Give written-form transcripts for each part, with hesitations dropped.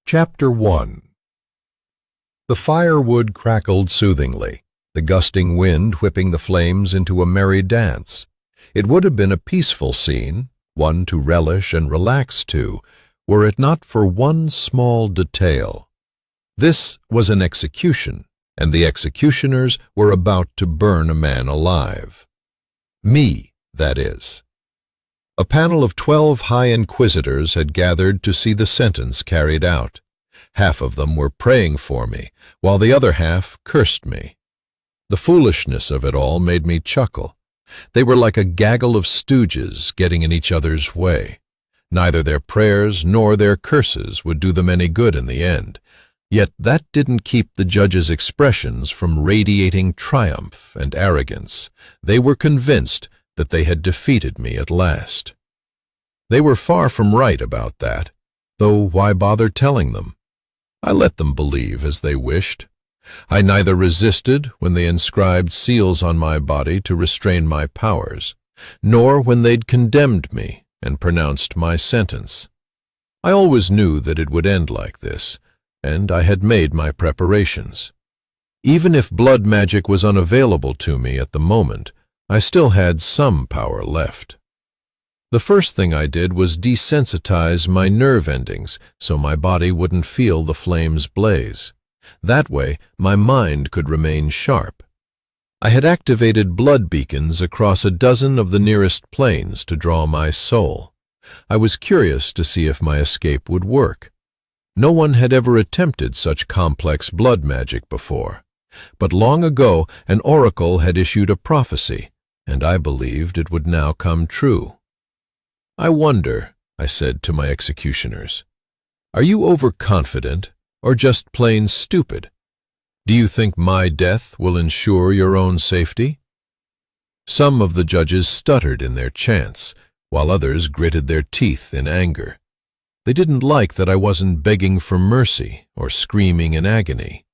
Chapter 1. The firewood crackled soothingly, the gusting wind whipping the flames into a merry dance. It would have been a peaceful scene, one to relish and relax to, were it not for one small detail. This was an execution, and the executioners were about to burn a man alive. Me, that is. A panel of 12 high inquisitors had gathered to see the sentence carried out. Half of them were praying for me, while the other half cursed me. The foolishness of it all made me chuckle. They were like a gaggle of stooges getting in each other's way. Neither their prayers nor their curses would do them any good in the end. Yet that didn't keep the judges' expressions from radiating triumph and arrogance. They were convinced that they had defeated me at last. They were far from right about that, though why bother telling them? I let them believe as they wished. I neither resisted when they inscribed seals on my body to restrain my powers, nor when they'd condemned me and pronounced my sentence. I always knew that it would end like this, and I had made my preparations. Even if blood magic was unavailable to me at the moment, I still had some power left. The first thing I did was desensitize my nerve endings so my body wouldn't feel the flames blaze. That way, my mind could remain sharp. I had activated blood beacons across a dozen of the nearest planes to draw my soul. I was curious to see if my escape would work. No one had ever attempted such complex blood magic before, but long ago an oracle had issued a prophecy, and I believed it would now come true. "I wonder," I said to my executioners, "are you overconfident or just plain stupid? Do you think my death will ensure your own safety?" Some of the judges stuttered in their chants, while others gritted their teeth in anger. They didn't like that I wasn't begging for mercy or screaming in agony.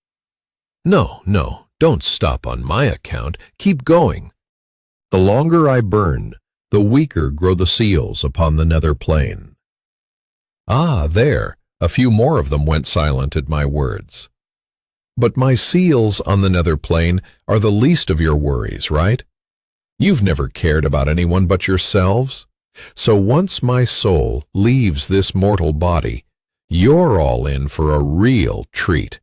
"No, don't stop on my account. Keep going." The longer I burn, the weaker grow the seals upon the nether plane. Ah, there, a few more of them went silent at my words. But my seals on the nether plane are the least of your worries, right? You've never cared about anyone but yourselves. So once my soul leaves this mortal body, you're all in for a real treat.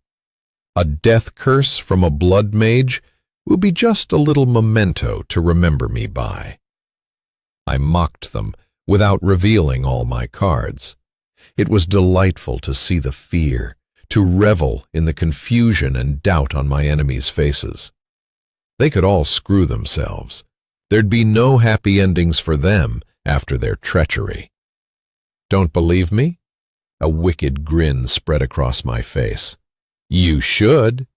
A death curse from a blood mage will be just a little memento to remember me by. I mocked them without revealing all my cards. It was delightful to see the fear, to revel in the confusion and doubt on my enemies' faces. They could all screw themselves. There'd be no happy endings for them after their treachery. Don't believe me? A wicked grin spread across my face. You should.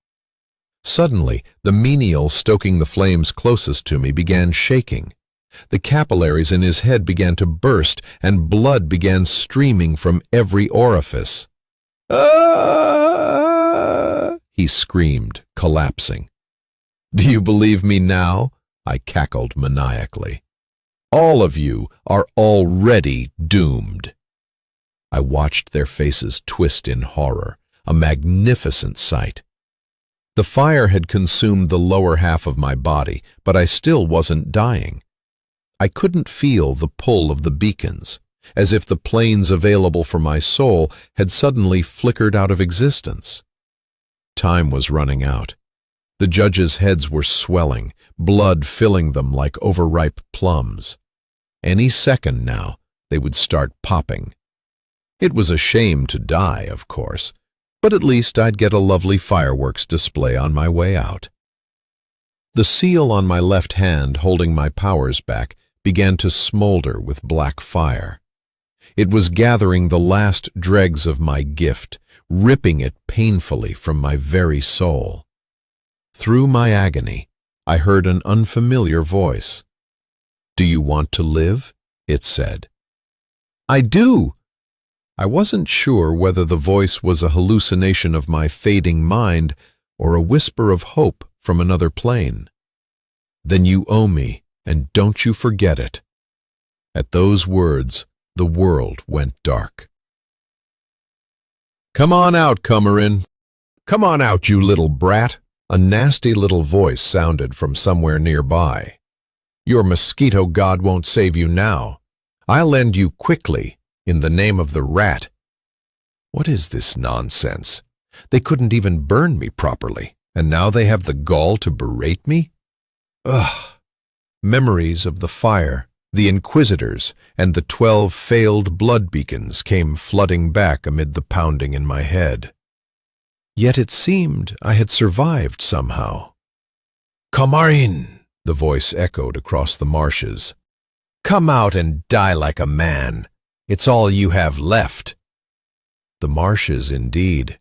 Suddenly, the menial stoking the flames closest to me began shaking. The capillaries in his head began to burst, and blood began streaming from every orifice. "Ah!" he screamed, collapsing. "Do you believe me now?" I cackled maniacally. "All of you are already doomed." I watched their faces twist in horror, a magnificent sight. The fire had consumed the lower half of my body, but I still wasn't dying. I couldn't feel the pull of the beacons, as if the planes available for my soul had suddenly flickered out of existence. Time was running out. The judges' heads were swelling, blood filling them like overripe plums. Any second now, they would start popping. It was a shame to die, of course, but at least I'd get a lovely fireworks display on my way out. The seal on my left hand holding my powers back began to smolder with black fire. It was gathering the last dregs of my gift, ripping it painfully from my very soul. Through my agony, I heard an unfamiliar voice. "Do you want to live?" it said. "I do." I wasn't sure whether the voice was a hallucination of my fading mind or a whisper of hope from another plane. "Then you owe me, and don't you forget it." At those words, the world went dark. "Come on out, comer-in. Come on out, you little brat." A nasty little voice sounded from somewhere nearby. "Your mosquito god won't save you now. I'll end you quickly, in the name of the rat." What is this nonsense? They couldn't even burn me properly, and now they have the gall to berate me? Ugh! Memories of the fire, the inquisitors, and the 12 failed blood beacons came flooding back amid the pounding in my head. Yet it seemed I had survived somehow. "Come in," the voice echoed across the marshes. "Come out and die like a man. It's all you have left." The marshes, indeed.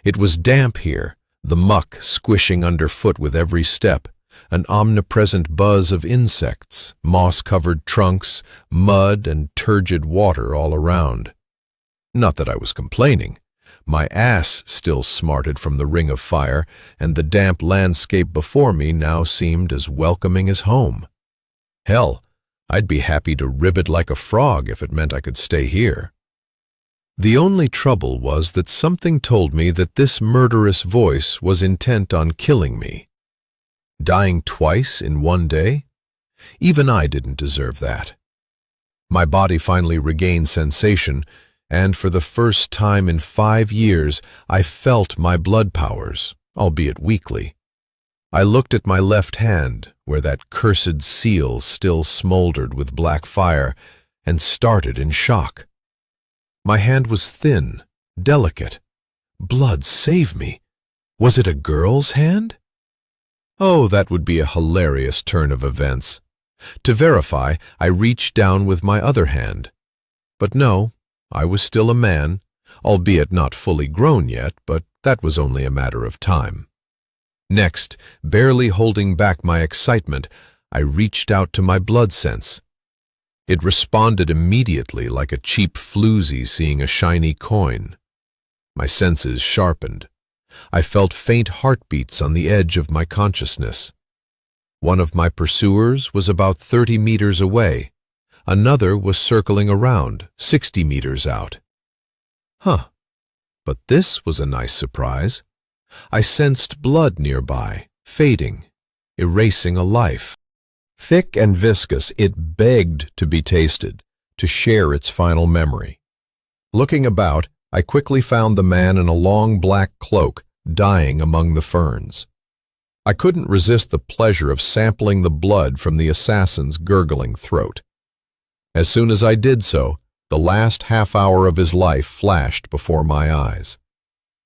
It was damp here, the muck squishing underfoot with every step, an omnipresent buzz of insects, moss-covered trunks, mud and turgid water all around. Not that I was complaining. My ass still smarted from the ring of fire, and the damp landscape before me now seemed as welcoming as home. Hell, I'd be happy to ribbit like a frog if it meant I could stay here. The only trouble was that something told me that this murderous voice was intent on killing me. Dying twice in one day? Even I didn't deserve that. My body finally regained sensation, and for the first time in 5 years I felt my blood powers, albeit weakly. I looked at my left hand, where that cursed seal still smoldered with black fire, and started in shock. My hand was thin, delicate. Blood save me! Was it a girl's hand? Oh, that would be a hilarious turn of events. To verify, I reached down with my other hand. But no, I was still a man, albeit not fully grown yet, but that was only a matter of time. Next, barely holding back my excitement, I reached out to my blood sense. It responded immediately like a cheap floozy seeing a shiny coin. My senses sharpened. I felt faint heartbeats on the edge of my consciousness. One of my pursuers was about 30 meters away. Another was circling around, 60 meters out. But this was a nice surprise. I sensed blood nearby, fading, erasing a life. Thick and viscous, it begged to be tasted, to share its final memory. Looking about, I quickly found the man in a long black cloak, dying among the ferns. I couldn't resist the pleasure of sampling the blood from the assassin's gurgling throat. As soon as I did so, the last half hour of his life flashed before my eyes.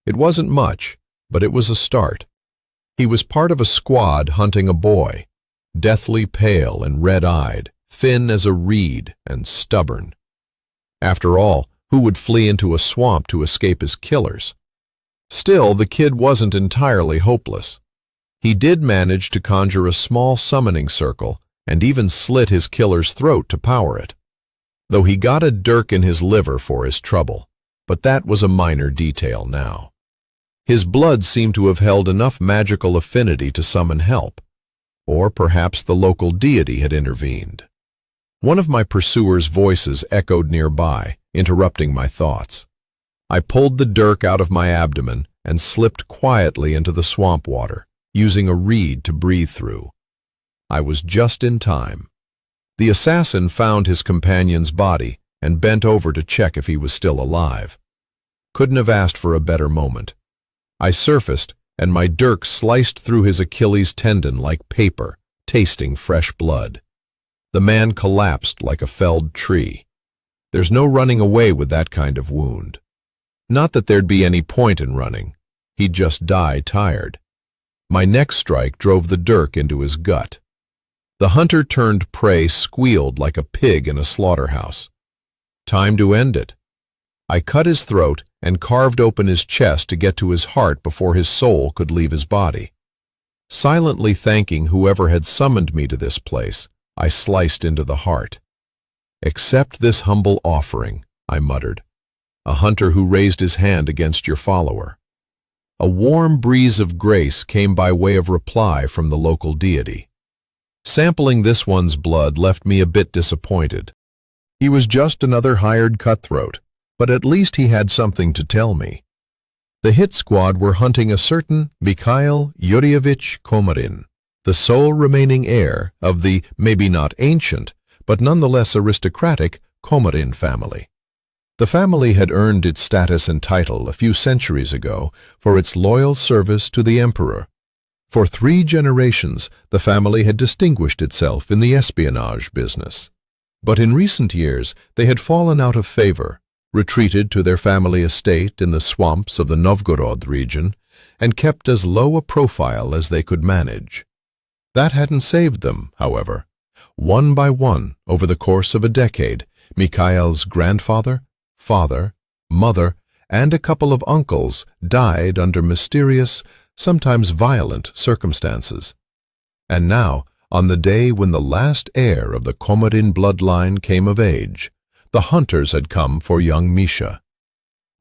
It wasn't much, but it was a start. He was part of a squad hunting a boy, deathly pale and red-eyed, thin as a reed and stubborn. After all, who would flee into a swamp to escape his killers? Still, the kid wasn't entirely hopeless. He did manage to conjure a small summoning circle and even slit his killer's throat to power it. Though he got a dirk in his liver for his trouble, but that was a minor detail now. His blood seemed to have held enough magical affinity to summon help, or perhaps the local deity had intervened. One of my pursuer's voices echoed nearby, interrupting my thoughts. I pulled the dirk out of my abdomen and slipped quietly into the swamp water, using a reed to breathe through. I was just in time. The assassin found his companion's body and bent over to check if he was still alive. Couldn't have asked for a better moment. I surfaced, and my dirk sliced through his Achilles tendon like paper, tasting fresh blood. The man collapsed like a felled tree. There's no running away with that kind of wound. Not that there'd be any point in running. He'd just die tired. My next strike drove the dirk into his gut. The hunter-turned prey squealed like a pig in a slaughterhouse. Time to end it. I cut his throat and carved open his chest to get to his heart before his soul could leave his body. Silently thanking whoever had summoned me to this place, I sliced into the heart. "Accept this humble offering," I muttered, "a hunter who raised his hand against your follower." A warm breeze of grace came by way of reply from the local deity. Sampling this one's blood left me a bit disappointed. He was just another hired cutthroat, but at least he had something to tell me. The hit squad were hunting a certain Mikhail Yurievich Komarin, the sole remaining heir of the maybe not ancient, but nonetheless aristocratic Komarin family. The family had earned its status and title a few centuries ago for its loyal service to the emperor. For 3 generations, the family had distinguished itself in the espionage business. But in recent years, they had fallen out of favor, retreated to their family estate in the swamps of the Novgorod region, and kept as low a profile as they could manage. That hadn't saved them, however. One by one, over the course of a decade, Mikhail's grandfather, father, mother, and a couple of uncles died under mysterious, sometimes violent circumstances. And now, on the day when the last heir of the Komarin bloodline came of age, the hunters had come for young Misha.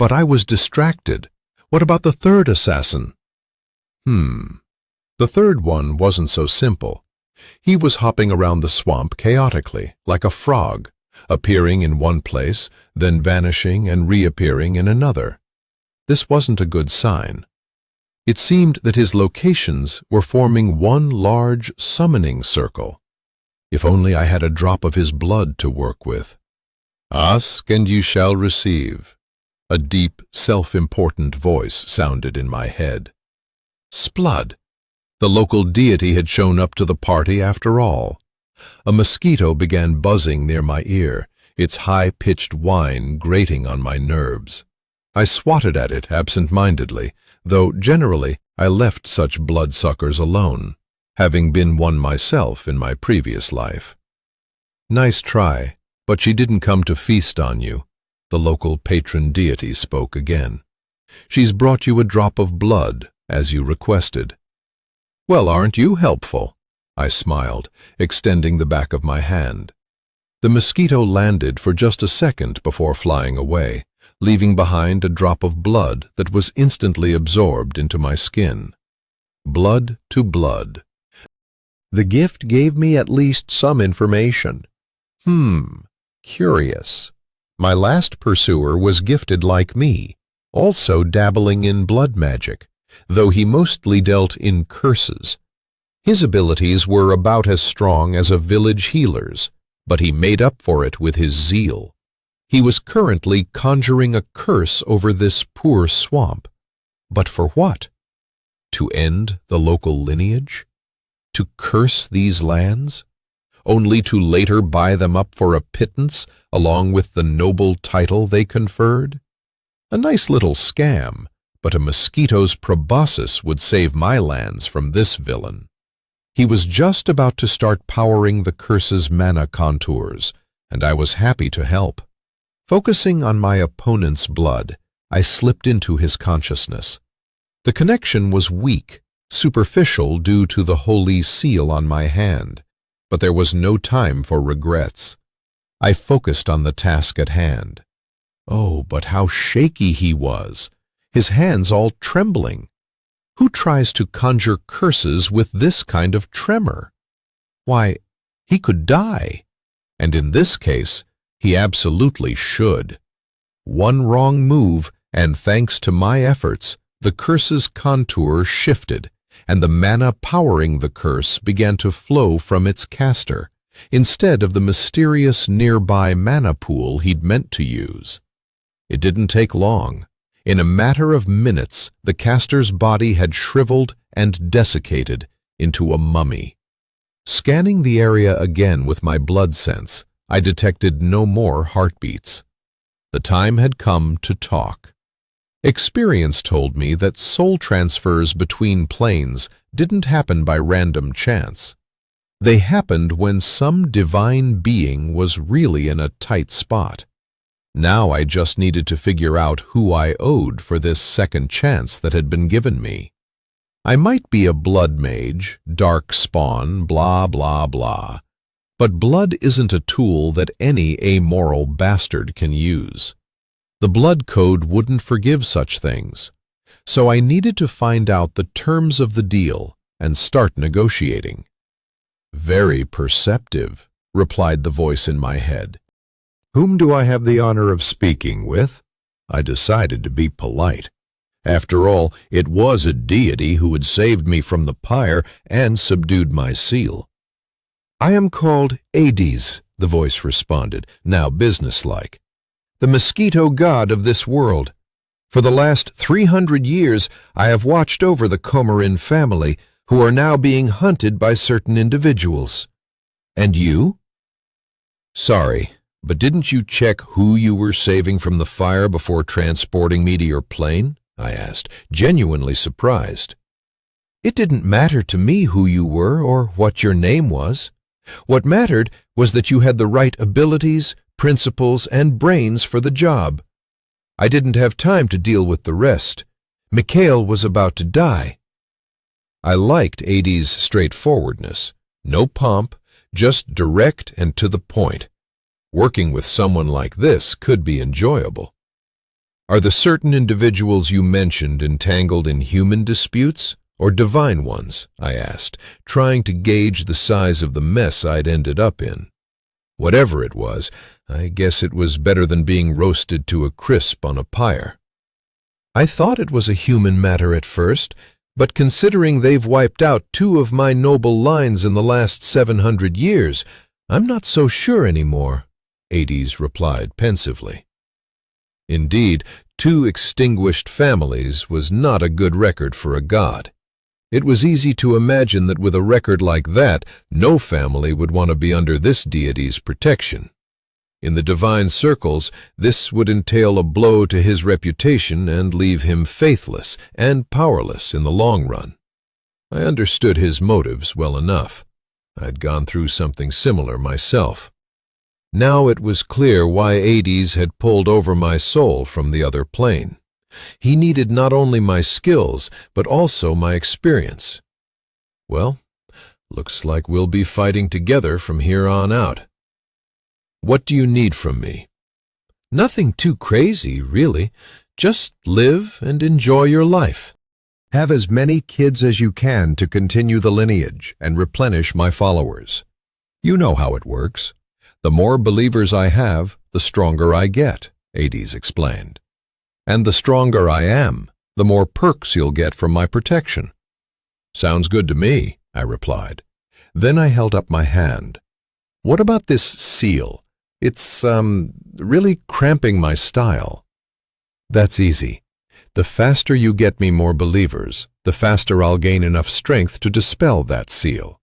But I was distracted. What about the 3rd assassin? The 3rd one wasn't so simple. He was hopping around the swamp chaotically, like a frog, appearing in one place, then vanishing and reappearing in another. This wasn't a good sign. It seemed that his locations were forming one large summoning circle. If only I had a drop of his blood to work with. "Ask and you shall receive," a deep, self-important voice sounded in my head. Splud! The local deity had shown up to the party after all. A mosquito began buzzing near my ear, its high-pitched whine grating on my nerves. I swatted at it absent-mindedly, though generally I left such bloodsuckers alone, having been one myself in my previous life. "Nice try, but she didn't come to feast on you," the local patron deity spoke again. "She's brought you a drop of blood, as you requested." "Well, aren't you helpful?" I smiled, extending the back of my hand. The mosquito landed for just a second before flying away, leaving behind a drop of blood that was instantly absorbed into my skin. Blood to blood. The gift gave me at least some information. Curious. My last pursuer was gifted like me, also dabbling in blood magic, though he mostly dealt in curses. His abilities were about as strong as a village healer's, but he made up for it with his zeal. He was currently conjuring a curse over this poor swamp. But for what? To end the local lineage? To curse these lands? Only to later buy them up for a pittance along with the noble title they conferred? A nice little scam, but a mosquito's proboscis would save my lands from this villain. He was just about to start powering the curse's mana contours, and I was happy to help. Focusing on my opponent's blood, I slipped into his consciousness. The connection was weak, superficial due to the holy seal on my hand, but there was no time for regrets. I focused on the task at hand. Oh, but how shaky he was, his hands all trembling. Who tries to conjure curses with this kind of tremor? Why, he could die, and in this case, he absolutely should. One wrong move, and thanks to my efforts, the curse's contour shifted, and the mana powering the curse began to flow from its caster, instead of the mysterious nearby mana pool he'd meant to use. It didn't take long. In a matter of minutes, the caster's body had shriveled and desiccated into a mummy. Scanning the area again with my blood sense, I detected no more heartbeats. The time had come to talk. Experience told me that soul transfers between planes didn't happen by random chance. They happened when some divine being was really in a tight spot. Now I just needed to figure out who I owed for this second chance that had been given me. I might be a blood mage, dark spawn, blah, blah, blah. But blood isn't a tool that any amoral bastard can use. The blood code wouldn't forgive such things. So I needed to find out the terms of the deal and start negotiating. "Very perceptive," replied the voice in my head. "Whom do I have the honor of speaking with?" I decided to be polite. After all, it was a deity who had saved me from the pyre and subdued my seal. "I am called Hades," the voice responded, now businesslike, "the mosquito god of this world. For the last 300 years, I have watched over the Comarin family, who are now being hunted by certain individuals. And you?" "Sorry, but didn't you check who you were saving from the fire before transporting me to your plane?" I asked, genuinely surprised. "It didn't matter to me who you were or what your name was. What mattered was that you had the right abilities, principles, and brains for the job. I didn't have time to deal with the rest. Mikhail was about to die." I liked Hades' straightforwardness. No pomp, just direct and to the point. Working with someone like this could be enjoyable. "Are the certain individuals you mentioned entangled in human disputes or divine ones?" I asked, trying to gauge the size of the mess I'd ended up in. Whatever it was, I guess it was better than being roasted to a crisp on a pyre. "I thought it was a human matter at first, but considering they've wiped out 2 of my noble lines in the last 700 years, I'm not so sure anymore," Hades replied pensively. Indeed, 2 extinguished families was not a good record for a god. It was easy to imagine that with a record like that, no family would want to be under this deity's protection. In the divine circles, this would entail a blow to his reputation and leave him faithless and powerless in the long run. I understood his motives well enough. I'd gone through something similar myself. Now it was clear why Hades had pulled over my soul from the other plane. He needed not only my skills, but also my experience. Well, looks like we'll be fighting together from here on out. "What do you need from me?" "Nothing too crazy, really. Just live and enjoy your life. Have as many kids as you can to continue the lineage and replenish my followers. You know how it works. The more believers I have, the stronger I get," Hades explained. "And the stronger I am, the more perks you'll get from my protection." "Sounds good to me," I replied. Then I held up my hand. "What about this seal? It's, really cramping my style." "That's easy. The faster you get me more believers, the faster I'll gain enough strength to dispel that seal.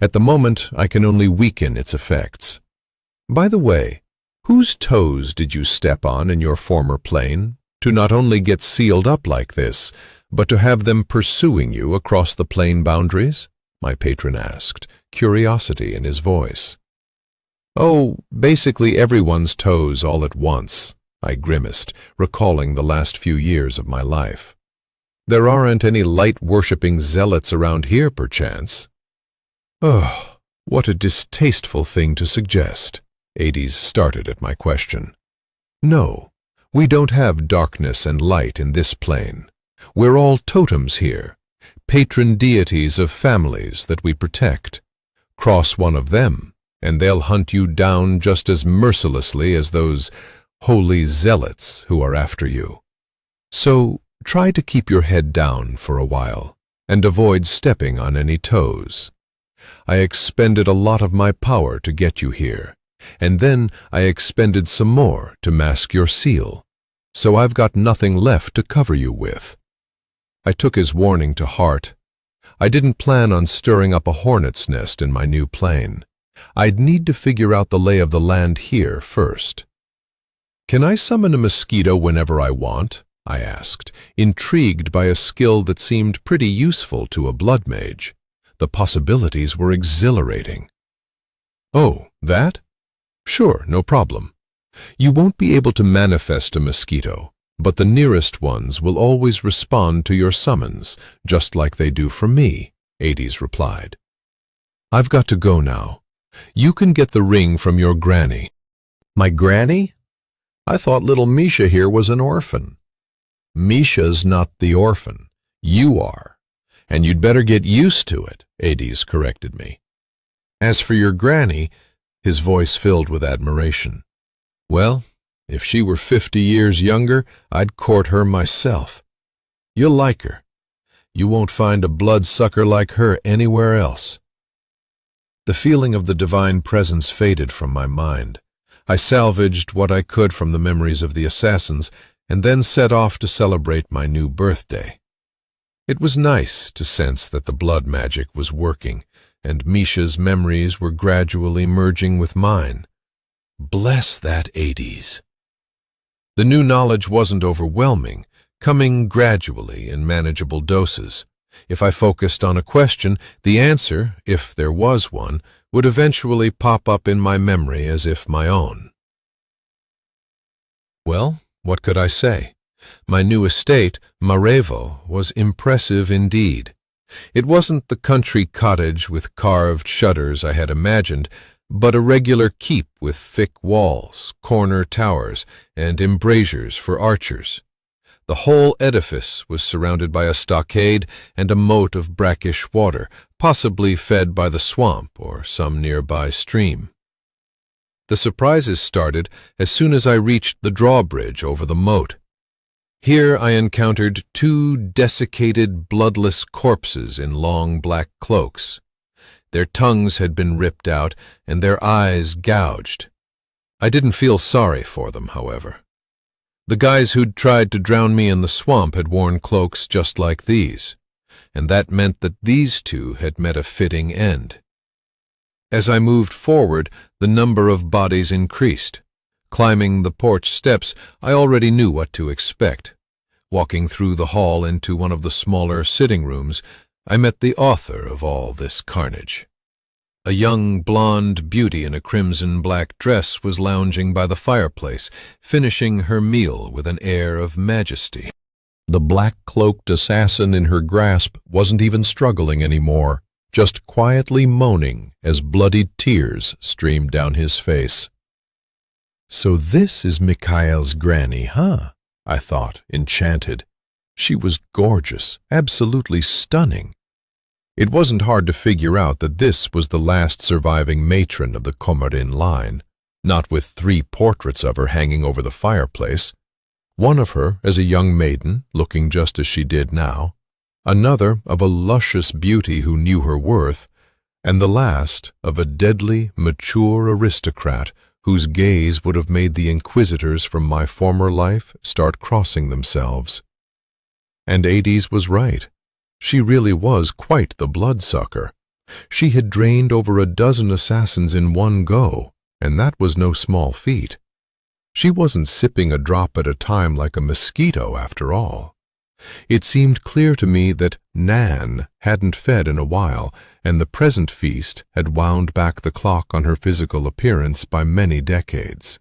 At the moment, I can only weaken its effects. By the way, whose toes did you step on in your former plane to not only get sealed up like this, but to have them pursuing you across the plane boundaries?" my patron asked, curiosity in his voice. "Oh, basically everyone's toes all at once," I grimaced, recalling the last few years of my life. "There aren't any light-worshipping zealots around here, perchance?" "Oh, what a distasteful thing to suggest," Hades started at my question. "No, we don't have darkness and light in this plane. We're all totems here, patron deities of families that we protect. Cross one of them, and they'll hunt you down just as mercilessly as those holy zealots who are after you. So try to keep your head down for a while, and avoid stepping on any toes. I expended a lot of my power to get you here, and then I expended some more to mask your seal, so I've got nothing left to cover you with." I took his warning to heart. I didn't plan on stirring up a hornet's nest in my new plane. I'd need to figure out the lay of the land here first. "Can I summon a mosquito whenever I want?" I asked, intrigued by a skill that seemed pretty useful to a blood mage. The possibilities were exhilarating. "Oh, that? Sure, no problem. You won't be able to manifest a mosquito, but the nearest ones will always respond to your summons, just like they do for me," Hades replied. "I've got to go now. You can get the ring from your granny." "My granny? I thought little Misha here was an orphan." "Misha's not the orphan. You are. And you'd better get used to it," Hades corrected me. "As for your granny," his voice filled with admiration, "well, if she were 50 years younger, I'd court her myself. You'll like her. You won't find a bloodsucker like her anywhere else." The feeling of the divine presence faded from my mind. I salvaged what I could from the memories of the assassins and then set off to celebrate my new birthday. It was nice to sense that the blood magic was working, and Misha's memories were gradually merging with mine. Bless that 80s. The new knowledge wasn't overwhelming, coming gradually in manageable doses. If I focused on a question, the answer, if there was one, would eventually pop up in my memory as if my own. Well, what could I say? My new estate, Marevo, was impressive indeed. It wasn't the country cottage with carved shutters I had imagined, but a regular keep with thick walls, corner towers, and embrasures for archers. The whole edifice was surrounded by a stockade and a moat of brackish water, possibly fed by the swamp or some nearby stream. The surprises started as soon as I reached the drawbridge over the moat. Here I encountered 2 desiccated, bloodless corpses in long black cloaks. Their tongues had been ripped out and their eyes gouged. I didn't feel sorry for them, however. The guys who'd tried to drown me in the swamp had worn cloaks just like these, and that meant that these 2 had met a fitting end. As I moved forward, the number of bodies increased. Climbing the porch steps, I already knew what to expect. Walking through the hall into one of the smaller sitting rooms, I met the author of all this carnage. A young blonde beauty in a crimson-black dress was lounging by the fireplace, finishing her meal with an air of majesty. The black-cloaked assassin in her grasp wasn't even struggling anymore, just quietly moaning as bloodied tears streamed down his face. "So this is Mikhail's granny, huh?" I thought, enchanted. She was gorgeous, absolutely stunning. It wasn't hard to figure out that this was the last surviving matron of the Komarin line, not with 3 portraits of her hanging over the fireplace. One of her as a young maiden, looking just as she did now, another of a luscious beauty who knew her worth, and the last of a deadly, mature aristocrat whose gaze would have made the inquisitors from my former life start crossing themselves. And 80s was right. She really was quite the bloodsucker. She had drained over a dozen assassins in one go, and that was no small feat. She wasn't sipping a drop at a time like a mosquito, after all. It seemed clear to me that Nan hadn't fed in a while, and the present feast had wound back the clock on her physical appearance by many decades.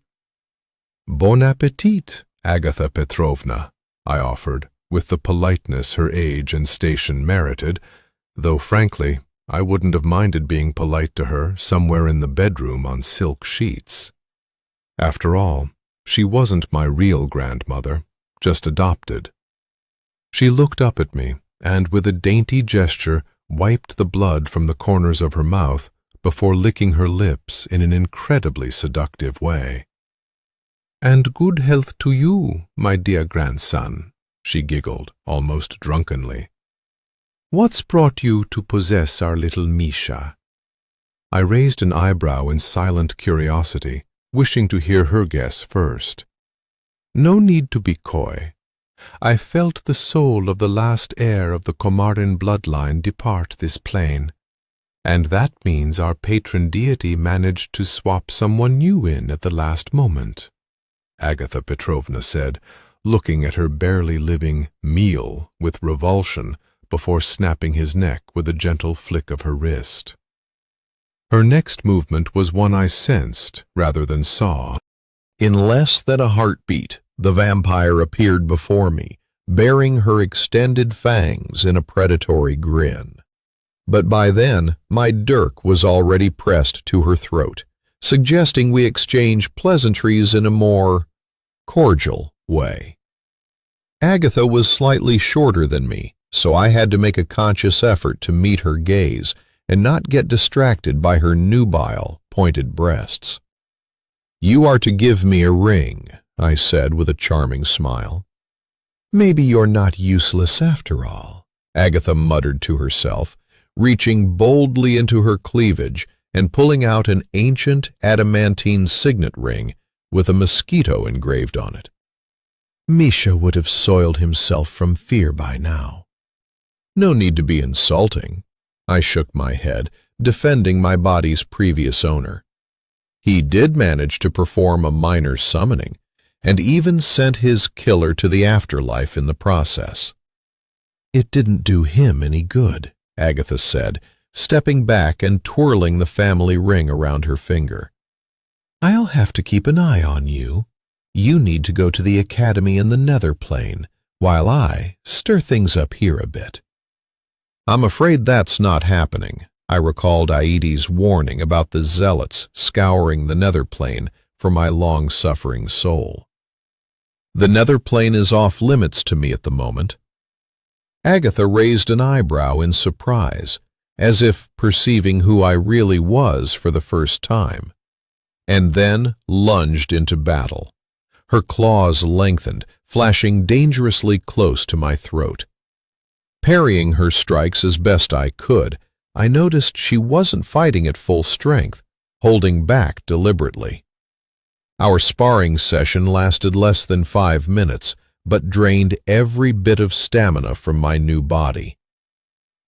"Bon appétit, Agatha Petrovna," I offered, with the politeness her age and station merited, though frankly, I wouldn't have minded being polite to her somewhere in the bedroom on silk sheets. After all, she wasn't my real grandmother, just adopted. She looked up at me, and with a dainty gesture wiped the blood from the corners of her mouth before licking her lips in an incredibly seductive way. "And good health to you, my dear grandson," she giggled, almost drunkenly. "What's brought you to possess our little Misha?" I raised an eyebrow in silent curiosity, wishing to hear her guess first. "No need to be coy. I felt the soul of the last heir of the Komarin bloodline depart this plane, and that means our patron deity managed to swap someone new in at the last moment," Agatha Petrovna said, looking at her barely living meal with revulsion before snapping his neck with a gentle flick of her wrist. Her next movement was one I sensed rather than saw. In less than a heartbeat, the vampire appeared before me, bearing her extended fangs in a predatory grin. But by then, my dirk was already pressed to her throat, suggesting we exchange pleasantries in a more cordial way. Agatha was slightly shorter than me, so I had to make a conscious effort to meet her gaze and not get distracted by her nubile, pointed breasts. "You are to give me a ring," I said with a charming smile. Maybe you're not useless after all, Agatha muttered to herself, reaching boldly into her cleavage and pulling out an ancient adamantine signet ring with a mosquito engraved on it. Misha would have soiled himself from fear by now. No need to be insulting. I shook my head, defending my body's previous owner. He did manage to perform a minor summoning, and even sent his killer to the afterlife in the process. It didn't do him any good, Agatha said, stepping back and twirling the family ring around her finger. I'll have to keep an eye on you. You need to go to the academy in the nether plane, while I stir things up here a bit. I'm afraid that's not happening. I recalled Aidi's warning about the zealots scouring the nether plane for my long-suffering soul. The nether plane is off limits to me at the moment. Agatha raised an eyebrow in surprise, as if perceiving who I really was for the first time, and then lunged into battle. Her claws lengthened, flashing dangerously close to my throat. Parrying her strikes as best I could, I noticed she wasn't fighting at full strength, holding back deliberately. Our sparring session lasted less than 5 minutes, but drained every bit of stamina from my new body.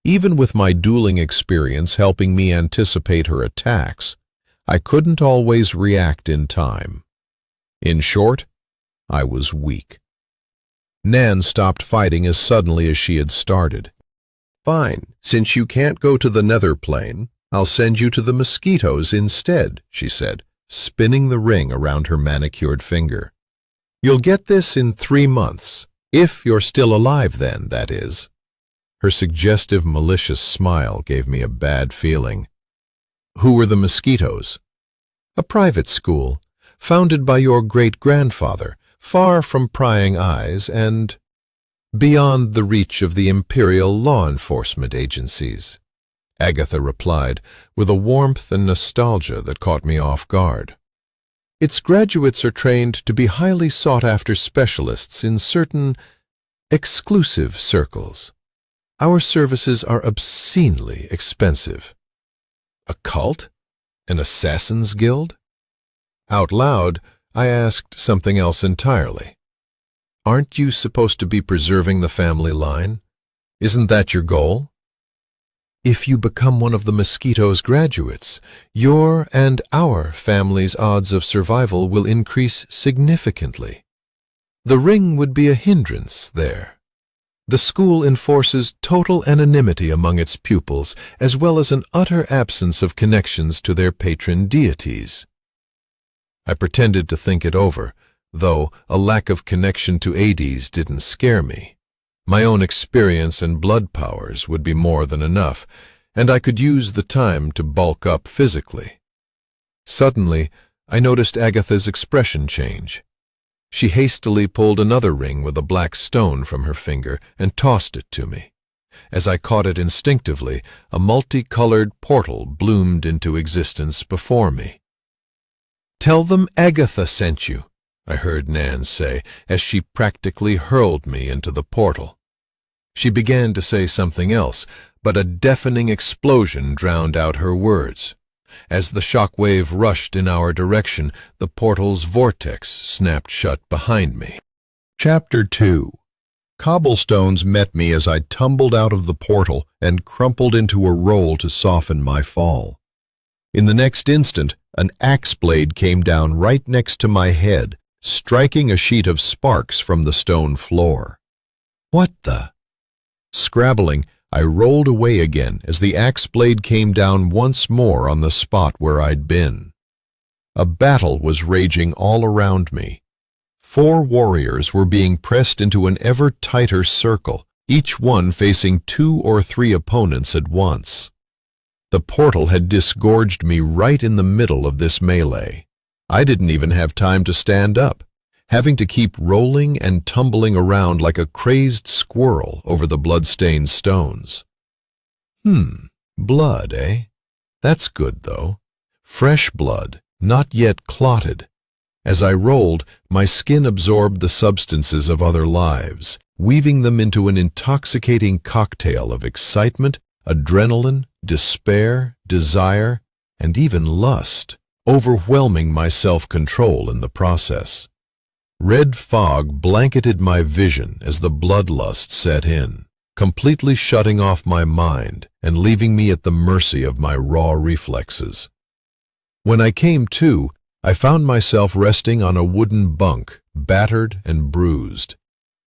Even with my dueling experience helping me anticipate her attacks, I couldn't always react in time. In short, I was weak. Nan stopped fighting as suddenly as she had started. Fine, since you can't go to the nether plane, I'll send you to the mosquitoes instead, she said, spinning the ring around her manicured finger. You'll get this in 3 months, if you're still alive then, that is. Her suggestive, malicious smile gave me a bad feeling. Who were the mosquitoes? A private school, founded by your great-grandfather, far from prying eyes and beyond the reach of the imperial law enforcement agencies, Agatha replied, with a warmth and nostalgia that caught me off guard. Its graduates are trained to be highly sought-after specialists in certain exclusive circles. Our services are obscenely expensive. A cult? An assassin's guild? Out loud, I asked something else entirely. Aren't you supposed to be preserving the family line? Isn't that your goal? If you become one of the mosquito's graduates, your and our family's odds of survival will increase significantly. The ring would be a hindrance there. The school enforces total anonymity among its pupils, as well as an utter absence of connections to their patron deities. I pretended to think it over, though a lack of connection to Hades didn't scare me. My own experience and blood powers would be more than enough, and I could use the time to bulk up physically. Suddenly, I noticed Agatha's expression change. She hastily pulled another ring with a black stone from her finger and tossed it to me. As I caught it instinctively, a multicolored portal bloomed into existence before me. "Tell them Agatha sent you," I heard Nan say, as she practically hurled me into the portal. She began to say something else, but a deafening explosion drowned out her words. As the shockwave rushed in our direction, the portal's vortex snapped shut behind me. Chapter 2. Cobblestones met me as I tumbled out of the portal and crumpled into a roll to soften my fall. In the next instant, an axe blade came down right next to my head, striking a sheet of sparks from the stone floor. What the? Scrabbling, I rolled away again as the axe blade came down once more on the spot where I'd been. A battle was raging all around me. 4 warriors were being pressed into an ever tighter circle, each one facing 2 or 3 opponents at once. The portal had disgorged me right in the middle of this melee. I didn't even have time to stand up, having to keep rolling and tumbling around like a crazed squirrel over the blood-stained stones. Blood, eh? That's good, though. Fresh blood, not yet clotted. As I rolled, my skin absorbed the substances of other lives, weaving them into an intoxicating cocktail of excitement, adrenaline, despair, desire, and even lust, overwhelming my self-control in the process. Red fog blanketed my vision as the bloodlust set in, completely shutting off my mind and leaving me at the mercy of my raw reflexes. When I came to, I found myself resting on a wooden bunk, battered and bruised.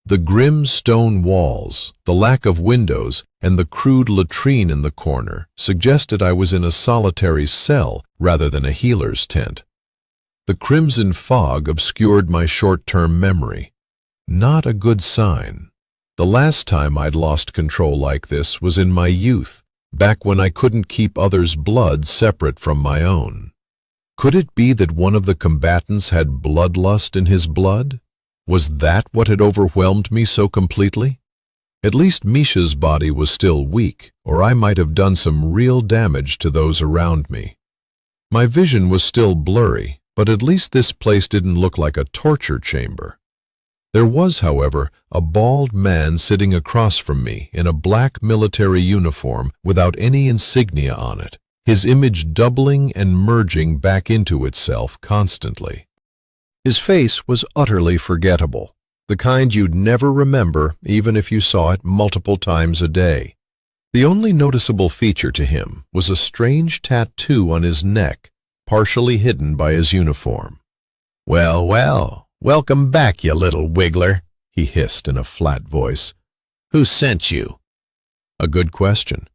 The grim stone walls, the lack of windows, and the crude latrine in the corner suggested I was in a solitary cell rather than a healer's tent. The crimson fog obscured my short-term memory. Not a good sign. The last time I'd lost control like this was in my youth, back when I couldn't keep others' blood separate from my own. Could it be that one of the combatants had bloodlust in his blood? Was that what had overwhelmed me so completely? At least Misha's body was still weak, or I might have done some real damage to those around me. My vision was still blurry, but at least this place didn't look like a torture chamber. There was, however, a bald man sitting across from me in a black military uniform without any insignia on it, his image doubling and merging back into itself constantly. His face was utterly forgettable, the kind you'd never remember even if you saw it multiple times a day. The only noticeable feature to him was a strange tattoo on his neck, partially hidden by his uniform. "Well, well, welcome back, you little wiggler," he hissed in a flat voice. "Who sent you?" A good question.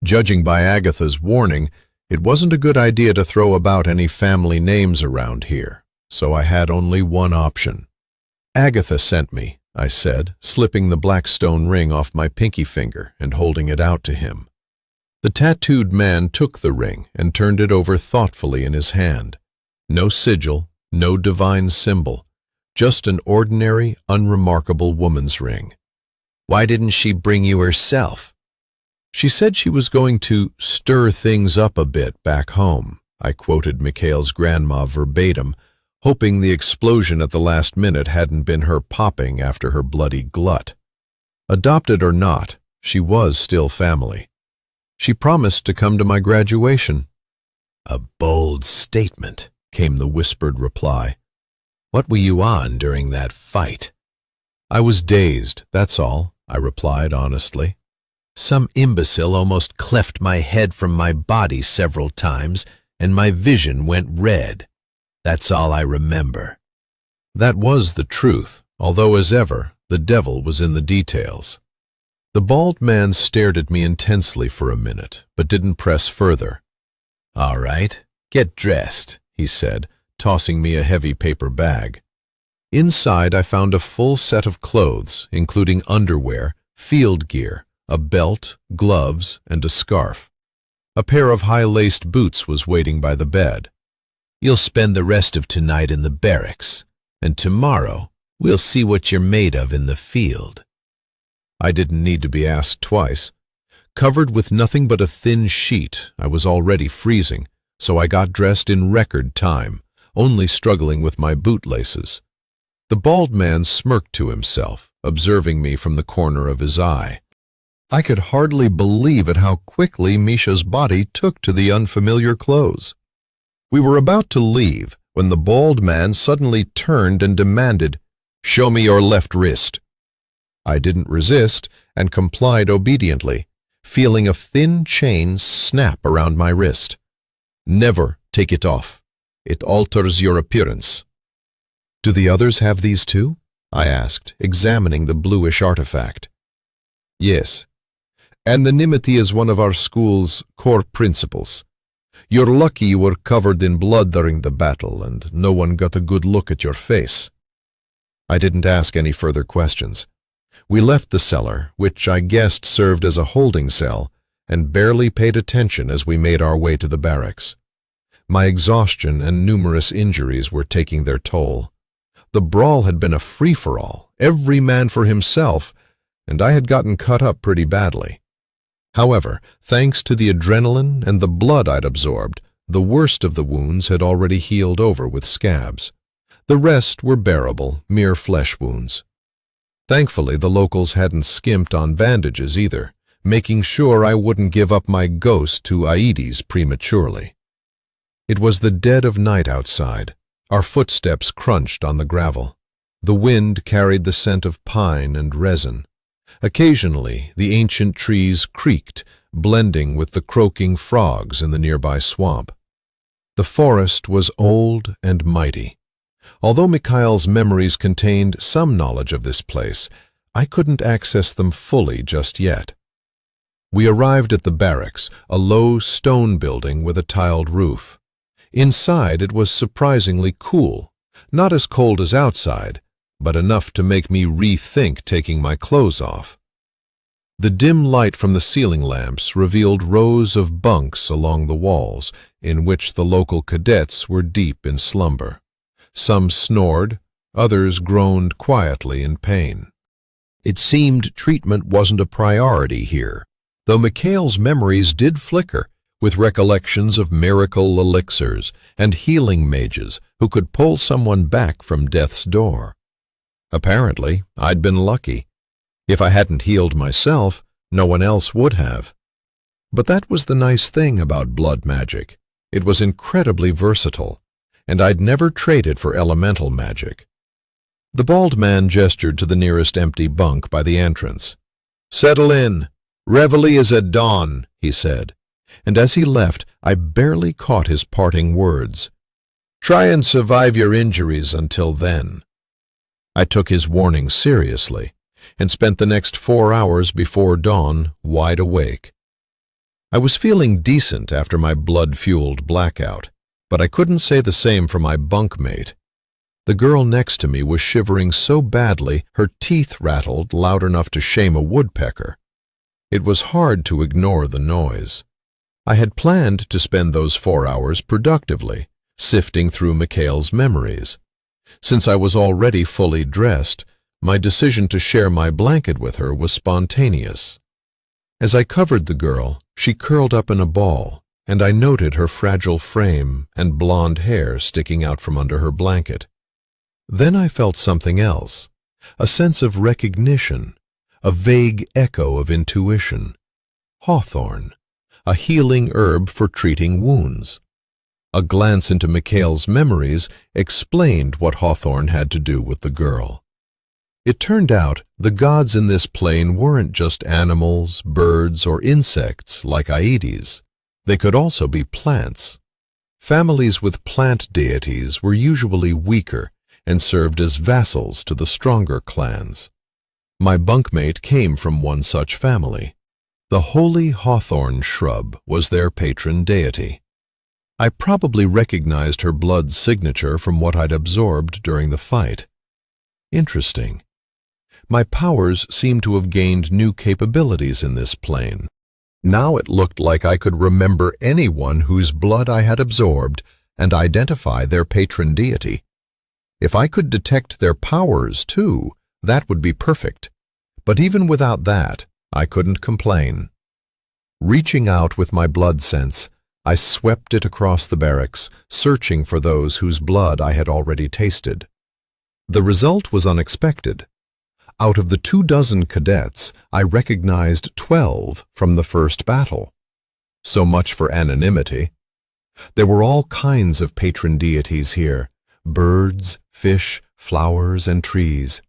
Judging by Agatha's warning, it wasn't a good idea to throw about any family names around here. So I had only one option. "Agatha sent me," I said, slipping the black stone ring off my pinky finger and holding it out to him. The tattooed man took the ring and turned it over thoughtfully in his hand. No sigil, no divine symbol, just an ordinary, unremarkable woman's ring. "Why didn't she bring you herself?" "She said she was going to stir things up a bit back home," I quoted Mikhail's grandma verbatim, hoping the explosion at the last minute hadn't been her popping after her bloody glut. Adopted or not, she was still family. She promised to come to my graduation. "A bold statement," came the whispered reply. "What were you on during that fight?" "I was dazed, that's all," I replied honestly. "Some imbecile almost cleft my head from my body several times, and my vision went red. That's all I remember." That was the truth, although as ever, the devil was in the details. The bald man stared at me intensely for a minute, but didn't press further. "All right, get dressed," he said, tossing me a heavy paper bag. Inside I found a full set of clothes, including underwear, field gear, a belt, gloves, and a scarf. A pair of high-laced boots was waiting by the bed. "You'll spend the rest of tonight in the barracks, and tomorrow we'll see what you're made of in the field." I didn't need to be asked twice. Covered with nothing but a thin sheet, I was already freezing, so I got dressed in record time, only struggling with my bootlaces. The bald man smirked to himself, observing me from the corner of his eye. I could hardly believe at how quickly Misha's body took to the unfamiliar clothes. We were about to leave when the bald man suddenly turned and demanded, "Show me your left wrist." I didn't resist and complied obediently, feeling a thin chain snap around my wrist. "Never take it off. It alters your appearance." "Do the others have these too?" I asked, examining the bluish artifact. "Yes. Anonymity is one of our school's core principles. You're lucky you were covered in blood during the battle and no one got a good look at your face." I didn't ask any further questions. We left the cellar, which I guessed served as a holding cell, and barely paid attention as we made our way to the barracks. My exhaustion and numerous injuries were taking their toll. The brawl had been a free-for-all, every man for himself, and I had gotten cut up pretty badly. However, thanks to the adrenaline and the blood I'd absorbed, the worst of the wounds had already healed over with scabs. The rest were bearable, mere flesh wounds. Thankfully, the locals hadn't skimped on bandages either, making sure I wouldn't give up my ghost to Aedes prematurely. It was the dead of night outside. Our footsteps crunched on the gravel. The wind carried the scent of pine and resin. Occasionally, the ancient trees creaked, blending with the croaking frogs in the nearby swamp. The forest was old and mighty. Although Mikhail's memories contained some knowledge of this place, I couldn't access them fully just yet. We arrived at the barracks, a low stone building with a tiled roof. Inside it was surprisingly cool, not as cold as outside, but enough to make me rethink taking my clothes off. The dim light from the ceiling lamps revealed rows of bunks along the walls, in which the local cadets were deep in slumber. Some snored, others groaned quietly in pain. It seemed treatment wasn't a priority here, though Mikhail's memories did flicker with recollections of miracle elixirs and healing mages who could pull someone back from death's door. Apparently, I'd been lucky. If I hadn't healed myself, no one else would have. But that was the nice thing about blood magic. It was incredibly versatile, and I'd never traded for elemental magic. The bald man gestured to the nearest empty bunk by the entrance. "Settle in. Reveille is at dawn," he said, and as he left, I barely caught his parting words. "Try and survive your injuries until then." I took his warning seriously, and spent the next 4 hours before dawn wide awake. I was feeling decent after my blood-fueled blackout, but I couldn't say the same for my bunkmate. The girl next to me was shivering so badly her teeth rattled loud enough to shame a woodpecker. It was hard to ignore the noise. I had planned to spend those 4 hours productively, sifting through Mikhail's memories. Since I was already fully dressed, my decision to share my blanket with her was spontaneous. As I covered the girl, she curled up in a ball, and I noted her fragile frame and blonde hair sticking out from under her blanket. Then I felt something else, a sense of recognition, a vague echo of intuition. Hawthorn, a healing herb for treating wounds. A glance into Mikhail's memories explained what hawthorn had to do with the girl. It turned out the gods in this plane weren't just animals, birds, or insects like Aedes. They could also be plants. Families with plant deities were usually weaker and served as vassals to the stronger clans. My bunkmate came from one such family. The holy hawthorn shrub was their patron deity. I probably recognized her blood signature from what I'd absorbed during the fight. Interesting. My powers seemed to have gained new capabilities in this plane. Now it looked like I could remember anyone whose blood I had absorbed and identify their patron deity. If I could detect their powers, too, that would be perfect. But even without that, I couldn't complain. Reaching out with my blood sense, I swept it across the barracks, searching for those whose blood I had already tasted. The result was unexpected. Out of the 24 cadets, I recognized 12 from the first battle. So much for anonymity. There were all kinds of patron deities here: birds, fish, flowers, and trees.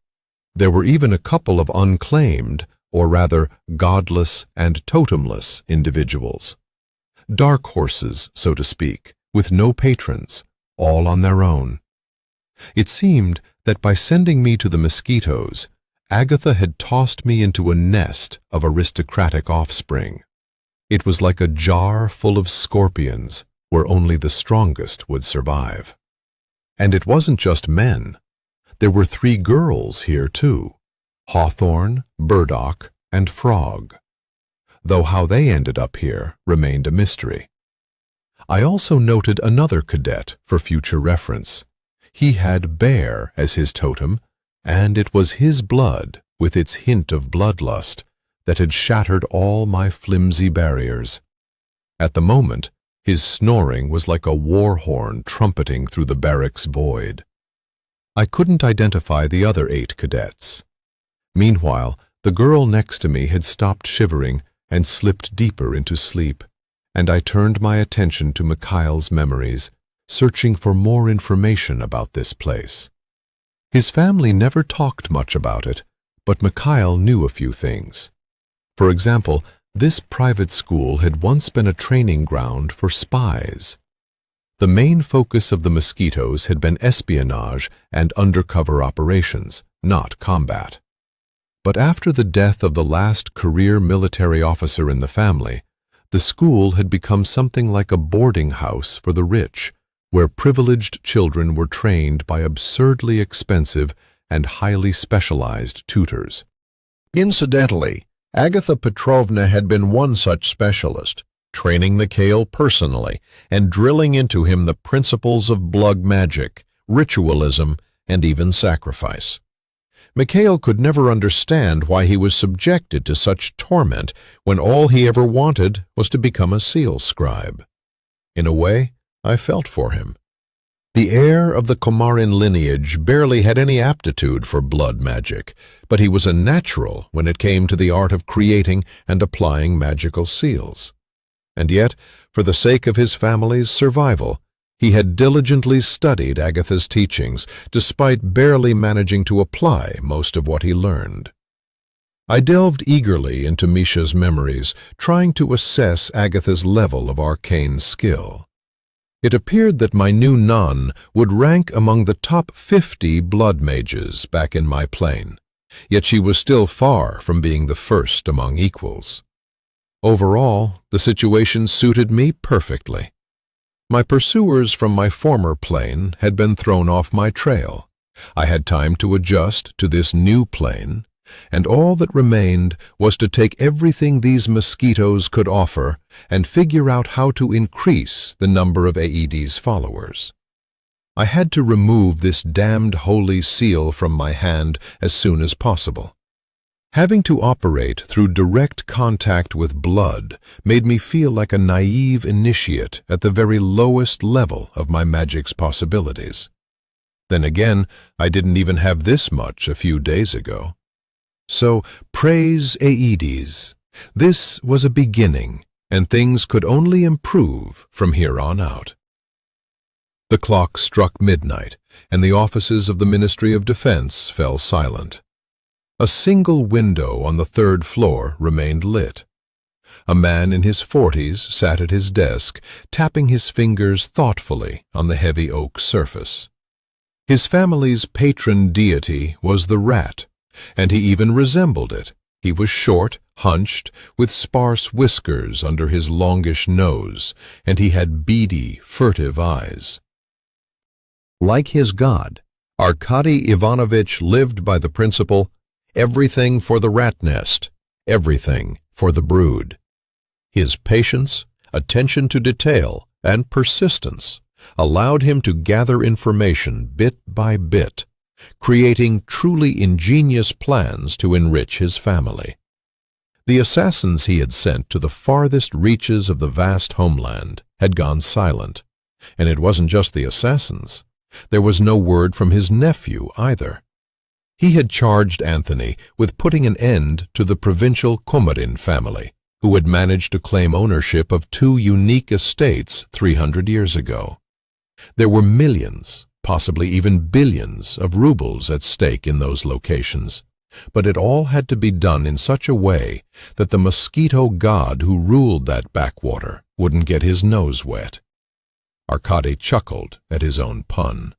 There were even a couple of unclaimed, or rather godless and totemless individuals. Dark horses, so to speak, with no patrons, all on their own. It seemed that by sending me to the mosquitoes, Agatha had tossed me into a nest of aristocratic offspring. It was like a jar full of scorpions where only the strongest would survive. And it wasn't just men. There were 3 girls here too: Hawthorn, Burdock, and Frog. Though how they ended up here remained a mystery. I also noted another cadet for future reference. He had bear as his totem, and it was his blood, with its hint of bloodlust, that had shattered all my flimsy barriers. At the moment, his snoring was like a war horn trumpeting through the barracks void. I couldn't identify the other 8 cadets. Meanwhile, the girl next to me had stopped shivering and slipped deeper into sleep, and I turned my attention to Mikhail's memories, searching for more information about this place. His family never talked much about it, but Mikhail knew a few things. For example, this private school had once been a training ground for spies. The main focus of the Mosquitoes had been espionage and undercover operations, not combat. But after the death of the last career military officer in the family, the school had become something like a boarding house for the rich, where privileged children were trained by absurdly expensive and highly specialized tutors. Incidentally, Agatha Petrovna had been one such specialist, training Mikhail personally and drilling into him the principles of blood magic, ritualism, and even sacrifice. Mikhail could never understand why he was subjected to such torment when all he ever wanted was to become a seal scribe. In a way, I felt for him. The heir of the Komarin lineage barely had any aptitude for blood magic, but he was a natural when it came to the art of creating and applying magical seals. And yet, for the sake of his family's survival, he had diligently studied Agatha's teachings, despite barely managing to apply most of what he learned. I delved eagerly into Misha's memories, trying to assess Agatha's level of arcane skill. It appeared that my new nun would rank among the top 50 blood mages back in my plane, yet she was still far from being the first among equals. Overall, the situation suited me perfectly. My pursuers from my former plane had been thrown off my trail. I had time to adjust to this new plane, and all that remained was to take everything these mosquitoes could offer and figure out how to increase the number of Aedes followers. I had to remove this damned holy seal from my hand as soon as possible. Having to operate through direct contact with blood made me feel like a naive initiate at the very lowest level of my magic's possibilities. Then again, I didn't even have this much a few days ago. So, praise Aedes. This was a beginning, and things could only improve from here on out. The clock struck midnight, and the offices of the Ministry of Defense fell silent. A single window on the 3rd floor remained lit. A man in his 40s sat at his desk, tapping his fingers thoughtfully on the heavy oak surface. His family's patron deity was the rat, and he even resembled it. He was short, hunched, with sparse whiskers under his longish nose, and he had beady, furtive eyes. Like his god, Arkady Ivanovich lived by the principle, everything for the rat nest, everything for the brood. His patience, attention to detail, and persistence allowed him to gather information bit by bit, creating truly ingenious plans to enrich his family. The assassins he had sent to the farthest reaches of the vast homeland had gone silent, and it wasn't just the assassins. There was no word from his nephew either. He had charged Anthony with putting an end to the provincial Komarin family, who had managed to claim ownership of 2 unique estates 300 years ago. There were millions, possibly even billions, of rubles at stake in those locations, but it all had to be done in such a way that the mosquito god who ruled that backwater wouldn't get his nose wet. Arkady chuckled at his own pun.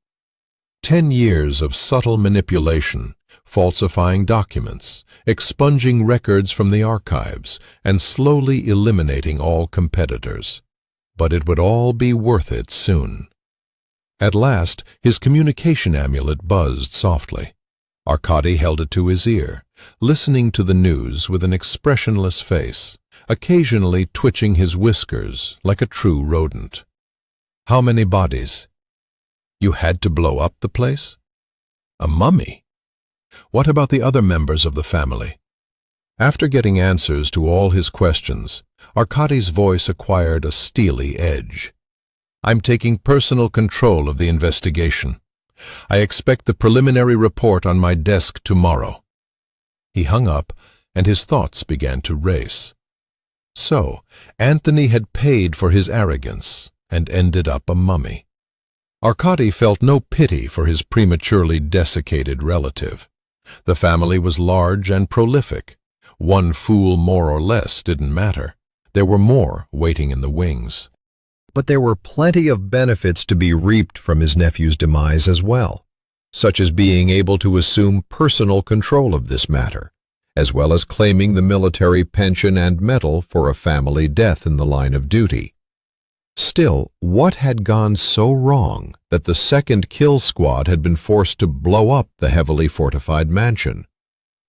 10 years of subtle manipulation, falsifying documents, expunging records from the archives, and slowly eliminating all competitors. But it would all be worth it soon. At last, his communication amulet buzzed softly. Arkady held it to his ear, listening to the news with an expressionless face, occasionally twitching his whiskers like a true rodent. How many bodies? You had to blow up the place? A mummy? What about the other members of the family? After getting answers to all his questions, Arkady's voice acquired a steely edge. I'm taking personal control of the investigation. I expect the preliminary report on my desk tomorrow. He hung up, and his thoughts began to race. So, Anthony had paid for his arrogance and ended up a mummy. Arkady felt no pity for his prematurely desiccated relative. The family was large and prolific. One fool more or less didn't matter. There were more waiting in the wings. But there were plenty of benefits to be reaped from his nephew's demise as well, such as being able to assume personal control of this matter, as well as claiming the military pension and medal for a family death in the line of duty. Still, what had gone so wrong that the second kill squad had been forced to blow up the heavily fortified mansion?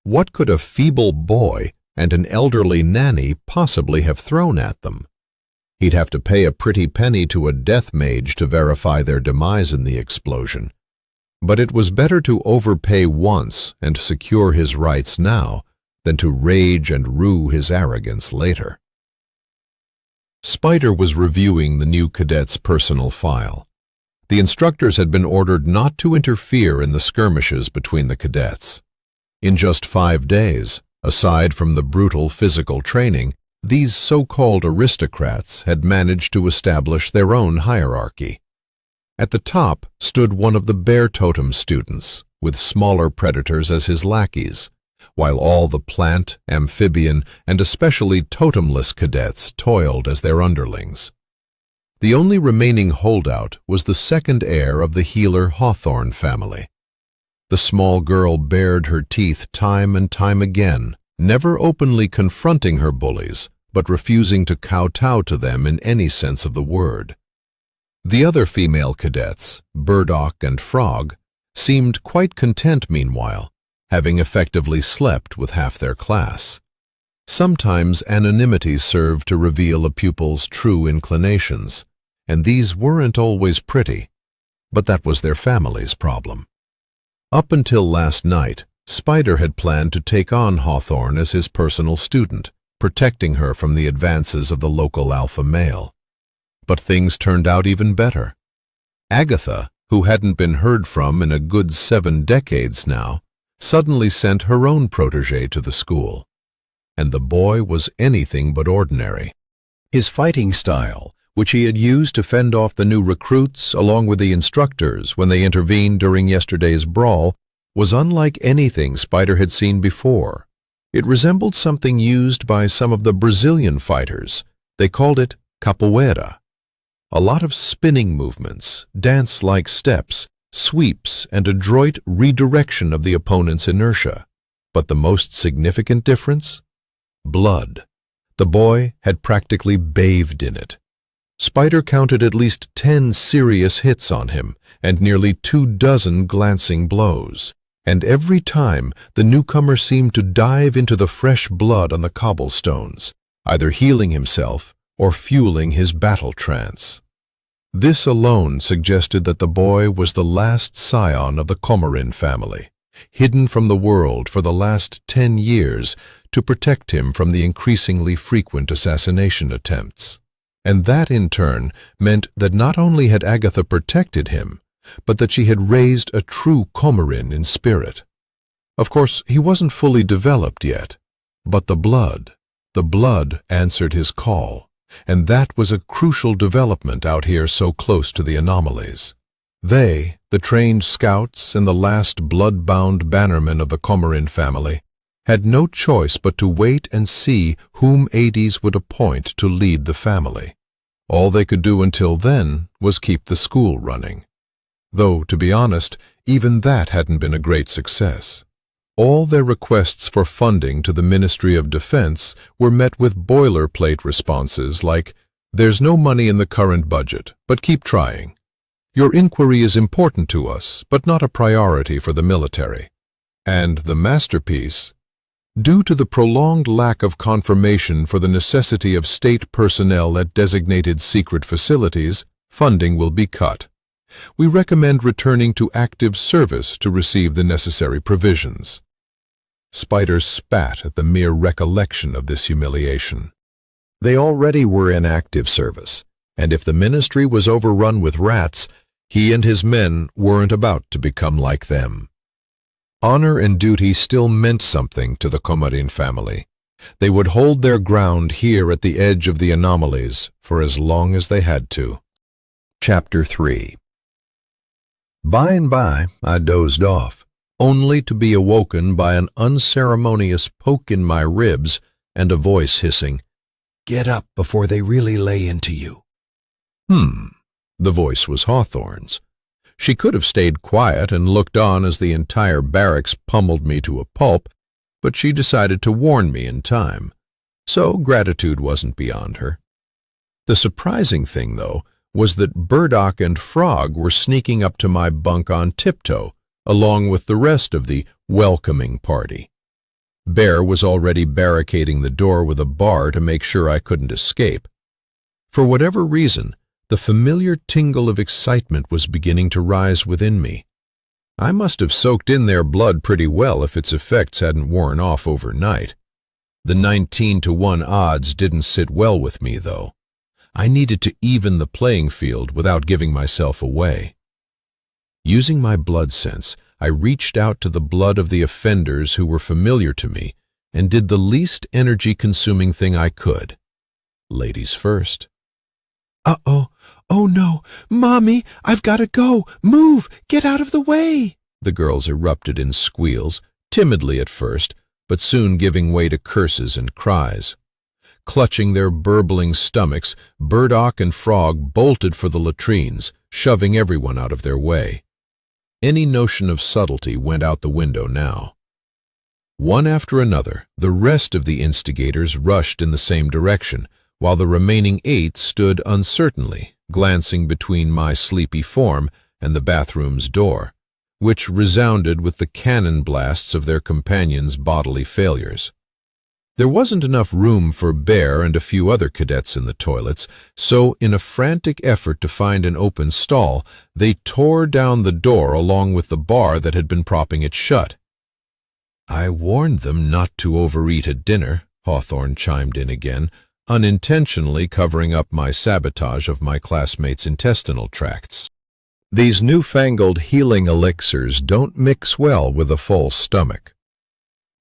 What could a feeble boy and an elderly nanny possibly have thrown at them? He'd have to pay a pretty penny to a death mage to verify their demise in the explosion. But it was better to overpay once and secure his rights now than to rage and rue his arrogance later. Spider was reviewing the new cadet's personal file. The instructors had been ordered not to interfere in the skirmishes between the cadets. In just 5 days, aside from the brutal physical training, these so-called aristocrats had managed to establish their own hierarchy. At the top stood one of the bear totem students, with smaller predators as his lackeys, while all the plant, amphibian, and especially totemless cadets toiled as their underlings. The only remaining holdout was the second heir of the healer Hawthorne family. The small girl bared her teeth time and time again, never openly confronting her bullies, but refusing to kowtow to them in any sense of the word. The other female cadets, Burdock and Frog, seemed quite content meanwhile, having effectively slept with half their class. Sometimes anonymity served to reveal a pupil's true inclinations, and these weren't always pretty, but that was their family's problem. Up until last night, Spider had planned to take on Hawthorne as his personal student, protecting her from the advances of the local alpha male. But things turned out even better. Agatha, who hadn't been heard from in a good 7 decades now, suddenly sent her own protégé to the school. And the boy was anything but ordinary. His fighting style, which he had used to fend off the new recruits along with the instructors when they intervened during yesterday's brawl, was unlike anything Spider had seen before. It resembled something used by some of the Brazilian fighters. They called it capoeira. A lot of spinning movements, dance-like steps, sweeps, and adroit redirection of the opponent's inertia. But the most significant difference? Blood. The boy had practically bathed in it. Spider counted at least 10 serious hits on him and nearly 24 glancing blows. And every time the newcomer seemed to dive into the fresh blood on the cobblestones, either healing himself or fueling his battle trance. This alone suggested that the boy was the last scion of the Komarin family, hidden from the world for the last 10 years to protect him from the increasingly frequent assassination attempts. And that, in turn, meant that not only had Agatha protected him, but that she had raised a true Komarin in spirit. Of course, he wasn't fully developed yet, but the blood answered his call, and that was a crucial development out here so close to the anomalies. They, the trained scouts and the last blood-bound bannermen of the Komarin family, had no choice but to wait and see whom Hades would appoint to lead the family. All they could do until then was keep the school running. Though, to be honest, even that hadn't been a great success. All their requests for funding to the Ministry of Defense were met with boilerplate responses like, "There's no money in the current budget, but keep trying. Your inquiry is important to us, but not a priority for the military." And the masterpiece, "Due to the prolonged lack of confirmation for the necessity of state personnel at designated secret facilities, funding will be cut. We recommend returning to active service to receive the necessary provisions." Spider spat at the mere recollection of this humiliation. They already were in active service, and if the ministry was overrun with rats, he and his men weren't about to become like them. Honor and duty still meant something to the Komarin family. They would hold their ground here at the edge of the anomalies for as long as they had to. Chapter 3. By and by, I dozed off, only to be awoken by an unceremonious poke in my ribs and a voice hissing, "Get up before they really lay into you." The voice was Hawthorne's. She could have stayed quiet and looked on as the entire barracks pummeled me to a pulp, but she decided to warn me in time, so gratitude wasn't beyond her. The surprising thing, though, was that Burdock and Frog were sneaking up to my bunk on tiptoe, along with the rest of the welcoming party. Bear was already barricading the door with a bar to make sure I couldn't escape. For whatever reason, the familiar tingle of excitement was beginning to rise within me. I must have soaked in their blood pretty well if its effects hadn't worn off overnight. The 19-to-1 odds didn't sit well with me, though. I needed to even the playing field without giving myself away. Using my blood sense, I reached out to the blood of the offenders who were familiar to me and did the least energy-consuming thing I could. Ladies first. "Uh-oh. Oh no. Mommy, I've got to go. Move. Get out of the way." The girls erupted in squeals, timidly at first, but soon giving way to curses and cries. Clutching their burbling stomachs, Burdock and Frog bolted for the latrines, shoving everyone out of their way. Any notion of subtlety went out the window now. One after another, the rest of the instigators rushed in the same direction, while the remaining 8 stood uncertainly, glancing between my sleepy form and the bathroom's door, which resounded with the cannon blasts of their companions' bodily failures. There wasn't enough room for Bear and a few other cadets in the toilets, so in a frantic effort to find an open stall, they tore down the door along with the bar that had been propping it shut. "I warned them not to overeat at dinner," Hawthorne chimed in again, unintentionally covering up my sabotage of my classmates' intestinal tracts. "These newfangled healing elixirs don't mix well with a full stomach."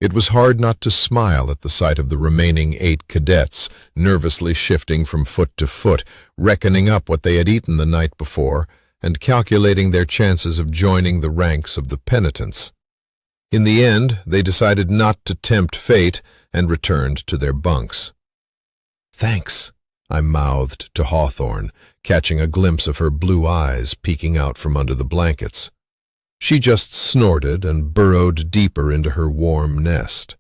It was hard not to smile at the sight of the remaining 8 cadets, nervously shifting from foot to foot, reckoning up what they had eaten the night before, and calculating their chances of joining the ranks of the penitents. In the end, they decided not to tempt fate and returned to their bunks. "Thanks," I mouthed to Hawthorne, catching a glimpse of her blue eyes peeking out from under the blankets. She just snorted and burrowed deeper into her warm nest.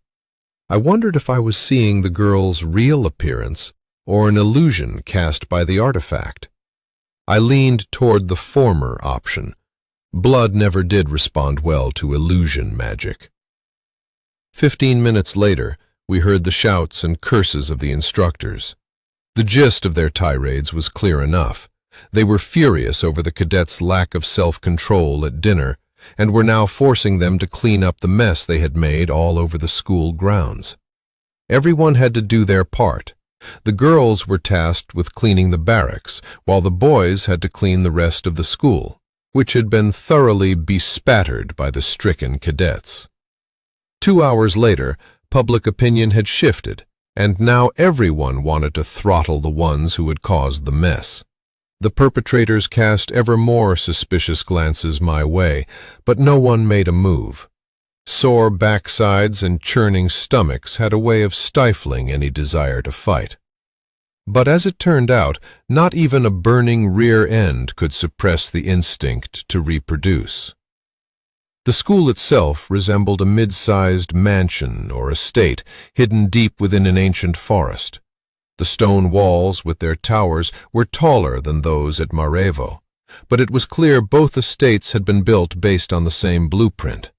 I wondered if I was seeing the girl's real appearance or an illusion cast by the artifact. I leaned toward the former option. Blood never did respond well to illusion magic. 15 minutes later, we heard the shouts and curses of the instructors. The gist of their tirades was clear enough. They were furious over the cadets' lack of self-control at dinner, and were now forcing them to clean up the mess they had made all over the school grounds. Everyone had to do their part. The girls were tasked with cleaning the barracks, while the boys had to clean the rest of the school, which had been thoroughly bespattered by the stricken cadets. 2 hours later, public opinion had shifted, and now everyone wanted to throttle the ones who had caused the mess. The perpetrators cast ever more suspicious glances my way, but no one made a move. Sore backsides and churning stomachs had a way of stifling any desire to fight. But as it turned out, not even a burning rear end could suppress the instinct to reproduce. The school itself resembled a mid-sized mansion or estate hidden deep within an ancient forest. The stone walls with their towers were taller than those at Marevo, but it was clear both estates had been built based on the same blueprint.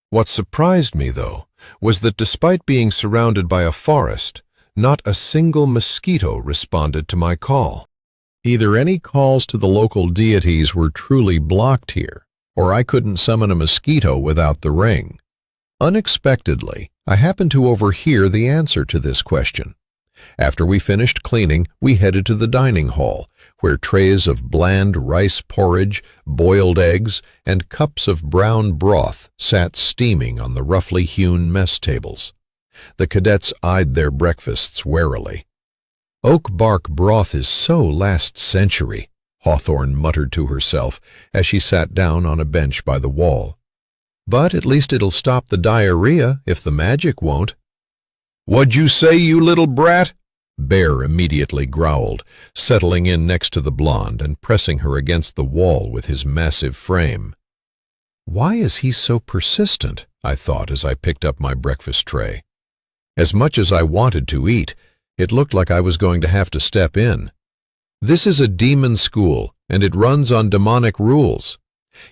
What surprised me, though, was that despite being surrounded by a forest, not a single mosquito responded to my call. Either any calls to the local deities were truly blocked here, or I couldn't summon a mosquito without the ring. Unexpectedly, I happened to overhear the answer to this question. After we finished cleaning, we headed to the dining hall, where trays of bland rice porridge, boiled eggs, and cups of brown broth sat steaming on the roughly hewn mess tables. The cadets eyed their breakfasts warily. "Oak bark broth is so last century," Hawthorne muttered to herself as she sat down on a bench by the wall. "But at least it'll stop the diarrhea if the magic won't." "What'd you say, you little brat?" Bear immediately growled, settling in next to the blonde and pressing her against the wall with his massive frame. "Why is he so persistent?" I thought as I picked up my breakfast tray. As much as I wanted to eat, it looked like I was going to have to step in. This is a demon school, and it runs on demonic rules.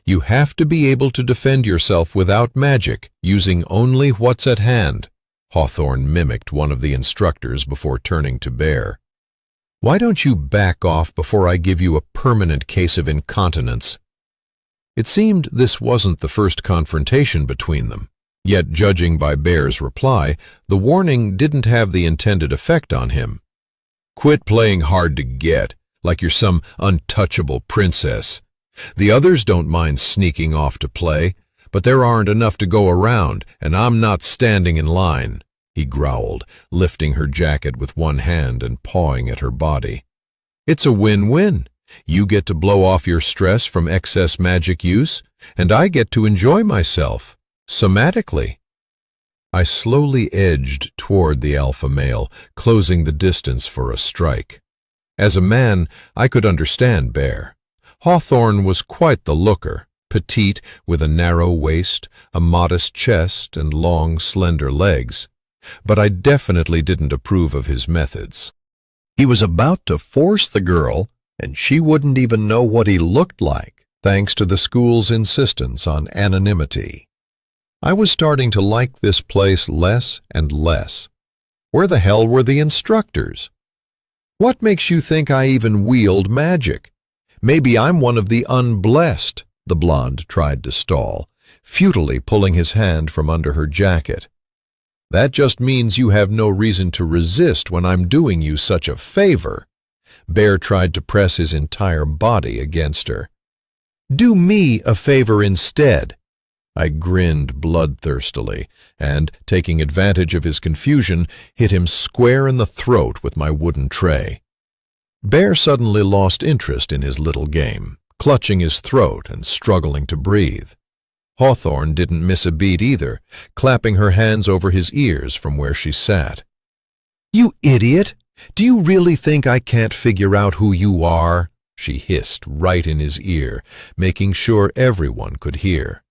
You have to be able to defend yourself without magic, using only what's at hand. Hawthorne mimicked one of the instructors before turning to Bear. "Why don't you back off before I give you a permanent case of incontinence?" It seemed this wasn't the first confrontation between them, yet judging by Bear's reply, the warning didn't have the intended effect on him. "Quit playing hard to get, like you're some untouchable princess. The others don't mind sneaking off to play, but there aren't enough to go around, and I'm not standing in line," he growled, lifting her jacket with one hand and pawing at her body. "It's a win-win. You get to blow off your stress from excess magic use, and I get to enjoy myself, somatically." I slowly edged toward the alpha male, closing the distance for a strike. As a man, I could understand Bear. Hawthorne was quite the looker, petite with a narrow waist, a modest chest, and long, slender legs. But I definitely didn't approve of his methods. He was about to force the girl, and she wouldn't even know what he looked like, thanks to the school's insistence on anonymity. I was starting to like this place less and less. Where the hell were the instructors? What makes you think I even wield magic? Maybe I'm one of the unblessed, the blonde tried to stall, futilely pulling his hand from under her jacket. That just means you have no reason to resist when I'm doing you such a favor. Bear tried to press his entire body against her. Do me a favor instead. I grinned bloodthirstily and, taking advantage of his confusion, hit him square in the throat with my wooden tray. Bear suddenly lost interest in his little game, clutching his throat and struggling to breathe. Hawthorne didn't miss a beat either, clapping her hands over his ears from where she sat. "You idiot! Do you really think I can't figure out who you are?" she hissed right in his ear, making sure everyone could hear.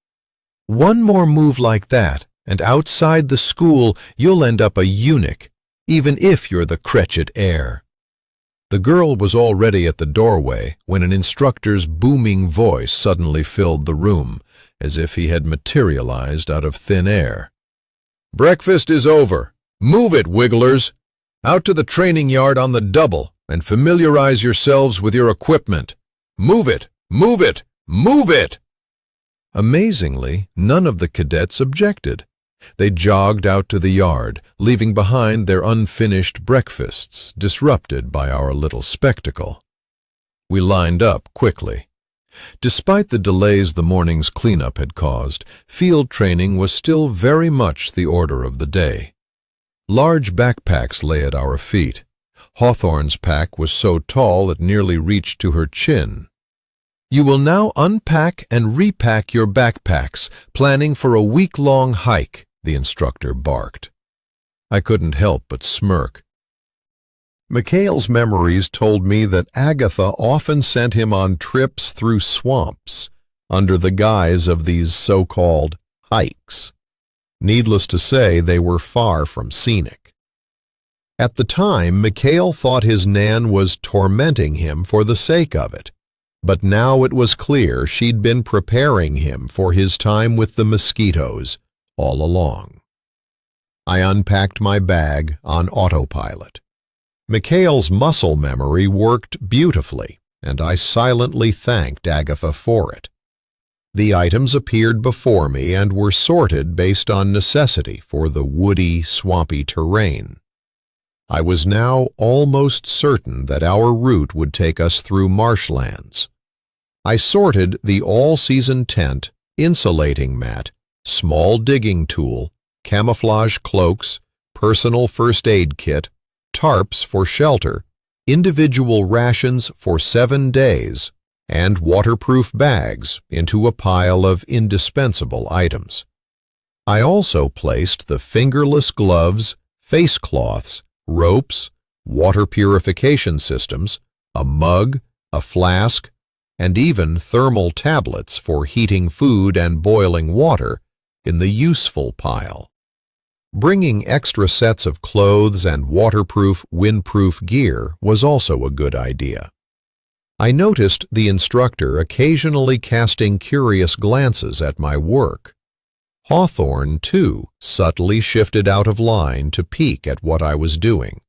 "One more move like that, and outside the school you'll end up a eunuch, even if you're the Cretched heir." The girl was already at the doorway when an instructor's booming voice suddenly filled the room, as if he had materialized out of thin air. "Breakfast is over. Move it, wigglers! Out to the training yard on the double and familiarize yourselves with your equipment. Move it! Move it! Move it!" Amazingly, none of the cadets objected. They jogged out to the yard, leaving behind their unfinished breakfasts, disrupted by our little spectacle. We lined up quickly. Despite the delays the morning's cleanup had caused, field training was still very much the order of the day. Large backpacks lay at our feet. Hawthorne's pack was so tall it nearly reached to her chin. "You will now unpack and repack your backpacks, planning for a week-long hike," the instructor barked. I couldn't help but smirk. Mikhail's memories told me that Agatha often sent him on trips through swamps under the guise of these so-called hikes. Needless to say, they were far from scenic. At the time, Mikhail thought his Nan was tormenting him for the sake of it, but now it was clear she'd been preparing him for his time with the mosquitoes all along. I unpacked my bag on autopilot. Mikhail's muscle memory worked beautifully, and I silently thanked Agatha for it. The items appeared before me and were sorted based on necessity for the woody, swampy terrain. I was now almost certain that our route would take us through marshlands. I sorted the all-season tent, insulating mat, small digging tool, camouflage cloaks, personal first aid kit, tarps for shelter, individual rations for 7 days, and waterproof bags into a pile of indispensable items. I also placed the fingerless gloves, face cloths, ropes, water purification systems, a mug, a flask, and even thermal tablets for heating food and boiling water in the useful pile. Bringing extra sets of clothes and waterproof, windproof gear was also a good idea. I noticed the instructor occasionally casting curious glances at my work. Hawthorne, too, subtly shifted out of line to peek at what I was doing.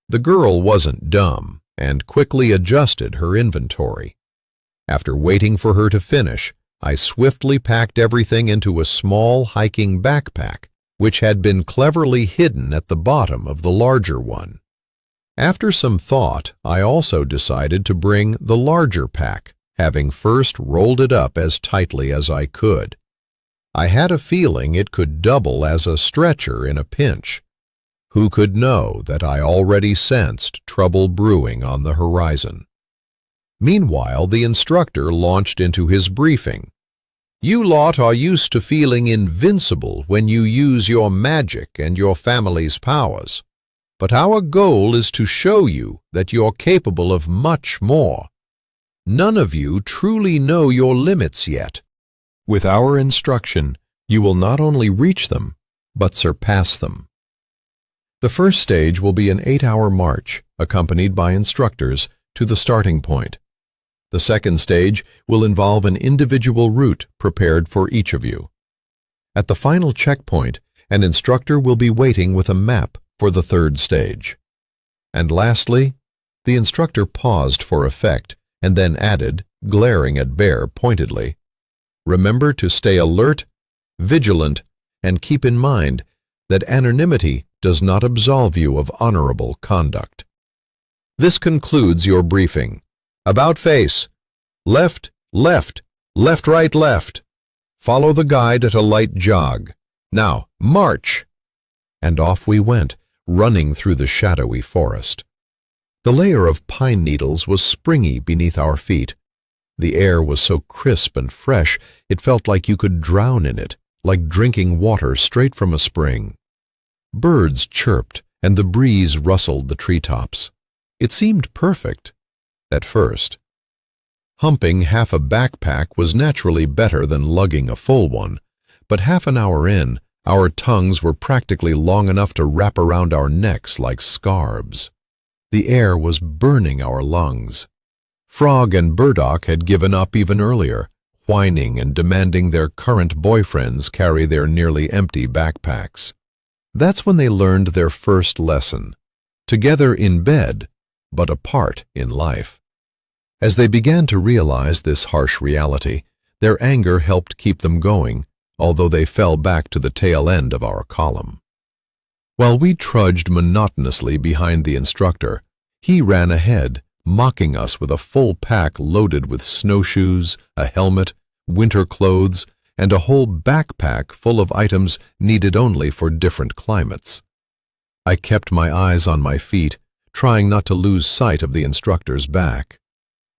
The girl wasn't dumb and quickly adjusted her inventory. After waiting for her to finish, I swiftly packed everything into a small hiking backpack, which had been cleverly hidden at the bottom of the larger one. After some thought, I also decided to bring the larger pack, having first rolled it up as tightly as I could. I had a feeling it could double as a stretcher in a pinch. Who could know that I already sensed trouble brewing on the horizon? Meanwhile, the instructor launched into his briefing. "You lot are used to feeling invincible when you use your magic and your family's powers. But our goal is to show you that you're capable of much more. None of you truly know your limits yet. With our instruction, you will not only reach them, but surpass them." The first stage will be an 8-hour march, accompanied by instructors, to the starting point. The second stage will involve an individual route prepared for each of you. At the final checkpoint, an instructor will be waiting with a map for the third stage. And lastly, the instructor paused for effect and then added, glaring at Bear pointedly, "Remember to stay alert, vigilant, and keep in mind that anonymity does not absolve you of honorable conduct." This concludes your briefing. About face. Left, left, left, right, left. Follow the guide at a light jog. Now, march! And off we went, running through the shadowy forest. The layer of pine needles was springy beneath our feet. The air was so crisp and fresh, it felt like you could drown in it, like drinking water straight from a spring. Birds chirped, and the breeze rustled the treetops. It seemed perfect, at first. Humping half a backpack was naturally better than lugging a full one, but half an hour in, our tongues were practically long enough to wrap around our necks like scarves. The air was burning our lungs. Frog and Burdock had given up even earlier, whining and demanding their current boyfriends carry their nearly empty backpacks. That's when they learned their first lesson. Together in bed, but apart in life. As they began to realize this harsh reality, their anger helped keep them going, although they fell back to the tail end of our column. While we trudged monotonously behind the instructor, he ran ahead, mocking us with a full pack loaded with snowshoes, a helmet, winter clothes, and a whole backpack full of items needed only for different climates. I kept my eyes on my feet, trying not to lose sight of the instructor's back.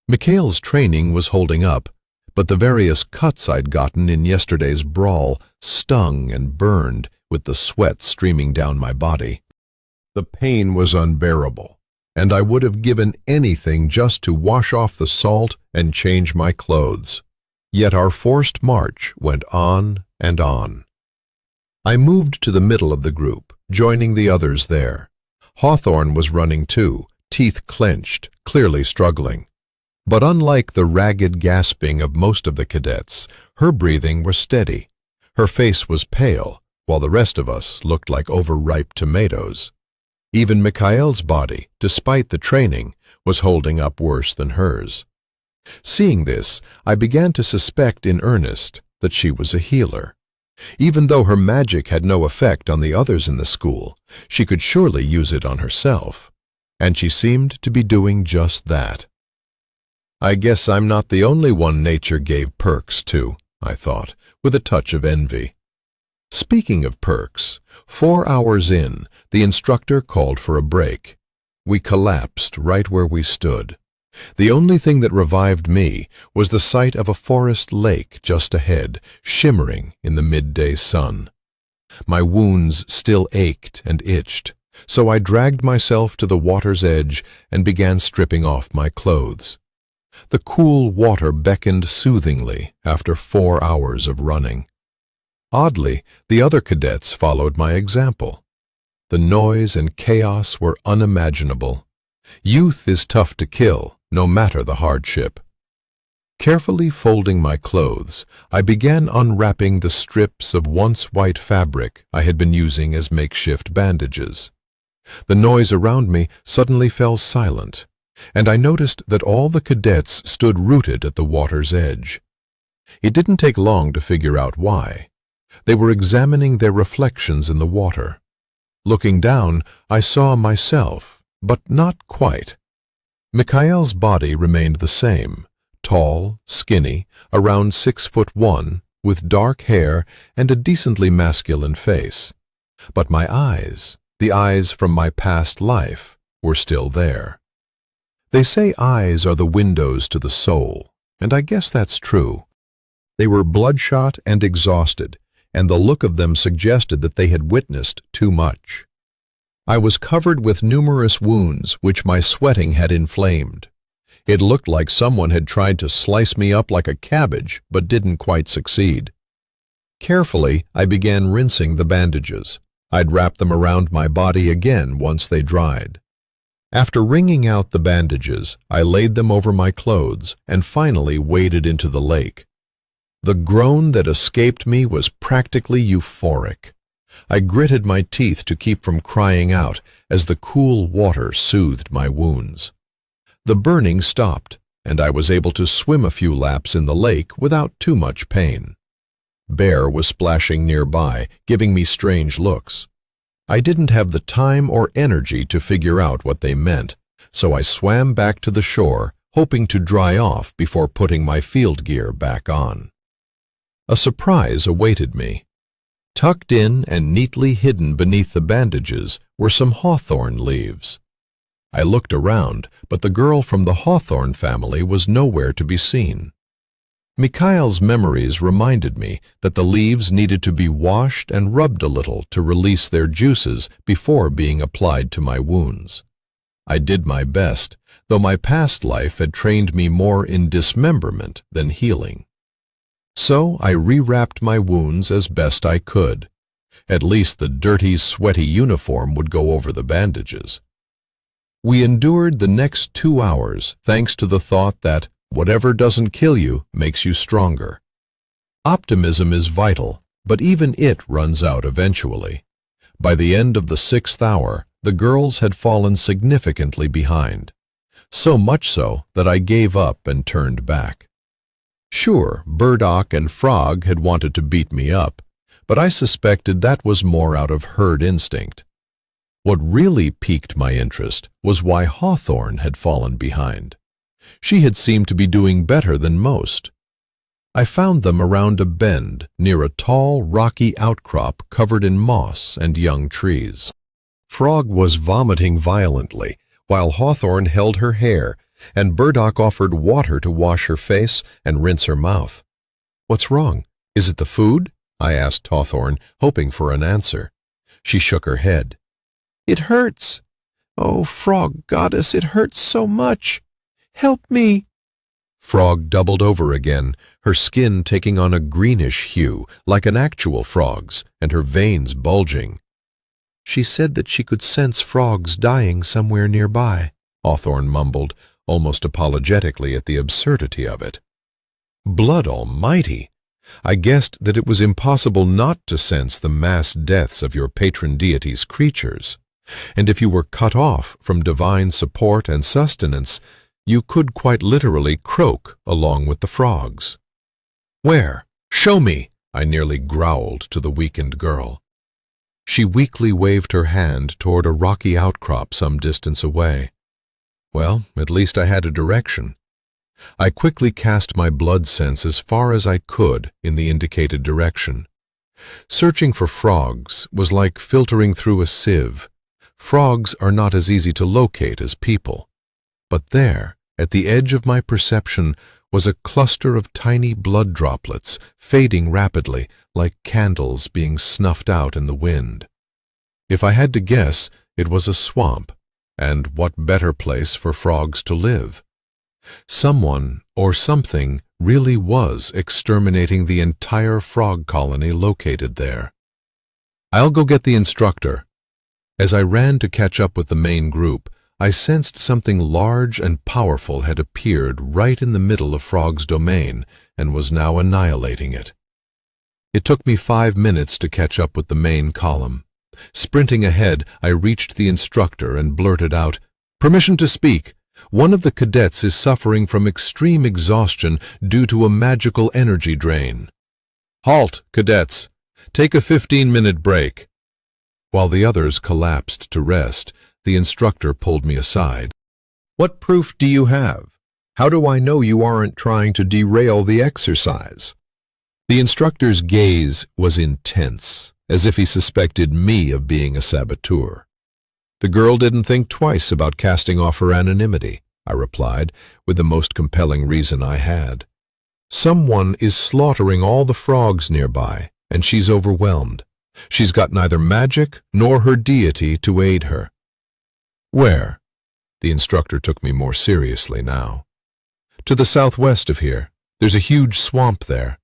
Mikhail's training was holding up, but the various cuts I'd gotten in yesterday's brawl stung and burned with the sweat streaming down my body. The pain was unbearable, and I would have given anything just to wash off the salt and change my clothes. Yet our forced march went on and on. I moved to the middle of the group, joining the others there. Hawthorne was running too, teeth clenched, clearly struggling. But unlike the ragged gasping of most of the cadets, her breathing was steady. Her face was pale, while the rest of us looked like overripe tomatoes. Even Mikhail's body, despite the training, was holding up worse than hers. Seeing this, I began to suspect in earnest that she was a healer. Even though her magic had no effect on the others in the school, she could surely use it on herself. And she seemed to be doing just that. I guess I'm not the only one nature gave perks to, I thought, with a touch of envy. Speaking of perks, 4 hours in, the instructor called for a break. We collapsed right where we stood. The only thing that revived me was the sight of a forest lake just ahead, shimmering in the midday sun. My wounds still ached and itched, so I dragged myself to the water's edge and began stripping off my clothes. The cool water beckoned soothingly after 4 hours of running. Oddly, the other cadets followed my example. The noise and chaos were unimaginable. Youth is tough to kill, no matter the hardship. Carefully folding my clothes, I began unwrapping the strips of once white fabric I had been using as makeshift bandages. The noise around me suddenly fell silent, and I noticed that all the cadets stood rooted at the water's edge. It didn't take long to figure out why. They were examining their reflections in the water. Looking down, I saw myself, but not quite. Mikhail's body remained the same, tall, skinny, around 6'1", with dark hair and a decently masculine face. But my eyes, the eyes from my past life, were still there. They say eyes are the windows to the soul, and I guess that's true. They were bloodshot and exhausted, and the look of them suggested that they had witnessed too much. I was covered with numerous wounds which my sweating had inflamed. It looked like someone had tried to slice me up like a cabbage, but didn't quite succeed. Carefully, I began rinsing the bandages. I'd wrap them around my body again once they dried. After wringing out the bandages, I laid them over my clothes and finally waded into the lake. The groan that escaped me was practically euphoric. I gritted my teeth to keep from crying out as the cool water soothed my wounds. The burning stopped, and I was able to swim a few laps in the lake without too much pain. Bear was splashing nearby, giving me strange looks. I didn't have the time or energy to figure out what they meant, so I swam back to the shore, hoping to dry off before putting my field gear back on. A surprise awaited me. Tucked in and neatly hidden beneath the bandages were some hawthorn leaves. I looked around, but the girl from the hawthorn family was nowhere to be seen. Mikhail's memories reminded me that the leaves needed to be washed and rubbed a little to release their juices before being applied to my wounds. I did my best, though my past life had trained me more in dismemberment than healing. So I rewrapped my wounds as best I could. At least the dirty, sweaty uniform would go over the bandages. We endured the next 2 hours thanks to the thought that whatever doesn't kill you makes you stronger. Optimism is vital, but even it runs out eventually. By the end of the 6th hour, the girls had fallen significantly behind. So much so that I gave up and turned back. Sure, Burdock and Frog had wanted to beat me up, but I suspected that was more out of herd instinct. What really piqued my interest was why Hawthorne had fallen behind. She had seemed to be doing better than most. I found them around a bend near a tall, rocky outcrop covered in moss and young trees. Frog was vomiting violently, while Hawthorne held her hair, and Burdock offered water to wash her face and rinse her mouth. "What's wrong? Is it the food?" I asked Hawthorne, hoping for an answer. She shook her head. "It hurts. Oh, Frog Goddess, it hurts so much. Help me." Frog doubled over again, her skin taking on a greenish hue, like an actual frog's, and her veins bulging. "She said that she could sense frogs dying somewhere nearby," Hawthorne mumbled, almost apologetically at the absurdity of it. Blood almighty! I guessed that it was impossible not to sense the mass deaths of your patron deity's creatures, and if you were cut off from divine support and sustenance, you could quite literally croak along with the frogs. "Where? Show me!" I nearly growled to the weakened girl. She weakly waved her hand toward a rocky outcrop some distance away. Well, at least I had a direction. I quickly cast my blood sense as far as I could in the indicated direction. Searching for frogs was like filtering through a sieve. Frogs are not as easy to locate as people. But there, at the edge of my perception, was a cluster of tiny blood droplets, fading rapidly, like candles being snuffed out in the wind. If I had to guess, it was a swamp, and what better place for frogs to live? Someone or something really was exterminating the entire frog colony located there. "I'll go get the instructor." As I ran to catch up with the main group, I sensed something large and powerful had appeared right in the middle of Frog's domain and was now annihilating it. It took me 5 minutes to catch up with the main column. Sprinting ahead, I reached the instructor and blurted out, "Permission to speak. One of the cadets is suffering from extreme exhaustion due to a magical energy drain." "Halt, cadets. Take a 15-minute break." While the others collapsed to rest, the instructor pulled me aside. "What proof do you have? How do I know you aren't trying to derail the exercise?" The instructor's gaze was intense, as if he suspected me of being a saboteur. "The girl didn't think twice about casting off her anonymity," I replied, with the most compelling reason I had. "Someone is slaughtering all the frogs nearby, and she's overwhelmed. She's got neither magic nor her deity to aid her." "Where?" The instructor took me more seriously now. "To the southwest of here. There's a huge swamp there."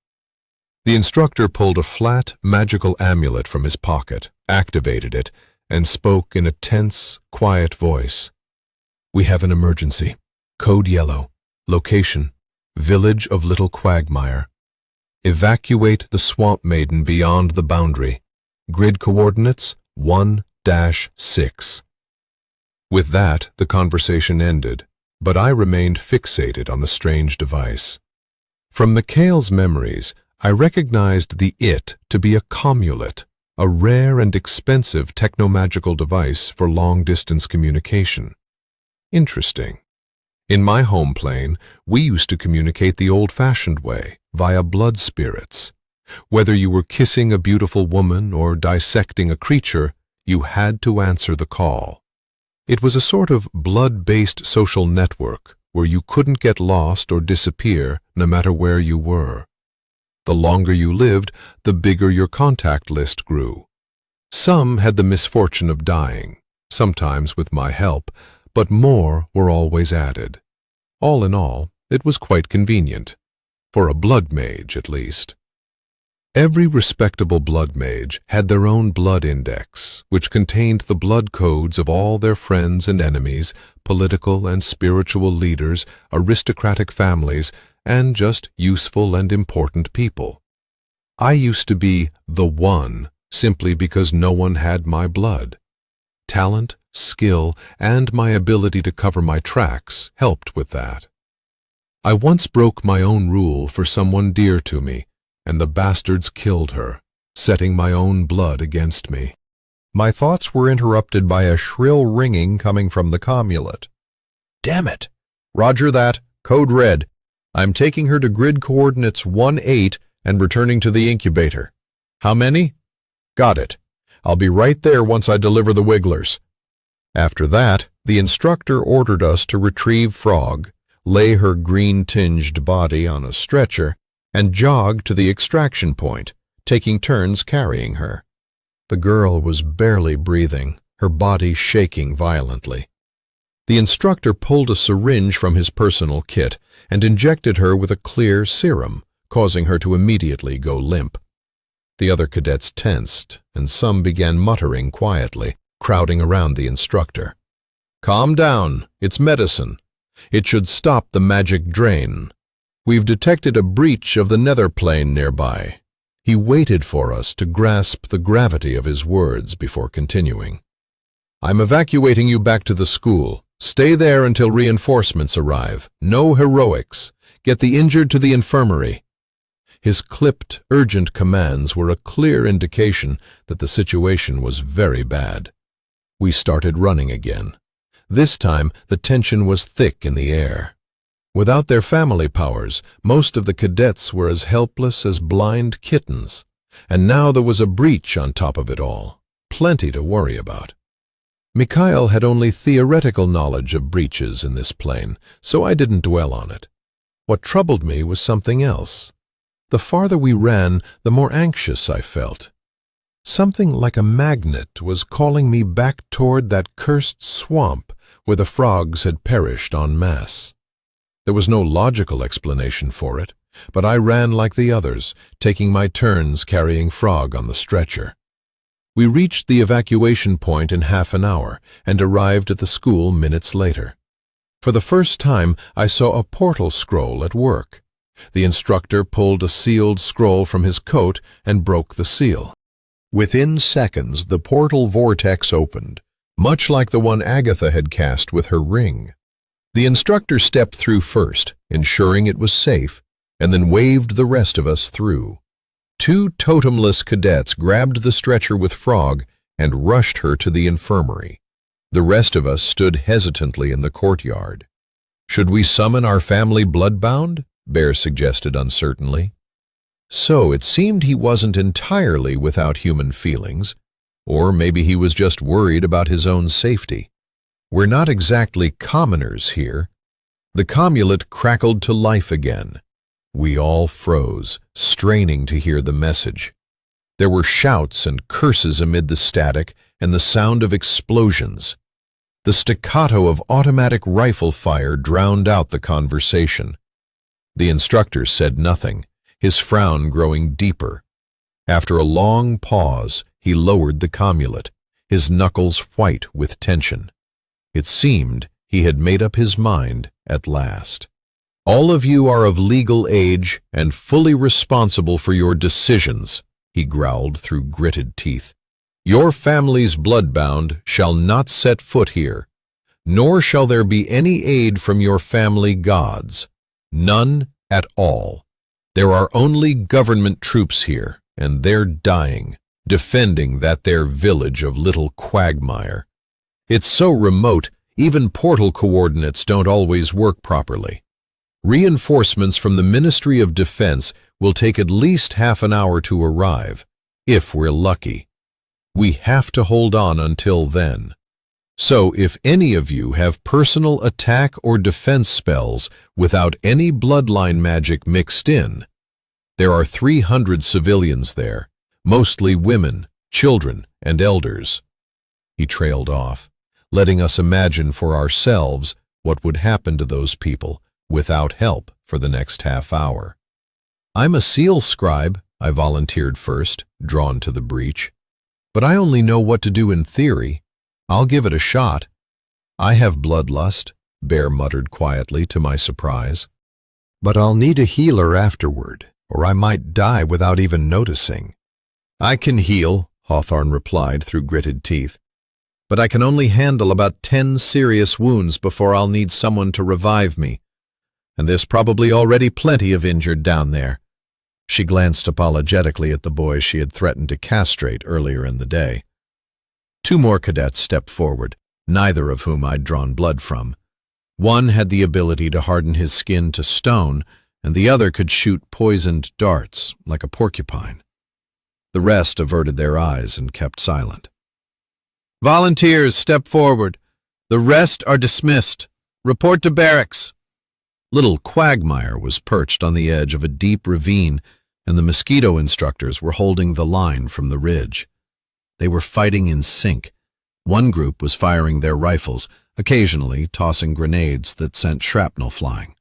The instructor pulled a flat, magical amulet from his pocket, activated it, and spoke in a tense, quiet voice. "We have an emergency. Code yellow. Location: Village of Little Quagmire. Evacuate the swamp maiden beyond the boundary. Grid coordinates 1-6. With that, the conversation ended, but I remained fixated on the strange device. From Mikhail's memories, I recognized the It to be a commulet, a rare and expensive technomagical device for long-distance communication. Interesting. In my home plane, we used to communicate the old-fashioned way, via blood spirits. Whether you were kissing a beautiful woman or dissecting a creature, you had to answer the call. It was a sort of blood-based social network where you couldn't get lost or disappear no matter where you were. The longer you lived, the bigger your contact list grew. Some had the misfortune of dying, sometimes with my help, but more were always added. All in all, it was quite convenient. For a blood mage, at least. Every respectable blood mage had their own blood index, which contained the blood codes of all their friends and enemies, political and spiritual leaders, aristocratic families, and just useful and important people. I used to be the one simply because no one had my blood. Talent, skill, and my ability to cover my tracks helped with that. I once broke my own rule for someone dear to me, and the bastards killed her, setting my own blood against me. My thoughts were interrupted by a shrill ringing coming from the commulet. "Damn it! Roger that. Code red. I'm taking her to grid coordinates 1-8 and returning to the incubator. How many? Got it. I'll be right there once I deliver the wigglers." After that, the instructor ordered us to retrieve Frog, lay her green-tinged body on a stretcher, and jog to the extraction point, taking turns carrying her. The girl was barely breathing, her body shaking violently. The instructor pulled a syringe from his personal kit and injected her with a clear serum, causing her to immediately go limp. The other cadets tensed, and some began muttering quietly, crowding around the instructor. "Calm down. It's medicine. It should stop the magic drain. We've detected a breach of the nether plane nearby." He waited for us to grasp the gravity of his words before continuing. "I'm evacuating you back to the school. Stay there until reinforcements arrive. No heroics. Get the injured to the infirmary." His clipped, urgent commands were a clear indication that the situation was very bad. We started running again. This time, the tension was thick in the air. Without their family powers, most of the cadets were as helpless as blind kittens. And now there was a breach on top of it all. Plenty to worry about. Mikhail had only theoretical knowledge of breaches in this plane, so I didn't dwell on it. What troubled me was something else. The farther we ran, the more anxious I felt. Something like a magnet was calling me back toward that cursed swamp where the frogs had perished en masse. There was no logical explanation for it, but I ran like the others, taking my turns carrying Frog on the stretcher. We reached the evacuation point in half an hour and arrived at the school minutes later. For the first time, I saw a portal scroll at work. The instructor pulled a sealed scroll from his coat and broke the seal. Within seconds, the portal vortex opened, much like the one Agatha had cast with her ring. The instructor stepped through first, ensuring it was safe, and then waved the rest of us through. 2 totemless cadets grabbed the stretcher with Frog and rushed her to the infirmary. The rest of us stood hesitantly in the courtyard. "Should we summon our family bloodbound?" Bear suggested uncertainly. So it seemed he wasn't entirely without human feelings, or maybe he was just worried about his own safety. "We're not exactly commoners here." The commulet crackled to life again. We all froze, straining to hear the message. There were shouts and curses amid the static and the sound of explosions. The staccato of automatic rifle fire drowned out the conversation. The instructor said nothing, his frown growing deeper. After a long pause, he lowered the commulet, his knuckles white with tension. It seemed he had made up his mind at last. "All of you are of legal age and fully responsible for your decisions," he growled through gritted teeth. "Your families bloodbound shall not set foot here, nor shall there be any aid from your family gods. None at all. There are only government troops here, and they're dying, defending that their village of Little Quagmire. It's so remote, even portal coordinates don't always work properly. Reinforcements from the Ministry of Defense will take at least half an hour to arrive, if we're lucky. We have to hold on until then. So if any of you have personal attack or defense spells without any bloodline magic mixed in, there are 300 civilians there, mostly women, children, and elders." He trailed off, letting us imagine for ourselves what would happen to those people without help for the next half hour. "I'm a SEAL scribe," I volunteered first, drawn to the breach. "But I only know what to do in theory. I'll give it a shot." "I have bloodlust," Bear muttered quietly to my surprise. "But I'll need a healer afterward, or I might die without even noticing." "I can heal," Hawthorne replied through gritted teeth. "But I can only handle about 10 serious wounds before I'll need someone to revive me. And there's probably already plenty of injured down there." She glanced apologetically at the boy she had threatened to castrate earlier in the day. 2 more cadets stepped forward, neither of whom I'd drawn blood from. One had the ability to harden his skin to stone, and the other could shoot poisoned darts, like a porcupine. The rest averted their eyes and kept silent. "Volunteers, step forward. The rest are dismissed. Report to barracks." Little Quagmire was perched on the edge of a deep ravine, and the mosquito instructors were holding the line from the ridge. They were fighting in sync. One group was firing their rifles, occasionally tossing grenades that sent shrapnel flying.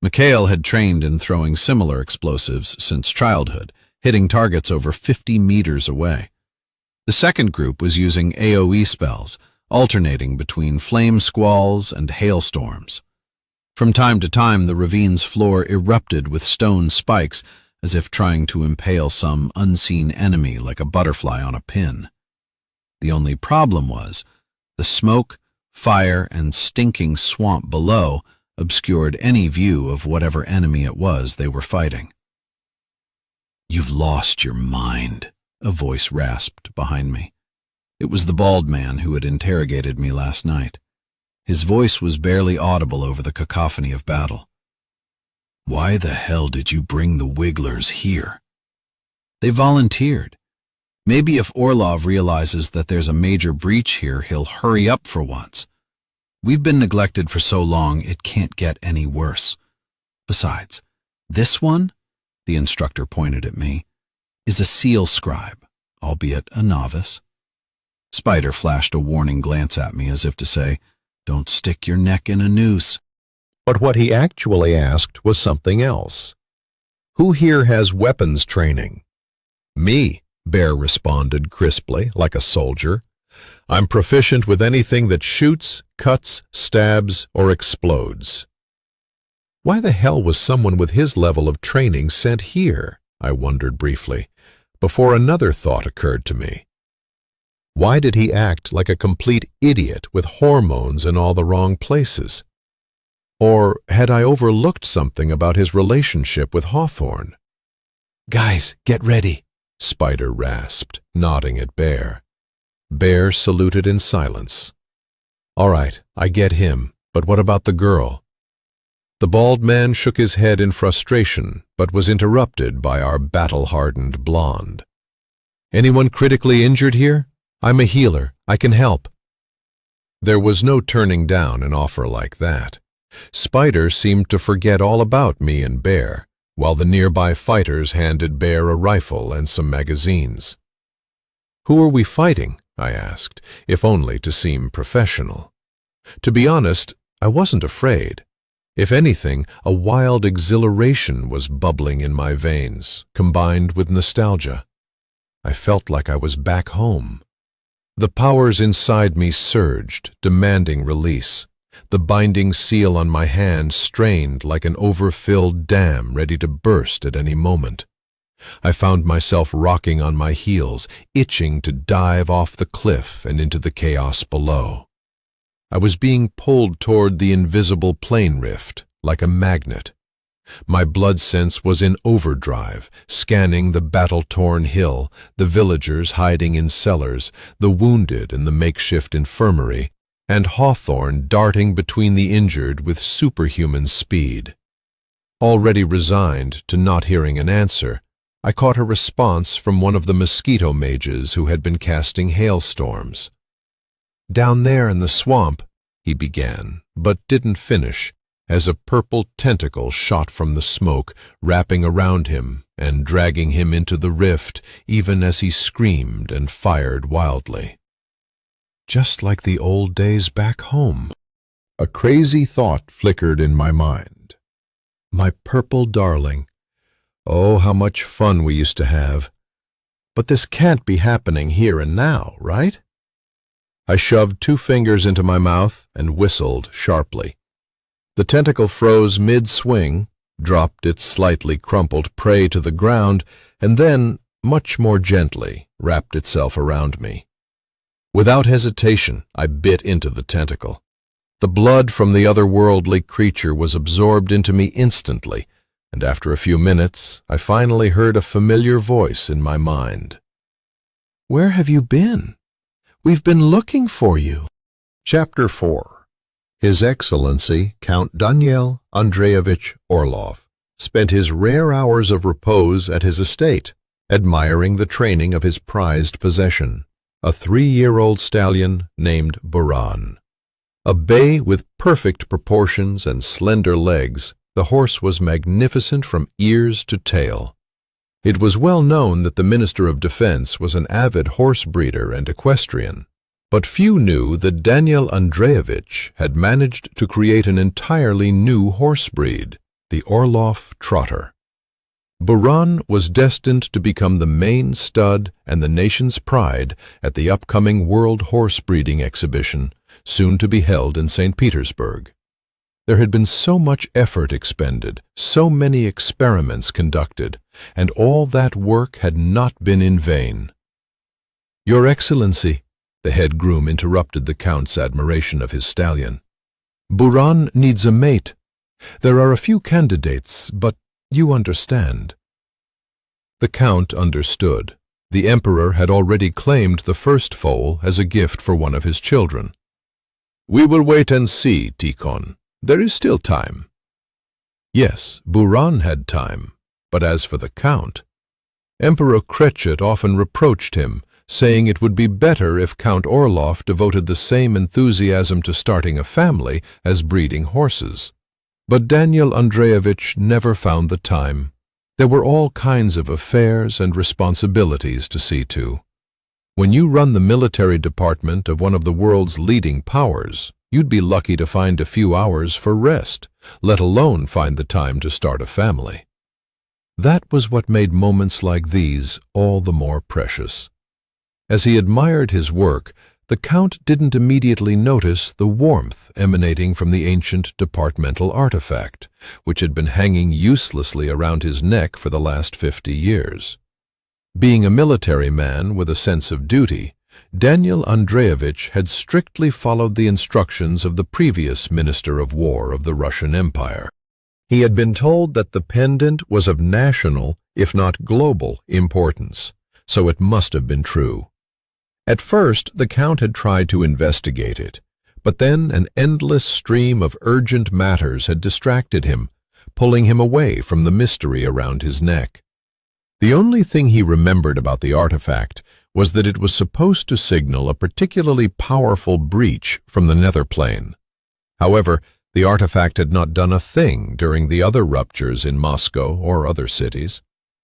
Mikhail had trained in throwing similar explosives since childhood, hitting targets over 50 meters away. The second group was using AoE spells, alternating between flame squalls and hailstorms. From time to time, the ravine's floor erupted with stone spikes, as if trying to impale some unseen enemy like a butterfly on a pin. The only problem was, the smoke, fire, and stinking swamp below obscured any view of whatever enemy it was they were fighting. "You've lost your mind," a voice rasped behind me. It was the bald man who had interrogated me last night. His voice was barely audible over the cacophony of battle. "Why the hell did you bring the Wigglers here?" "They volunteered. Maybe if Orlov realizes that there's a major breach here, he'll hurry up for once. We've been neglected for so long, it can't get any worse. Besides, this one," the instructor pointed at me, "is a SEAL scribe, albeit a novice." Spider flashed a warning glance at me as if to say, "Don't stick your neck in a noose." But what he actually asked was something else. "Who here has weapons training?" "Me," Bear responded crisply, like a soldier. "I'm proficient with anything that shoots, cuts, stabs, or explodes." Why the hell was someone with his level of training sent here? I wondered briefly, before another thought occurred to me. Why did he act like a complete idiot with hormones in all the wrong places? Or had I overlooked something about his relationship with Hawthorne? "Guys, get ready," Spider rasped, nodding at Bear. Bear saluted in silence. "All right, I get him, but what about the girl?" The bald man shook his head in frustration, but was interrupted by our battle-hardened blonde. "Anyone critically injured here? I'm a healer. I can help." There was no turning down an offer like that. Spider seemed to forget all about me and Bear, while the nearby fighters handed Bear a rifle and some magazines. "Who are we fighting?" I asked, if only to seem professional. To be honest, I wasn't afraid. If anything, a wild exhilaration was bubbling in my veins, combined with nostalgia. I felt like I was back home. The powers inside me surged, demanding release. The binding seal on my hand strained like an overfilled dam ready to burst at any moment. I found myself rocking on my heels, itching to dive off the cliff and into the chaos below. I was being pulled toward the invisible plane rift, like a magnet. My blood sense was in overdrive, scanning the battle-torn hill, the villagers hiding in cellars, the wounded in the makeshift infirmary, and Hawthorne darting between the injured with superhuman speed. Already resigned to not hearing an answer, I caught a response from one of the mosquito mages who had been casting hailstorms. "Down there in the swamp," he began, but didn't finish, as a purple tentacle shot from the smoke, wrapping around him and dragging him into the rift, even as he screamed and fired wildly. Just like the old days back home. A crazy thought flickered in my mind. My purple darling. Oh, how much fun we used to have. But this can't be happening here and now, right? I shoved 2 fingers into my mouth and whistled sharply. The tentacle froze mid-swing, dropped its slightly crumpled prey to the ground, and then, much more gently, wrapped itself around me. Without hesitation, I bit into the tentacle. The blood from the otherworldly creature was absorbed into me instantly, and after a few minutes, I finally heard a familiar voice in my mind. "Where have you been? We've been looking for you." Chapter 4. His Excellency Count Daniel Andreevich Orlov spent his rare hours of repose at his estate, admiring the training of his prized possession, a 3-year-old stallion named Buran. A bay with perfect proportions and slender legs, the horse was magnificent from ears to tail. It was well known that the Minister of Defense was an avid horse breeder and equestrian, but few knew that Daniel Andreevich had managed to create an entirely new horse breed, the Orlov Trotter. Buran was destined to become the main stud and the nation's pride at the upcoming World Horse Breeding Exhibition, soon to be held in St. Petersburg. There had been so much effort expended, so many experiments conducted, and all that work had not been in vain. "Your Excellency," the head groom interrupted the Count's admiration of his stallion, "Buran needs a mate. There are a few candidates, but you understand." The Count understood. The Emperor had already claimed the first foal as a gift for one of his children. "We will wait and see, Tikhon. There is still time." Yes, Buran had time, but as for the Count, Emperor Kretchet often reproached him, saying it would be better if Count Orloff devoted the same enthusiasm to starting a family as breeding horses. But Daniel Andreevich never found the time. There were all kinds of affairs and responsibilities to see to. When you run the military department of one of the world's leading powers, you'd be lucky to find a few hours for rest, let alone find the time to start a family. That was what made moments like these all the more precious. As he admired his work, the Count didn't immediately notice the warmth emanating from the ancient departmental artifact, which had been hanging uselessly around his neck for the last 50 years. Being a military man with a sense of duty, Daniel Andreevich had strictly followed the instructions of the previous Minister of War of the Russian Empire. He had been told that the pendant was of national, if not global, importance, so it must have been true. At first, the Count had tried to investigate it, but then an endless stream of urgent matters had distracted him, pulling him away from the mystery around his neck. The only thing he remembered about the artifact was that it was supposed to signal a particularly powerful breach from the nether plane. However, the artifact had not done a thing during the other ruptures in Moscow or other cities,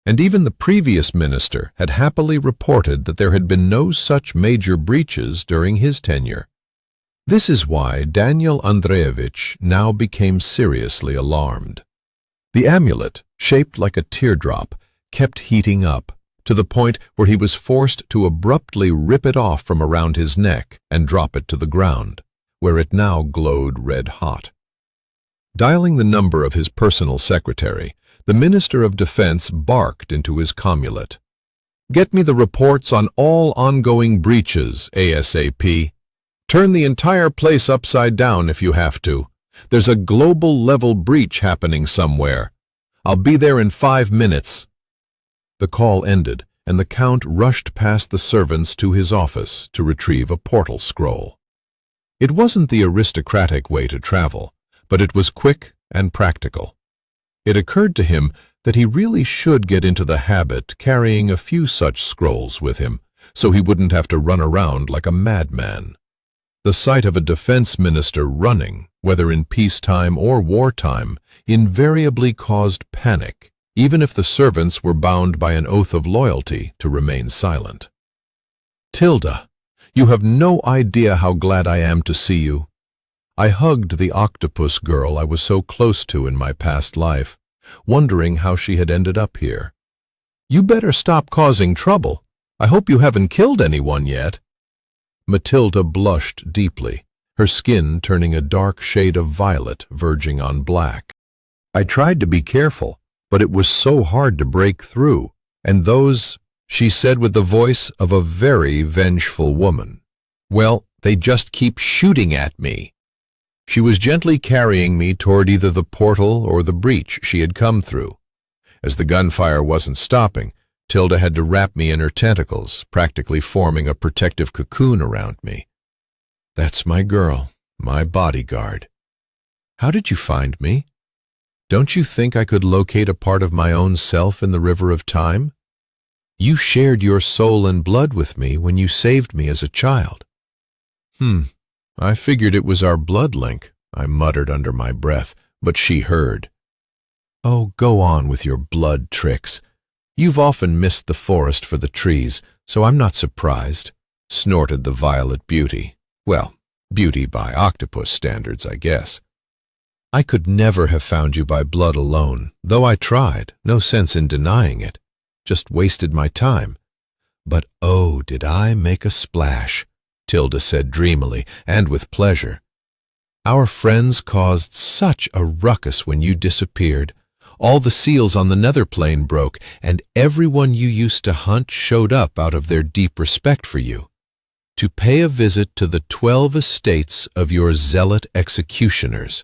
and even the previous minister had happily reported that there had been no such major breaches during his tenure. This is why Daniel Andreevich now became seriously alarmed. The amulet, shaped like a teardrop, kept heating up, to the point where he was forced to abruptly rip it off from around his neck and drop it to the ground, where it now glowed red-hot. Dialing the number of his personal secretary, the Minister of Defense barked into his commulet. "Get me the reports on all ongoing breaches, ASAP. Turn the entire place upside down if you have to. There's a global-level breach happening somewhere. I'll be there in 5 minutes." The call ended, and the Count rushed past the servants to his office to retrieve a portal scroll. It wasn't the aristocratic way to travel, but it was quick and practical. It occurred to him that he really should get into the habit carrying a few such scrolls with him, so he wouldn't have to run around like a madman. The sight of a defense minister running, whether in peacetime or wartime, invariably caused panic, even if the servants were bound by an oath of loyalty to remain silent. "Tilda, you have no idea how glad I am to see you." I hugged the octopus girl I was so close to in my past life, wondering how she had ended up here. "You better stop causing trouble. I hope you haven't killed anyone yet." Matilda blushed deeply, her skin turning a dark shade of violet verging on black. "I tried to be careful, but it was so hard to break through, and those," she said with the voice of a very vengeful woman, "well, they just keep shooting at me." She was gently carrying me toward either the portal or the breach she had come through. As the gunfire wasn't stopping, Tilda had to wrap me in her tentacles, practically forming a protective cocoon around me. "That's my girl, my bodyguard. How did you find me? Don't you think I could locate a part of my own self in the river of time? You shared your soul and blood with me when you saved me as a child." I figured it was our blood link," I muttered under my breath, but she heard. "Oh, go on with your blood tricks. You've often missed the forest for the trees, so I'm not surprised," snorted the violet beauty. Well, beauty by octopus standards, I guess. "I could never have found you by blood alone, though I tried, no sense in denying it. Just wasted my time. But oh, did I make a splash," Tilda said dreamily, and with pleasure. "Our friends caused such a ruckus when you disappeared. All the seals on the nether plane broke, and everyone you used to hunt showed up out of their deep respect for you, to pay a visit to the 12 estates of your zealot executioners.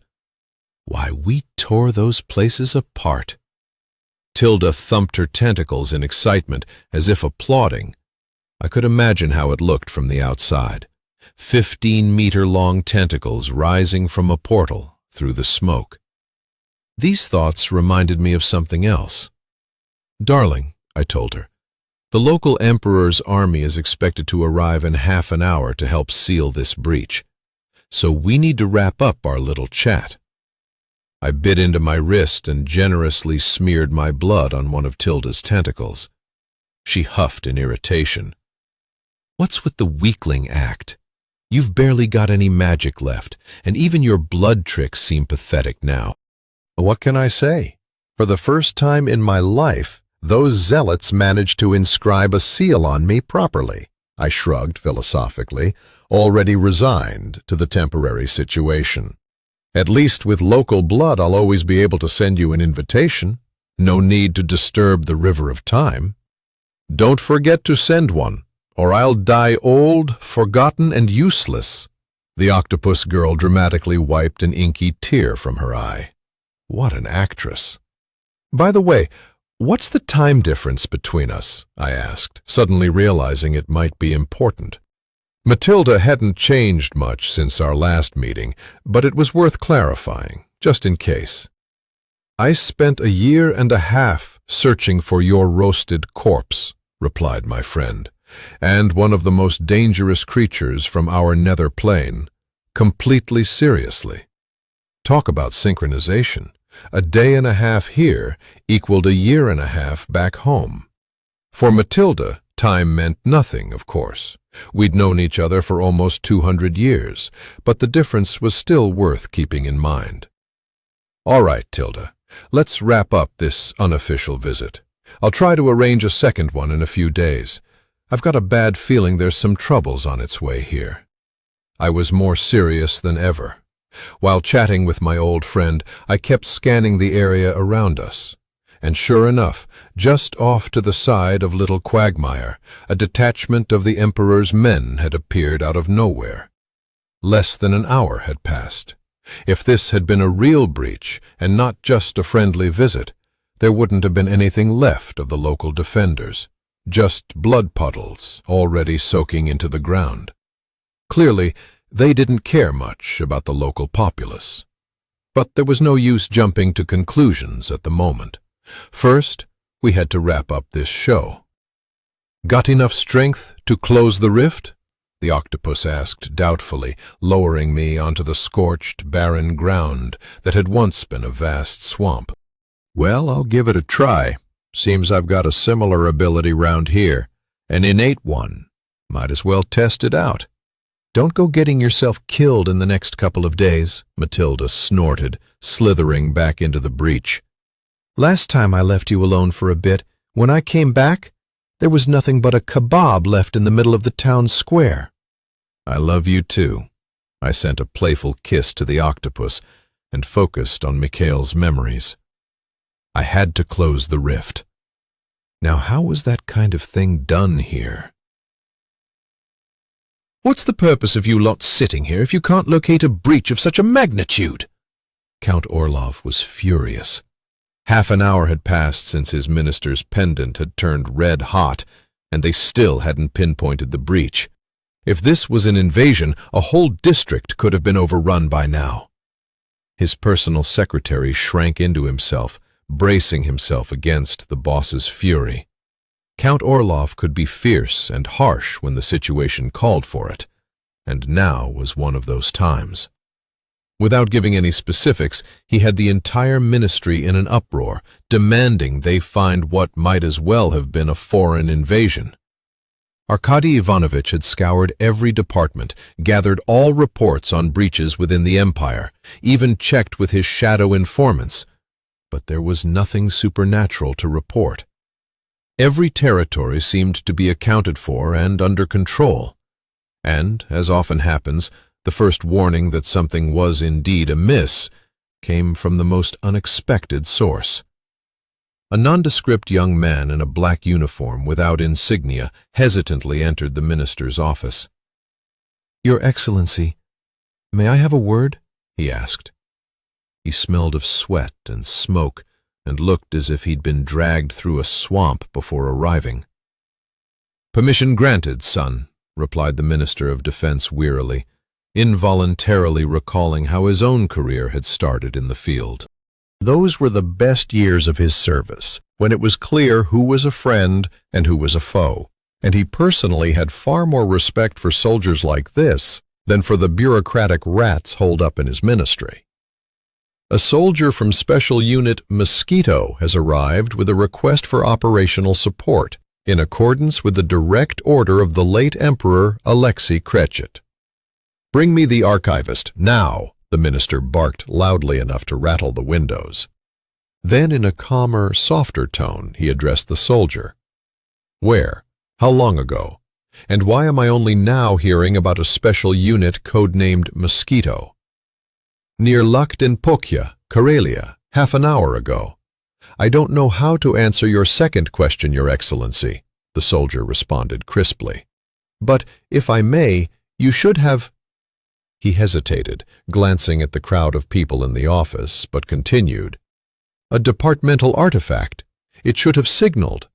Why, we tore those places apart. Tilda thumped her tentacles in excitement, as if applauding. I could imagine how it looked from the outside. 15-meter-long tentacles rising from a portal through the smoke. These thoughts reminded me of something else. "Darling," I told her, "the local emperor's army is expected to arrive in half an hour to help seal this breach. So we need to wrap up our little chat." I bit into my wrist and generously smeared my blood on one of Tilda's tentacles. She huffed in irritation. "What's with the weakling act? You've barely got any magic left, and even your blood tricks seem pathetic now." What can I say? For the first time in my life, those zealots managed to inscribe a seal on me properly. I shrugged philosophically, already resigned to the temporary situation. At least with local blood, I'll always be able to send you an invitation. No need to disturb the river of time. Don't forget to send one, or I'll die old, forgotten, and useless. The octopus girl dramatically wiped an inky tear from her eye. What an actress. By the way, what's the time difference between us? I asked, suddenly realizing it might be important. Matilda hadn't changed much since our last meeting, but it was worth clarifying, just in case. "I spent 1.5 years searching for your roasted corpse," replied my friend, "and one of the most dangerous creatures from our nether plane, completely seriously. Talk about synchronization. 1.5 days here equaled 1.5 years back home. For Matilda, time meant nothing, of course. We'd known each other for almost 200 years, but the difference was still worth keeping in mind. All right, Tilda, let's wrap up this unofficial visit. I'll try to arrange a second one in a few days. I've got a bad feeling there's some troubles on its way here." I was more serious than ever. While chatting with my old friend, I kept scanning the area around us. And sure enough, just off to the side of Little Quagmire, a detachment of the Emperor's men had appeared out of nowhere. Less than an hour had passed. If this had been a real breach, and not just a friendly visit, there wouldn't have been anything left of the local defenders, just blood puddles already soaking into the ground. Clearly, they didn't care much about the local populace. But there was no use jumping to conclusions at the moment. First, we had to wrap up this show. "Got enough strength to close the rift?" the octopus asked doubtfully, lowering me onto the scorched, barren ground that had once been a vast swamp. "Well, I'll give it a try. Seems I've got a similar ability round here, an innate one. Might as well test it out." "Don't go getting yourself killed in the next couple of days," Matilda snorted, slithering back into the breach. "Last time I left you alone for a bit, when I came back, there was nothing but a kebab left in the middle of the town square." "I love you too." I sent a playful kiss to the octopus and focused on Mikhail's memories. I had to close the rift. Now how was that kind of thing done here? "What's the purpose of you lot sitting here if you can't locate a breach of such a magnitude?" Count Orlov was furious. Half an hour had passed since his minister's pendant had turned red hot, and they still hadn't pinpointed the breach. If this was an invasion, a whole district could have been overrun by now. His personal secretary shrank into himself, bracing himself against the boss's fury. Count Orlov could be fierce and harsh when the situation called for it, and now was one of those times. Without giving any specifics, he had the entire ministry in an uproar, demanding they find what might as well have been a foreign invasion. Arkady Ivanovich had scoured every department, gathered all reports on breaches within the empire, even checked with his shadow informants, but there was nothing supernatural to report. Every territory seemed to be accounted for and under control, and, as often happens, the first warning that something was indeed amiss came from the most unexpected source. A nondescript young man in a black uniform without insignia hesitantly entered the minister's office. "Your Excellency, may I have a word?" he asked. He smelled of sweat and smoke, and looked as if he'd been dragged through a swamp before arriving. "Permission granted, son," replied the Minister of Defense wearily, involuntarily recalling how his own career had started in the field. Those were the best years of his service, when it was clear who was a friend and who was a foe, and he personally had far more respect for soldiers like this than for the bureaucratic rats holed up in his ministry. A soldier from Special Unit Mosquito has arrived with a request for operational support, in accordance with the direct order of the late Emperor Alexei Kretchet. "Bring me the archivist, now!" the minister barked loudly enough to rattle the windows. Then in a calmer, softer tone, he addressed the soldier. "Where? How long ago? And why am I only now hearing about a special unit codenamed Mosquito?" "Near Lakhdin-Pokya, Karelia, half an hour ago." "I don't know how to answer your second question, Your Excellency," the soldier responded crisply. "But, if I may, you should have—" He hesitated, glancing at the crowd of people in the office, but continued. "A departmental artifact. It should have signaled."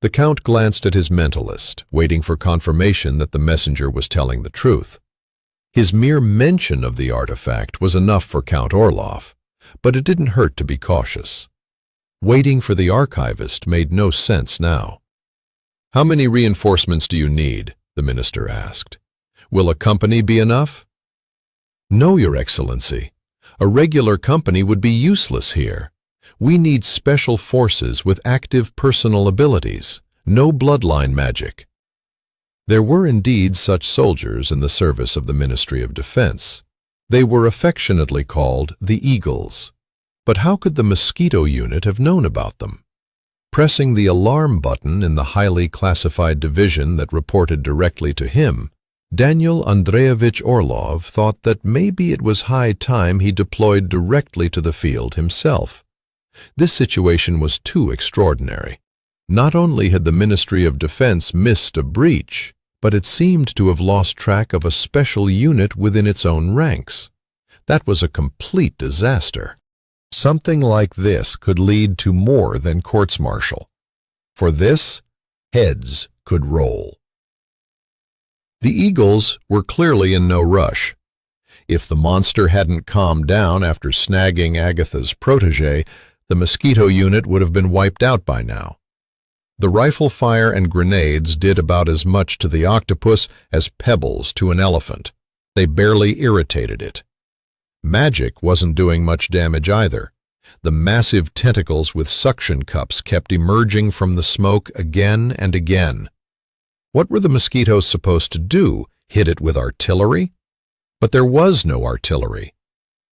The Count glanced at his mentalist, waiting for confirmation that the messenger was telling the truth. His mere mention of the artifact was enough for Count Orloff, but it didn't hurt to be cautious. Waiting for the archivist made no sense now. "How many reinforcements do you need?" the minister asked. "Will a company be enough?" "No, Your Excellency. A regular company would be useless here. We need special forces with active personal abilities, no bloodline magic." There were indeed such soldiers in the service of the Ministry of Defense. They were affectionately called the Eagles. But how could the Mosquito unit have known about them? Pressing the alarm button in the highly classified division that reported directly to him, Daniel Andreevich Orlov thought that maybe it was high time he deployed directly to the field himself. This situation was too extraordinary. Not only had the Ministry of Defense missed a breach, but it seemed to have lost track of a special unit within its own ranks. That was a complete disaster. Something like this could lead to more than courts-martial. For this, heads could roll. The Eagles were clearly in no rush. If the monster hadn't calmed down after snagging Agatha's protege, the Mosquito unit would have been wiped out by now. The rifle fire and grenades did about as much to the octopus as pebbles to an elephant. They barely irritated it. Magic wasn't doing much damage either. The massive tentacles with suction cups kept emerging from the smoke again and again. What were the mosquitoes supposed to do? Hit it with artillery? But there was no artillery.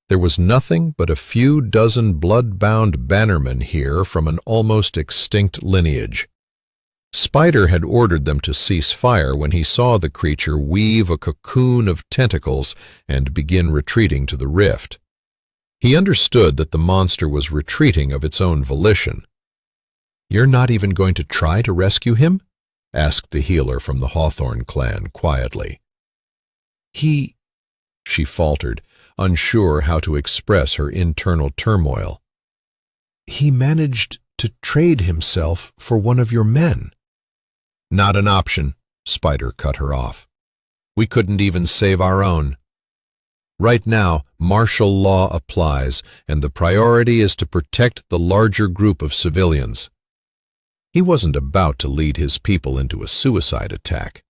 There was nothing but a few dozen blood-bound bannermen here from an almost extinct lineage. Spider had ordered them to cease fire when he saw the creature weave a cocoon of tentacles and begin retreating to the rift. He understood that the monster was retreating of its own volition. "You're not even going to try to rescue him?" asked the healer from the Hawthorne clan quietly. She faltered, unsure how to express her internal turmoil. "He managed to trade himself for one of your men." "Not an option," Spider cut her off. "We couldn't even save our own. Right now, martial law applies, and the priority is to protect the larger group of civilians." He wasn't about to lead his people into a suicide attack.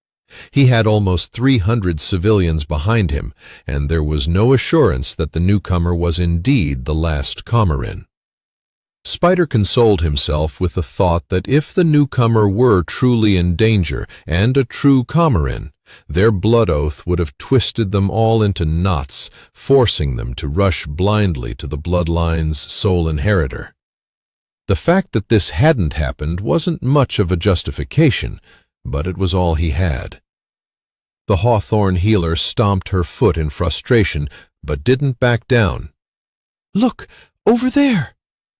He had almost 300 civilians behind him, and there was no assurance that the newcomer was indeed the last comer in. Spider consoled himself with the thought that if the newcomer were truly in danger and a true comer-in, their blood oath would have twisted them all into knots, forcing them to rush blindly to the bloodline's sole inheritor. The fact that this hadn't happened wasn't much of a justification, but it was all he had. The Hawthorne healer stomped her foot in frustration, but didn't back down. "Look, over there!"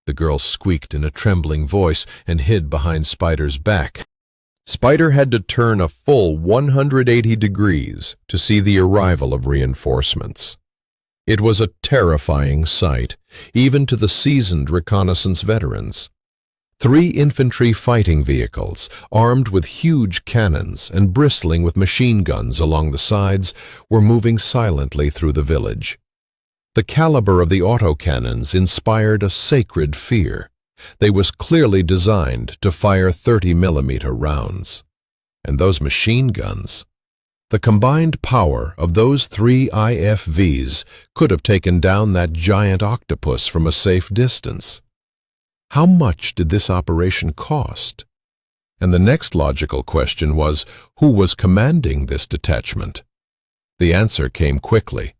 the girl squeaked in a trembling voice and hid behind Spider's back. Spider had to turn a full 180 degrees to see the arrival of reinforcements. It was a terrifying sight, even to the seasoned reconnaissance veterans. 3 infantry fighting vehicles, armed with huge cannons and bristling with machine guns along the sides, were moving silently through the village. The caliber of the autocannons inspired a sacred fear. They was clearly designed to fire 30mm rounds. And those machine guns, the combined power of those 3 IFVs could have taken down that giant octopus from a safe distance. How much did this operation cost? And the next logical question was, who was commanding this detachment? The answer came quickly.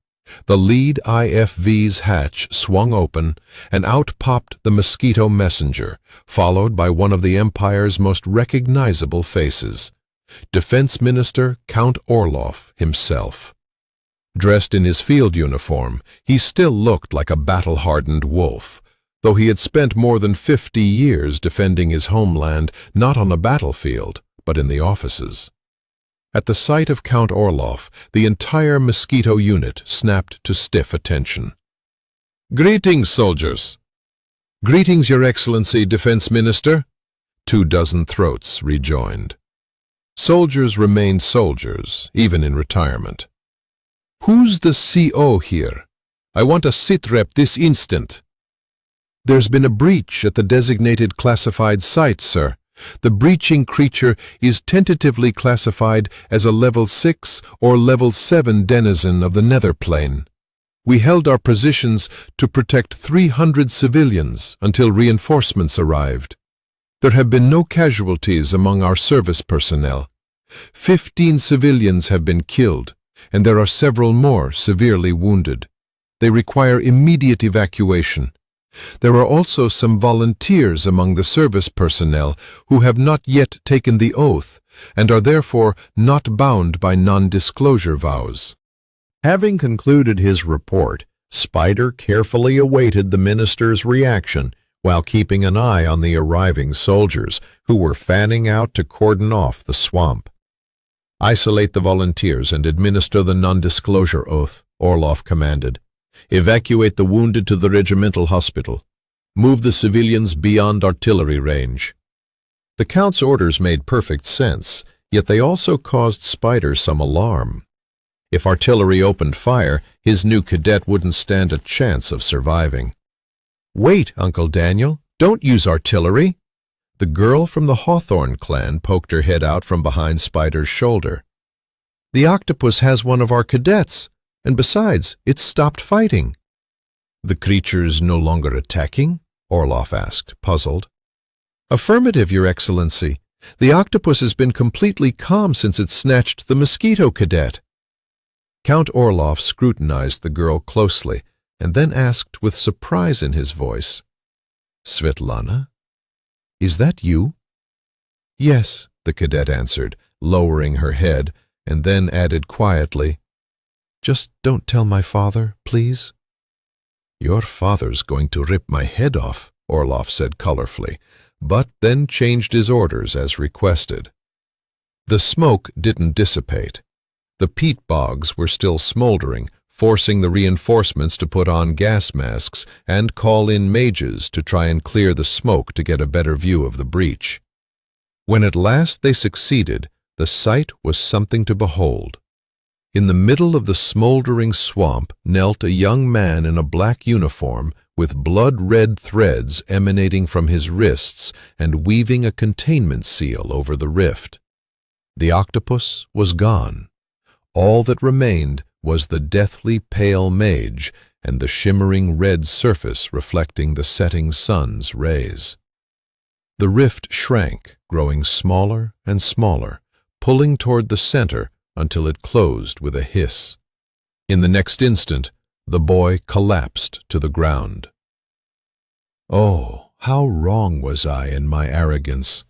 The lead IFV's hatch swung open, and out popped the Mosquito Messenger, followed by one of the Empire's most recognizable faces, Defense Minister Count Orloff himself. Dressed in his field uniform, he still looked like a battle-hardened wolf, though he had spent more than 50 years defending his homeland not on the battlefield, but in the offices. At the sight of Count Orloff, the entire Mosquito unit snapped to stiff attention. "Greetings, soldiers!" "Greetings, Your Excellency, Defense Minister!" 24 throats rejoined. Soldiers remained soldiers, even in retirement. "Who's the CO here? I want a sitrep this instant." "There's been a breach at the designated classified site, sir. The breaching creature is tentatively classified as a level 6 or level 7 denizen of the nether plane. We held our positions to protect 300 civilians until reinforcements arrived. There have been no casualties among our service personnel. 15 civilians have been killed, and there are several more severely wounded. They require immediate evacuation. There are also some volunteers among the service personnel who have not yet taken the oath and are therefore not bound by non-disclosure vows." Having concluded his report, Spider carefully awaited the minister's reaction while keeping an eye on the arriving soldiers who were fanning out to cordon off the swamp. "Isolate the volunteers and administer the non-disclosure oath," Orloff commanded. "Evacuate the wounded to the regimental hospital. Move the civilians beyond artillery range." The Count's orders made perfect sense, yet they also caused Spider some alarm. If artillery opened fire, his new cadet wouldn't stand a chance of surviving. "Wait, Uncle Daniel, don't use artillery." The girl from the Hawthorne clan poked her head out from behind Spider's shoulder. "The octopus has one of our cadets. And besides, it's stopped fighting." "The creature's no longer attacking?" Orloff asked, puzzled. "Affirmative, Your Excellency. The octopus has been completely calm since it snatched the Mosquito cadet." Count Orloff scrutinized the girl closely and then asked with surprise in his voice, "Svetlana, is that you?" "Yes," the cadet answered, lowering her head, and then added quietly, "Just don't tell my father, please." "Your father's going to rip my head off," Orloff said colorfully, but then changed his orders as requested. The smoke didn't dissipate. The peat bogs were still smoldering, forcing the reinforcements to put on gas masks and call in mages to try and clear the smoke to get a better view of the breach. When at last they succeeded, the sight was something to behold. In the middle of the smoldering swamp knelt a young man in a black uniform with blood-red threads emanating from his wrists and weaving a containment seal over the rift. The octopus was gone. All that remained was the deathly pale mage and the shimmering red surface reflecting the setting sun's rays. The rift shrank, growing smaller and smaller, pulling toward the center until it closed with a hiss. In the next instant, the boy collapsed to the ground. Oh, how wrong was I in my arrogance!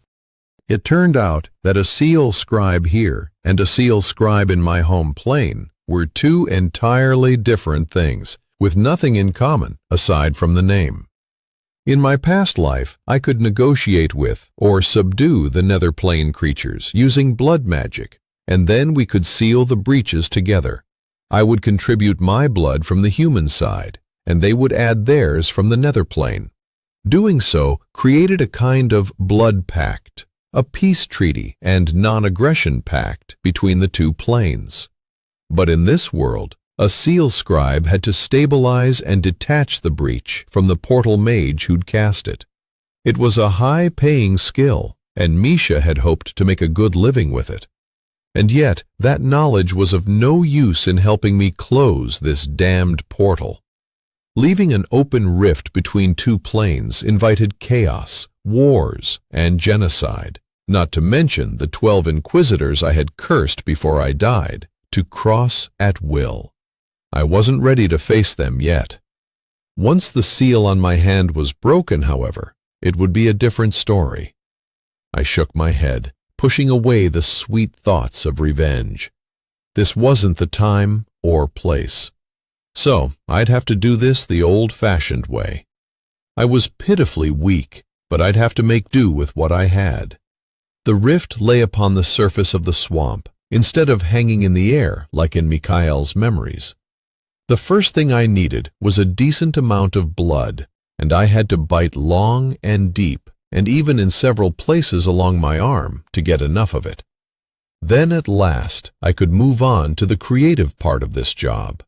It turned out that a seal scribe here and a seal scribe in my home plane were 2 entirely different things, with nothing in common aside from the name. In my past life, I could negotiate with or subdue the nether plane creatures using blood magic, and then we could seal the breaches together. I would contribute my blood from the human side, and they would add theirs from the nether plane. Doing so created a kind of blood pact, a peace treaty and non-aggression pact between the two planes. But in this world, a seal scribe had to stabilize and detach the breach from the portal mage who'd cast it. It was a high-paying skill, and Misha had hoped to make a good living with it. And yet, that knowledge was of no use in helping me close this damned portal. Leaving an open rift between two planes invited chaos, wars, and genocide, not to mention the 12 inquisitors I had cursed before I died, to cross at will. I wasn't ready to face them yet. Once the seal on my hand was broken, however, it would be a different story. I shook my head, pushing away the sweet thoughts of revenge. This wasn't the time or place. So I'd have to do this the old-fashioned way. I was pitifully weak, but I'd have to make do with what I had. The rift lay upon the surface of the swamp, instead of hanging in the air like in Mikhail's memories. The first thing I needed was a decent amount of blood, and I had to bite long and deep, and even in several places along my arm, to get enough of it. Then at last I could move on to the creative part of this job.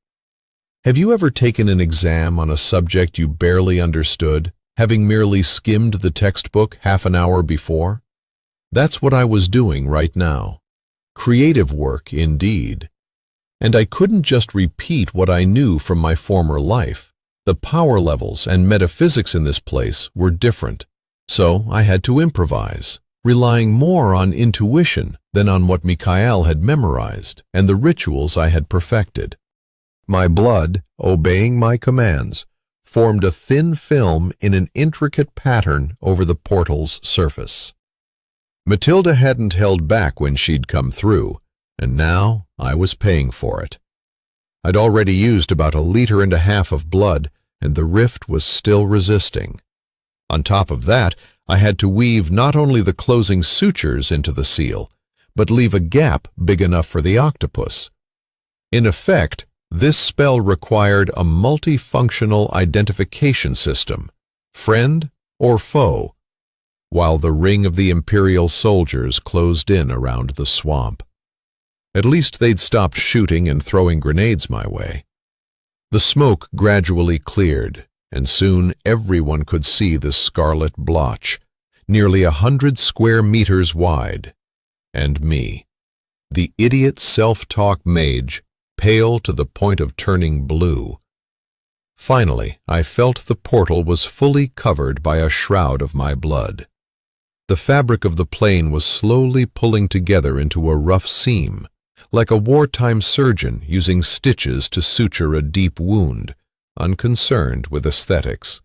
Have you ever taken an exam on a subject you barely understood, having merely skimmed the textbook half an hour before? That's what I was doing right now. Creative work, indeed. And I couldn't just repeat what I knew from my former life. The power levels and metaphysics in this place were different, so I had to improvise, relying more on intuition than on what Mikhail had memorized and the rituals I had perfected. My blood, obeying my commands, formed a thin film in an intricate pattern over the portal's surface. Matilda hadn't held back when she'd come through, and now I was paying for it. I'd already used about 1.5 liters of blood, and the rift was still resisting. On top of that, I had to weave not only the closing sutures into the seal, but leave a gap big enough for the octopus. In effect, this spell required a multifunctional identification system, friend or foe, while the ring of the Imperial soldiers closed in around the swamp. At least they'd stopped shooting and throwing grenades my way. The smoke gradually cleared, and soon everyone could see the scarlet blotch, nearly 100 square meters wide, and me, the idiot self-talk mage, pale to the point of turning blue. Finally, I felt the portal was fully covered by a shroud of my blood. The fabric of the plane was slowly pulling together into a rough seam, like a wartime surgeon using stitches to suture a deep wound, unconcerned with aesthetics.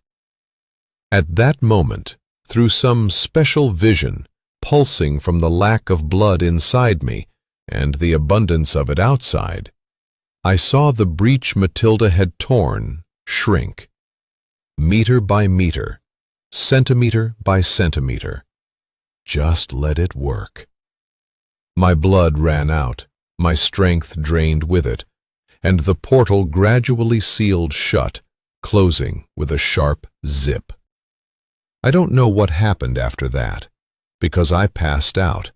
At that moment, through some special vision, pulsing from the lack of blood inside me and the abundance of it outside, I saw the breach Matilda had torn shrink, meter by meter, centimeter by centimeter. Just let it work. My blood ran out, my strength drained with it, and the portal gradually sealed shut, closing with a sharp zip. I don't know what happened after that, because I passed out.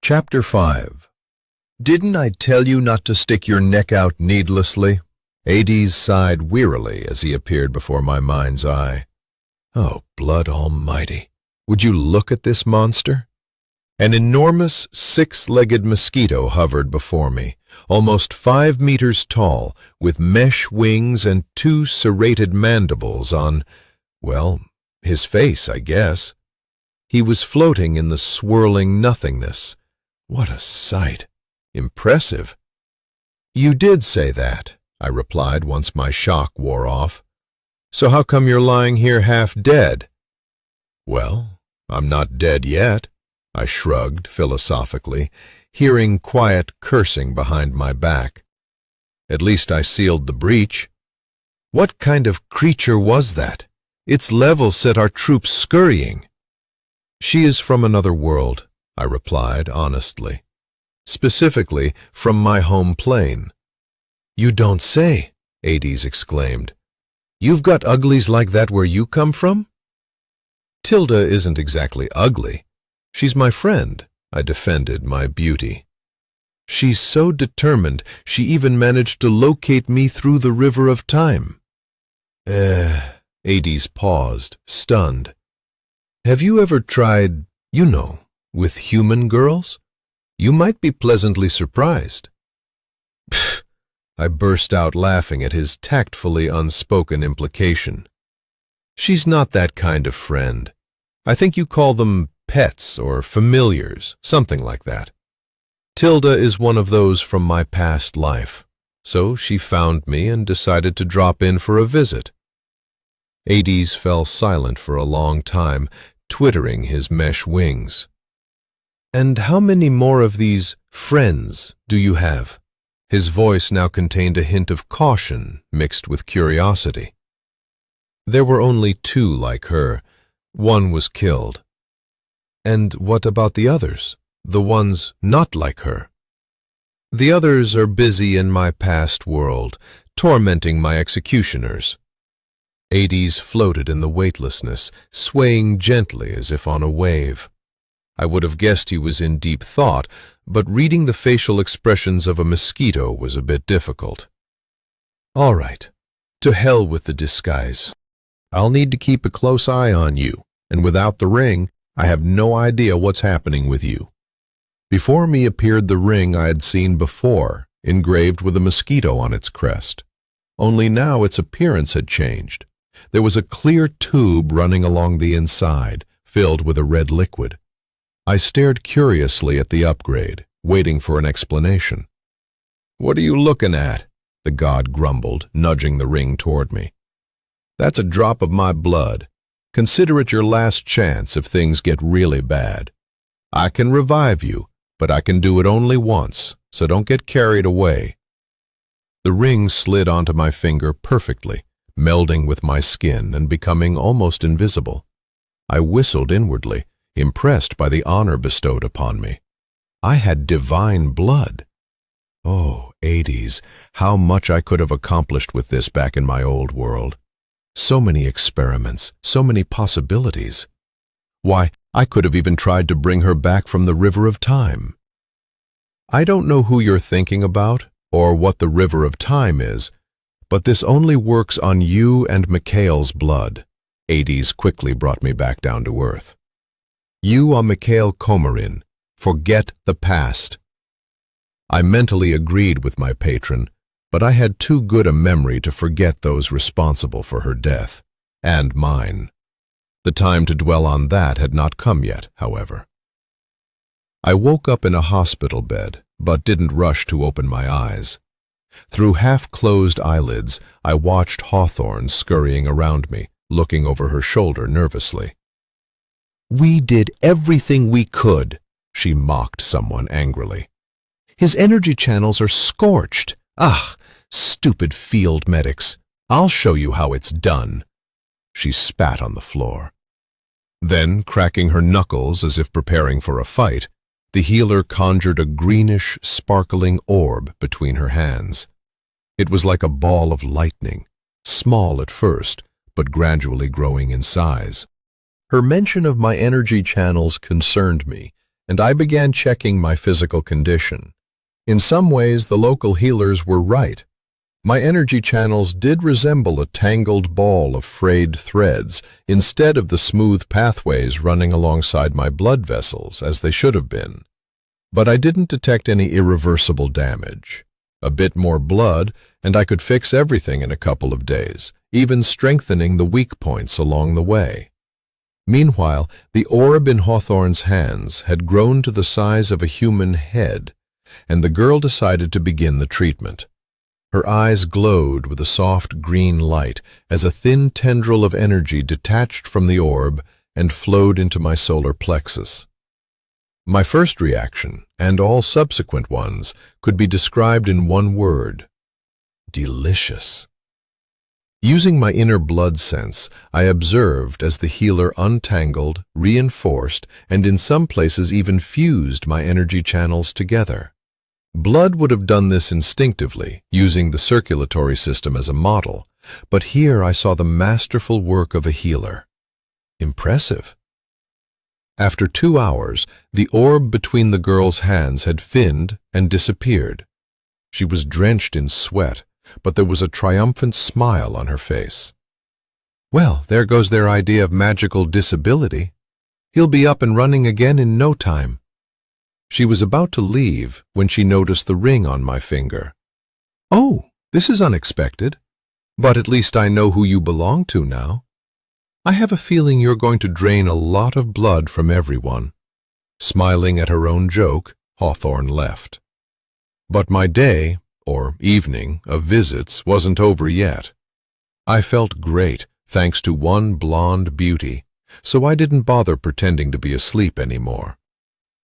Chapter 5. Didn't I tell you not to stick your neck out needlessly? Hades sighed wearily as he appeared before my mind's eye. Oh, blood almighty! Would you look at this monster? An enormous 6-legged mosquito hovered before me, almost 5 meters tall, with mesh wings and 2 serrated mandibles on, well, his face, I guess. He was floating in the swirling nothingness. What a sight! Impressive. You did say that, I replied once my shock wore off. So how come you're lying here half dead? Well, I'm not dead yet, I shrugged philosophically, hearing quiet cursing behind my back. At least I sealed the breach. What kind of creature was that? Its level set our troops scurrying. She is from another world, I replied honestly. Specifically from my home plane, "You don't say," Hades exclaimed. "You've got uglies like that where you come from?" "Tilda isn't exactly ugly. She's my friend," I defended my beauty. "She's so determined, she even managed to locate me through the river of time." Hades paused, stunned. "Have you ever tried, with human girls? You might be pleasantly surprised." Pfft, I burst out laughing at his tactfully unspoken implication. "She's not that kind of friend. I think you call them pets or familiars, something like that. Tilda is one of those from my past life, so she found me and decided to drop in for a visit." Hades fell silent for a long time, twittering his mesh wings. "And how many more of these friends do you have?" His voice now contained a hint of caution mixed with curiosity. "There were only 2 like her. One was killed." "And what about the others? The ones not like her?" "The others are busy in my past world, tormenting my executioners." Hades floated in the weightlessness, swaying gently as if on a wave. I would have guessed he was in deep thought, but reading the facial expressions of a mosquito was a bit difficult. "All right, to hell with the disguise. I'll need to keep a close eye on you, and without the ring, I have no idea what's happening with you." Before me appeared the ring I had seen before, engraved with a mosquito on its crest. Only now its appearance had changed. There was a clear tube running along the inside, filled with a red liquid. I stared curiously at the upgrade, waiting for an explanation. "What are you looking at?" the god grumbled, nudging the ring toward me. "That's a drop of my blood. Consider it your last chance if things get really bad. I can revive you, but I can do it only once, so don't get carried away." The ring slid onto my finger perfectly, melding with my skin and becoming almost invisible. I whistled inwardly, impressed by the honor bestowed upon me. I had divine blood. Oh, Hades, how much I could have accomplished with this back in my old world. So many experiments, so many possibilities. Why, I could have even tried to bring her back from the river of time. I don't know who you're thinking about, or what the river of time is, but this only works on you and Mikhail's blood. Hades quickly brought me back down to earth. You are Mikhail Komarin. Forget the past. I mentally agreed with my patron, but I had too good a memory to forget those responsible for her death, and mine. The time to dwell on that had not come yet, however. I woke up in a hospital bed, but didn't rush to open my eyes. Through half-closed eyelids, I watched Hawthorne scurrying around me, looking over her shoulder nervously. "We did everything we could," she mocked someone angrily. "His energy channels are scorched. Ah, stupid field medics. I'll show you how it's done." She spat on the floor. Then, cracking her knuckles as if preparing for a fight, the healer conjured a greenish, sparkling orb between her hands. It was like a ball of lightning, small at first, but gradually growing in size. Her mention of my energy channels concerned me, and I began checking my physical condition. In some ways, the local healers were right. My energy channels did resemble a tangled ball of frayed threads, instead of the smooth pathways running alongside my blood vessels, as they should have been. But I didn't detect any irreversible damage. A bit more blood, and I could fix everything in a couple of days, even strengthening the weak points along the way. Meanwhile, the orb in Hawthorne's hands had grown to the size of a human head, and the girl decided to begin the treatment. Her eyes glowed with a soft green light as a thin tendril of energy detached from the orb and flowed into my solar plexus. My first reaction, and all subsequent ones, could be described in one word: delicious. Using my inner blood sense, I observed as the healer untangled, reinforced, and in some places even fused my energy channels together. Blood would have done this instinctively, using the circulatory system as a model, but here I saw the masterful work of a healer. Impressive. After 2 hours, the orb between the girl's hands had thinned and disappeared. She was drenched in sweat, but there was a triumphant smile on her face. Well, there goes their idea of magical disability. He'll be up and running again in no time. She was about to leave when she noticed the ring on my finger. Oh, this is unexpected. But at least I know who you belong to now. I have a feeling you're going to drain a lot of blood from everyone. Smiling at her own joke, Hawthorne left. But my day, or evening, of visits wasn't over yet. I felt great, thanks to one blonde beauty, so I didn't bother pretending to be asleep anymore.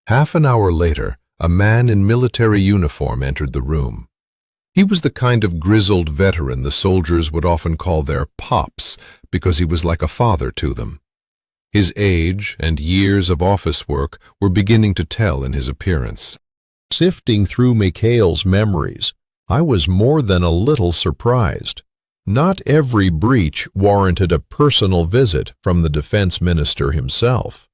Half an hour later, a man in military uniform entered the room. He was the kind of grizzled veteran the soldiers would often call their pops because he was like a father to them. His age and years of office work were beginning to tell in his appearance. Sifting through Mikhail's memories, I was more than a little surprised. Not every breach warranted a personal visit from the defense minister himself.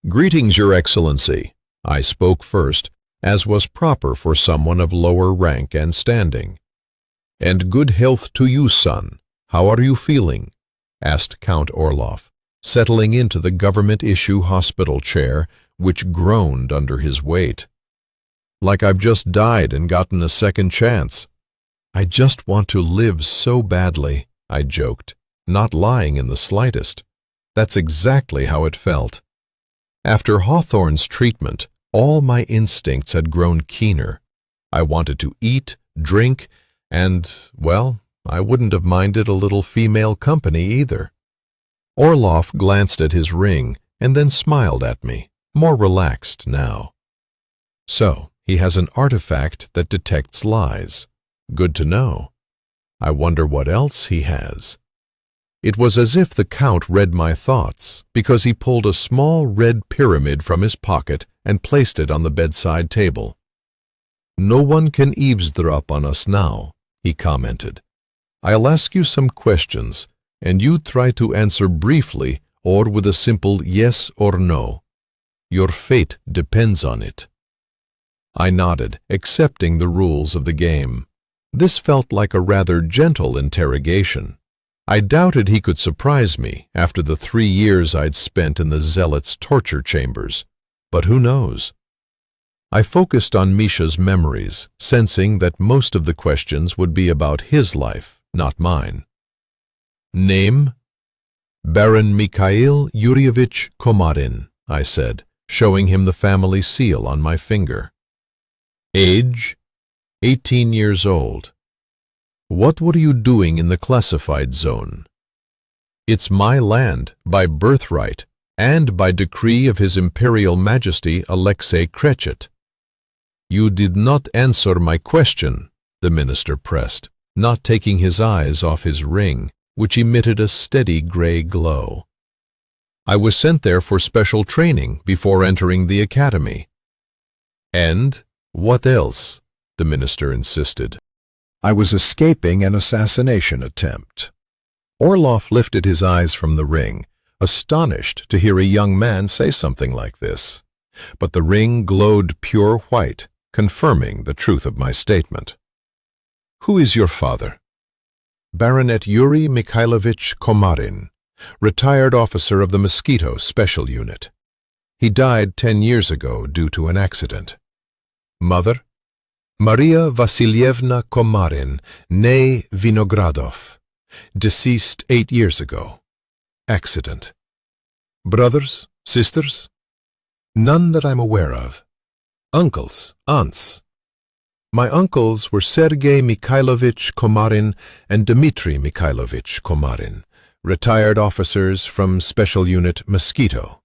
"Greetings, Your Excellency," I spoke first, as was proper for someone of lower rank and standing. "And good health to you, son. How are you feeling?" asked Count Orloff, settling into the government-issue hospital chair, which groaned under his weight. "Like I've just died and gotten a second chance. I just want to live so badly," I joked, not lying in the slightest. That's exactly how it felt. After Hawthorne's treatment, all my instincts had grown keener. I wanted to eat, drink, and, well, I wouldn't have minded a little female company either. Orloff glanced at his ring and then smiled at me, more relaxed now. So, he has an artifact that detects lies. Good to know. I wonder what else he has. It was as if the Count read my thoughts, because he pulled a small red pyramid from his pocket and placed it on the bedside table. "No one can eavesdrop on us now," he commented. "I'll ask you some questions, and you try to answer briefly or with a simple yes or no. Your fate depends on it." I nodded, accepting the rules of the game. This felt like a rather gentle interrogation. I doubted he could surprise me after the 3 years I'd spent in the zealots' torture chambers, but who knows? I focused on Misha's memories, sensing that most of the questions would be about his life, not mine. "Name?" "Baron Mikhail Yuryevich Komarin," I said, showing him the family seal on my finger. "Age?" 18 years old. "What were you doing in the classified zone?" "It's my land, by birthright, and by decree of His Imperial Majesty Alexei Krechet." "You did not answer my question," the minister pressed, not taking his eyes off his ring, which emitted a steady gray glow. "I was sent there for special training before entering the academy." "And what else?" the minister insisted. "I was escaping an assassination attempt." Orloff lifted his eyes from the ring, astonished to hear a young man say something like this. But the ring glowed pure white, confirming the truth of my statement. "Who is your father?" "Baronet Yuri Mikhailovich Komarin, retired officer of the Mosquito Special Unit. He died 10 years ago due to an accident." "Mother?" "Maria Vasilyevna Komarin, née Vinogradov, deceased 8 years ago. Accident." "Brothers? Sisters?" "None that I'm aware of." "Uncles? Aunts?" "My uncles were Sergei Mikhailovich Komarin and Dmitry Mikhailovich Komarin, retired officers from Special Unit Mosquito,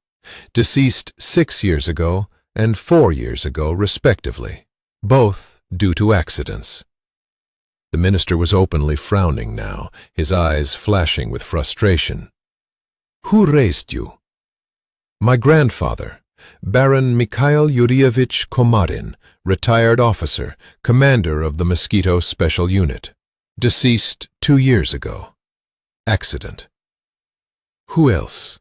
deceased 6 years ago and 4 years ago, respectively, both due to accidents." The minister was openly frowning now, his eyes flashing with frustration. "Who raised you?" "My grandfather, Baron Mikhail Yurievich Komarin, retired officer, commander of the Mosquito Special Unit. Deceased 2 years ago. Accident. Who else?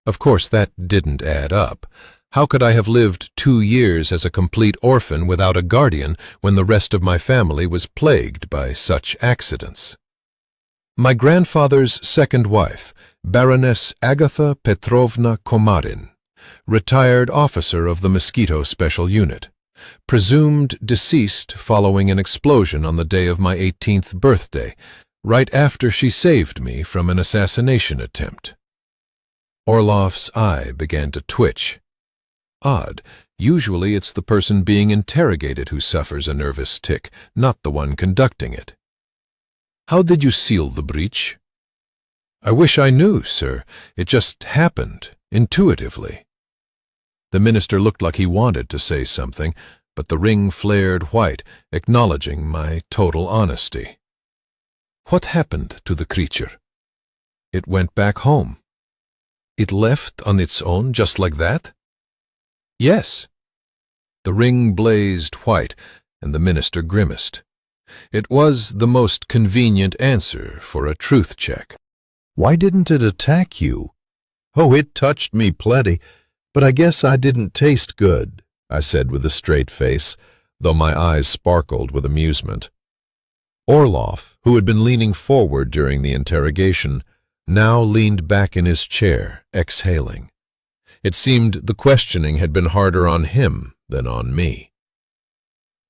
Of course, that didn't add up. How could I have lived 2 years as a complete orphan without a guardian when the rest of my family was plagued by such accidents? My grandfather's second wife, Baroness Agatha Petrovna Komarin, retired officer of the Mosquito Special Unit, presumed deceased following an explosion on the day of my 18th birthday, right after she saved me from an assassination attempt. Orlov's eye began to twitch. Odd. Usually it's the person being interrogated who suffers a nervous tic, not the one conducting it. How did you seal the breach? I wish I knew, sir. It just happened, intuitively. The minister looked like he wanted to say something, but the ring flared white, acknowledging my total honesty. What happened to the creature? It went back home. It left on its own just like that? Yes. The ring blazed white, and the minister grimaced. It was the most convenient answer for a truth check. Why didn't it attack you? Oh, it touched me plenty, but I guess I didn't taste good, I said with a straight face, though my eyes sparkled with amusement. Orlov, who had been leaning forward during the interrogation, now leaned back in his chair, exhaling. It seemed the questioning had been harder on him than on me.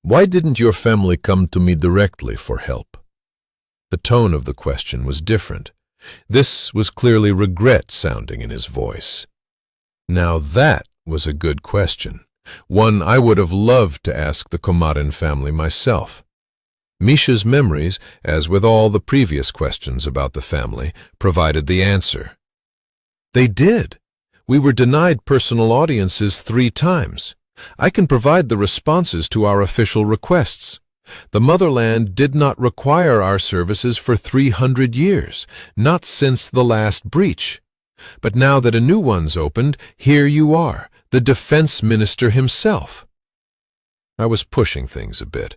Why didn't your family come to me directly for help? The tone of the question was different. This was clearly regret sounding in his voice. Now that was a good question, one I would have loved to ask the Komarin family myself. Misha's memories, as with all the previous questions about the family, provided the answer. They did. We were denied personal audiences 3 times. I can provide the responses to our official requests. The motherland did not require our services for 300 years, not since the last breach. But now that a new one's opened, here you are, the defense minister himself. I was pushing things a bit,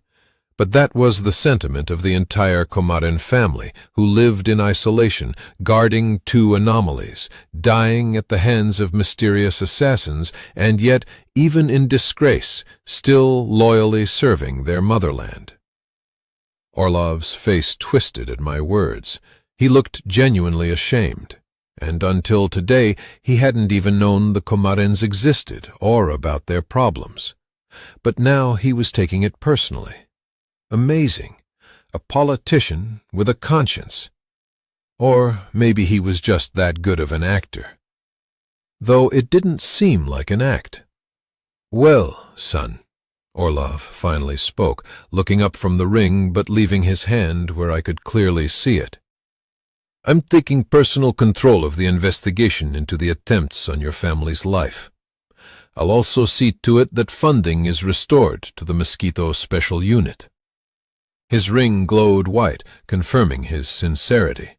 but that was the sentiment of the entire Komarin family, who lived in isolation, guarding 2 anomalies, dying at the hands of mysterious assassins, and yet, even in disgrace, still loyally serving their motherland. Orlov's face twisted at my words. He looked genuinely ashamed, and until today he hadn't even known the Komarins existed or about their problems. But now he was taking it personally. Amazing. A politician with a conscience. Or maybe he was just that good of an actor. Though it didn't seem like an act. Well, son, Orlov finally spoke, looking up from the ring but leaving his hand where I could clearly see it. I'm taking personal control of the investigation into the attempts on your family's life. I'll also see to it that funding is restored to the Mosquito Special Unit. His ring glowed white, confirming his sincerity.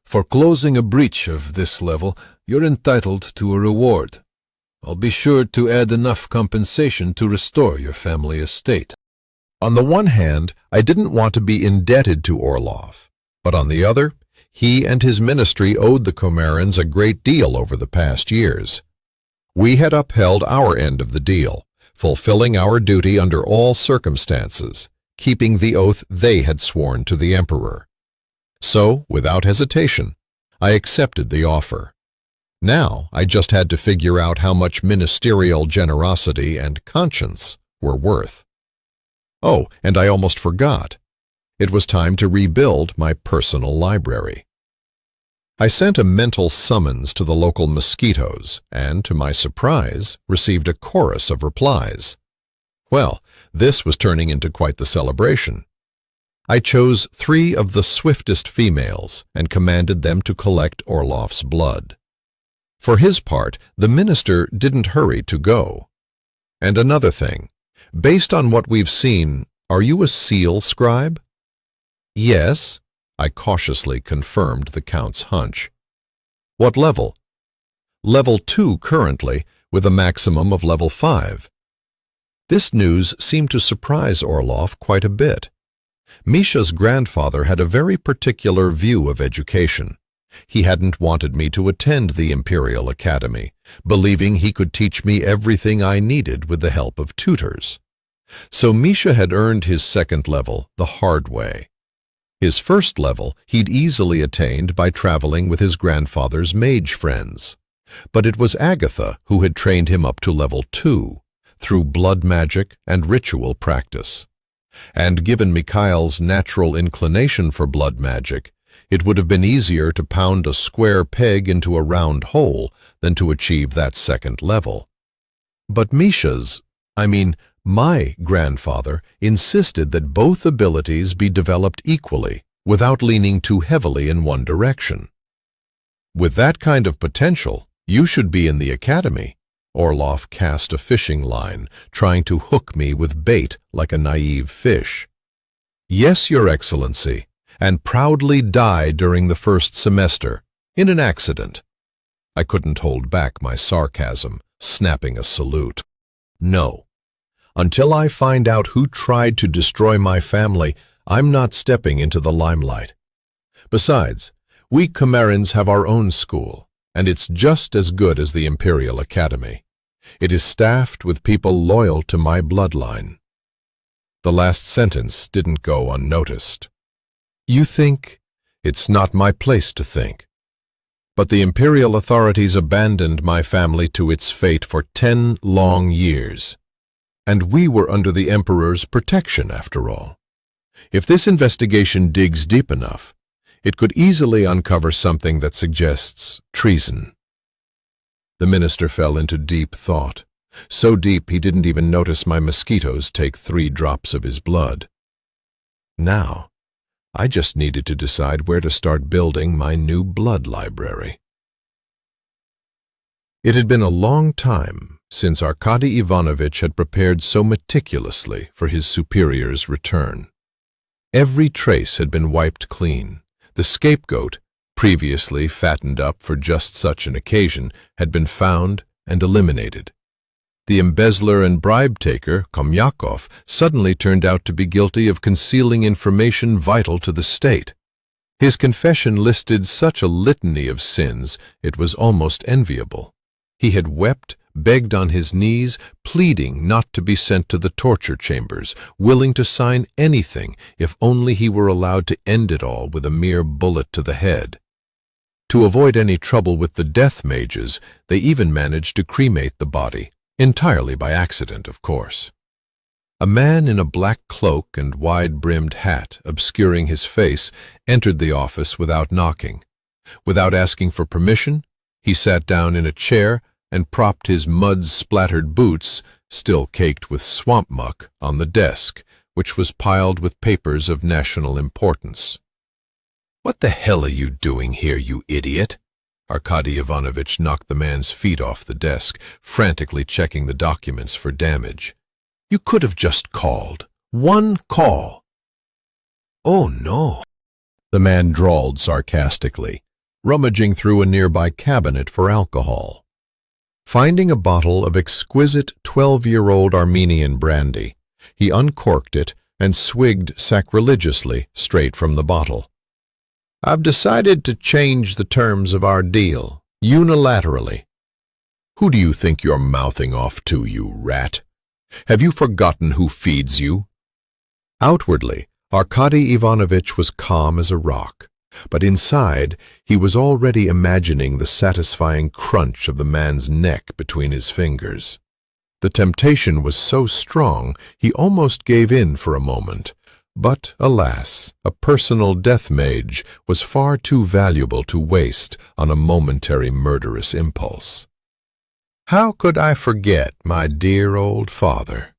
For closing a breach of this level, you're entitled to a reward. I'll be sure to add enough compensation to restore your family estate. On the one hand, I didn't want to be indebted to Orlov, but on the other, he and his ministry owed the Komarins a great deal over the past years. We had upheld our end of the deal, fulfilling our duty under all circumstances, keeping the oath they had sworn to the emperor. So, without hesitation, I accepted the offer. Now I just had to figure out how much ministerial generosity and conscience were worth. Oh, and I almost forgot. It was time to rebuild my personal library. I sent a mental summons to the local mosquitoes and, to my surprise, received a chorus of replies. Well, this was turning into quite the celebration. I chose 3 of the swiftest females and commanded them to collect Orlov's blood. For his part, the minister didn't hurry to go. And another thing, based on what we've seen, are you a seal scribe? Yes, I cautiously confirmed the Count's hunch. What level? Level 2 currently, with a maximum of level 5. This news seemed to surprise Orlov quite a bit. Misha's grandfather had a very particular view of education. He hadn't wanted me to attend the Imperial Academy, believing he could teach me everything I needed with the help of tutors. So Misha had earned his second level the hard way. His first level he'd easily attained by traveling with his grandfather's mage friends. But it was Agatha who had trained him up to level 2, through blood magic and ritual practice. And given Mikhail's natural inclination for blood magic, it would have been easier to pound a square peg into a round hole than to achieve that second level. But my grandfather insisted that both abilities be developed equally, without leaning too heavily in one direction. With that kind of potential, you should be in the academy. Orlov cast a fishing line, trying to hook me with bait like a naive fish. Yes, Your Excellency, and proudly die during the first semester, in an accident. I couldn't hold back my sarcasm, snapping a salute. No. Until I find out who tried to destroy my family, I'm not stepping into the limelight. Besides, we Khmerans have our own school, and it's just as good as the Imperial Academy. It is staffed with people loyal to my bloodline. The last sentence didn't go unnoticed. You think? It's not my place to think. But the Imperial authorities abandoned my family to its fate for 10 long years. And we were under the Emperor's protection, after all. If this investigation digs deep enough, it could easily uncover something that suggests treason. The minister fell into deep thought, so deep he didn't even notice my mosquitoes take 3 drops of his blood. Now, I just needed to decide where to start building my new blood library. It had been a long time since Arkady Ivanovich had prepared so meticulously for his superior's return. Every trace had been wiped clean. The scapegoat, previously fattened up for just such an occasion, had been found and eliminated. The embezzler and bribe-taker, Komyakov, suddenly turned out to be guilty of concealing information vital to the state. His confession listed such a litany of sins, it was almost enviable. He had wept, begged on his knees, pleading not to be sent to the torture chambers, willing to sign anything if only he were allowed to end it all with a mere bullet to the head. To avoid any trouble with the death mages, they even managed to cremate the body, entirely by accident, of course. A man in a black cloak and wide-brimmed hat, obscuring his face, entered the office without knocking. Without asking for permission, he sat down in a chair and propped his mud-splattered boots, still caked with swamp muck, on the desk, which was piled with papers of national importance. "What the hell are you doing here, you idiot?" Arkady Ivanovich knocked the man's feet off the desk, frantically checking the documents for damage. "You could have just called. One call." "Oh, no," the man drawled sarcastically, rummaging through a nearby cabinet for alcohol. Finding a bottle of exquisite 12-year-old Armenian brandy, he uncorked it and swigged sacrilegiously straight from the bottle. "I've decided to change the terms of our deal, unilaterally." "Who do you think you're mouthing off to, you rat? Have you forgotten who feeds you?" Outwardly, Arkady Ivanovich was calm as a rock, but inside he was already imagining the satisfying crunch of the man's neck between his fingers. The temptation was so strong he almost gave in for a moment. But, alas, a personal death mage was far too valuable to waste on a momentary murderous impulse. "How could I forget my dear old father?"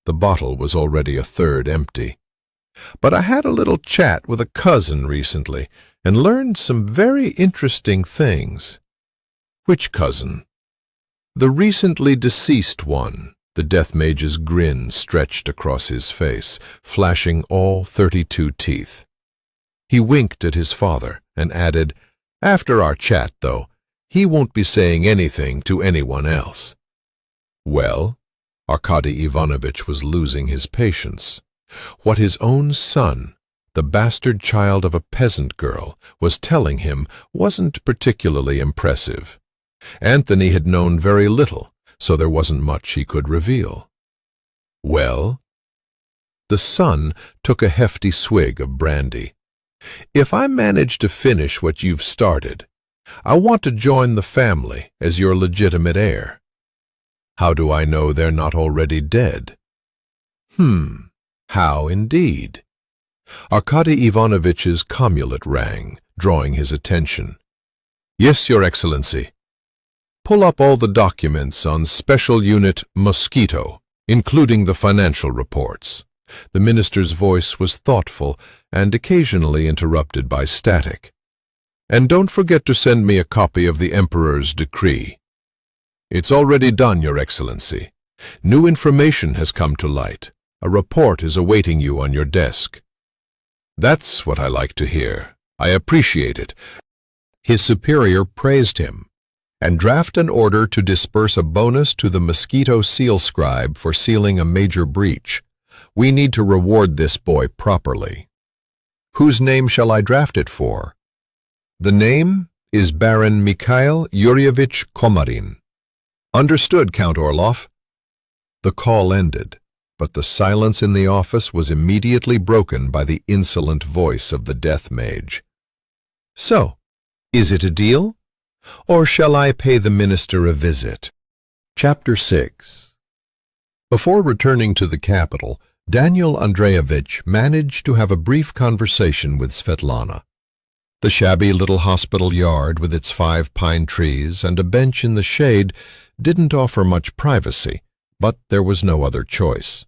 The bottle was already a third empty. "But I had a little chat with a cousin recently and learned some very interesting things." "Which cousin?" "The recently deceased one." The death mage's grin stretched across his face, flashing all 32 teeth. He winked at his father and added, "After our chat, though, he won't be saying anything to anyone else. Well, Arkady Ivanovich was losing his patience. What his own son, the bastard child of a peasant girl, was telling him wasn't particularly impressive. Anthony had known very little, so there wasn't much he could reveal. Well? The son took a hefty swig of brandy. If I manage to finish what you've started, I want to join the family as your legitimate heir. How do I know they're not already dead? How indeed? Arkady Ivanovitch's commulet rang, drawing his attention. Yes, Your Excellency. Pull up all the documents on Special Unit Mosquito, including the financial reports. The minister's voice was thoughtful and occasionally interrupted by static. And don't forget to send me a copy of the Emperor's decree. It's already done, Your Excellency. New information has come to light. A report is awaiting you on your desk. That's what I like to hear. I appreciate it. His superior praised him, and drafted an order to disperse a bonus to the Mosquito seal scribe for sealing a major breach. We need to reward this boy properly. Whose name shall I draft it for? The name is Baron Mikhail Yuryevich Komarin. Understood, Count Orlov. The call ended, but the silence in the office was immediately broken by the insolent voice of the death mage. So, is it a deal? Or shall I pay the minister a visit? Chapter 6. Before returning to the capital, Daniel Andreevich managed to have a brief conversation with Svetlana. The shabby little hospital yard with its 5 pine trees and a bench in the shade didn't offer much privacy, but there was no other choice.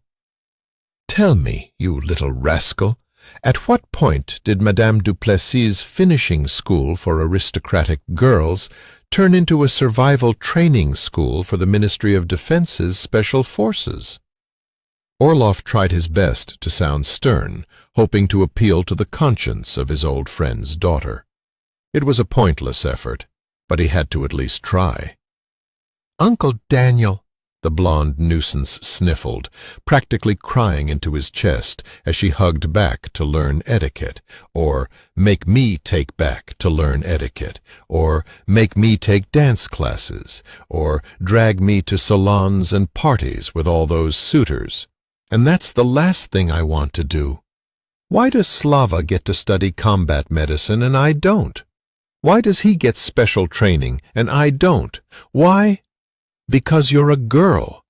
Tell me, you little rascal, at what point did Madame Duplessis' finishing school for aristocratic girls turn into a survival training school for the Ministry of Defense's Special Forces? Orlov tried his best to sound stern, hoping to appeal to the conscience of his old friend's daughter. It was a pointless effort, but he had to at least try. "Uncle Daniel," the blonde nuisance sniffled, practically crying into his chest as she hugged back to learn etiquette, or make me take back to learn etiquette, or make me take dance classes, or drag me to salons and parties with all those suitors. And that's the last thing I want to do. Why does Slava get to study combat medicine and I don't? Why does he get special training and I don't? Why? Because you're a girl.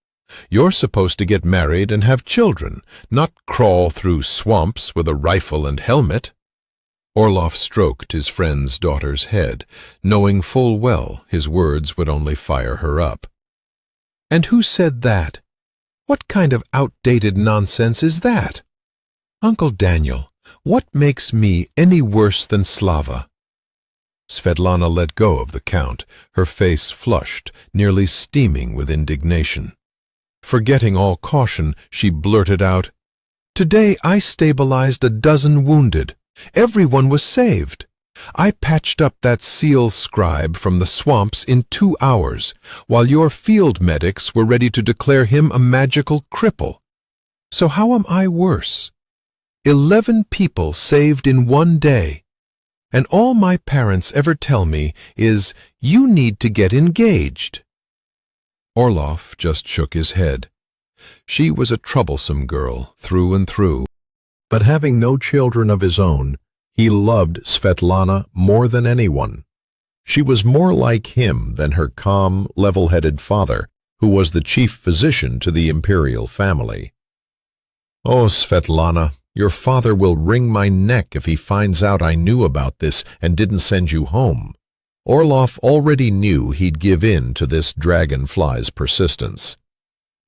You're supposed to get married and have children, not crawl through swamps with a rifle and helmet. Orlov stroked his friend's daughter's head, knowing full well his words would only fire her up. And who said that? What kind of outdated nonsense is that? Uncle Daniel, what makes me any worse than Slava? Svetlana let go of the Count, her face flushed, nearly steaming with indignation. Forgetting all caution, she blurted out, "Today I stabilized a dozen wounded. Everyone was saved. I patched up that seal scribe from the swamps in 2 hours, while your field medics were ready to declare him a magical cripple. So how am I worse? 11 people saved in 1 day. And all my parents ever tell me is, you need to get engaged." Orlov just shook his head. She was a troublesome girl, through and through. But having no children of his own, he loved Svetlana more than anyone. She was more like him than her calm, level-headed father, who was the chief physician to the imperial family. "Oh, Svetlana, your father will wring my neck if he finds out I knew about this and didn't send you home." Orlov already knew he'd give in to this dragonfly's persistence,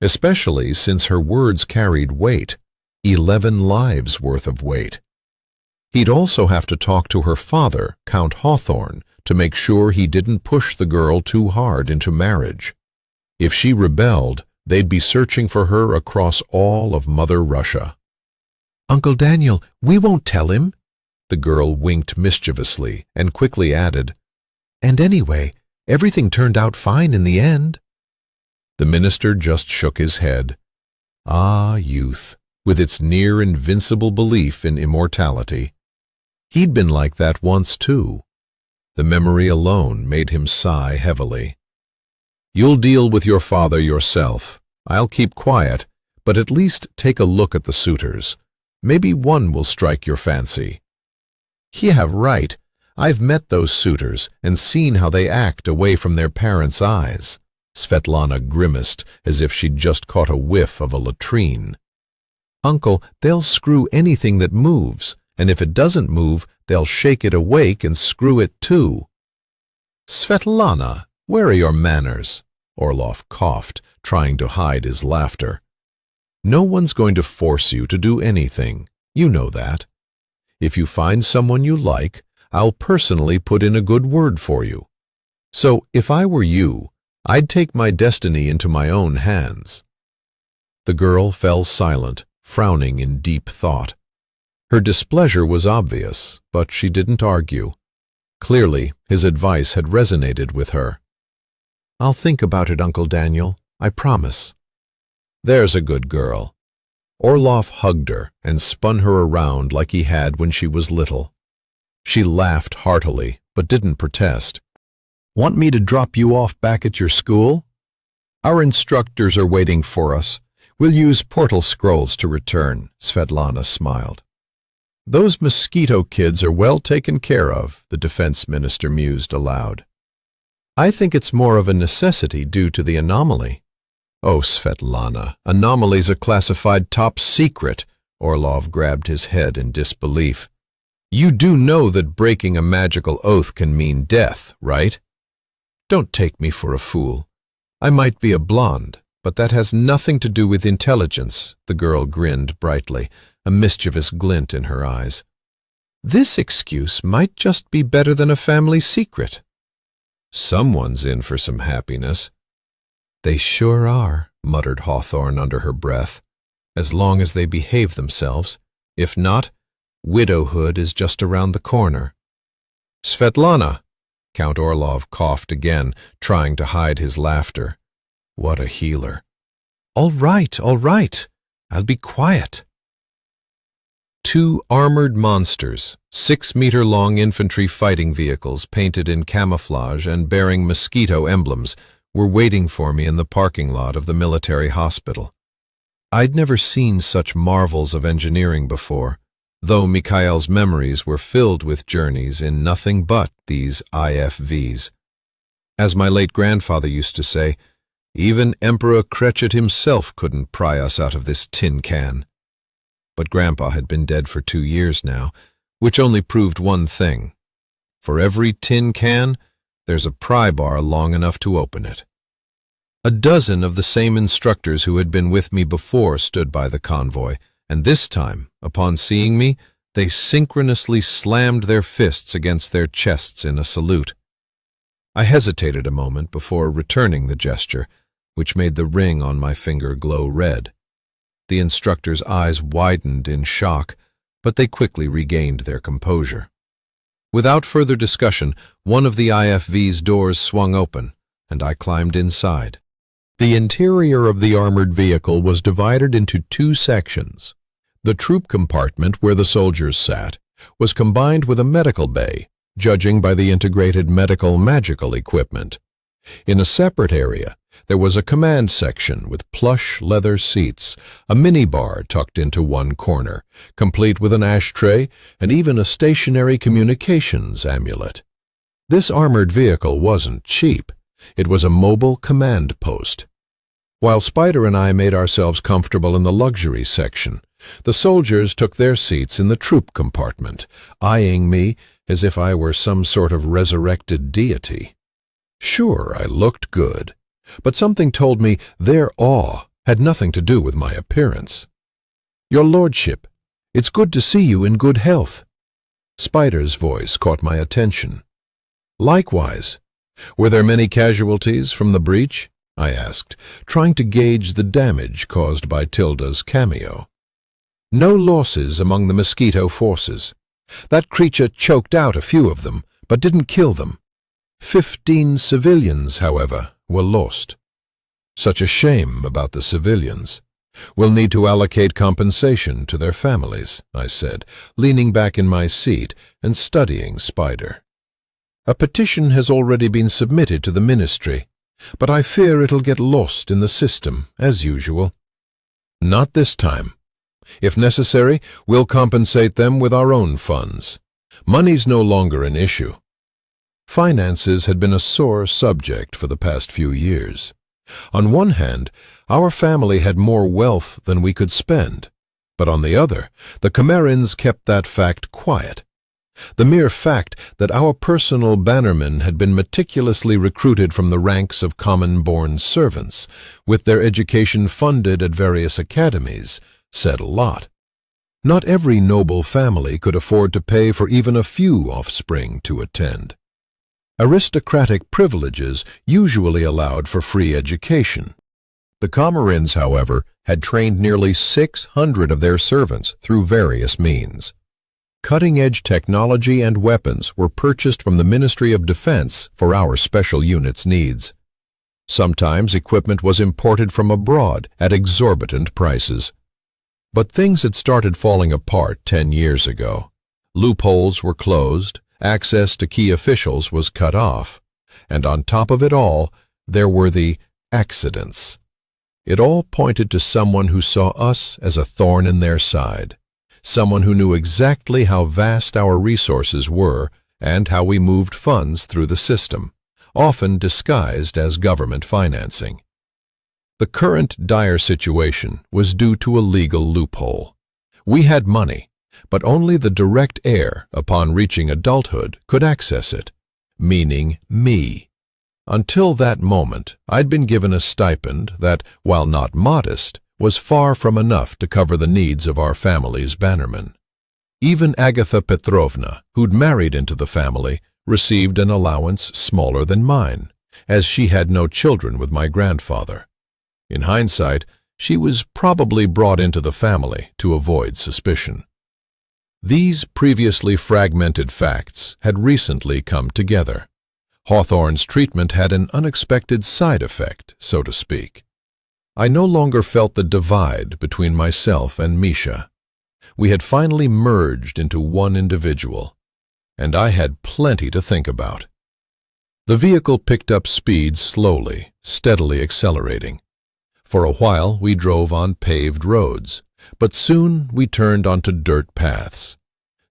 especially since her words carried weight, 11 lives' worth of weight. He'd also have to talk to her father, Count Hawthorne, to make sure he didn't push the girl too hard into marriage. If she rebelled, they'd be searching for her across all of Mother Russia. "Uncle Daniel, we won't tell him." The girl winked mischievously and quickly added, "And anyway, everything turned out fine in the end." The minister just shook his head. Ah, youth, with its near-invincible belief in immortality. He'd been like that once, too. The memory alone made him sigh heavily. You'll deal with your father yourself. I'll keep quiet, but at least take a look at the suitors. Maybe one will strike your fancy. You have right. I've met those suitors and seen how they act away from their parents' eyes. Svetlana grimaced as if she'd just caught a whiff of a latrine. Uncle, they'll screw anything that moves, and if it doesn't move, they'll shake it awake and screw it too. Svetlana, where are your manners? Orlov coughed, trying to hide his laughter. No one's going to force you to do anything. You know that. If you find someone you like, I'll personally put in a good word for you. So if I were you, I'd take my destiny into my own hands. The girl fell silent, frowning in deep thought. Her displeasure was obvious, but she didn't argue. Clearly, his advice had resonated with her. I'll think about it, Uncle Daniel. I promise. There's a good girl. Orlov hugged her and spun her around like he had when she was little. She laughed heartily, but didn't protest. Want me to drop you off back at your school? Our instructors are waiting for us. We'll use portal scrolls to return, Svetlana smiled. Those mosquito kids are well taken care of, the defense minister mused aloud. I think it's more of a necessity due to the anomaly. Oh, Svetlana, anomalies are classified top secret. Orlov grabbed his head in disbelief. You do know that breaking a magical oath can mean death, right? Don't take me for a fool. I might be a blonde, but that has nothing to do with intelligence, the girl grinned brightly, a mischievous glint in her eyes. This excuse might just be better than a family secret. Someone's in for some happiness. They sure are, muttered Hawthorne under her breath, as long as they behave themselves. If not, widowhood is just around the corner. Svetlana! Count Orlov coughed again, trying to hide his laughter. What a healer. All right. I'll be quiet. Two armored monsters, 6-meter-long infantry fighting vehicles painted in camouflage and bearing mosquito emblems, were waiting for me in the parking lot of the military hospital. I'd never seen such marvels of engineering before, though Mikhail's memories were filled with journeys in nothing but these IFVs. As my late grandfather used to say, even Emperor Crechet himself couldn't pry us out of this tin can. But Grandpa had been dead for 2 years now, which only proved one thing. For every tin can, there's a pry bar long enough to open it. A dozen of the same instructors who had been with me before stood by the convoy, and this time, upon seeing me, they synchronously slammed their fists against their chests in a salute. I hesitated a moment before returning the gesture, which made the ring on my finger glow red. The instructors' eyes widened in shock, but they quickly regained their composure. Without further discussion, one of the IFV's doors swung open, and I climbed inside. The interior of the armored vehicle was divided into 2 sections. The troop compartment, where the soldiers sat, was combined with a medical bay, judging by the integrated medical-magical equipment. In a separate area, there was a command section with plush leather seats, a minibar tucked into one corner, complete with an ashtray and even a stationary communications amulet. This armored vehicle wasn't cheap. It was a mobile command post. While Spider and I made ourselves comfortable in the luxury section, the soldiers took their seats in the troop compartment, eyeing me as if I were some sort of resurrected deity. Sure, I looked good, but something told me their awe had nothing to do with my appearance. Your Lordship, it's good to see you in good health. Spider's voice caught my attention. Likewise. Were there many casualties from the breach? I asked, trying to gauge the damage caused by Tilda's cameo. No losses among the mosquito forces. That creature choked out a few of them, but didn't kill them. 15 civilians, however, were lost. Such a shame about the civilians. We'll need to allocate compensation to their families, I said, leaning back in my seat and studying Spider. A petition has already been submitted to the ministry, but I fear it'll get lost in the system, as usual. Not this time. If necessary, we'll compensate them with our own funds. Money's no longer an issue. Finances had been a sore subject for the past few years. On one hand, our family had more wealth than we could spend, but on the other, the Camerins kept that fact quiet. The mere fact that our personal bannermen had been meticulously recruited from the ranks of common-born servants, with their education funded at various academies, said a lot. Not every noble family could afford to pay for even a few offspring to attend. Aristocratic privileges usually allowed for free education. The Camerins, however, had trained nearly 600 of their servants through various means. Cutting-edge technology and weapons were purchased from the Ministry of Defense for our special units' needs. Sometimes equipment was imported from abroad at exorbitant prices. But things had started falling apart 10 years ago. Loopholes were closed, access to key officials was cut off, and on top of it all, there were the accidents. It all pointed to someone who saw us as a thorn in their side, someone who knew exactly how vast our resources were and how we moved funds through the system, often disguised as government financing. The current dire situation was due to a legal loophole. We had money, but only the direct heir upon reaching adulthood could access it, meaning me. Until that moment, I'd been given a stipend that, while not modest, was far from enough to cover the needs of our family's bannermen. Even Agatha Petrovna, who'd married into the family, received an allowance smaller than mine, as she had no children with my grandfather. In hindsight, she was probably brought into the family to avoid suspicion. These previously fragmented facts had recently come together. Hawthorne's treatment had an unexpected side effect, so to speak. I no longer felt the divide between myself and Misha. We had finally merged into one individual, and I had plenty to think about. The vehicle picked up speed slowly, steadily accelerating. For a while we drove on paved roads, but soon we turned onto dirt paths.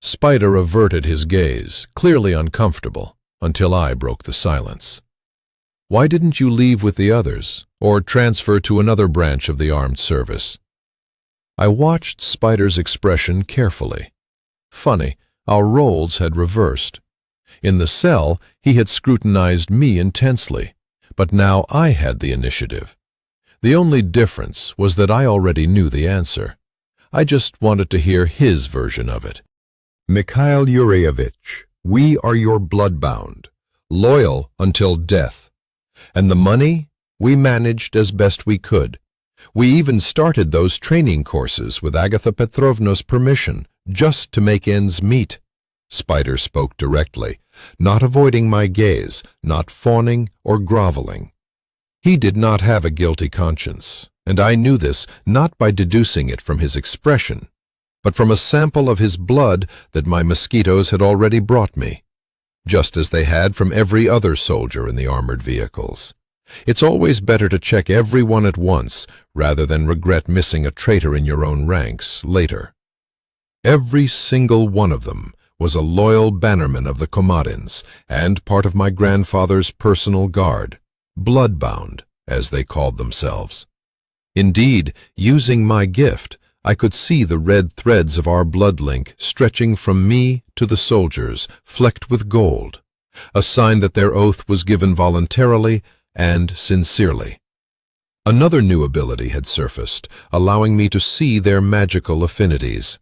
Spider averted his gaze, clearly uncomfortable, until I broke the silence. "Why didn't you leave with the others, or transfer to another branch of the armed service?" I watched Spider's expression carefully. Funny, our roles had reversed. In the cell, he had scrutinized me intensely, but now I had the initiative. The only difference was that I already knew the answer. I just wanted to hear his version of it. Mikhail Yurievich, we are your bloodbound, loyal until death. And the money? We managed as best we could. We even started those training courses with Agatha Petrovna's permission, just to make ends meet. Spider spoke directly, not avoiding my gaze, not fawning or groveling. He did not have a guilty conscience, and I knew this not by deducing it from his expression, but from a sample of his blood that my mosquitoes had already brought me, just as they had from every other soldier in the armored vehicles. It's always better to check everyone at once rather than regret missing a traitor in your own ranks later. Every single one of them was a loyal bannerman of the Camerins and part of my grandfather's personal guard, bloodbound, as they called themselves. Indeed, using my gift, I could see the red threads of our blood link stretching from me to the soldiers, flecked with gold, a sign that their oath was given voluntarily and sincerely. Another new ability had surfaced, allowing me to see their magical affinities.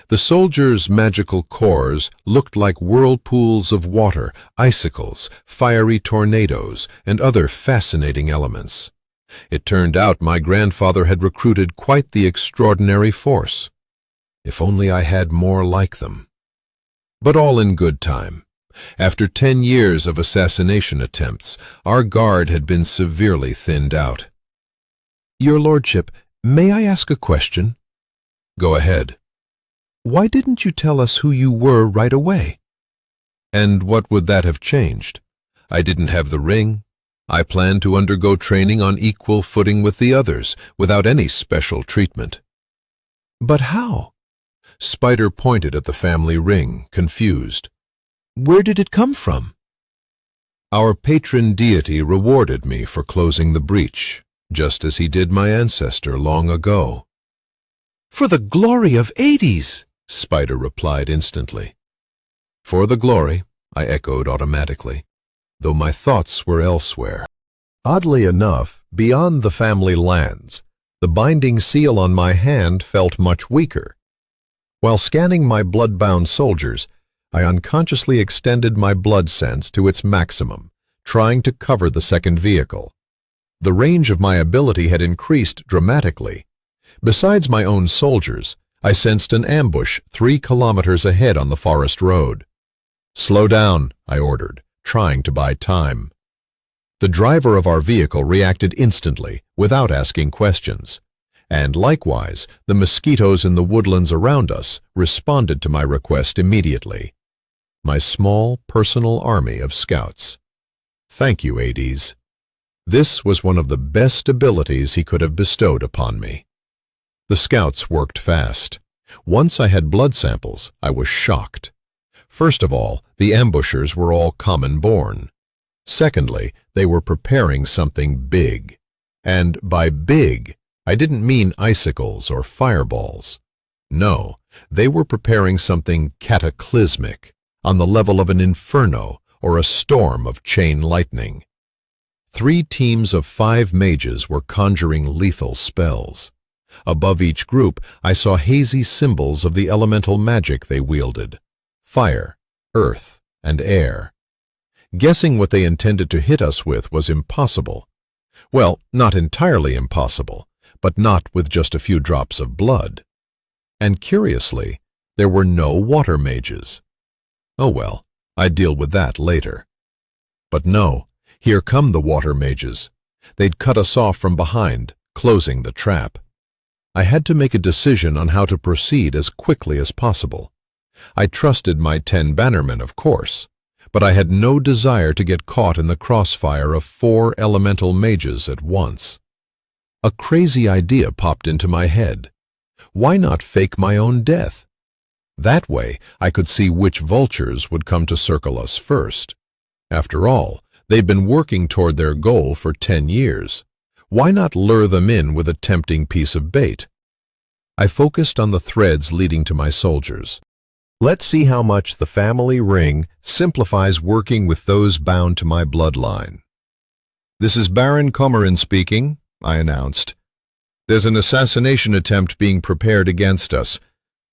The soldiers' magical cores looked like whirlpools of water, icicles, fiery tornadoes, and other fascinating elements. It turned out my grandfather had recruited quite the extraordinary force. If only I had more like them. But all in good time. After 10 years of assassination attempts, our guard had been severely thinned out. Your Lordship, may I ask a question? Go ahead. Why didn't you tell us who you were right away? And what would that have changed? I didn't have the ring. I planned to undergo training on equal footing with the others, without any special treatment. But how? Spider pointed at the family ring, confused. Where did it come from? Our patron deity rewarded me for closing the breach, just as he did my ancestor long ago. For the glory of Hades, Spider replied instantly. For the glory, I echoed automatically, though my thoughts were elsewhere. Oddly enough, beyond the family lands, the binding seal on my hand felt much weaker. While scanning my blood-bound soldiers, I unconsciously extended my blood sense to its maximum, trying to cover the second vehicle. The range of my ability had increased dramatically. Besides my own soldiers, I sensed an ambush 3 kilometers ahead on the forest road. "Slow down," I ordered, trying to buy time. The driver of our vehicle reacted instantly, without asking questions. And likewise, the mosquitoes in the woodlands around us responded to my request immediately. My small, personal army of scouts. Thank you, Hades. This was one of the best abilities he could have bestowed upon me. The scouts worked fast. Once I had blood samples, I was shocked. First of all, the ambushers were all common-born. Secondly, they were preparing something big. And by big, I didn't mean icicles or fireballs. No, they were preparing something cataclysmic, on the level of an inferno or a storm of chain lightning. 3 teams of 5 mages were conjuring lethal spells. Above each group, I saw hazy symbols of the elemental magic they wielded: fire, earth, and air. Guessing what they intended to hit us with was impossible. Well, not entirely impossible, but not with just a few drops of blood. And curiously, there were no water mages. Oh well, I'd deal with that later. But no, here come the water mages. They'd cut us off from behind, closing the trap. I had to make a decision on how to proceed as quickly as possible. I trusted my 10 bannermen, of course, but I had no desire to get caught in the crossfire of 4 elemental mages at once. A crazy idea popped into my head. Why not fake my own death? That way, I could see which vultures would come to circle us first. After all, they'd been working toward their goal for 10 years. Why not lure them in with a tempting piece of bait? I focused on the threads leading to my soldiers. Let's see how much the family ring simplifies working with those bound to my bloodline. "This is Baron Comarin speaking," I announced. "There's an assassination attempt being prepared against us.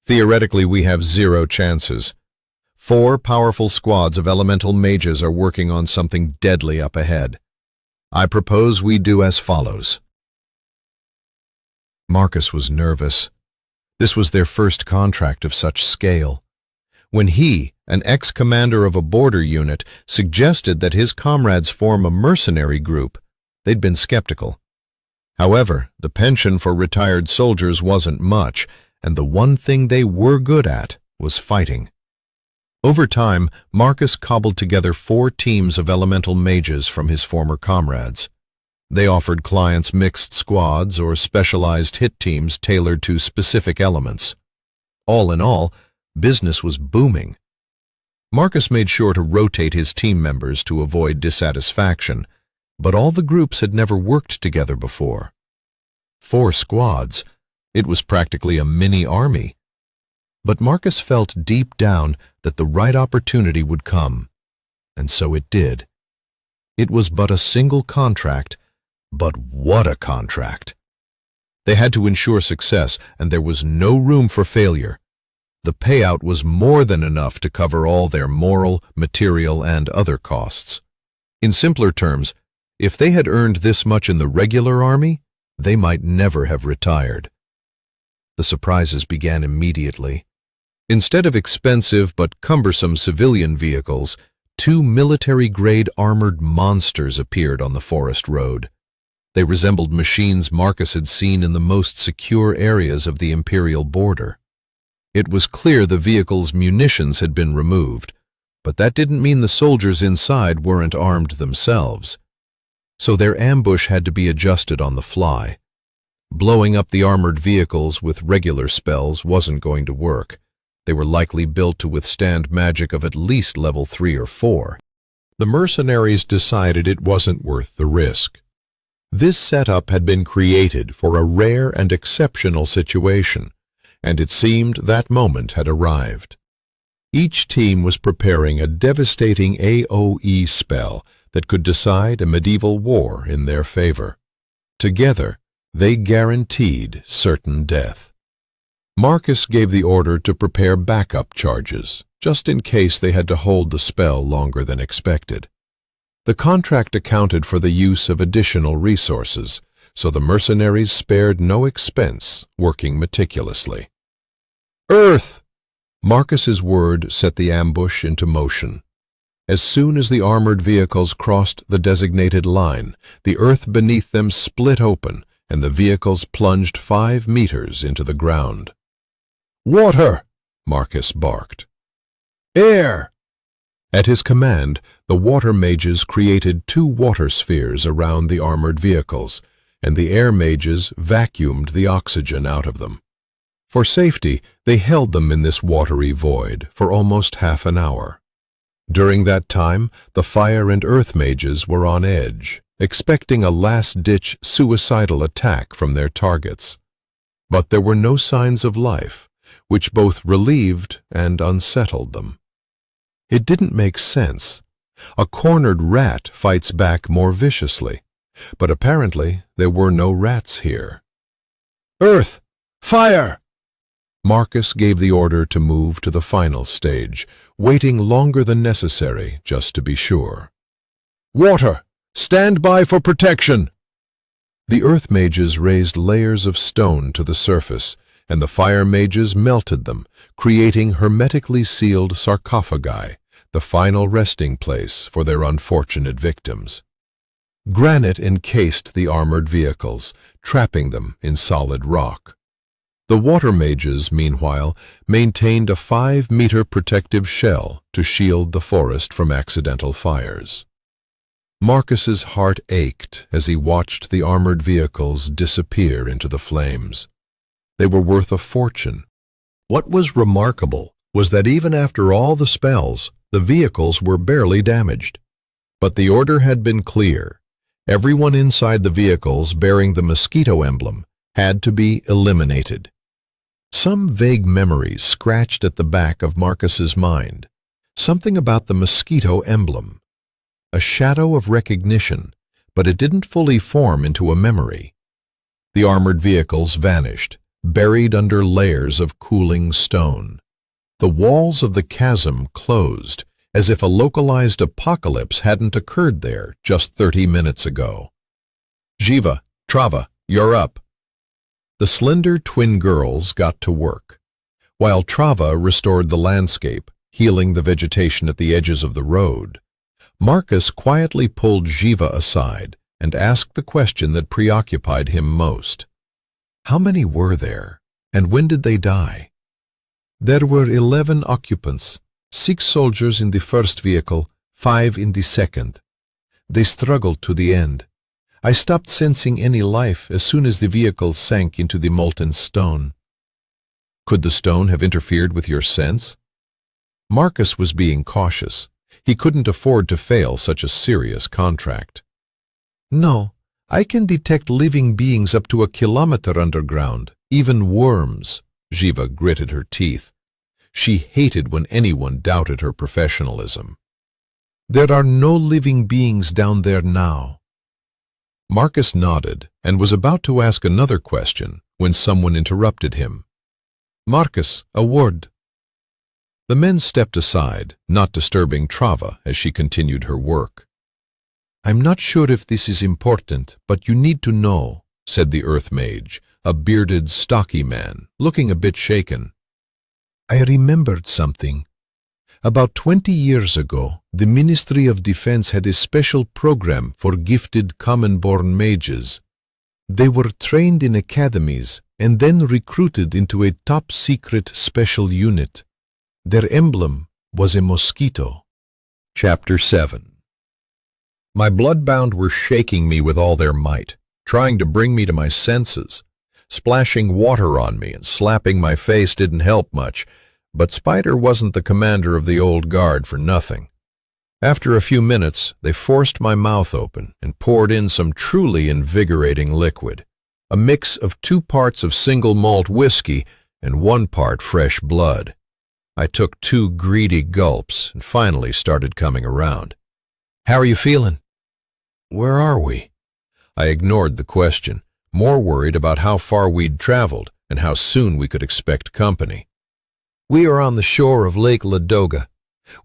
Theoretically, we have 0 chances. 4 powerful squads of elemental mages are working on something deadly up ahead. I propose we do as follows." Marcus was nervous. This was their first contract of such scale. When he, an ex-commander of a border unit, suggested that his comrades form a mercenary group, they'd been skeptical. However, the pension for retired soldiers wasn't much, and the one thing they were good at was fighting. Over time, Marcus cobbled together 4 teams of elemental mages from his former comrades. They offered clients mixed squads or specialized hit teams tailored to specific elements. All in all, business was booming. Marcus made sure to rotate his team members to avoid dissatisfaction, but all the groups had never worked together before. 4 squads. It was practically a mini-army. But Marcus felt deep down that the right opportunity would come, and so it did. It was but a single contract, but what a contract! They had to ensure success, and there was no room for failure. The payout was more than enough to cover all their moral, material, and other costs. In simpler terms, if they had earned this much in the regular army, they might never have retired. The surprises began immediately. Instead of expensive but cumbersome civilian vehicles, 2 military-grade armored monsters appeared on the forest road. They resembled machines Marcus had seen in the most secure areas of the Imperial border. It was clear the vehicle's munitions had been removed, but that didn't mean the soldiers inside weren't armed themselves. So their ambush had to be adjusted on the fly. Blowing up the armored vehicles with regular spells wasn't going to work. They were likely built to withstand magic of at least level 3 or 4. The mercenaries decided it wasn't worth the risk. This setup had been created for a rare and exceptional situation, and it seemed that moment had arrived. Each team was preparing a devastating AoE spell that could decide a medieval war in their favor. Together, they guaranteed certain death. Marcus gave the order to prepare backup charges, just in case they had to hold the spell longer than expected. The contract accounted for the use of additional resources, so the mercenaries spared no expense working meticulously. "Earth!" Marcus's word set the ambush into motion. As soon as the armored vehicles crossed the designated line, the earth beneath them split open, and the vehicles plunged 5 meters into the ground. "Water!" Marcus barked. "Air!" At his command, the water mages created 2 water spheres around the armored vehicles, and the air mages vacuumed the oxygen out of them. For safety, they held them in this watery void for almost half an hour. During that time, the fire and earth mages were on edge, expecting a last-ditch suicidal attack from their targets. But there were no signs of life, which both relieved and unsettled them. It didn't make sense. A cornered rat fights back more viciously, but apparently there were no rats here. "Earth! Fire!" Marcus gave the order to move to the final stage, waiting longer than necessary just to be sure. "Water! Stand by for protection!" The earth mages raised layers of stone to the surface, and the fire mages melted them, creating hermetically sealed sarcophagi, the final resting place for their unfortunate victims. Granite encased the armored vehicles, trapping them in solid rock. The water mages, meanwhile, maintained a 5-meter protective shell to shield the forest from accidental fires. Marcus's heart ached as he watched the armored vehicles disappear into the flames. They were worth a fortune. What was remarkable was that even after all the spells, the vehicles were barely damaged. But the order had been clear. Everyone inside the vehicles bearing the mosquito emblem had to be eliminated. Some vague memories scratched at the back of Marcus's mind. Something about the mosquito emblem. A shadow of recognition, but it didn't fully form into a memory. The armored vehicles vanished, buried under layers of cooling stone. The walls of the chasm closed, as if a localized apocalypse hadn't occurred there just 30 minutes ago. "Jiva, Trava, you're up." The slender twin girls got to work. While Trava restored the landscape, healing the vegetation at the edges of the road, Marcus quietly pulled Jiva aside and asked the question that preoccupied him most. How many were there, and when did they die? "There were 11 occupants, 6 soldiers in the first vehicle, 5 in the second. They struggled to the end. I stopped sensing any life as soon as the vehicles sank into the molten stone." "Could the stone have interfered with your sense?" Marcus was being cautious. He couldn't afford to fail such a serious contract. "No, I can detect living beings up to 1 kilometer underground, even worms." Jiva gritted her teeth. She hated when anyone doubted her professionalism. "There are no living beings down there now." Marcus nodded and was about to ask another question when someone interrupted him. "Marcus, a word." The men stepped aside, not disturbing Trava as she continued her work. "I'm not sure if this is important, but you need to know," said the earth mage, a bearded, stocky man, looking a bit shaken. "I remembered something. About 20 years ago, the Ministry of Defense had a special program for gifted common-born mages. They were trained in academies and then recruited into a top-secret special unit. Their emblem was a mosquito. Chapter 7. My bloodbound were shaking me with all their might, trying to bring me to my senses. Splashing water on me and slapping my face didn't help much, but Spider wasn't the commander of the old guard for nothing. After a few minutes, they forced my mouth open and poured in some truly invigorating liquid, a mix of 2 parts of single malt whiskey and 1 part fresh blood. I took 2 greedy gulps and finally started coming around. "How are you feeling?" "Where are we?" I ignored the question, more worried about how far we'd traveled and how soon we could expect company. "We are on the shore of Lake Ladoga.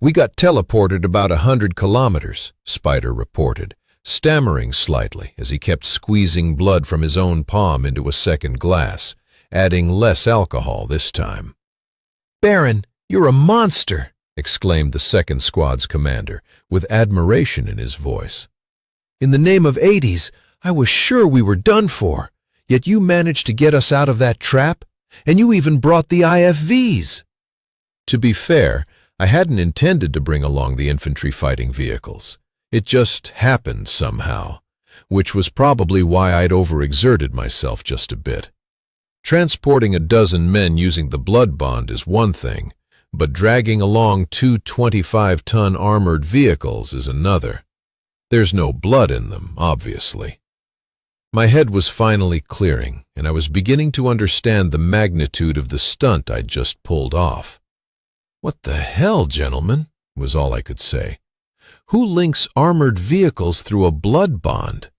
We got teleported about 100 kilometers, Spider reported, stammering slightly as he kept squeezing blood from his own palm into a second glass, adding less alcohol this time. "Baron, you're a monster!" exclaimed the second squad's commander, with admiration in his voice. "In the name of 80s, I was sure we were done for, yet you managed to get us out of that trap, and you even brought the IFVs." To be fair, I hadn't intended to bring along the infantry fighting vehicles. It just happened somehow, which was probably why I'd overexerted myself just a bit. Transporting a dozen men using the blood bond is one thing, but dragging along 2 25-ton armored vehicles is another. There's no blood in them, obviously. My head was finally clearing, and I was beginning to understand the magnitude of the stunt I'd just pulled off. "What the hell, gentlemen?" was all I could say. "Who links armored vehicles through a blood bond?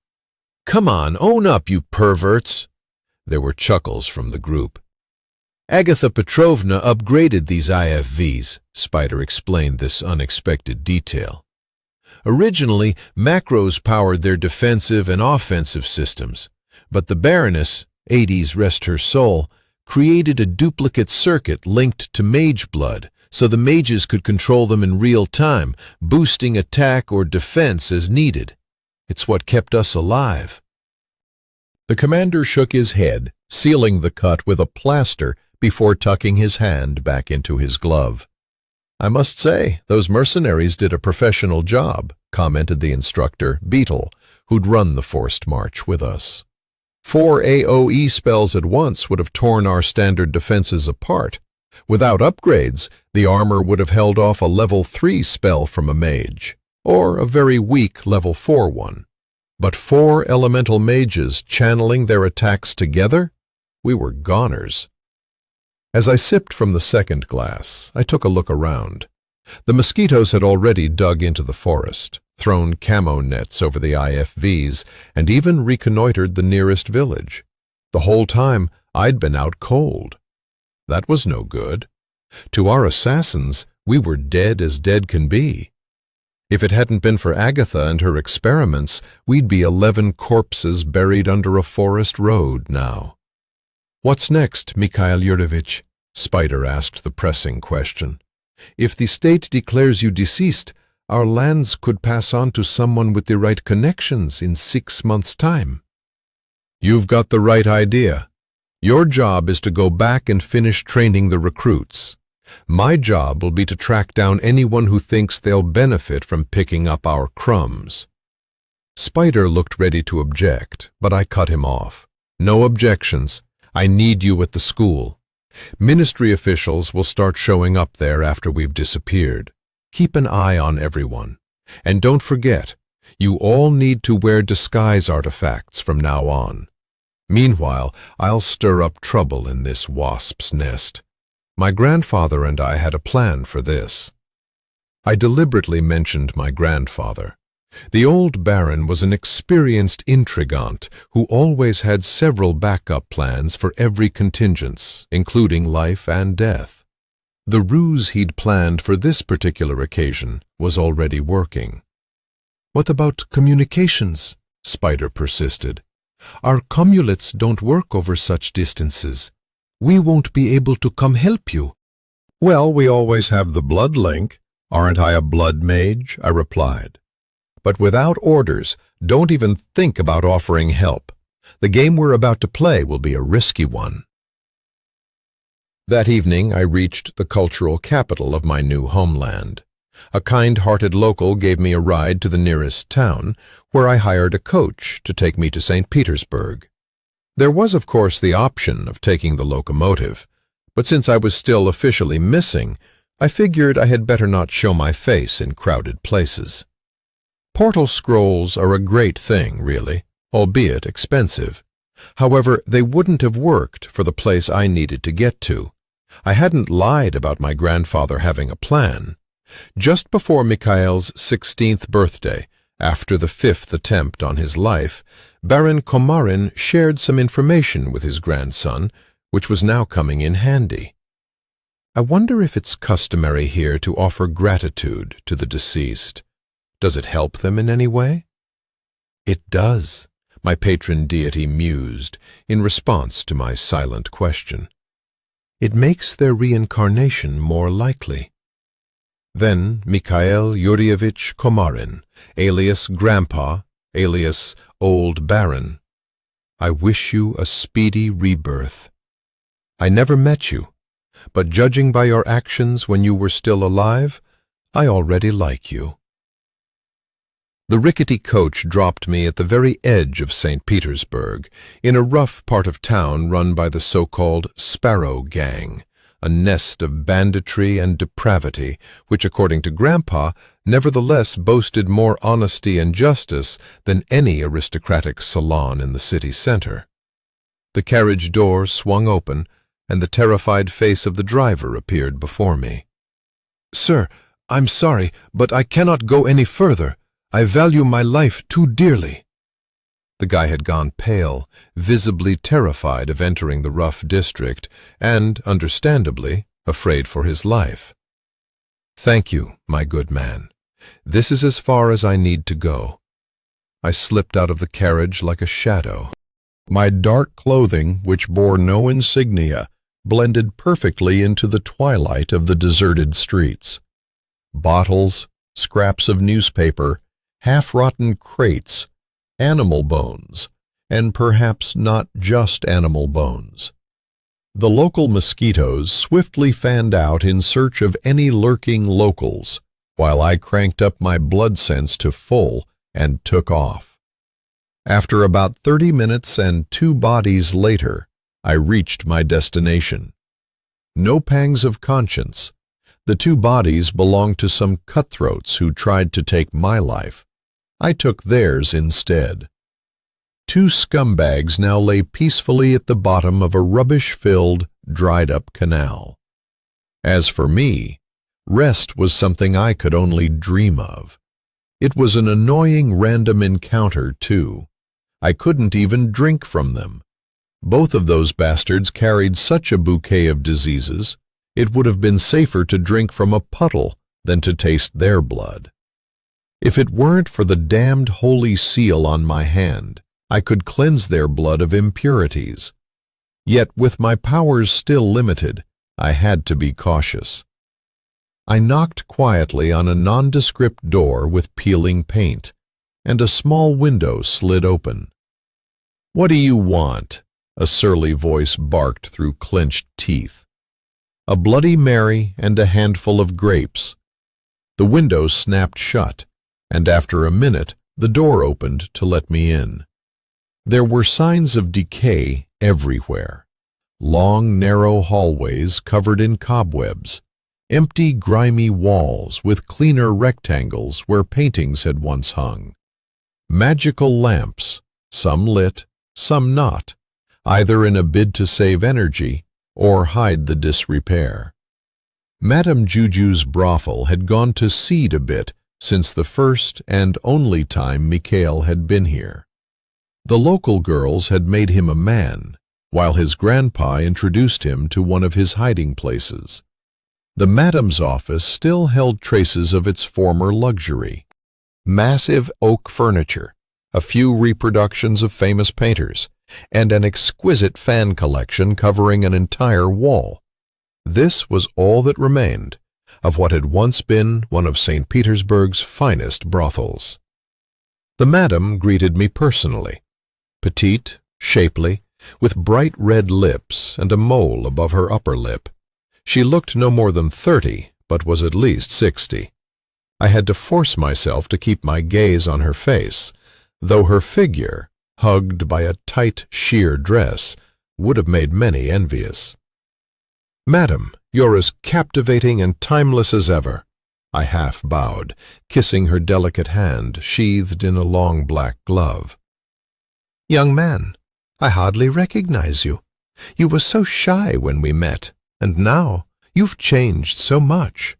Come on, own up, you perverts!" There were chuckles from the group. "Agatha Petrovna upgraded these IFVs," Spider explained this unexpected detail. "Originally, macros powered their defensive and offensive systems, but the Baroness, 80s rest her soul, created a duplicate circuit linked to mage blood, so the mages could control them in real time, boosting attack or defense as needed. It's what kept us alive." The commander shook his head, sealing the cut with a plaster before tucking his hand back into his glove. "I must say, those mercenaries did a professional job," commented the instructor, Beetle, who'd run the forced march with us. 4 AoE spells at once would have torn our standard defenses apart. Without upgrades, the armor would have held off a level 3 spell from a mage, or a very weak level 4 one. But 4 elemental mages channeling their attacks together? We were goners. As I sipped from the second glass, I took a look around. The mosquitoes had already dug into the forest, thrown camo nets over the IFVs, and even reconnoitered the nearest village. The whole time, I'd been out cold. That was no good. To our assassins, we were dead as dead can be. If it hadn't been for Agatha and her experiments, we'd be 11 corpses buried under a forest road now. "What's next, Mikhail Yurovich?" Spider asked the pressing question. "If the state declares you deceased, our lands could pass on to someone with the right connections in 6 months' time." "You've got the right idea. Your job is to go back and finish training the recruits. My job will be to track down anyone who thinks they'll benefit from picking up our crumbs." Spider looked ready to object, but I cut him off. "No objections. I need you at the school. Ministry officials will start showing up there after we've disappeared. Keep an eye on everyone. And don't forget, you all need to wear disguise artifacts from now on. Meanwhile, I'll stir up trouble in this wasp's nest. My grandfather and I had a plan for this." I deliberately mentioned my grandfather. The old Baron was an experienced intrigant who always had several backup plans for every contingence, including life and death. The ruse he'd planned for this particular occasion was already working. "What about communications?" Spider persisted. "Our comulets don't work over such distances. We won't be able to come help you." "Well, we always have the blood link. "Aren't I a blood mage?" I replied. "But without orders, don't even think about offering help. The game we're about to play will be a risky one." That evening I reached the cultural capital of my new homeland. A kind-hearted local gave me a ride to the nearest town, where I hired a coach to take me to St. Petersburg. There was, of course, the option of taking the locomotive, but since I was still officially missing, I figured I had better not show my face in crowded places. Portal scrolls are a great thing, really, albeit expensive. However, they wouldn't have worked for the place I needed to get to. I hadn't lied about my grandfather having a plan. Just before Mikhail's 16th birthday, after the 5th attempt on his life, Baron Komarin shared some information with his grandson, which was now coming in handy. I wonder if it's customary here to offer gratitude to the deceased. Does it help them in any way? It does, my patron deity mused in response to my silent question. It makes their reincarnation more likely. Then Mikhail Yurievich Komarin, alias Grandpa, alias Old Baron, I wish you a speedy rebirth. I never met you, but judging by your actions when you were still alive, I already like you. The rickety coach dropped me at the very edge of St. Petersburg, in a rough part of town run by the so-called Sparrow Gang, a nest of banditry and depravity, which, according to Grandpa, nevertheless boasted more honesty and justice than any aristocratic salon in the city center. The carriage door swung open, and the terrified face of the driver appeared before me. "Sir, I'm sorry, but I cannot go any further. I value my life too dearly." The guy had gone pale, visibly terrified of entering the rough district, and, understandably, afraid for his life. "Thank you, my good man. This is as far as I need to go." I slipped out of the carriage like a shadow. My dark clothing, which bore no insignia, blended perfectly into the twilight of the deserted streets. Bottles, scraps of newspaper, half-rotten crates, animal bones, and perhaps not just animal bones. The local mosquitoes swiftly fanned out in search of any lurking locals, while I cranked up my blood sense to full and took off. After about 30 minutes and 2 bodies later, I reached my destination. No pangs of conscience. The 2 bodies belonged to some cutthroats who tried to take my life. I took theirs instead. 2 scumbags now lay peacefully at the bottom of a rubbish-filled, dried-up canal. As for me, rest was something I could only dream of. It was an annoying random encounter, too. I couldn't even drink from them. Both of those bastards carried such a bouquet of diseases, it would have been safer to drink from a puddle than to taste their blood. If it weren't for the damned holy seal on my hand, I could cleanse their blood of impurities. Yet, with my powers still limited, I had to be cautious. I knocked quietly on a nondescript door with peeling paint, and a small window slid open. "What do you want?" a surly voice barked through clenched teeth. "A Bloody Mary and a handful of grapes." The window snapped shut, and after a minute the door opened to let me in. There were signs of decay everywhere. Long, narrow hallways covered in cobwebs, empty, grimy walls with cleaner rectangles where paintings had once hung. Magical lamps, some lit, some not, either in a bid to save energy or hide the disrepair. Madame Juju's brothel had gone to seed a bit since the first and only time Mikhail had been here. The local girls had made him a man, while his grandpa introduced him to one of his hiding places. The madame's office still held traces of its former luxury. Massive oak furniture, a few reproductions of famous painters, and an exquisite fan collection covering an entire wall. This was all that remained, of what had once been one of St. Petersburg's finest brothels. The madam greeted me personally, petite, shapely, with bright red lips and a mole above her upper lip. She looked no more than 30, but was at least 60. I had to force myself to keep my gaze on her face, though her figure, hugged by a tight, sheer dress, would have made many envious. "Madam, you're as captivating and timeless as ever," I half bowed, kissing her delicate hand sheathed in a long black glove. "Young man, I hardly recognize you. You were so shy when we met, and now you've changed so much."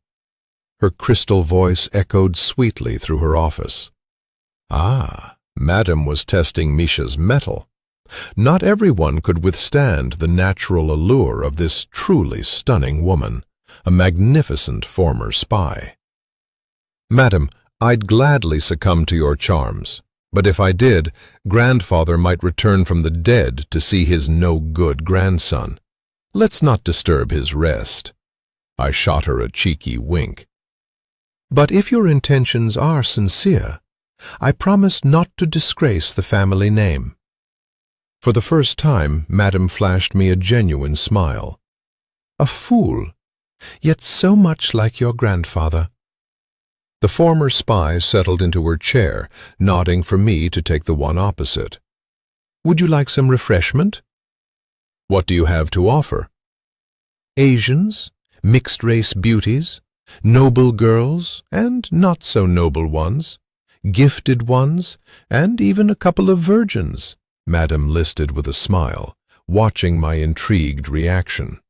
Her crystal voice echoed sweetly through her office. Ah, Madam was testing Misha's mettle. Not everyone could withstand the natural allure of this truly stunning woman, a magnificent former spy. "Madam, I'd gladly succumb to your charms, but if I did, grandfather might return from the dead to see his no-good grandson. Let's not disturb his rest." I shot her a cheeky wink. "But if your intentions are sincere, I promise not to disgrace the family name." For the first time, Madam flashed me a genuine smile. "A fool, yet so much like your grandfather." The former spy settled into her chair, nodding for me to take the one opposite. "Would you like some refreshment?" "What do you have to offer?" "Asians, mixed-race beauties, noble girls and not-so-noble ones, gifted ones, and even a couple of virgins," Madam listed with a smile, watching my intrigued reaction.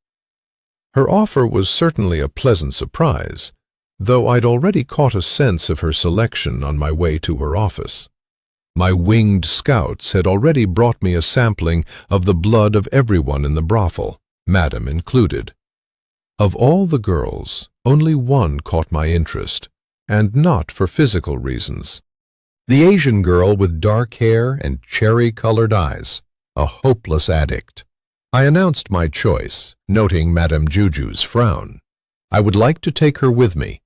Her offer was certainly a pleasant surprise, though I'd already caught a sense of her selection on my way to her office. My winged scouts had already brought me a sampling of the blood of everyone in the brothel, Madam included. Of all the girls, only one caught my interest, and not for physical reasons. The Asian girl with dark hair and cherry-colored eyes, a hopeless addict. I announced my choice, noting Madame Juju's frown. "I would like to take her with me.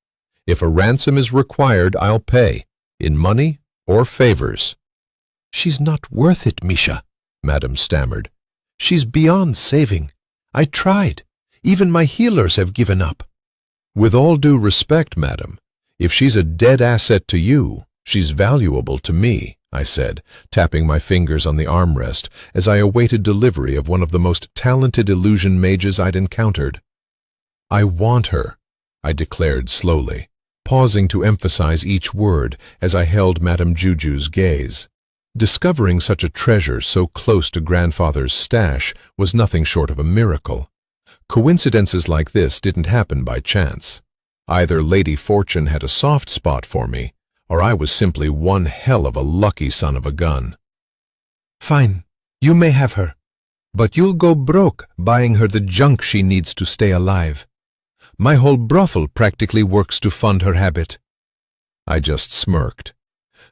If a ransom is required, I'll pay, in money or favors." "She's not worth it, Misha," Madame stammered. "She's beyond saving. I tried. Even my healers have given up." "With all due respect, Madam, if she's a dead asset to you, she's valuable to me," I said, tapping my fingers on the armrest as I awaited delivery of one of the most talented illusion mages I'd encountered. "I want her," I declared slowly, pausing to emphasize each word as I held Madame Juju's gaze. Discovering such a treasure so close to grandfather's stash was nothing short of a miracle. Coincidences like this didn't happen by chance. Either Lady Fortune had a soft spot for me, or I was simply one hell of a lucky son of a gun. "Fine, you may have her, but you'll go broke buying her the junk she needs to stay alive. My whole brothel practically works to fund her habit." I just smirked.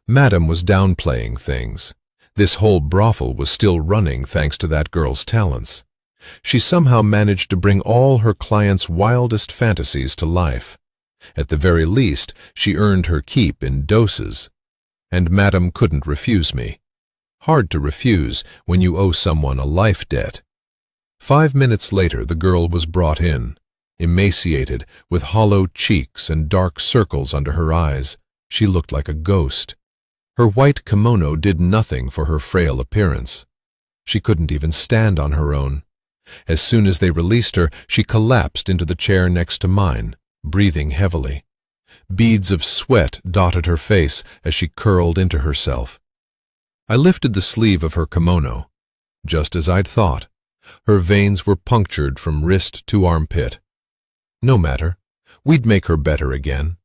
Madam was downplaying things. This whole brothel was still running thanks to that girl's talents. She somehow managed to bring all her clients' wildest fantasies to life. At the very least, she earned her keep in doses. And Madam couldn't refuse me. Hard to refuse when you owe someone a life debt. 5 minutes later, the girl was brought in. Emaciated, with hollow cheeks and dark circles under her eyes, she looked like a ghost. Her white kimono did nothing for her frail appearance. She couldn't even stand on her own. As soon as they released her, she collapsed into the chair next to mine, breathing heavily. Beads of sweat dotted her face as she curled into herself. I lifted the sleeve of her kimono. Just as I'd thought, her veins were punctured from wrist to armpit. No matter, we'd make her better again.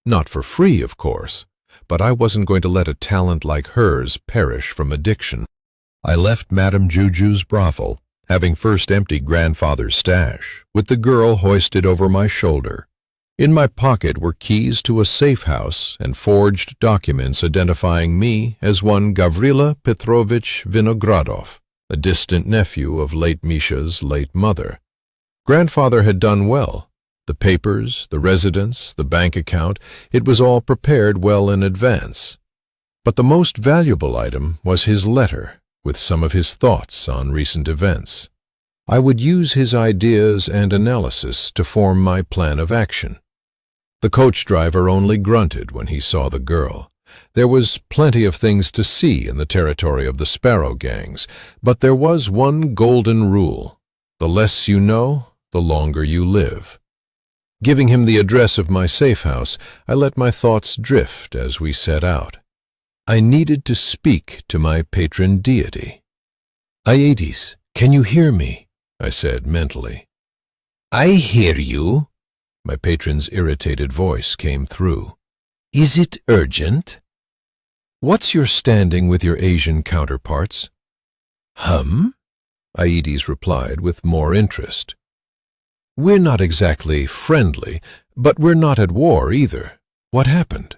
Not for free, of course, but I wasn't going to let a talent like hers perish from addiction. I left Madame Juju's brothel, having first emptied grandfather's stash, with the girl hoisted over my shoulder. In my pocket were keys to a safe house and forged documents identifying me as one Gavrila Petrovich Vinogradov, a distant nephew of late Misha's late mother. Grandfather had done well. The papers, the residence, the bank account, it was all prepared well in advance. But the most valuable item was his letter, with some of his thoughts on recent events. I would use his ideas and analysis to form my plan of action. The coach driver only grunted when he saw the girl. There was plenty of things to see in the territory of the Sparrow gangs, but there was one golden rule: the less you know, the longer you live. Giving him the address of my safe house, I let my thoughts drift as we set out. I needed to speak to my patron deity. "Aedes, can you hear me?" I said mentally. "I hear you." My patron's irritated voice came through. "Is it urgent?" "What's your standing with your Asian counterparts?" Aedes replied with more interest. "We're not exactly friendly, but we're not at war either. What happened?"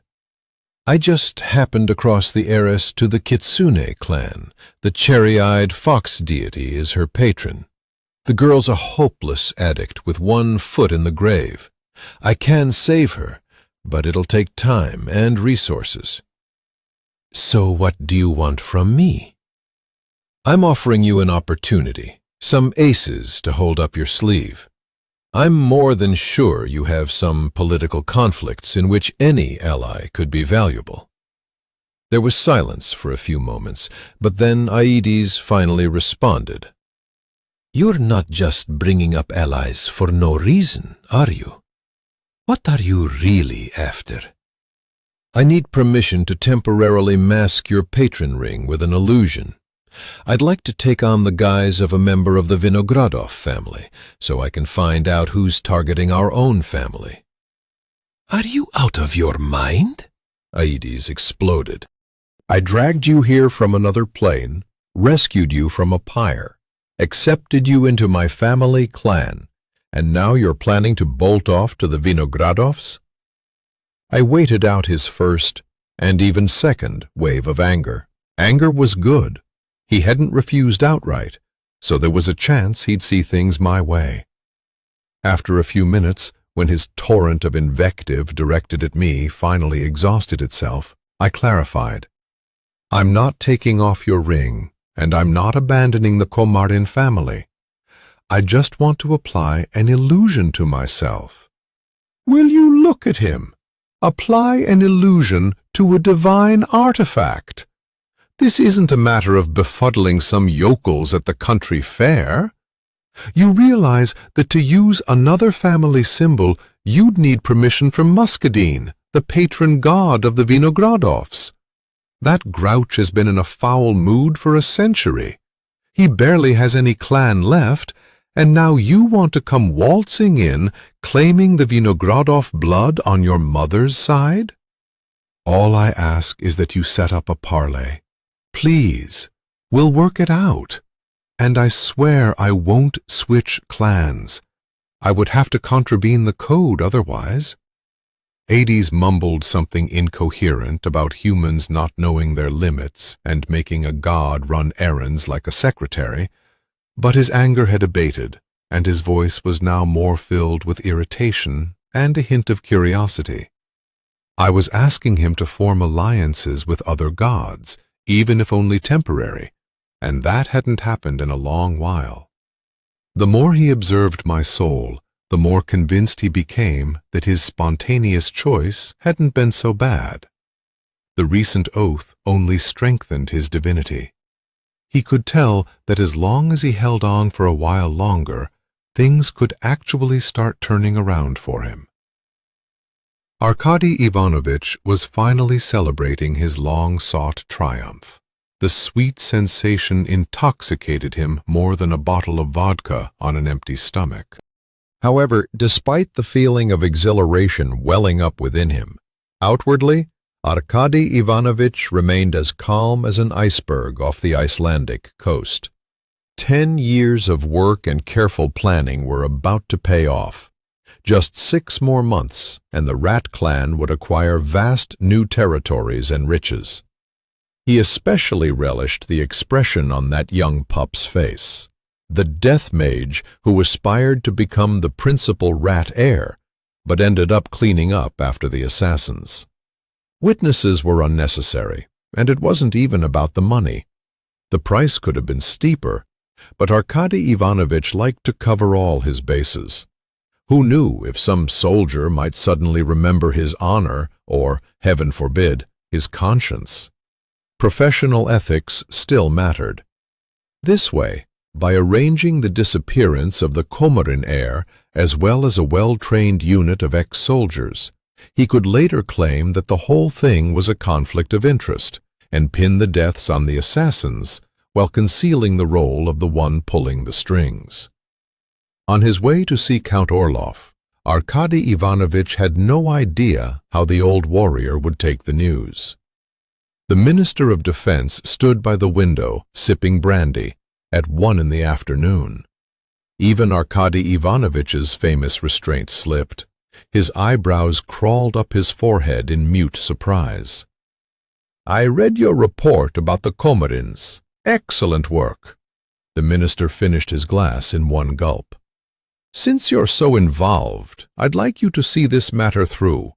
"I just happened across the heiress to the Kitsune clan. The cherry-eyed fox deity is her patron. The girl's a hopeless addict with one foot in the grave. I can save her, but it'll take time and resources." "So what do you want from me?" "I'm offering you an opportunity, some aces to hold up your sleeve. I'm more than sure you have some political conflicts in which any ally could be valuable." There was silence for a few moments, but then Aedes finally responded. "You're not just bringing up allies for no reason, are you? What are you really after?" "I need permission to temporarily mask your patron ring with an illusion. I'd like to take on the guise of a member of the Vinogradov family, so I can find out who's targeting our own family." "Are you out of your mind?" Aedes exploded. "I dragged you here from another plane, rescued you from a pyre, accepted you into my family clan, and now you're planning to bolt off to the Vinogradovs?" I waited out his first, and even second, wave of anger. Anger was good. He hadn't refused outright, so there was a chance he'd see things my way. After a few minutes, when his torrent of invective directed at me finally exhausted itself, I clarified. "I'm not taking off your ring, and I'm not abandoning the Komarin family. I just want to apply an illusion to myself." "Will you look at him? Apply an illusion to a divine artifact. This isn't a matter of befuddling some yokels at the country fair. You realize that to use another family symbol, you'd need permission from Muscadine, the patron god of the Vinogradovs. That grouch has been in a foul mood for a century. He barely has any clan left, and now you want to come waltzing in, claiming the Vinogradov blood on your mother's side? All I ask is that you set up a parley. Please, we'll work it out. And I swear I won't switch clans. I would have to contravene the code otherwise." Aedes mumbled something incoherent about humans not knowing their limits and making a god run errands like a secretary, but his anger had abated, and his voice was now more filled with irritation and a hint of curiosity. I was asking him to form alliances with other gods, even if only temporary, and that hadn't happened in a long while. The more he observed my soul, the more convinced he became that his spontaneous choice hadn't been so bad. The recent oath only strengthened his divinity. He could tell that as long as he held on for a while longer, things could actually start turning around for him. Arkady Ivanovich was finally celebrating his long-sought triumph. The sweet sensation intoxicated him more than a bottle of vodka on an empty stomach. However, despite the feeling of exhilaration welling up within him, outwardly, Arkady Ivanovich remained as calm as an iceberg off the Icelandic coast. 10 years of work and careful planning were about to pay off. Just 6 more months, and the Rat clan would acquire vast new territories and riches. He especially relished the expression on that young pup's face. the death mage who aspired to become the principal rat heir, but ended up cleaning up after the assassins. Witnesses were unnecessary, and it wasn't even about the money. The price could have been steeper, but Arkady Ivanovich liked to cover all his bases. Who knew if some soldier might suddenly remember his honor or, heaven forbid, his conscience? Professional ethics still mattered. This way, by arranging the disappearance of the Komarin heir as well as a well-trained unit of ex-soldiers, he could later claim that the whole thing was a conflict of interest and pin the deaths on the assassins while concealing the role of the one pulling the strings. On his way to see Count Orloff, Arkady Ivanovich had no idea how the old warrior would take the news. The Minister of Defense stood by the window, sipping brandy, at 1 in the afternoon. Even Arkady Ivanovich's famous restraint slipped. His eyebrows crawled up his forehead in mute surprise. "I read your report about the Komarins. Excellent work." The minister finished his glass in one gulp. "Since you're so involved, I'd like you to see this matter through.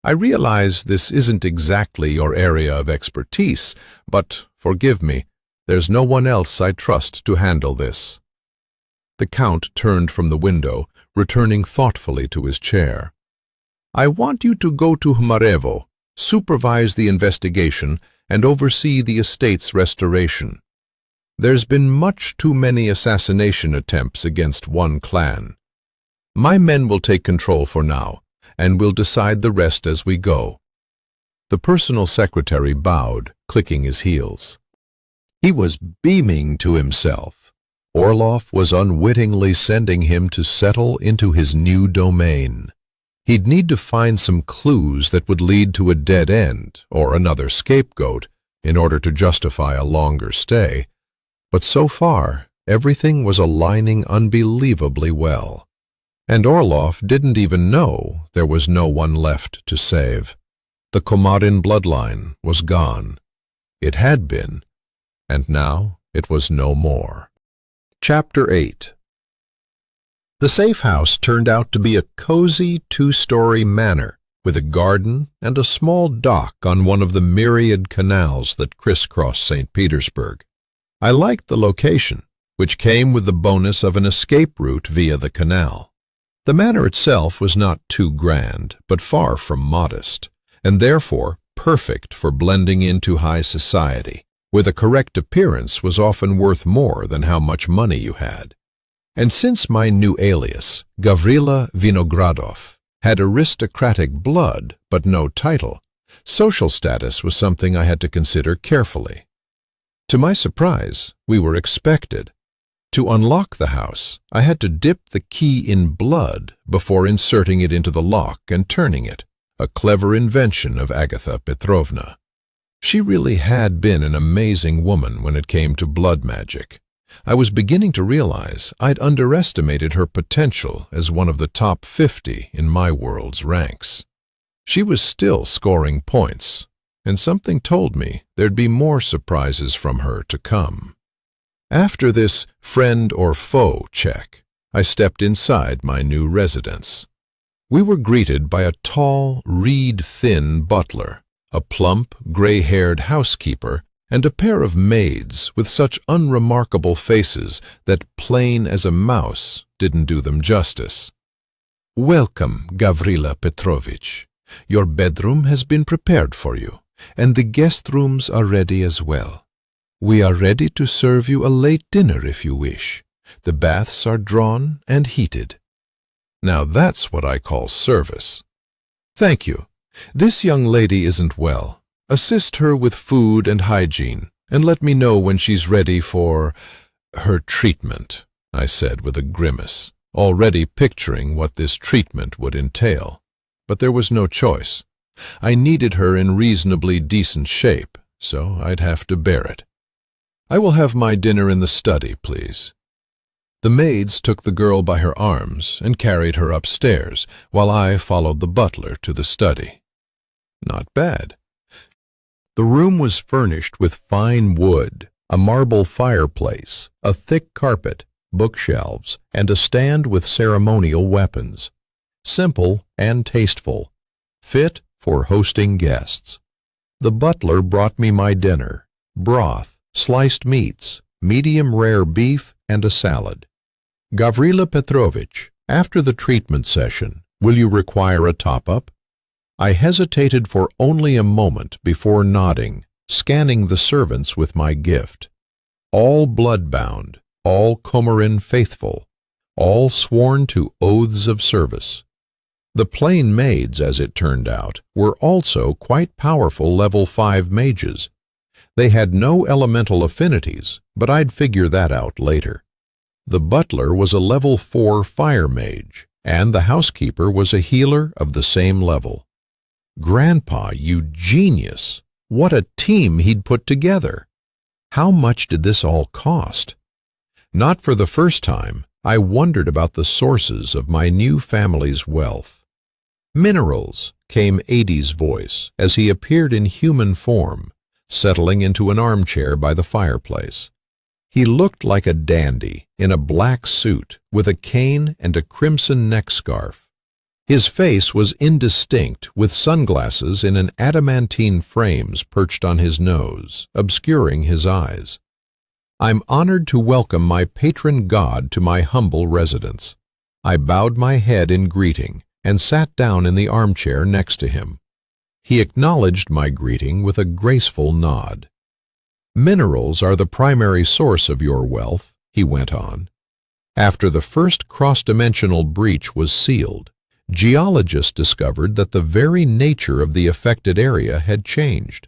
I realize this isn't exactly your area of expertise, but, forgive me, there's no one else I trust to handle this." The Count turned from the window, returning thoughtfully to his chair. "I want you to go to Hmarevo, supervise the investigation, and oversee the estate's restoration. There's been much too many assassination attempts against one clan. My men will take control for now, and we'll decide the rest as we go." The personal secretary bowed, clicking his heels. He was beaming to himself. Orloff was unwittingly sending him to settle into his new domain. He'd need to find some clues that would lead to a dead end or another scapegoat in order to justify a longer stay, but so far everything was aligning unbelievably well. And Orloff didn't even know there was no one left to save. The Komarin bloodline was gone. It had been, and now it was no more. Chapter 8. The safe house turned out to be a cozy 2-story manor with a garden and a small dock on one of the myriad canals that crisscross St. Petersburg. I liked the location, which came with the bonus of an escape route via the canal. The manor itself was not too grand, but far from modest, and therefore perfect for blending into high society, where the correct appearance was often worth more than how much money you had. And since my new alias, Gavrila Vinogradov, had aristocratic blood but no title, social status was something I had to consider carefully. To my surprise, we were expected. To unlock the house, I had to dip the key in blood before inserting it into the lock and turning it, a clever invention of Agatha Petrovna. She really had been an amazing woman when it came to blood magic. I was beginning to realize I'd underestimated her potential as one of the top 50 in my world's ranks. She was still scoring points, and something told me there'd be more surprises from her to come. After this friend or foe check, I stepped inside my new residence. We were greeted by a tall, reed-thin butler, a plump, gray-haired housekeeper, and a pair of maids with such unremarkable faces that plain as a mouse didn't do them justice. "Welcome, Gavrila Petrovich. Your bedroom has been prepared for you, and the guest rooms are ready as well. We are ready to serve you a late dinner if you wish. The baths are drawn and heated." Now that's what I call service. "Thank you. This young lady isn't well. Assist her with food and hygiene, and let me know when she's ready for her treatment," I said with a grimace, already picturing what this treatment would entail. But there was no choice. I needed her in reasonably decent shape, so I'd have to bear it. "I will have my dinner in the study, please." The maids took the girl by her arms and carried her upstairs, while I followed the butler to the study. Not bad. The room was furnished with fine wood, a marble fireplace, a thick carpet, bookshelves, and a stand with ceremonial weapons. Simple and tasteful, fit for hosting guests. The butler brought me my dinner, broth, sliced meats, medium rare beef, and a salad. Gavrila Petrovich, after the treatment session, will you require a top-up? I hesitated for only a moment before nodding, scanning the servants with my gift. All blood-bound, all Comorin faithful, all sworn to oaths of service. The plain maids, as it turned out, were also quite powerful level 5 mages. They had no elemental affinities, but I'd figure that out later. The butler was a level 4 fire mage, and the housekeeper was a healer of the same level. Grandpa, you genius! What a team he'd put together! How much did this all cost? Not for the first time, I wondered about the sources of my new family's wealth. Minerals, came Adie's voice as he appeared in human form, settling into an armchair by the fireplace. He looked like a dandy in a black suit with a cane and a crimson neck scarf. His face was indistinct, with sunglasses in an adamantine frames perched on his nose, obscuring his eyes. I'm honored to welcome my patron god to my humble residence. I bowed my head in greeting and sat down in the armchair next to him. He acknowledged my greeting with a graceful nod. Minerals are the primary source of your wealth, he went on. After the first cross-dimensional breach was sealed, geologists discovered that the very nature of the affected area had changed.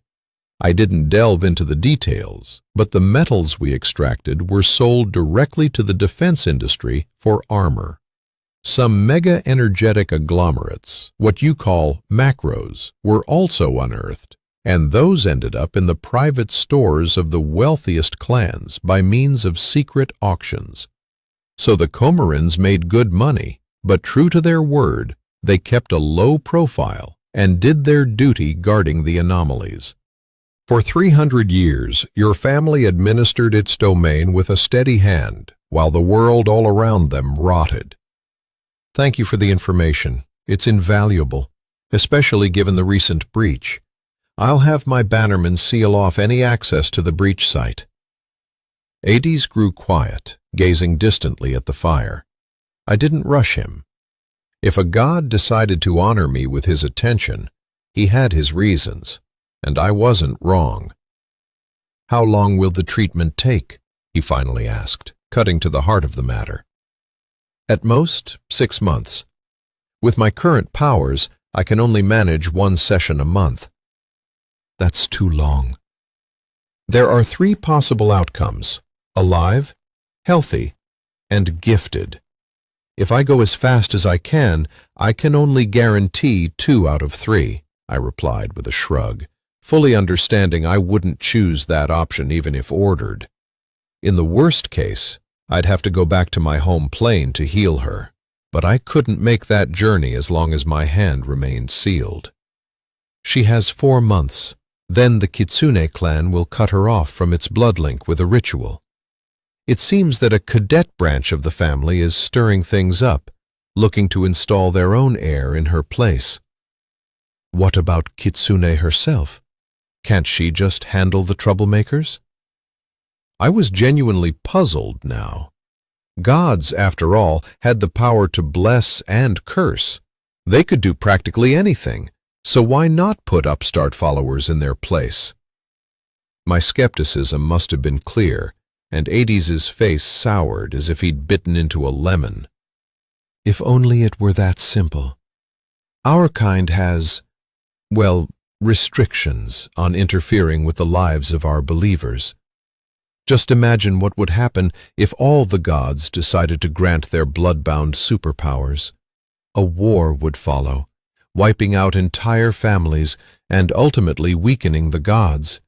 I didn't delve into the details, but the metals we extracted were sold directly to the defense industry for armor. Some mega-energetic agglomerates, what you call macros, were also unearthed, and those ended up in the private stores of the wealthiest clans by means of secret auctions. So the Comorins made good money, but true to their word, they kept a low profile and did their duty guarding the anomalies. For 300 years, your family administered its domain with a steady hand, while the world all around them rotted. Thank you for the information. It's invaluable, especially given the recent breach. I'll have my bannermen seal off any access to the breach site. Hades grew quiet, gazing distantly at the fire. I didn't rush him. If a god decided to honor me with his attention, he had his reasons, and I wasn't wrong. How long will the treatment take? He finally asked, cutting to the heart of the matter. At most, 6 months. With my current powers, I can only manage 1 session a month. That's too long. There are 3 possible outcomes: alive, healthy, and gifted. If I go as fast as I can only guarantee 2 out of 3, I replied with a shrug, fully understanding I wouldn't choose that option even if ordered. In the worst case, I'd have to go back to my home plane to heal her, but I couldn't make that journey as long as my hand remained sealed. She has 4 months. Then the Kitsune clan will cut her off from its blood link with a ritual. It seems that a cadet branch of the family is stirring things up, looking to install their own heir in her place. What about Kitsune herself? Can't she just handle the troublemakers? I was genuinely puzzled now. Gods, after all, had the power to bless and curse. They could do practically anything, so why not put upstart followers in their place? My skepticism must have been clear, and Hades's face soured as if he'd bitten into a lemon. If only it were that simple. Our kind has, well, restrictions on interfering with the lives of our believers. Just imagine what would happen if all the gods decided to grant their blood-bound superpowers. A war would follow, wiping out entire families and ultimately weakening the gods.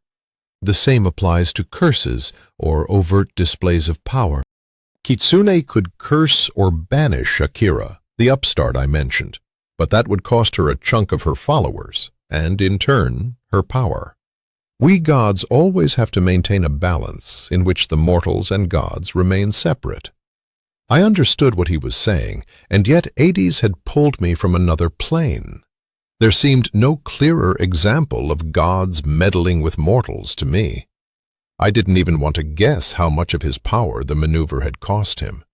The same applies to curses or overt displays of power. Kitsune could curse or banish Akira, the upstart I mentioned, but that would cost her a chunk of her followers, and in turn, her power. We gods always have to maintain a balance in which the mortals and gods remain separate. I understood what he was saying, and yet Hades had pulled me from another plane. There seemed no clearer example of gods meddling with mortals to me. I didn't even want to guess how much of his power the maneuver had cost him.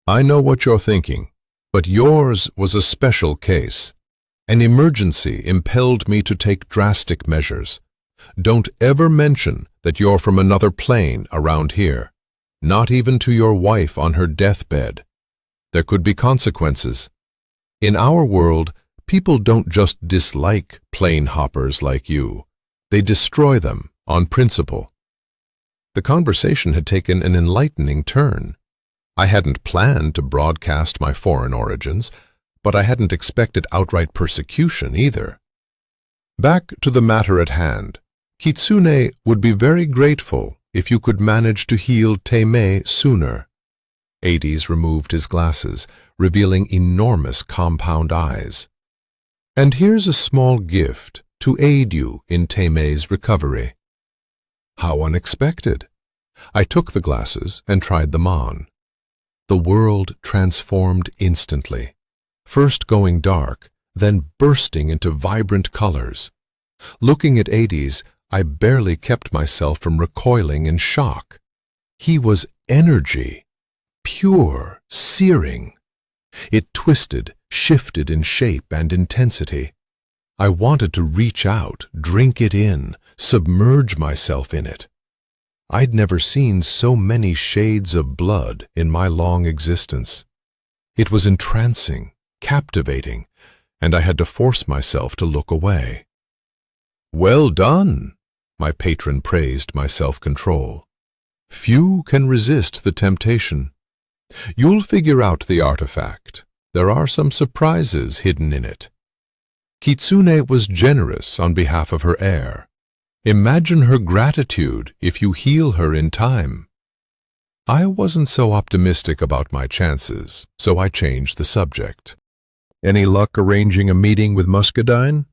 I know what you're thinking, but yours was a special case. An emergency impelled me to take drastic measures. Don't ever mention that you're from another plane around here, not even to your wife on her deathbed. There could be consequences. In our world, people don't just dislike plane hoppers like you. They destroy them on principle. The conversation had taken an enlightening turn. I hadn't planned to broadcast my foreign origins, but I hadn't expected outright persecution either. Back to the matter at hand. Kitsune would be very grateful if you could manage to heal Teimei sooner. Hades removed his glasses, revealing enormous compound eyes. And here's a small gift to aid you in Teimei's recovery. How unexpected! I took the glasses and tried them on. The world transformed instantly, first going dark, then bursting into vibrant colors. Looking at Hades, I barely kept myself from recoiling in shock. He was energy, pure, searing. It twisted, shifted in shape and intensity. I wanted to reach out, drink it in, submerge myself in it. I'd never seen so many shades of blood in my long existence. It was entrancing, captivating, and I had to force myself to look away. "Well done," my patron praised my self-control. "Few can resist the temptation. You'll figure out the artifact. There are some surprises hidden in it." Kitsune was generous on behalf of her heir. Imagine her gratitude if you heal her in time. I wasn't so optimistic about my chances, so I changed the subject. "Any luck arranging a meeting with Muscadine?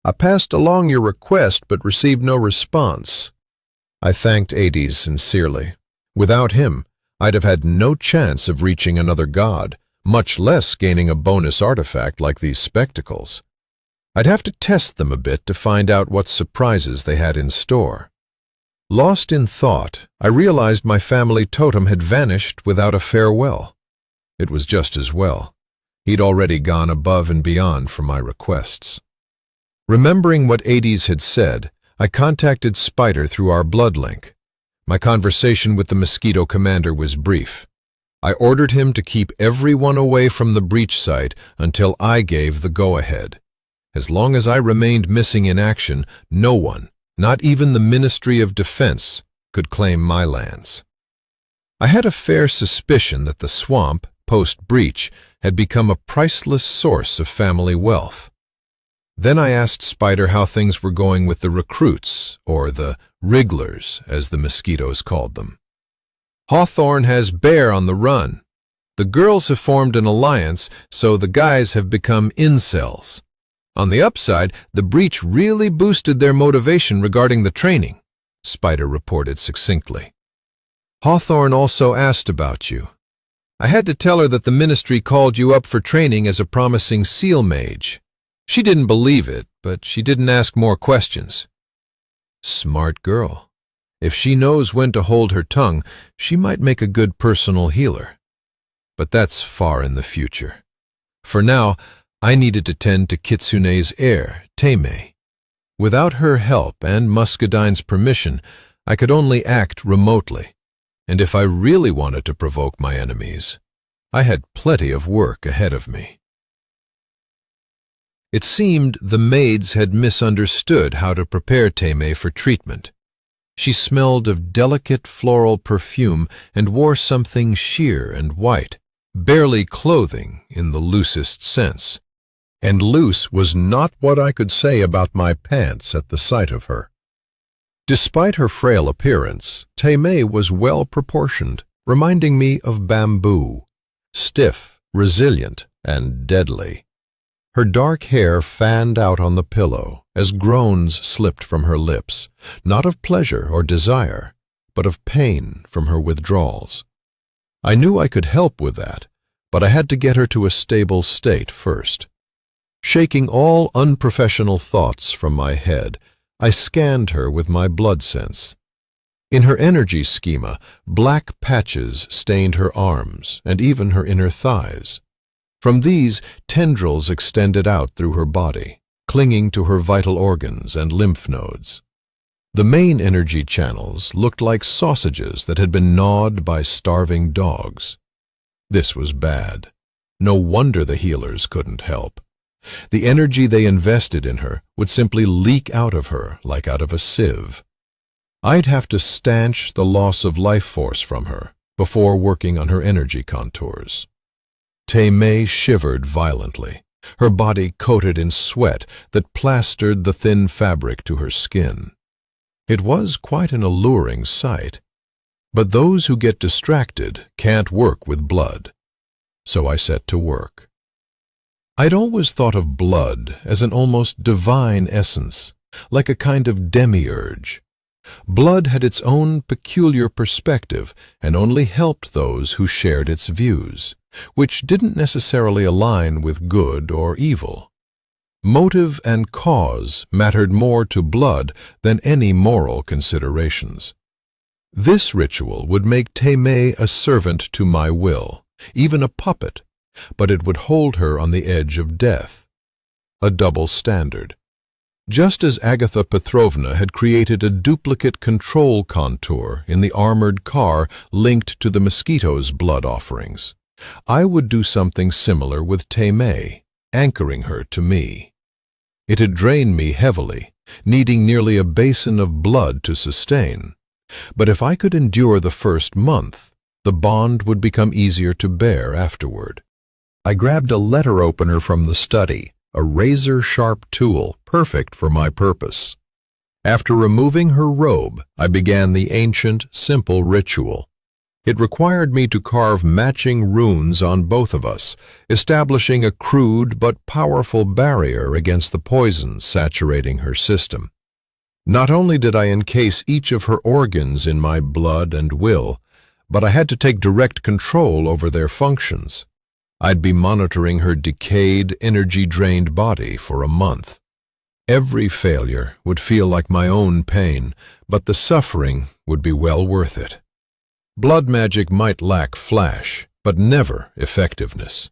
I passed along your request but received no response." I thanked Hades sincerely. Without him, I'd have had no chance of reaching another god, much less gaining a bonus artifact like these spectacles. I'd have to test them a bit to find out what surprises they had in store. Lost in thought, I realized my family totem had vanished without a farewell. It was just as well. He'd already gone above and beyond for my requests. Remembering what Hades had said, I contacted Spider through our blood link. My conversation with the Mosquito Commander was brief. I ordered him to keep everyone away from the breach site until I gave the go-ahead. As long as I remained missing in action, no one, not even the Ministry of Defense, could claim my lands. I had a fair suspicion that the swamp, post-breach, had become a priceless source of family wealth. Then I asked Spider how things were going with the recruits, or the wrigglers, as the mosquitoes called them. "Hawthorne has Bear on the run. The girls have formed an alliance, so the guys have become incels. On the upside, the breach really boosted their motivation regarding the training," Spider reported succinctly. "Hawthorne also asked about you. I had to tell her that the ministry called you up for training as a promising seal mage. She didn't believe it, but she didn't ask more questions." Smart girl. If she knows when to hold her tongue, she might make a good personal healer. But that's far in the future. For now, I needed to tend to Kitsune's heir, Teimei. Without her help and Muscadine's permission, I could only act remotely, and if I really wanted to provoke my enemies, I had plenty of work ahead of me. It seemed the maids had misunderstood how to prepare Teimei for treatment. She smelled of delicate floral perfume and wore something sheer and white, barely clothing in the loosest sense. And loose was not what I could say about my pants at the sight of her. Despite her frail appearance, Teimei was well proportioned, reminding me of bamboo, stiff, resilient, and deadly. Her dark hair fanned out on the pillow as groans slipped from her lips, not of pleasure or desire, but of pain from her withdrawals. I knew I could help with that, but I had to get her to a stable state first. Shaking all unprofessional thoughts from my head, I scanned her with my blood sense. In her energy schema, black patches stained her arms and even her inner thighs. From these, tendrils extended out through her body, clinging to her vital organs and lymph nodes. The main energy channels looked like sausages that had been gnawed by starving dogs. This was bad. No wonder the healers couldn't help. The energy they invested in her would simply leak out of her like out of a sieve. I'd have to stanch the loss of life force from her before working on her energy contours. Taimei shivered violently, her body coated in sweat that plastered the thin fabric to her skin. It was quite an alluring sight. But those who get distracted can't work with blood. So I set to work. I'd always thought of blood as an almost divine essence, like a kind of demiurge. Blood had its own peculiar perspective and only helped those who shared its views, which didn't necessarily align with good or evil. Motive and cause mattered more to blood than any moral considerations. This ritual would make Taimei a servant to my will, even a puppet, but it would hold her on the edge of death. A double standard. Just as Agatha Petrovna had created a duplicate control contour in the armored car linked to the mosquito's blood offerings, I would do something similar with Taimei, anchoring her to me. It had drained me heavily, needing nearly a basin of blood to sustain. But if I could endure the first month, the bond would become easier to bear afterward. I grabbed a letter opener from the study, a razor-sharp tool perfect for my purpose. After removing her robe, I began the ancient, simple ritual. It required me to carve matching runes on both of us, establishing a crude but powerful barrier against the poisons saturating her system. Not only did I encase each of her organs in my blood and will, but I had to take direct control over their functions. I'd be monitoring her decayed, energy-drained body for a month. Every failure would feel like my own pain, but the suffering would be well worth it. Blood magic might lack flash, but never effectiveness.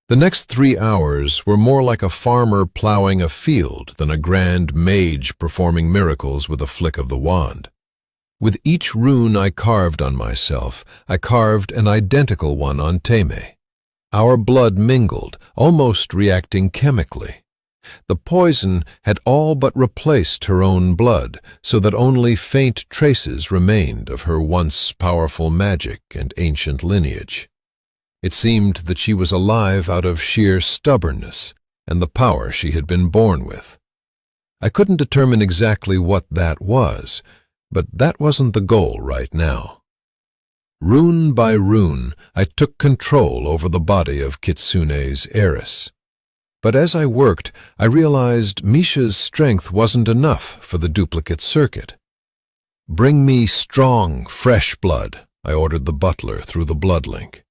The next 3 hours were more like a farmer plowing a field than a grand mage performing miracles with a flick of the wand. With each rune I carved on myself, I carved an identical one on Taimei. Our blood mingled, almost reacting chemically. The poison had all but replaced her own blood, so that only faint traces remained of her once powerful magic and ancient lineage. It seemed that she was alive out of sheer stubbornness and the power she had been born with. I couldn't determine exactly what that was, but that wasn't the goal right now. Rune by rune, I took control over the body of Kitsune's heiress. But as I worked, I realized Misha's strength wasn't enough for the duplicate circuit. "Bring me strong, fresh blood," I ordered the butler through the blood link.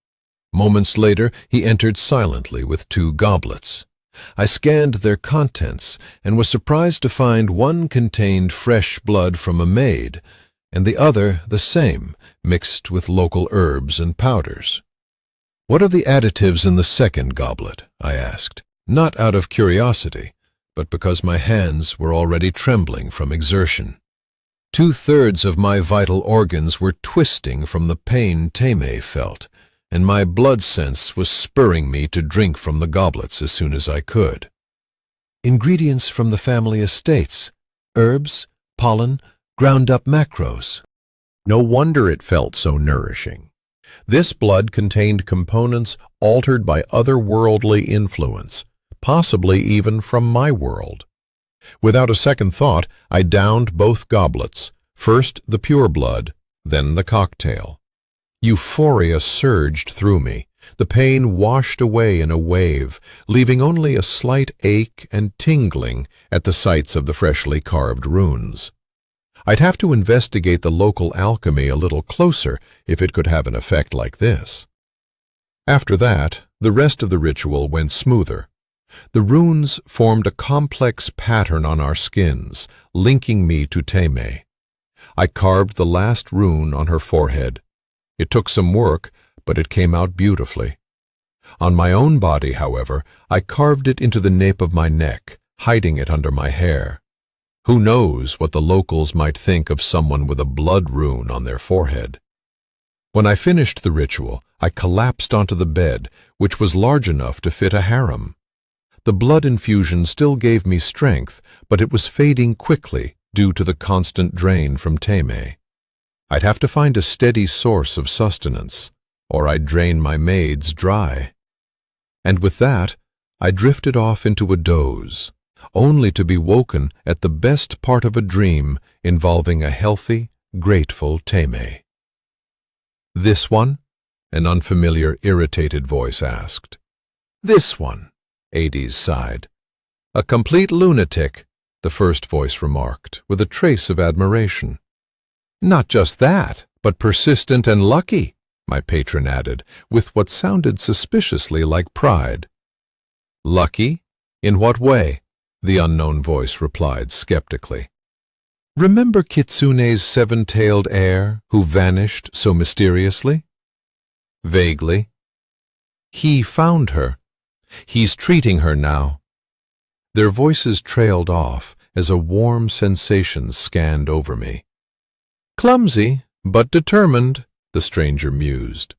Moments later, he entered silently with 2 goblets. I scanned their contents and was surprised to find one contained fresh blood from a maid, and the other the same, mixed with local herbs and powders. "What are the additives in the second goblet?" I asked, not out of curiosity, but because my hands were already trembling from exertion. 2/3 of my vital organs were twisting from the pain Taimei felt, and my blood sense was spurring me to drink from the goblets as soon as I could. "Ingredients from the family estates, herbs, pollen, ground-up macros." No wonder it felt so nourishing. This blood contained components altered by otherworldly influence, possibly even from my world. Without a second thought, I downed both goblets, first the pure blood, then the cocktail. Euphoria surged through me. The pain washed away in a wave, leaving only a slight ache and tingling at the sites of the freshly carved runes. I'd have to investigate the local alchemy a little closer if it could have an effect like this. After that, the rest of the ritual went smoother. The runes formed a complex pattern on our skins, linking me to Teme. I carved the last rune on her forehead. It took some work, but it came out beautifully. On my own body, however, I carved it into the nape of my neck, hiding it under my hair. Who knows what the locals might think of someone with a blood rune on their forehead? When I finished the ritual, I collapsed onto the bed, which was large enough to fit a harem. The blood infusion still gave me strength, but it was fading quickly due to the constant drain from Teme. I'd have to find a steady source of sustenance, or I'd drain my maids dry. And with that, I drifted off into a doze, only to be woken at the best part of a dream involving a healthy, grateful Teme. "This one?" an unfamiliar, irritated voice asked. "This one," Hades sighed. "A complete lunatic," the first voice remarked, with a trace of admiration. "Not just that, but persistent and lucky," my patron added, with what sounded suspiciously like pride. "Lucky? In what way?" the unknown voice replied skeptically. "Remember Kitsune's seven-tailed heir who vanished so mysteriously?" "Vaguely." "He found her. He's treating her now." Their voices trailed off as a warm sensation scanned over me. "Clumsy, but determined," the stranger mused.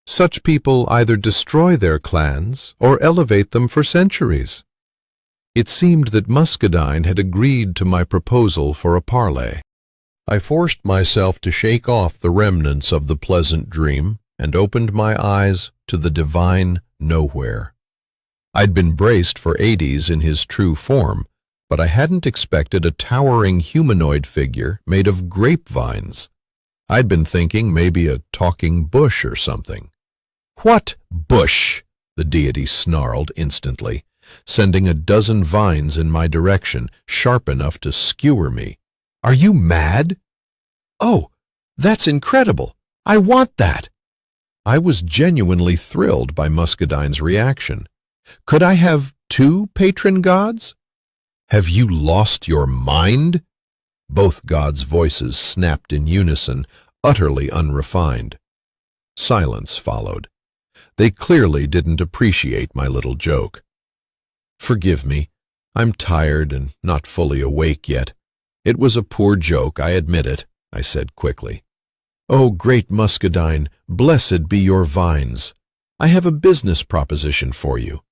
"Such people either destroy their clans or elevate them for centuries." It seemed that Muscadine had agreed to my proposal for a parley. I forced myself to shake off the remnants of the pleasant dream and opened my eyes to the divine nowhere. I'd been braced for Hades in his true form, but I hadn't expected a towering humanoid figure made of grapevines. I'd been thinking maybe a talking bush or something. "What bush?" the deity snarled instantly, sending a dozen vines in my direction, sharp enough to skewer me. "Are you mad?" "Oh, that's incredible! I want that!" I was genuinely thrilled by Muscadine's reaction. "Could I have 2 patron gods?" "Have you lost your mind?" Both gods' voices snapped in unison, utterly unrefined. Silence followed. They clearly didn't appreciate my little joke. "Forgive me. I'm tired and not fully awake yet. It was a poor joke, I admit it," I said quickly. "Oh, great Muscadine, blessed be your vines. I have a business proposition for you."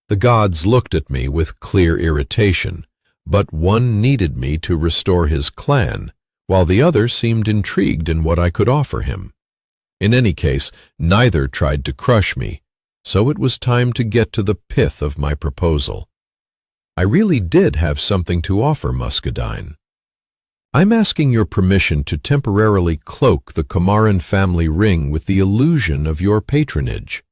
The gods looked at me with clear irritation, but one needed me to restore his clan, while the other seemed intrigued in what I could offer him. In any case, neither tried to crush me, so it was time to get to the pith of my proposal. I really did have something to offer Muscadine. "I'm asking your permission to temporarily cloak the Comaran family ring with the illusion of your patronage.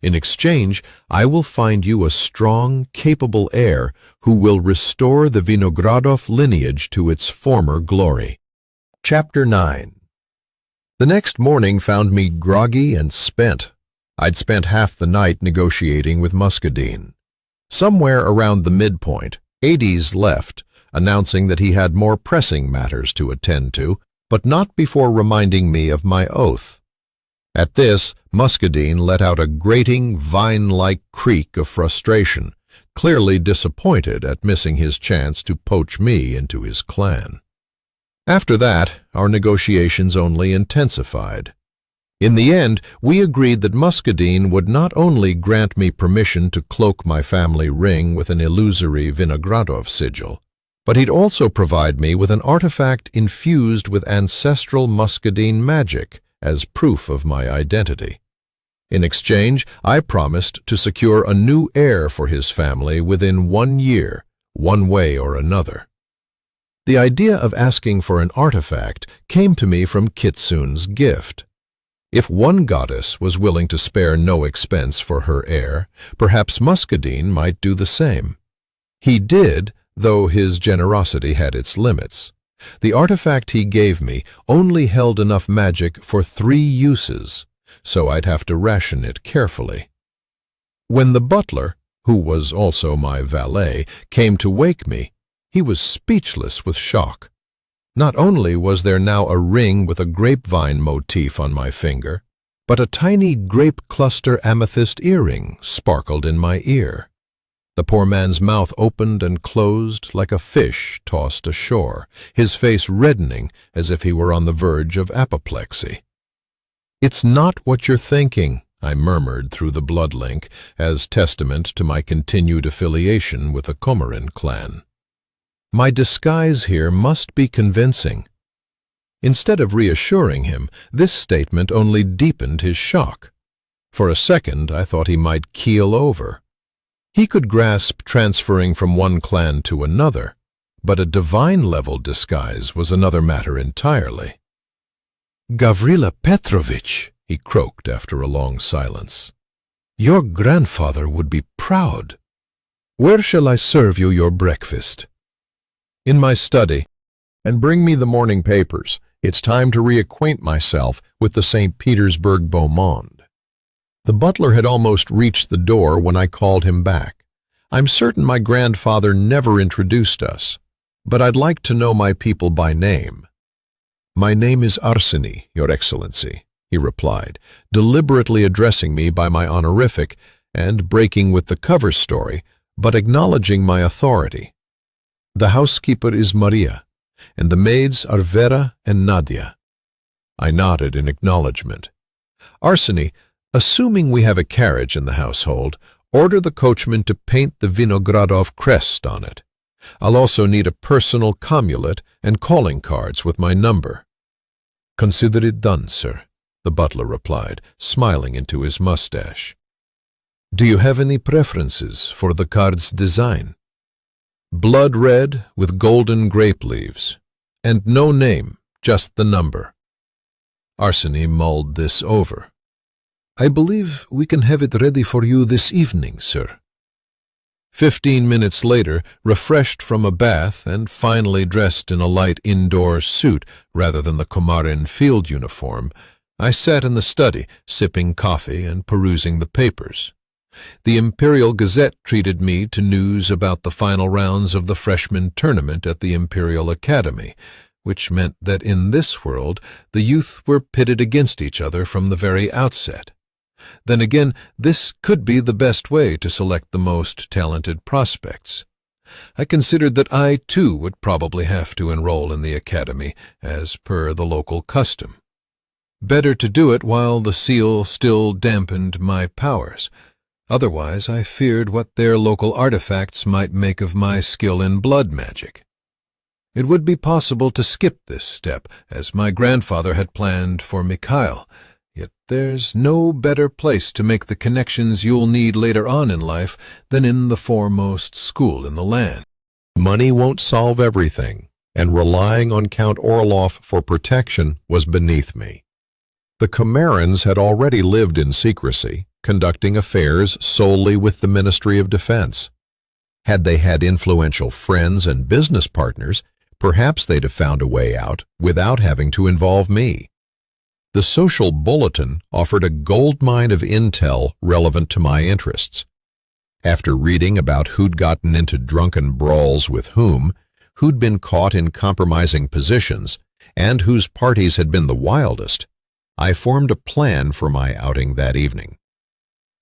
In exchange, I will find you a strong, capable heir who will restore the Vinogradov lineage to its former glory." Chapter 9. The next morning found me groggy and spent. I'd spent half the night negotiating with Muscadine. Somewhere around the midpoint, Hades left, announcing that he had more pressing matters to attend to, but not before reminding me of my oath. At this, Muscadine let out a grating, vine-like creak of frustration, clearly disappointed at missing his chance to poach me into his clan. After that, our negotiations only intensified. In the end, we agreed that Muscadine would not only grant me permission to cloak my family ring with an illusory Vinogradov sigil, but he'd also provide me with an artifact infused with ancestral Muscadine magic as proof of my identity. In exchange, I promised to secure a new heir for his family within 1 year, one way or another. The idea of asking for an artifact came to me from Kitsune's gift. If one goddess was willing to spare no expense for her heir, perhaps Muscadine might do the same. He did, though his generosity had its limits. The artifact he gave me only held enough magic for 3 uses, so I'd have to ration it carefully. When the butler, who was also my valet, came to wake me, he was speechless with shock. Not only was there now a ring with a grapevine motif on my finger, but a tiny grape cluster amethyst earring sparkled in my ear. The poor man's mouth opened and closed like a fish tossed ashore, his face reddening as if he were on the verge of apoplexy. "It's not what you're thinking," I murmured through the blood link as testament to my continued affiliation with the Comorin clan. My disguise here must be convincing. Instead of reassuring him, this statement only deepened his shock. For a second, I thought he might keel over. He could grasp transferring from one clan to another, but a divine-level disguise was another matter entirely. "Gavrila Petrovich," he croaked after a long silence, "your grandfather would be proud. Where shall I serve you your breakfast?" "In my study." "And bring me the morning papers. It's time to reacquaint myself with the St. Petersburg beau monde." The butler had almost reached the door when I called him back. "I'm certain my grandfather never introduced us, but I'd like to know my people by name." "My name is Arseny, Your Excellency," he replied, deliberately addressing me by my honorific and breaking with the cover story, but acknowledging my authority. "The housekeeper is Maria, and the maids are Vera and Nadia." I nodded in acknowledgement. "Arseny, assuming we have a carriage in the household, order the coachman to paint the Vinogradov crest on it. I'll also need a personal commulet and calling cards with my number." "Consider it done, sir," the butler replied, smiling into his mustache. "Do you have any preferences for the card's design?" "Blood red with golden grape leaves, and no name, just the number." Arseny mulled this over. "I believe we can have it ready for you this evening, sir." 15 minutes later, refreshed from a bath and finally dressed in a light indoor suit rather than the Comarin field uniform, I sat in the study, sipping coffee and perusing the papers. The Imperial Gazette treated me to news about the final rounds of the freshman tournament at the Imperial Academy, which meant that in this world the youth were pitted against each other from the very outset. Then again, this could be the best way to select the most talented prospects. I considered that I, too, would probably have to enroll in the academy, as per the local custom. Better to do it while the seal still dampened my powers. Otherwise, I feared what their local artifacts might make of my skill in blood magic. It would be possible to skip this step, as my grandfather had planned for Mikhail, yet there's no better place to make the connections you'll need later on in life than in the foremost school in the land. Money won't solve everything, and relying on Count Orloff for protection was beneath me. The Comarins had already lived in secrecy, conducting affairs solely with the Ministry of Defense. Had they had influential friends and business partners, perhaps they'd have found a way out without having to involve me. The Social Bulletin offered a goldmine of intel relevant to my interests. After reading about who'd gotten into drunken brawls with who'd been caught in compromising positions, and whose parties had been the wildest, I formed a plan for my outing that evening.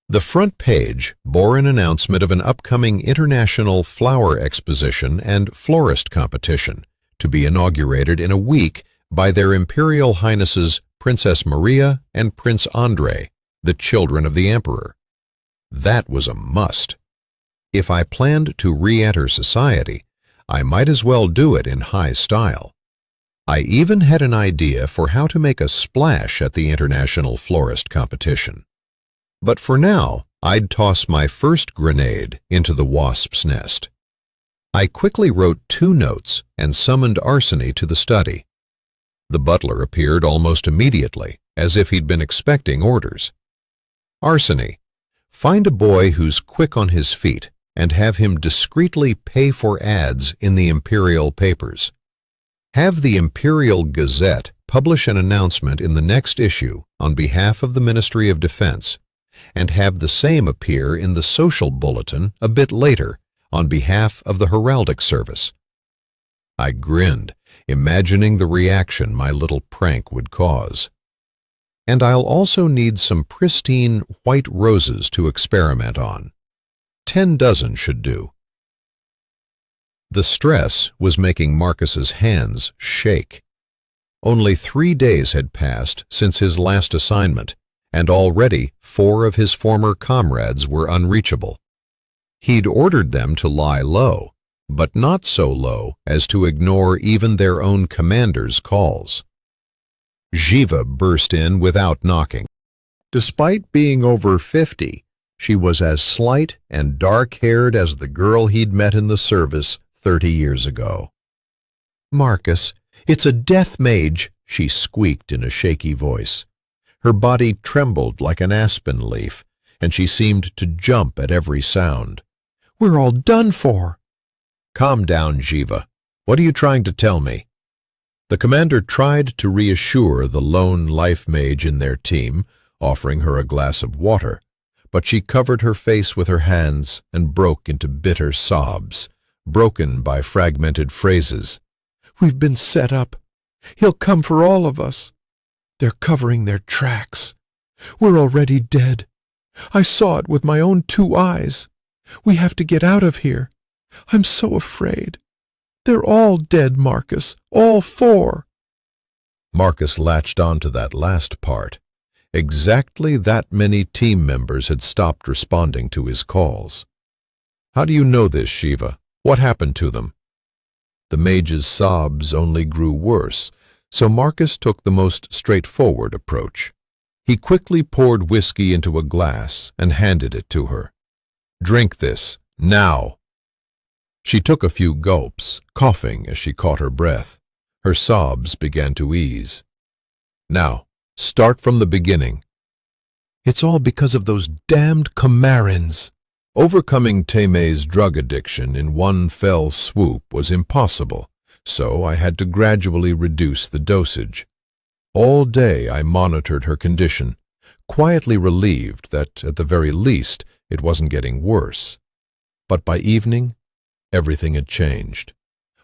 The front page bore an announcement of an upcoming international flower exposition and florist competition to be inaugurated in a week by their Imperial Highnesses Princess Maria and Prince Andrei, the children of the Emperor. That was a must. If I planned to re-enter society, I might as well do it in high style. I even had an idea for how to make a splash at the international florist competition. But for now, I'd toss my first grenade into the wasp's nest. I quickly wrote 2 notes and summoned Arseny to the study. The butler appeared almost immediately, as if he'd been expecting orders. "Arseny, find a boy who's quick on his feet and have him discreetly pay for ads in the imperial papers. Have the Imperial Gazette publish an announcement in the next issue on behalf of the Ministry of Defense, and have the same appear in the Social Bulletin a bit later on behalf of the Heraldic Service. I grinned, imagining the reaction my little prank would cause. And I'll also need some pristine white roses to experiment on. 10 dozen should do. The stress was making Marcus's hands shake. Only 3 days had passed since his last assignment, and already 4 of his former comrades were unreachable. He'd ordered them to lie low, but not so low as to ignore even their own commander's calls. Jiva burst in without knocking. Despite being over 50, she was as slight and dark-haired as the girl he'd met in the service 30 years ago. "Marcus, it's a death mage," she squeaked in a shaky voice. Her body trembled like an aspen leaf, and she seemed to jump at every sound. "We're all done for." "Calm down, Jiva. What are you trying to tell me?" The commander tried to reassure the lone life mage in their team, offering her a glass of water, but she covered her face with her hands and broke into bitter sobs, broken by fragmented phrases. "We've been set up. He'll come for all of us. They're covering their tracks. We're already dead. I saw it with my own 2 eyes. We have to get out of here. I'm so afraid. They're all dead, Marcus, all 4. Marcus latched on to that last part. Exactly that many team members had stopped responding to his calls. "How do you know this, Shiva? What happened to them?" The mage's sobs only grew worse, so Marcus took the most straightforward approach. He quickly poured whiskey into a glass and handed it to her. "Drink this, now." She took a few gulps, coughing as she caught her breath. Her sobs began to ease. "Now, start from the beginning." "It's all because of those damned Camarins." Overcoming Teme's drug addiction in one fell swoop was impossible, so I had to gradually reduce the dosage. All day I monitored her condition, quietly relieved that, at the very least, it wasn't getting worse. But by evening, everything had changed.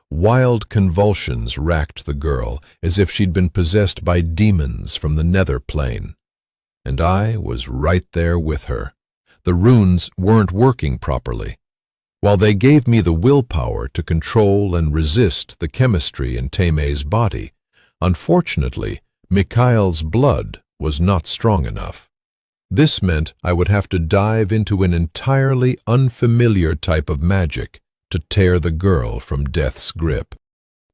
Wild convulsions racked the girl as if she'd been possessed by demons from the nether plane. And I was right there with her. The runes weren't working properly. While they gave me the willpower to control and resist the chemistry in Teme's body, unfortunately, Mikhail's blood was not strong enough. This meant I would have to dive into an entirely unfamiliar type of magic to tear the girl from death's grip.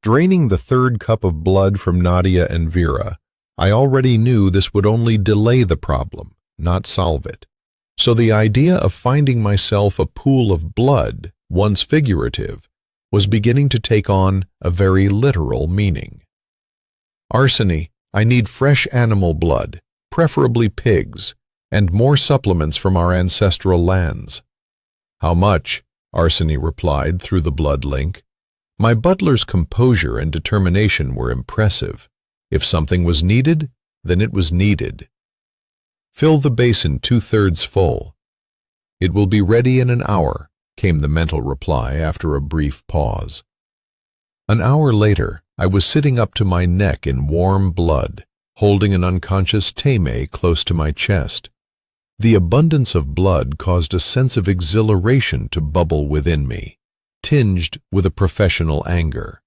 Draining the 3rd cup of blood from Nadia and Vera, I already knew this would only delay the problem, not solve it. So the idea of finding myself a pool of blood, once figurative, was beginning to take on a very literal meaning. "Arseny, I need fresh animal blood, preferably pigs, and more supplements from our ancestral lands." "How much?" Arseny replied through the blood link. My butler's composure and determination were impressive. If something was needed, then it was needed. "Fill the basin 2/3 full." "It will be ready in an hour," came the mental reply after a brief pause. An hour later, I was sitting up to my neck in warm blood, holding an unconscious Teme close to my chest. The abundance of blood caused a sense of exhilaration to bubble within me, tinged with a professional anger.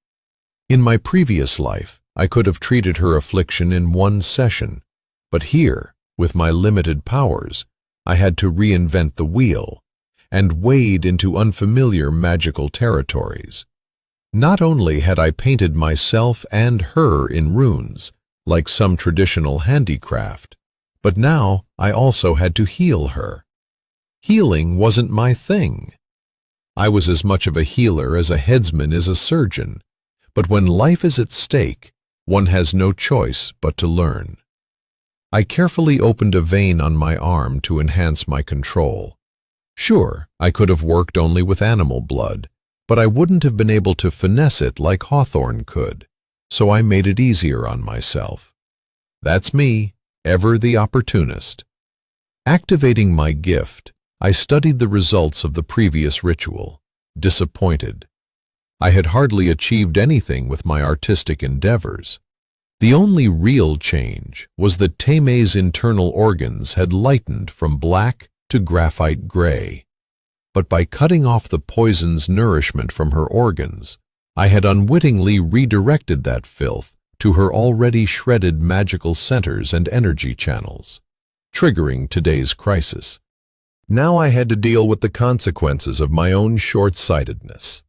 In my previous life, I could have treated her affliction in one session, but here, with my limited powers, I had to reinvent the wheel and wade into unfamiliar magical territories. Not only had I painted myself and her in runes, like some traditional handicraft, but now I also had to heal her. Healing wasn't my thing. I was as much of a healer as a headsman is a surgeon, but when life is at stake, one has no choice but to learn. I carefully opened a vein on my arm to enhance my control. Sure, I could have worked only with animal blood, but I wouldn't have been able to finesse it like Hawthorne could. so I made it easier on myself. That's me, ever the opportunist. Activating my gift, I studied the results of the previous ritual, disappointed. I had hardly achieved anything with my artistic endeavors. The only real change was that Teme's internal organs had lightened from black to graphite gray. But by cutting off the poison's nourishment from her organs, I had unwittingly redirected that filth to her already shredded magical centers and energy channels, triggering today's crisis. Now I had to deal with the consequences of my own short-sightedness.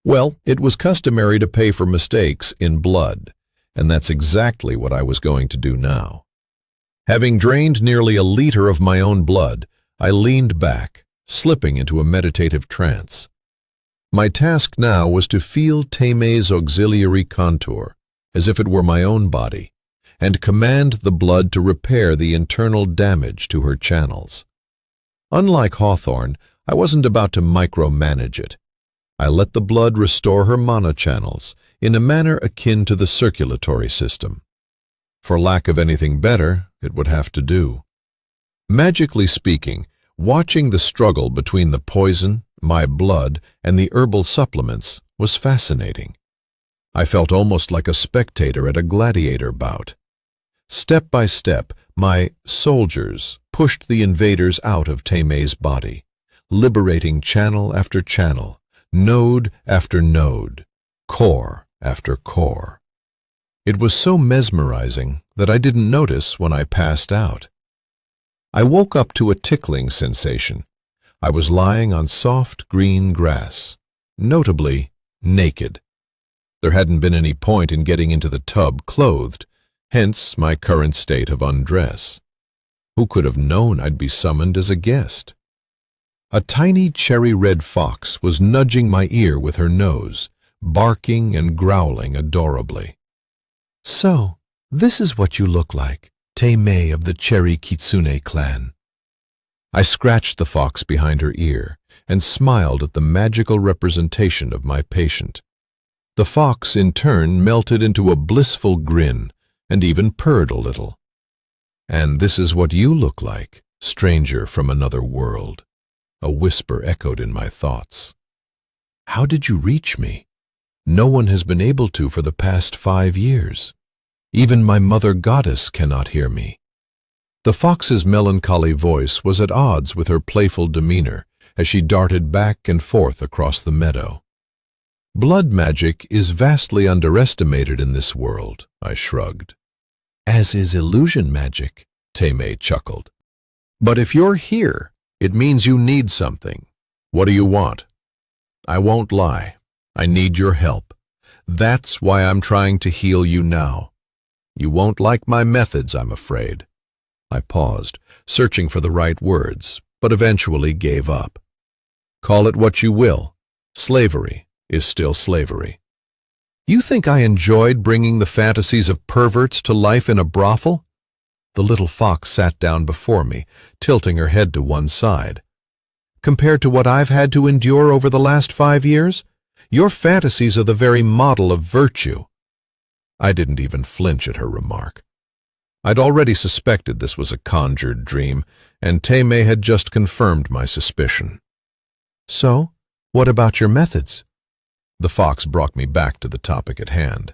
Well, it was customary to pay for mistakes in blood, and that's exactly what I was going to do now. Having drained nearly a liter of my own blood, I leaned back, slipping into a meditative trance. My task now was to feel Teme's auxiliary contour, as if it were my own body, and command the blood to repair the internal damage to her channels. Unlike Hawthorne, I wasn't about to micromanage it. I let the blood restore her mana channels in a manner akin to the circulatory system. For lack of anything better, it would have to do. Magically speaking, watching the struggle between the poison, my blood, and the herbal supplements was fascinating. I felt almost like a spectator at a gladiator bout. Step by step, my soldiers pushed the invaders out of Teme's body, liberating channel after channel, node after node, core after core. It was so mesmerizing that I didn't notice when I passed out. I woke up to a tickling sensation. I was lying on soft green grass, notably naked. There hadn't been any point in getting into the tub clothed, hence my current state of undress. Who could have known I'd be summoned as a guest? A tiny cherry-red fox was nudging my ear with her nose, barking and growling adorably. "So, this is what you look like, Teme of the Cherry Kitsune clan." I scratched the fox behind her ear and smiled at the magical representation of my patient. The fox, in turn, melted into a blissful grin and even purred a little. "And this is what you look like, stranger from another world," a whisper echoed in my thoughts. "How did you reach me? No one has been able to for the past 5 years. Even my mother goddess cannot hear me." The fox's melancholy voice was at odds with her playful demeanor as she darted back and forth across the meadow. "Blood magic is vastly underestimated in this world," I shrugged. "As is illusion magic," Teme chuckled. "But if you're here, it means you need something. What do you want?" "I won't lie. I need your help. That's why I'm trying to heal you now. You won't like my methods, I'm afraid." I paused, searching for the right words, but eventually gave up. "Call it what you will. Slavery is still slavery." "You think I enjoyed bringing the fantasies of perverts to life in a brothel?" The little fox sat down before me, tilting her head to one side. "Compared to what I've had to endure over the last 5 years, your fantasies are the very model of virtue." I didn't even flinch at her remark. I'd already suspected this was a conjured dream, and Teme had just confirmed my suspicion. "So, what about your methods?" The fox brought me back to the topic at hand.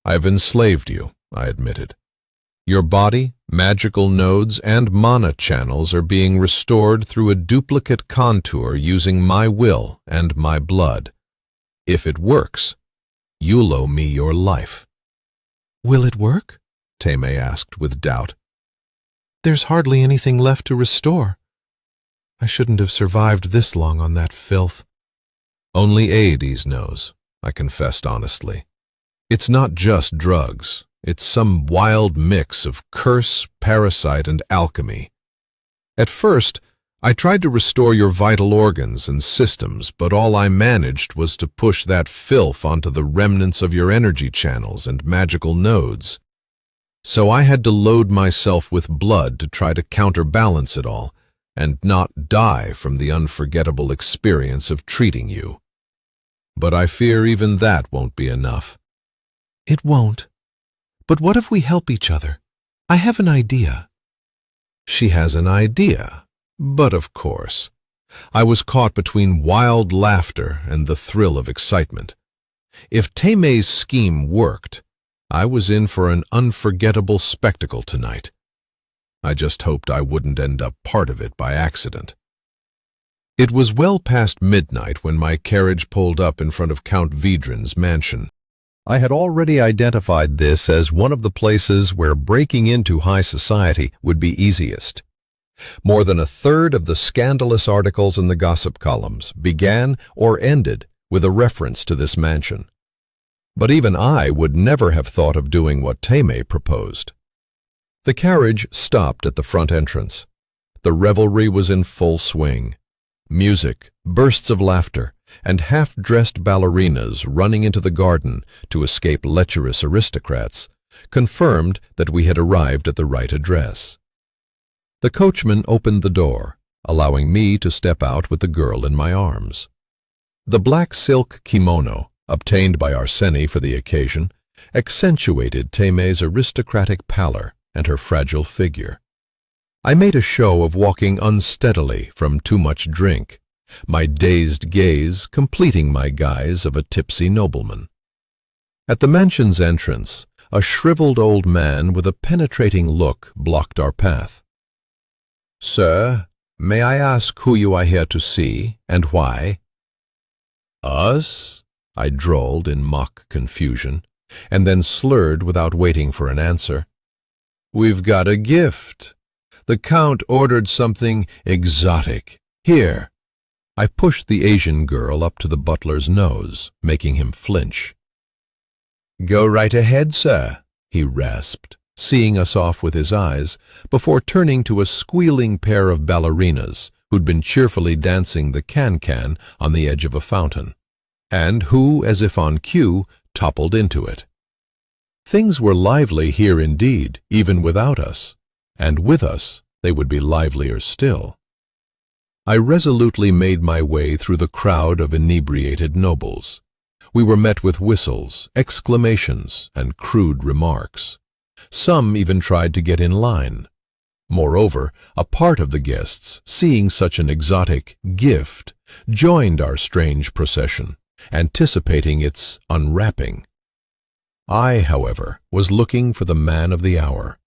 "I've enslaved you," I admitted. "Your body, magical nodes, and mana channels are being restored through a duplicate contour using my will and my blood. If it works, you'll owe me your life." "Will it work?" Teme asked with doubt. "There's hardly anything left to restore. I shouldn't have survived this long on that filth." "Only Aedes knows," I confessed honestly. "It's not just drugs. It's some wild mix of curse, parasite, and alchemy. At first, I tried to restore your vital organs and systems, but all I managed was to push that filth onto the remnants of your energy channels and magical nodes. So I had to load myself with blood to try to counterbalance it all, and not die from the unforgettable experience of treating you. But I fear even that won't be enough. It won't. But what if we help each other? I have an idea. She has an idea, but of course. I was caught between wild laughter and the thrill of excitement. If Teimei's scheme worked, I was in for an unforgettable spectacle tonight. I just hoped I wouldn't end up part of it by accident. It was well past midnight when my carriage pulled up in front of Count Vidrin's mansion. I had already identified this as one of the places where breaking into high society would be easiest. More than a third of the scandalous articles in the gossip columns began or ended with a reference to this mansion. But even I would never have thought of doing what Teimei proposed. The carriage stopped at the front entrance. The revelry was in full swing. Music, bursts of laughter, and half-dressed ballerinas running into the garden to escape lecherous aristocrats confirmed that we had arrived at the right address. The coachman opened the door, allowing me to step out with the girl in my arms. The black silk kimono, obtained by Arseni for the occasion, accentuated Teimei's aristocratic pallor and her fragile figure. I made a show of walking unsteadily from too much drink, my dazed gaze completing my guise of a tipsy nobleman. At the mansion's entrance, a shriveled old man with a penetrating look blocked our path. "Sir, may I ask who you are here to see, and why?" "Us?" I drawled in mock confusion, and then slurred without waiting for an answer. "We've got a gift. The Count ordered something exotic. Here." I pushed the Asian girl up to the butler's nose, making him flinch. "Go right ahead, sir," he rasped, seeing us off with his eyes, before turning to a squealing pair of ballerinas who'd been cheerfully dancing the can-can on the edge of a fountain, and who, as if on cue, toppled into it. Things were lively here indeed, even without us, and with us they would be livelier still. I resolutely made my way through the crowd of inebriated nobles. We were met with whistles, exclamations, and crude remarks. Some even tried to get in line. Moreover, a part of the guests, seeing such an exotic gift, joined our strange procession, anticipating its unwrapping. I, however, was looking for the man of the hour.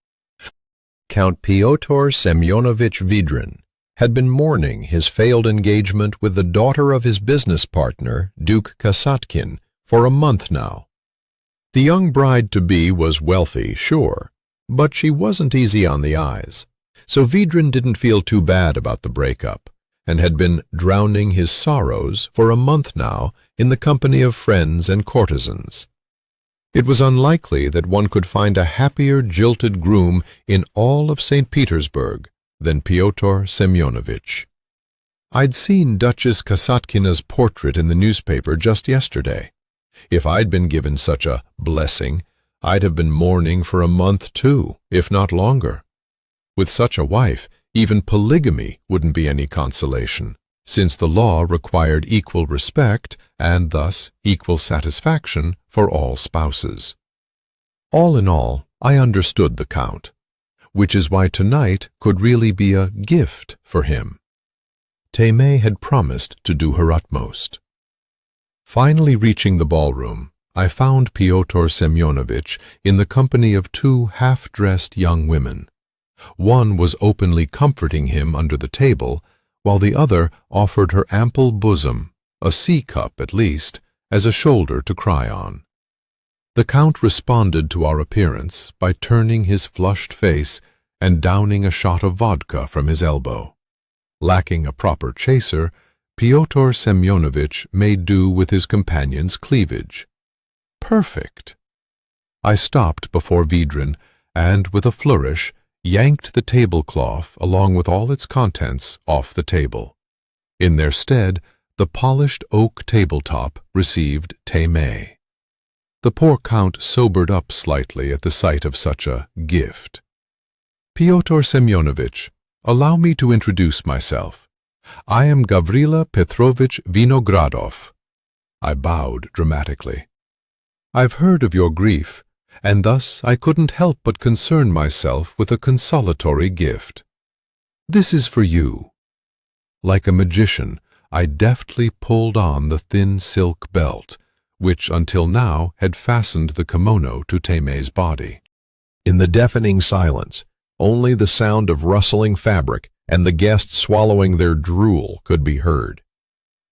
Count Pyotr Semyonovich Vidrin had been mourning his failed engagement with the daughter of his business partner, Duke Kasatkin, for a month now. The young bride-to-be was wealthy, sure, but she wasn't easy on the eyes, so Vidrin didn't feel too bad about the breakup, and had been drowning his sorrows for a month now in the company of friends and courtesans. It was unlikely that one could find a happier jilted groom in all of St. Petersburg than Pyotr Semyonovich. I'd seen Duchess Kasatkina's portrait in the newspaper just yesterday. If I'd been given such a blessing, I'd have been mourning for a month too, if not longer. With such a wife, even polygamy wouldn't be any consolation, since the law required equal respect and thus equal satisfaction for all spouses. All in all, I understood the Count, which is why tonight could really be a gift for him. Teimei had promised to do her utmost. Finally reaching the ballroom, I found Pyotr Semyonovich in the company of two half-dressed young women. One was openly comforting him under the table, while the other offered her ample bosom, a sea-cup at least, as a shoulder to cry on. The Count responded to our appearance by turning his flushed face and downing a shot of vodka from his elbow. Lacking a proper chaser, Pyotr Semyonovich made do with his companion's cleavage. Perfect! I stopped before Vidrin and, with a flourish, yanked the tablecloth along with all its contents off the table. In their stead, the polished oak tabletop received Teimei. The poor Count sobered up slightly at the sight of such a gift. Pyotr Semyonovich, allow me to introduce myself. I am Gavrila Petrovich Vinogradov. I bowed dramatically. I've heard of your grief, and thus I couldn't help but concern myself with a consolatory gift. This is for you." Like a magician, I deftly pulled on the thin silk belt, which until now had fastened the kimono to Teimei's body. In the deafening silence, only the sound of rustling fabric and the guests swallowing their drool could be heard.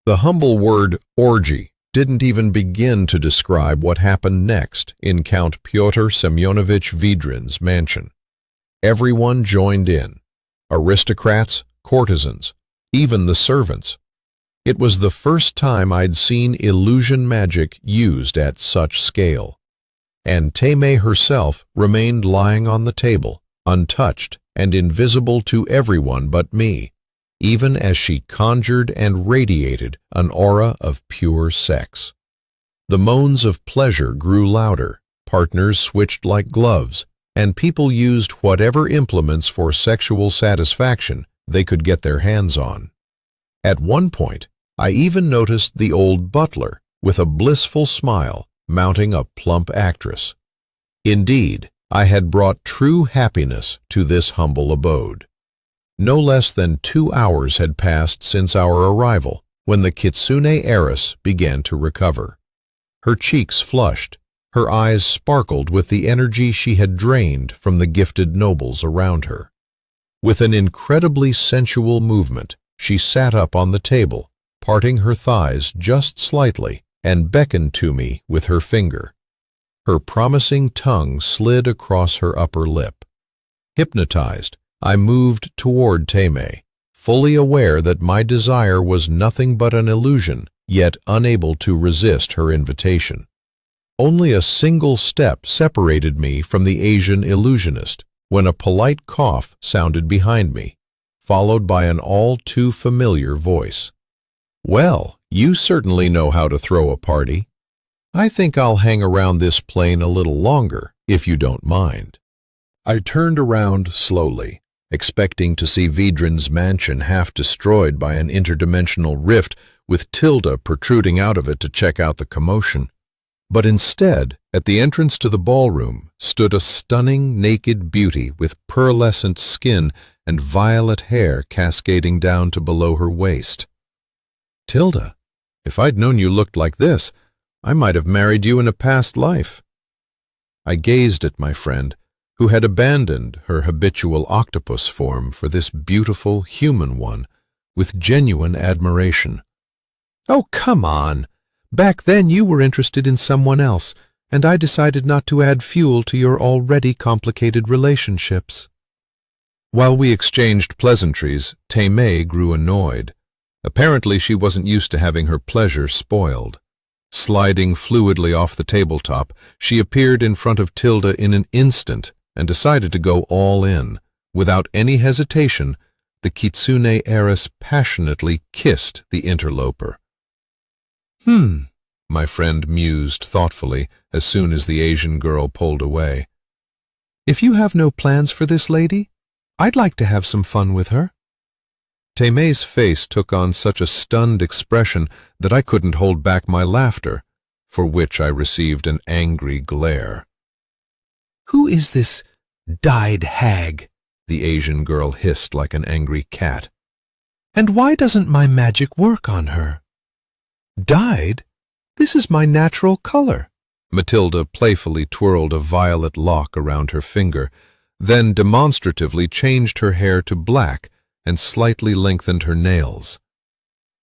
The humble word orgy didn't even begin to describe what happened next in Count Pyotr Semyonovich Vidrin's mansion. Everyone joined in, aristocrats, courtesans, even the servants. It was the first time I'd seen illusion magic used at such scale. And Teimei herself remained lying on the table, untouched and invisible to everyone but me, even as she conjured and radiated an aura of pure sex. The moans of pleasure grew louder, partners switched like gloves, and people used whatever implements for sexual satisfaction they could get their hands on. At one point, I even noticed the old butler, with a blissful smile, mounting a plump actress. Indeed, I had brought true happiness to this humble abode. No less than 2 hours had passed since our arrival when the kitsune heiress began to recover. Her cheeks flushed, her eyes sparkled with the energy she had drained from the gifted nobles around her. With an incredibly sensual movement, she sat up on the table, parting her thighs just slightly, and beckoned to me with her finger. Her promising tongue slid across her upper lip. Hypnotized, I moved toward Teimei, fully aware that my desire was nothing but an illusion, yet unable to resist her invitation. Only a single step separated me from the Asian illusionist when a polite cough sounded behind me, followed by an all-too-familiar voice. "Well, you certainly know how to throw a party. I think I'll hang around this plane a little longer, if you don't mind." I turned around slowly, expecting to see Vidrin's mansion half destroyed by an interdimensional rift with Tilda protruding out of it to check out the commotion. But instead, at the entrance to the ballroom, stood a stunning naked beauty with pearlescent skin and violet hair cascading down to below her waist. "Tilda, if I'd known you looked like this, I might have married you in a past life." I gazed at my friend, who had abandoned her habitual octopus form for this beautiful human one, with genuine admiration. "Oh, come on! Back then you were interested in someone else, and I decided not to add fuel to your already complicated relationships." While we exchanged pleasantries, Teimei grew annoyed. Apparently she wasn't used to having her pleasure spoiled. Sliding fluidly off the tabletop, she appeared in front of Tilda in an instant and decided to go all in. Without any hesitation, the kitsune heiress passionately kissed the interloper. My friend mused thoughtfully as soon as the Asian girl pulled away. "If you have no plans for this lady, I'd like to have some fun with her." Teimei's face took on such a stunned expression that I couldn't hold back my laughter, for which I received an angry glare. "Who is this dyed hag?" the Asian girl hissed like an angry cat. "And why doesn't my magic work on her?" "Dyed? This is my natural color." Matilda playfully twirled a violet lock around her finger, then demonstratively changed her hair to black and slightly lengthened her nails.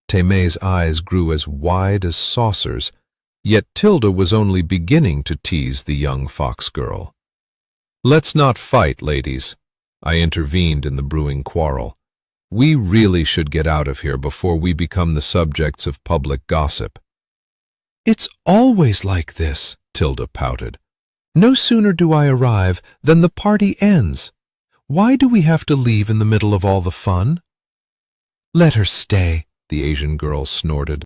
Teimei's eyes grew as wide as saucers, yet Tilda was only beginning to tease the young fox girl. "Let's not fight, ladies," I intervened in the brewing quarrel. "We really should get out of here before we become the subjects of public gossip." "It's always like this," Tilda pouted. "No sooner do I arrive than the party ends. Why do we have to leave in the middle of all the fun?" "Let her stay," the Asian girl snorted.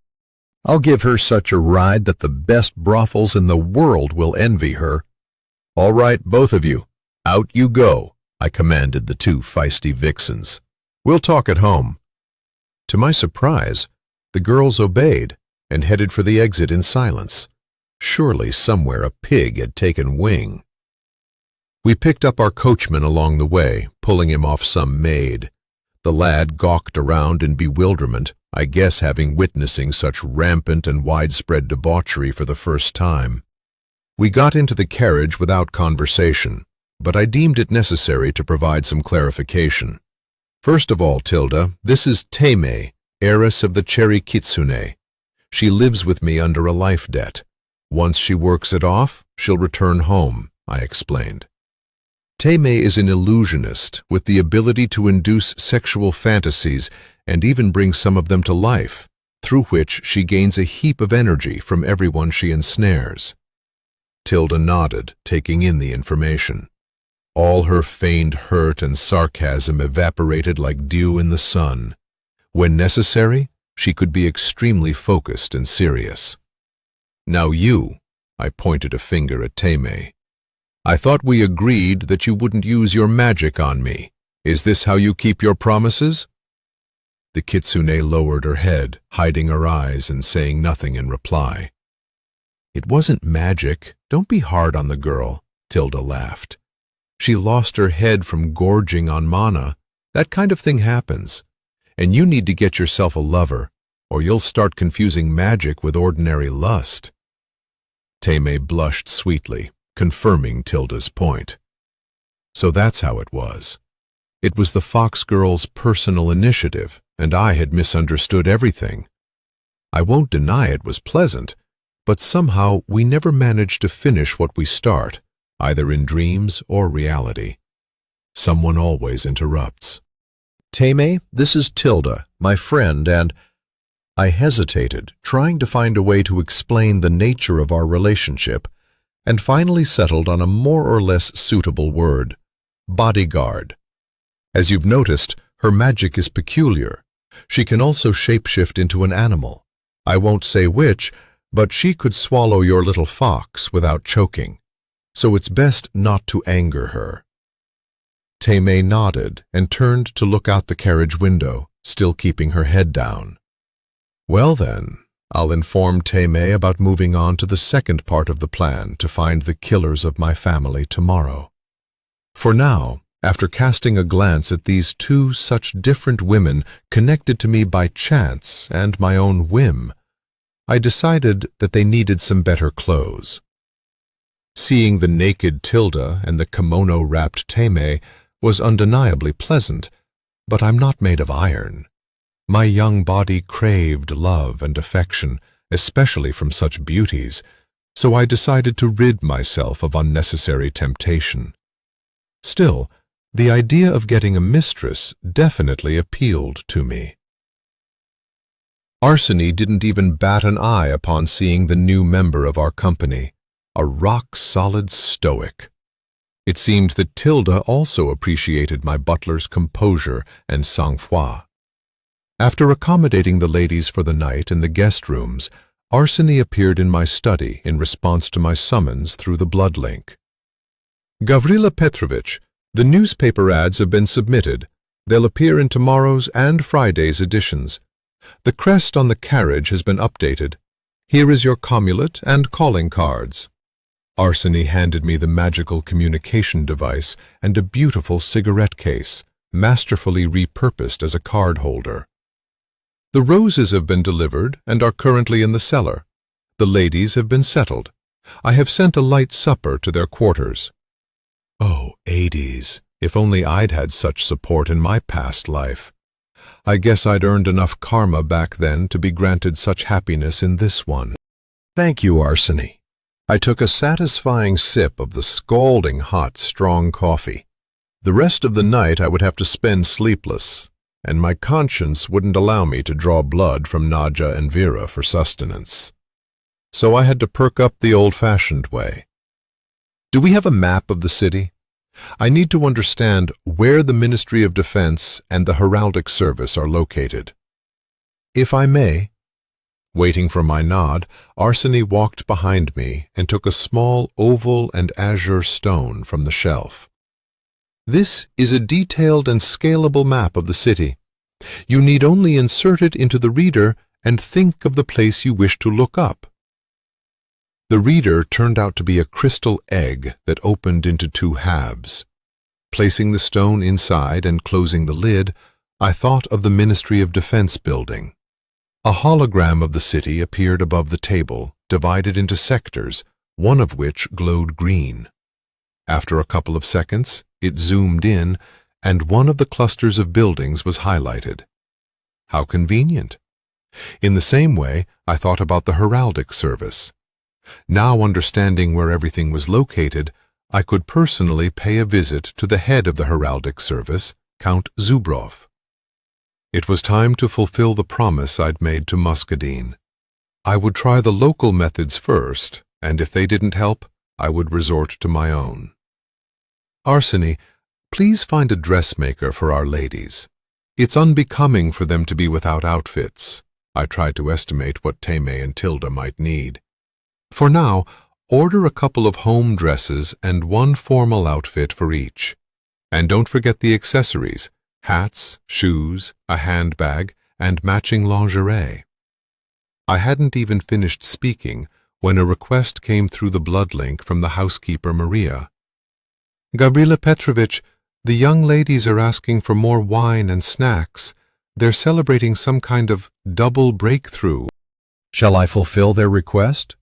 "I'll give her such a ride that the best brothels in the world will envy her." "All right, both of you, out you go," I commanded the 2 feisty vixens. "We'll talk at home." To my surprise, the girls obeyed and headed for the exit in silence. Surely somewhere a pig had taken wing. We picked up our coachman along the way, pulling him off some maid. The lad gawked around in bewilderment, I guess having witnessing such rampant and widespread debauchery for the first time. We got into the carriage without conversation, but I deemed it necessary to provide some clarification. First of all, Tilda, this is Teimei, heiress of the Cherry Kitsune. She lives with me under a life debt. Once she works it off, she'll return home, I explained. Teimei is an illusionist with the ability to induce sexual fantasies and even bring some of them to life, through which she gains a heap of energy from everyone she ensnares. Tilda nodded, taking in the information. All her feigned hurt and sarcasm evaporated like dew in the sun. When necessary, she could be extremely focused and serious. Now you, I pointed a finger at Teimei. I thought we agreed that you wouldn't use your magic on me. Is this how you keep your promises? The kitsune lowered her head, hiding her eyes and saying nothing in reply. It wasn't magic. Don't be hard on the girl, Tilda laughed. She lost her head from gorging on mana. That kind of thing happens. And you need to get yourself a lover, or you'll start confusing magic with ordinary lust. Teimei blushed sweetly, confirming Tilda's point. So that's how it was. It was the fox girl's personal initiative, and I had misunderstood everything. I won't deny it was pleasant, but somehow we never managed to finish what we start, either in dreams or reality. Someone always interrupts. Teimei, this is Tilda, my friend, and... I hesitated, trying to find a way to explain the nature of our relationship, and finally settled on a more or less suitable word: bodyguard. As you've noticed, her magic is peculiar. She can also shapeshift into an animal. I won't say which, but she could swallow your little fox without choking. So it's best not to anger her. Teimei nodded and turned to look out the carriage window, still keeping her head down. Well then, I'll inform Teimei about moving on to the second part of the plan to find the killers of my family tomorrow. For now, after casting a glance at these two such different women connected to me by chance and my own whim, I decided that they needed some better clothes. Seeing the naked Tilda and the kimono-wrapped Teimei was undeniably pleasant, but I'm not made of iron. My young body craved love and affection, especially from such beauties, so I decided to rid myself of unnecessary temptation. Still, the idea of getting a mistress definitely appealed to me. Arseny didn't even bat an eye upon seeing the new member of our company, a rock-solid stoic. It seemed that Tilda also appreciated my butler's composure and sang-froid. After accommodating the ladies for the night in the guest rooms, Arseny appeared in my study in response to my summons through the blood link. Gavrila Petrovich, the newspaper ads have been submitted. They'll appear in tomorrow's and Friday's editions. The crest on the carriage has been updated. Here is your commulet and calling cards. Arseny handed me the magical communication device and a beautiful cigarette case, masterfully repurposed as a card holder. The roses have been delivered and are currently in the cellar. The ladies have been settled. I have sent a light supper to their quarters. Oh, Hades, if only I'd had such support in my past life. I guess I'd earned enough karma back then to be granted such happiness in this one. Thank you, Arseny. I took a satisfying sip of the scalding hot, strong coffee. The rest of the night I would have to spend sleepless, and my conscience wouldn't allow me to draw blood from Nadja and Vera for sustenance. So I had to perk up the old-fashioned way. Do we have a map of the city? I need to understand where the Ministry of Defense and the Heraldic Service are located. If I may. Waiting for my nod, Arseny walked behind me and took a small oval and azure stone from the shelf. This is a detailed and scalable map of the city. You need only insert it into the reader and think of the place you wish to look up. The reader turned out to be a crystal egg that opened into two halves. Placing the stone inside and closing the lid, I thought of the Ministry of Defense building. A hologram of the city appeared above the table, divided into sectors, one of which glowed green. After a couple of seconds, it zoomed in, and one of the clusters of buildings was highlighted. How convenient! In the same way, I thought about the heraldic service. Now understanding where everything was located, I could personally pay a visit to the head of the heraldic service, Count Zubrov. It was time to fulfill the promise I'd made to Muscadine. I would try the local methods first, and if they didn't help, I would resort to my own. Arseny, please find a dressmaker for our ladies. It's unbecoming for them to be without outfits. I tried to estimate what Teme and Tilda might need. For now, order a couple of home dresses and one formal outfit for each. And don't forget the accessories, hats, shoes, a handbag, and matching lingerie. I hadn't even finished speaking when a request came through the blood link from the housekeeper Maria. Gavrila Petrovich, the young ladies are asking for more wine and snacks. They're celebrating some kind of double breakthrough. Shall I fulfill their request?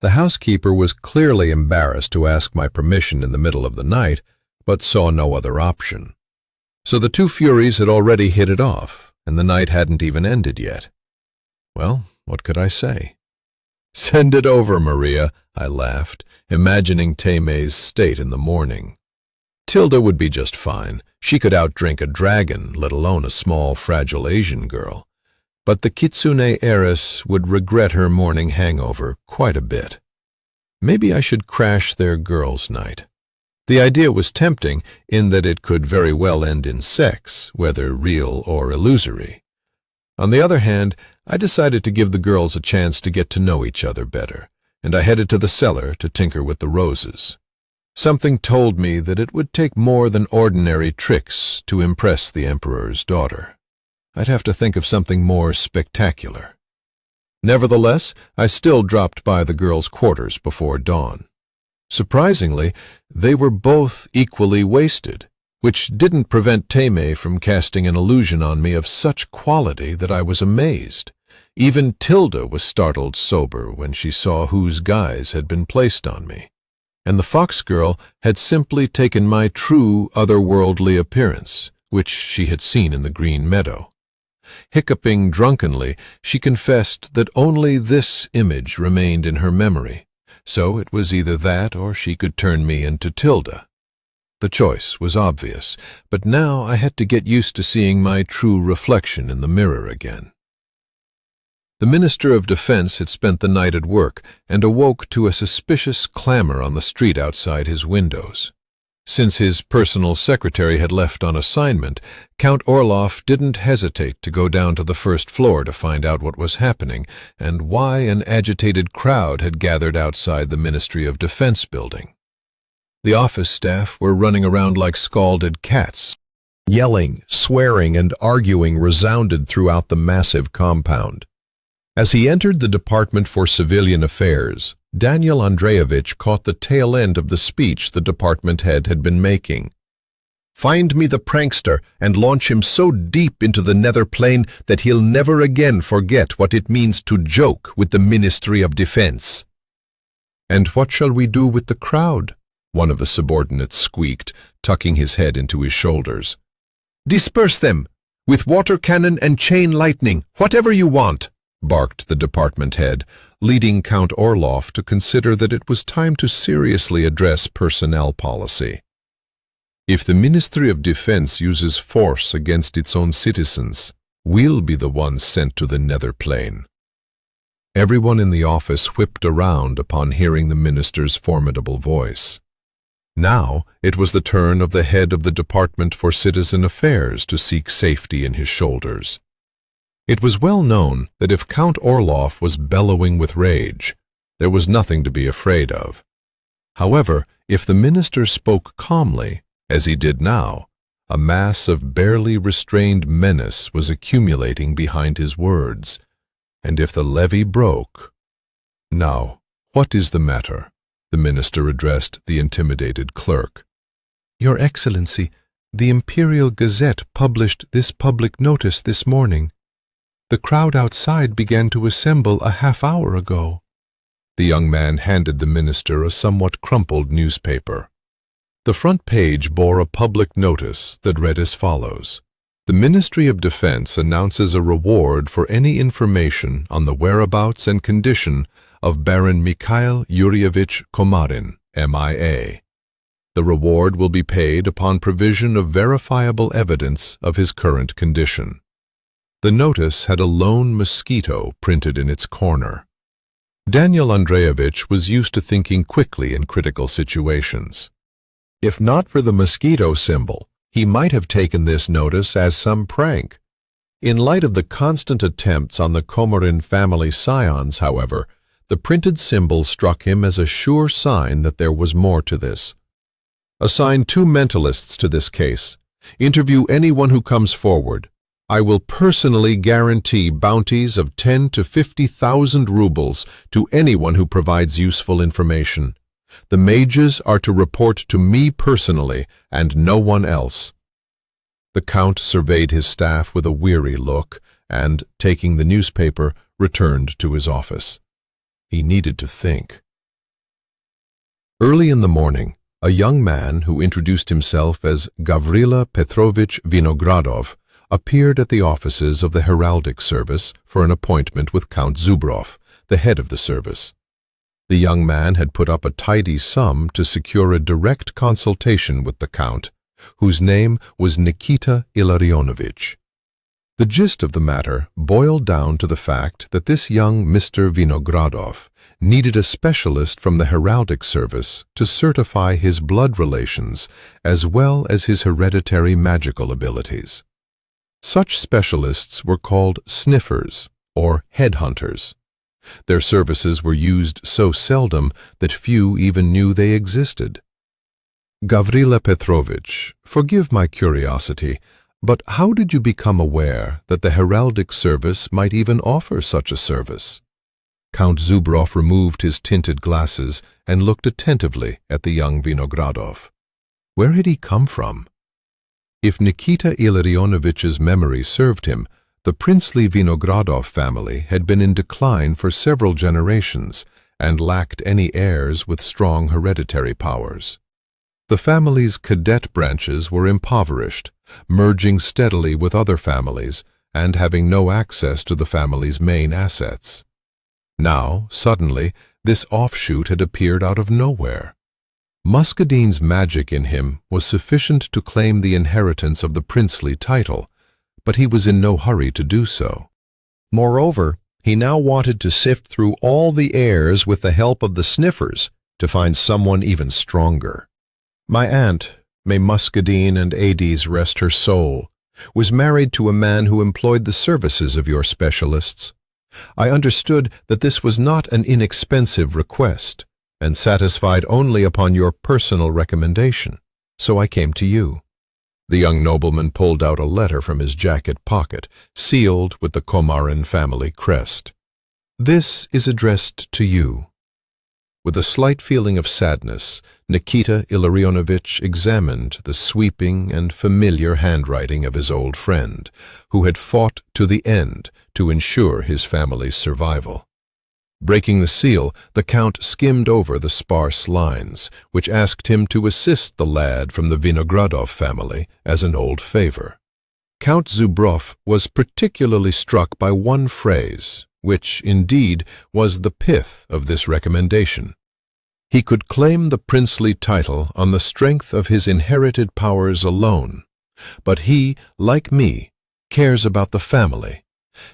The housekeeper was clearly embarrassed to ask my permission in the middle of the night, but saw no other option. So the two furies had already hit it off, and the night hadn't even ended yet. Well, what could I say? "Send it over, Maria," I laughed, imagining Teme's state in the morning. Tilda would be just fine. She could outdrink a dragon, let alone a small, fragile Asian girl. But the Kitsune heiress would regret her morning hangover quite a bit. Maybe I should crash their girls' night. The idea was tempting in that it could very well end in sex, whether real or illusory. On the other hand, I decided to give the girls a chance to get to know each other better, and I headed to the cellar to tinker with the roses. Something told me that it would take more than ordinary tricks to impress the Emperor's daughter. I'd have to think of something more spectacular. Nevertheless, I still dropped by the girls' quarters before dawn. Surprisingly, they were both equally wasted, which didn't prevent Teme from casting an illusion on me of such quality that I was amazed. Even Tilda was startled sober when she saw whose guise had been placed on me, and the fox girl had simply taken my true otherworldly appearance, which she had seen in the green meadow. Hiccuping drunkenly, she confessed that only this image remained in her memory, so it was either that or she could turn me into Tilda. The choice was obvious, but now I had to get used to seeing my true reflection in the mirror again. The Minister of Defense had spent the night at work and awoke to a suspicious clamor on the street outside his windows. Since his personal secretary had left on assignment, Count Orloff didn't hesitate to go down to the first floor to find out what was happening and why an agitated crowd had gathered outside the Ministry of Defense building. The office staff were running around like scalded cats. Yelling, swearing, and arguing resounded throughout the massive compound. As he entered the Department for Civilian Affairs, Daniel Andreevich caught the tail end of the speech the department head had been making. "Find me the prankster and launch him so deep into the nether plane that he'll never again forget what it means to joke with the Ministry of Defense." "And what shall we do with the crowd?" one of the subordinates squeaked, tucking his head into his shoulders. "Disperse them! With water cannon and chain lightning, whatever you want!" barked the department head, leading Count Orloff to consider that it was time to seriously address personnel policy. "If the Ministry of Defense uses force against its own citizens, we'll be the ones sent to the nether plane." Everyone in the office whipped around upon hearing the minister's formidable voice. Now it was the turn of the head of the Department for Citizen Affairs to seek safety in his shoulders. It was well known that if Count Orloff was bellowing with rage, there was nothing to be afraid of. However, if the minister spoke calmly, as he did now, a mass of barely restrained menace was accumulating behind his words, and if the levee broke... No, "What is the matter?" the minister addressed the intimidated clerk. Your Excellency, the Imperial Gazette published this public notice this morning. The crowd outside began to assemble a half-hour ago. The young man handed the minister a somewhat crumpled newspaper. The front page bore a public notice that read as follows: The Ministry of Defense announces a reward for any information on the whereabouts and condition of Baron Mikhail Yuryevich Komarin, MIA. The reward will be paid upon provision of verifiable evidence of his current condition. The notice had a lone mosquito printed in its corner. Daniel Andreevich was used to thinking quickly in critical situations. If not for the mosquito symbol, he might have taken this notice as some prank. In light of the constant attempts on the Komarin family scions, however, the printed symbol struck him as a sure sign that there was more to this. Assign 2 mentalists to this case. Interview anyone who comes forward. I will personally guarantee bounties of 10 to 50,000 rubles to anyone who provides useful information. The mages are to report to me personally and no one else. The Count surveyed his staff with a weary look and, taking the newspaper, returned to his office. He needed to think. Early in the morning, a young man who introduced himself as Gavrila Petrovich Vinogradov appeared at the offices of the Heraldic Service for an appointment with Count Zubrov, the head of the service. The young man had put up a tidy sum to secure a direct consultation with the Count, whose name was Nikita Illarionovich. The gist of the matter boiled down to the fact that this young Mr. Vinogradov needed a specialist from the Heraldic Service to certify his blood relations as well as his hereditary magical abilities. Such specialists were called sniffers or headhunters. Their services were used so seldom that few even knew they existed. Gavrila Petrovich, forgive my curiosity, but how did you become aware that the Heraldic Service might even offer such a service? Count Zubrov removed his tinted glasses and looked attentively at the young Vinogradov. Where had he come from? If Nikita Illarionovich's memory served him, the princely Vinogradov family had been in decline for several generations and lacked any heirs with strong hereditary powers. The family's cadet branches were impoverished, merging steadily with other families and having no access to the family's main assets. Now, suddenly, this offshoot had appeared out of nowhere. Muscadine's magic in him was sufficient to claim the inheritance of the princely title, but he was in no hurry to do so. Moreover, he now wanted to sift through all the heirs with the help of the sniffers to find someone even stronger. My aunt, may Muscadine and Hades rest her soul, was married to a man who employed the services of your specialists. I understood that this was not an inexpensive request, and satisfied only upon your personal recommendation, so I came to you. The young nobleman pulled out a letter from his jacket pocket, sealed with the Komarin family crest. This is addressed to you. With a slight feeling of sadness, Nikita Illarionovich examined the sweeping and familiar handwriting of his old friend, who had fought to the end to ensure his family's survival. Breaking the seal, the Count skimmed over the sparse lines, which asked him to assist the lad from the Vinogradov family as an old favor. Count Zubrov was particularly struck by one phrase, which, indeed, was the pith of this recommendation. He could claim the princely title on the strength of his inherited powers alone, but he, like me, cares about the family,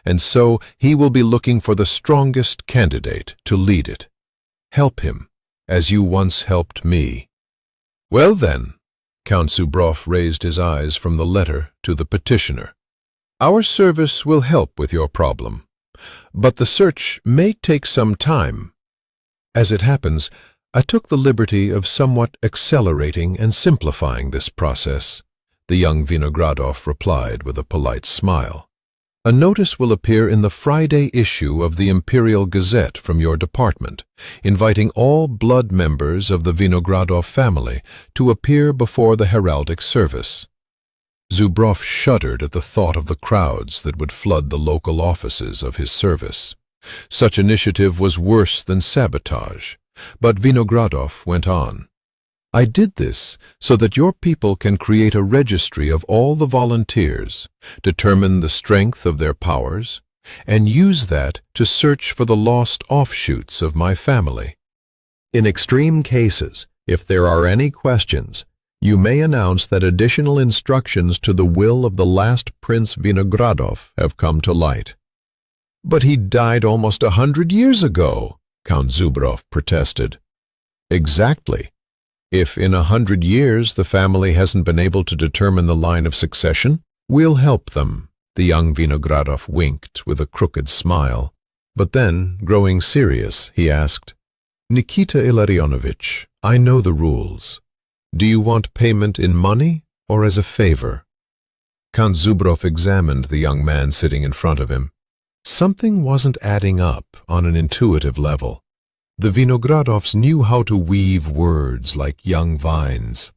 and so he will be looking for the strongest candidate to lead it. Help him, as you once helped me. Well then, Count Zubrov raised his eyes from the letter to the petitioner. Our service will help with your problem, but the search may take some time. As it happens, I took the liberty of somewhat accelerating and simplifying this process, the young Vinogradov replied with a polite smile. A notice will appear in the Friday issue of the Imperial Gazette from your department, inviting all blood members of the Vinogradov family to appear before the heraldic service. Zubrov shuddered at the thought of the crowds that would flood the local offices of his service. Such initiative was worse than sabotage, but Vinogradov went on. I did this so that your people can create a registry of all the volunteers, determine the strength of their powers, and use that to search for the lost offshoots of my family. In extreme cases, if there are any questions, you may announce that additional instructions to the will of the last Prince Vinogradov have come to light. But he died almost 100 years ago, Count Zubrov protested. Exactly. If in 100 years the family hasn't been able to determine the line of succession, we'll help them. The young Vinogradov winked with a crooked smile. But then, growing serious, he asked, Nikita Illarionovich, I know the rules. Do you want payment in money or as a favor? Count Zubrov examined the young man sitting in front of him. Something wasn't adding up on an intuitive level. The Vinogradovs knew how to weave words like young vines.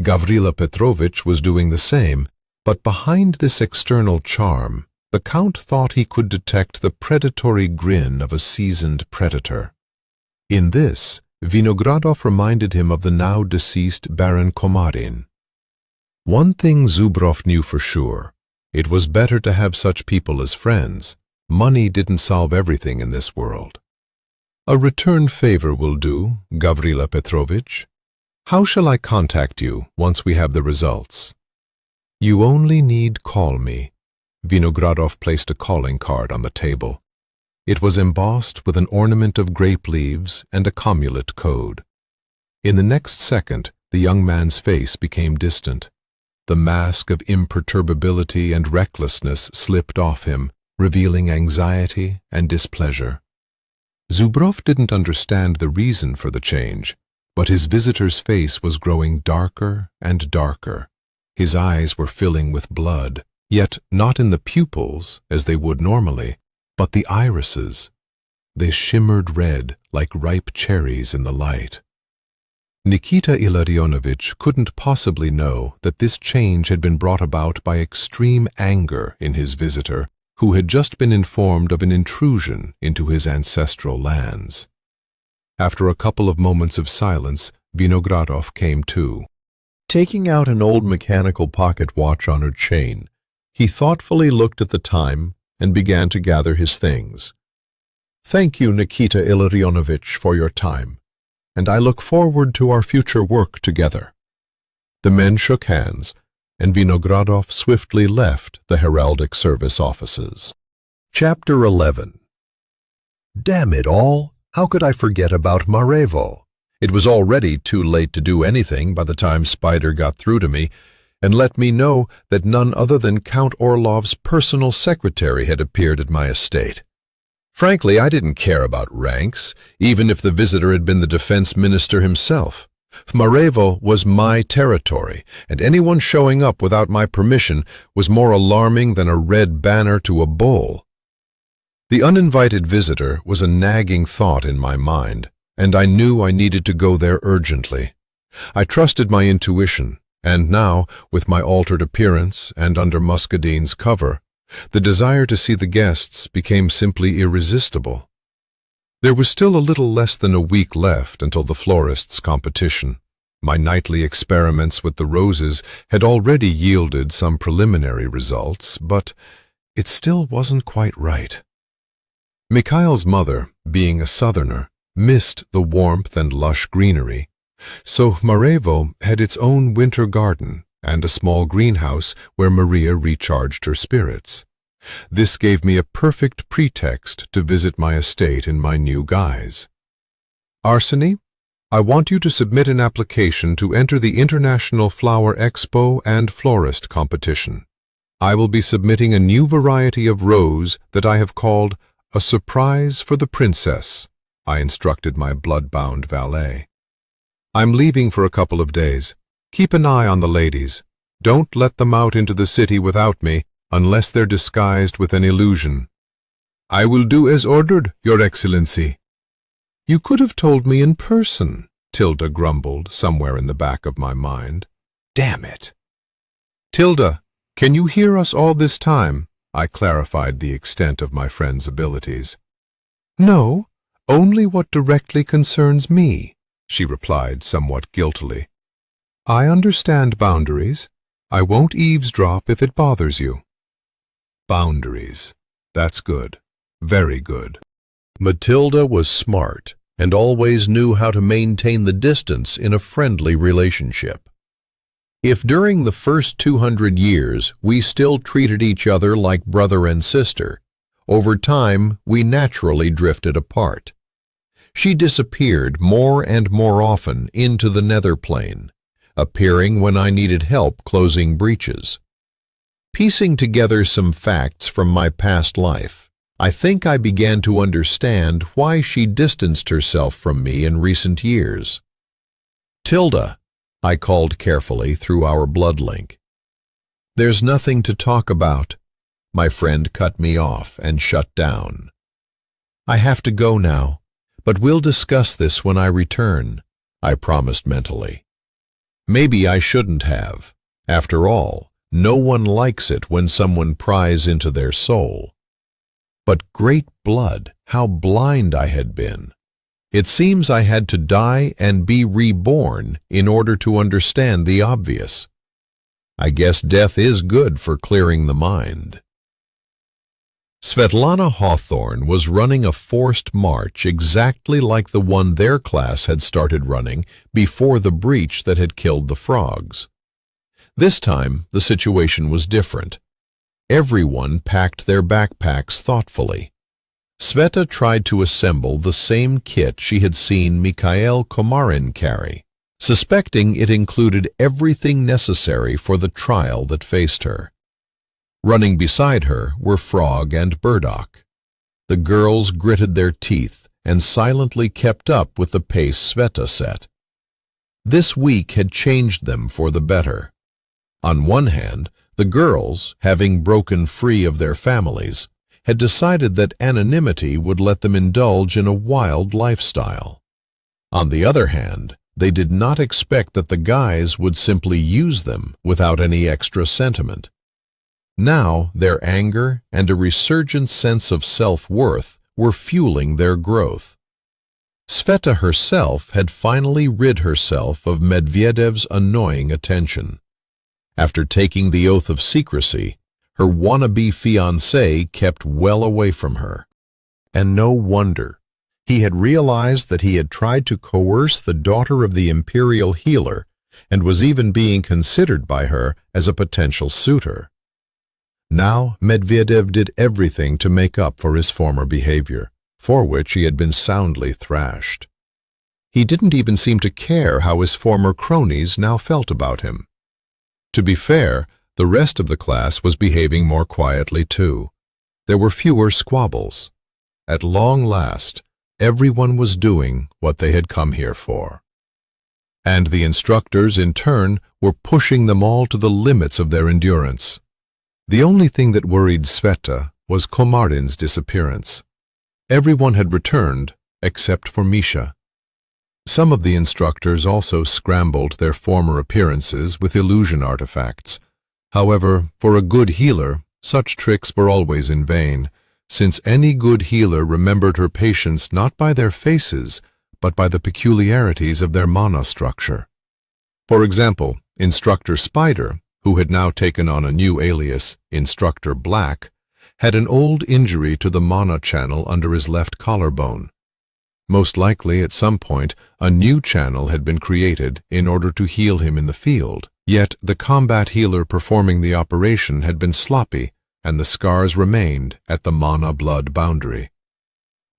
Gavrila Petrovich was doing the same, but behind this external charm, the Count thought he could detect the predatory grin of a seasoned predator. In this, Vinogradov reminded him of the now deceased Baron Komarin. One thing Zubrov knew for sure. It was better to have such people as friends. Money didn't solve everything in this world. A return favor will do, Gavrila Petrovich. How shall I contact you once we have the results? You only need call me. Vinogradov placed a calling card on the table. It was embossed with an ornament of grape leaves and a commulet code. In the next second, the young man's face became distant. The mask of imperturbability and recklessness slipped off him, revealing anxiety and displeasure. Zubrov didn't understand the reason for the change, but his visitor's face was growing darker and darker. His eyes were filling with blood, yet not in the pupils, as they would normally, but the irises. They shimmered red like ripe cherries in the light. Nikita Illarionovich couldn't possibly know that this change had been brought about by extreme anger in his visitor, who had just been informed of an intrusion into his ancestral lands. After a couple of moments of silence, Vinogradov came to. Taking out an old mechanical pocket watch on her chain, he thoughtfully looked at the time and began to gather his things. Thank you, Nikita Illarionovich, for your time, and I look forward to our future work together. The men shook hands, and Vinogradov swiftly left the heraldic service offices. Chapter 11. Damn it all! How could I forget about Marevo? It was already too late to do anything by the time Spider got through to me and let me know that none other than Count Orlov's personal secretary had appeared at my estate. Frankly, I didn't care about ranks, even if the visitor had been the defense minister himself. Marevo was my territory, and anyone showing up without my permission was more alarming than a red banner to a bull. The uninvited visitor was a nagging thought in my mind, and I knew I needed to go there urgently. I trusted my intuition, and now, with my altered appearance and under Muscadine's cover, the desire to see the guests became simply irresistible. There was still a little less than a week left until the florist's competition. My nightly experiments with the roses had already yielded some preliminary results, but it still wasn't quite right. Mikhail's mother, being a southerner, missed the warmth and lush greenery, so Marevo had its own winter garden and a small greenhouse where Maria recharged her spirits. This gave me a perfect pretext to visit my estate in my new guise. Arseny, I want you to submit an application to enter the International Flower Expo and Florist Competition. I will be submitting a new variety of rose that I have called a surprise for the princess, I instructed my blood-bound valet. I'm leaving for a couple of days. Keep an eye on the ladies. Don't let them out into the city without me, unless they're disguised with an illusion. I will do as ordered, Your Excellency. You could have told me in person, Tilda grumbled somewhere in the back of my mind. Damn it. Tilda, can you hear us all this time? I clarified the extent of my friend's abilities. No, only what directly concerns me, she replied somewhat guiltily. I understand boundaries. I won't eavesdrop if it bothers you. Boundaries. That's good. Very good. Matilda was smart and always knew how to maintain the distance in a friendly relationship. If during the first 200 years we still treated each other like brother and sister, over time we naturally drifted apart. She disappeared more and more often into the nether plane, appearing when I needed help closing breaches. Piecing together some facts from my past life, I think I began to understand why she distanced herself from me in recent years. Tilda, I called carefully through our blood link. There's nothing to talk about. My friend cut me off and shut down. I have to go now, but we'll discuss this when I return, I promised mentally. Maybe I shouldn't have. After all, no one likes it when someone pries into their soul. But great blood, how blind I had been. It seems I had to die and be reborn in order to understand the obvious. I guess death is good for clearing the mind. Svetlana Hawthorne was running a forced march exactly like the one their class had started running before the breach that had killed the frogs. This time, the situation was different. Everyone packed their backpacks thoughtfully. Sveta tried to assemble the same kit she had seen Mikhail Komarin carry, suspecting it included everything necessary for the trial that faced her. Running beside her were Frog and Burdock. The girls gritted their teeth and silently kept up with the pace Sveta set. This week had changed them for the better. On one hand, the girls, having broken free of their families, had decided that anonymity would let them indulge in a wild lifestyle. On the other hand, they did not expect that the guys would simply use them without any extra sentiment. Now their anger and a resurgent sense of self-worth were fueling their growth. Sveta herself had finally rid herself of Medvedev's annoying attention. After taking the oath of secrecy, her wannabe fiancé kept well away from her. And no wonder. He had realized that he had tried to coerce the daughter of the imperial healer and was even being considered by her as a potential suitor. Now Medvedev did everything to make up for his former behavior, for which he had been soundly thrashed. He didn't even seem to care how his former cronies now felt about him. To be fair, the rest of the class was behaving more quietly too. There were fewer squabbles. At long last, everyone was doing what they had come here for. And the instructors, in turn, were pushing them all to the limits of their endurance. The only thing that worried Sveta was Komarin's disappearance. Everyone had returned, except for Misha. Some of the instructors also scrambled their former appearances with illusion artifacts. However, for a good healer, such tricks were always in vain, since any good healer remembered her patients not by their faces, but by the peculiarities of their mana structure. For example, Instructor Spider, who had now taken on a new alias, Instructor Black, had an old injury to the mana channel under his left collarbone. Most likely, at some point, a new channel had been created in order to heal him in the field. Yet the combat healer performing the operation had been sloppy, and the scars remained at the mana-blood boundary.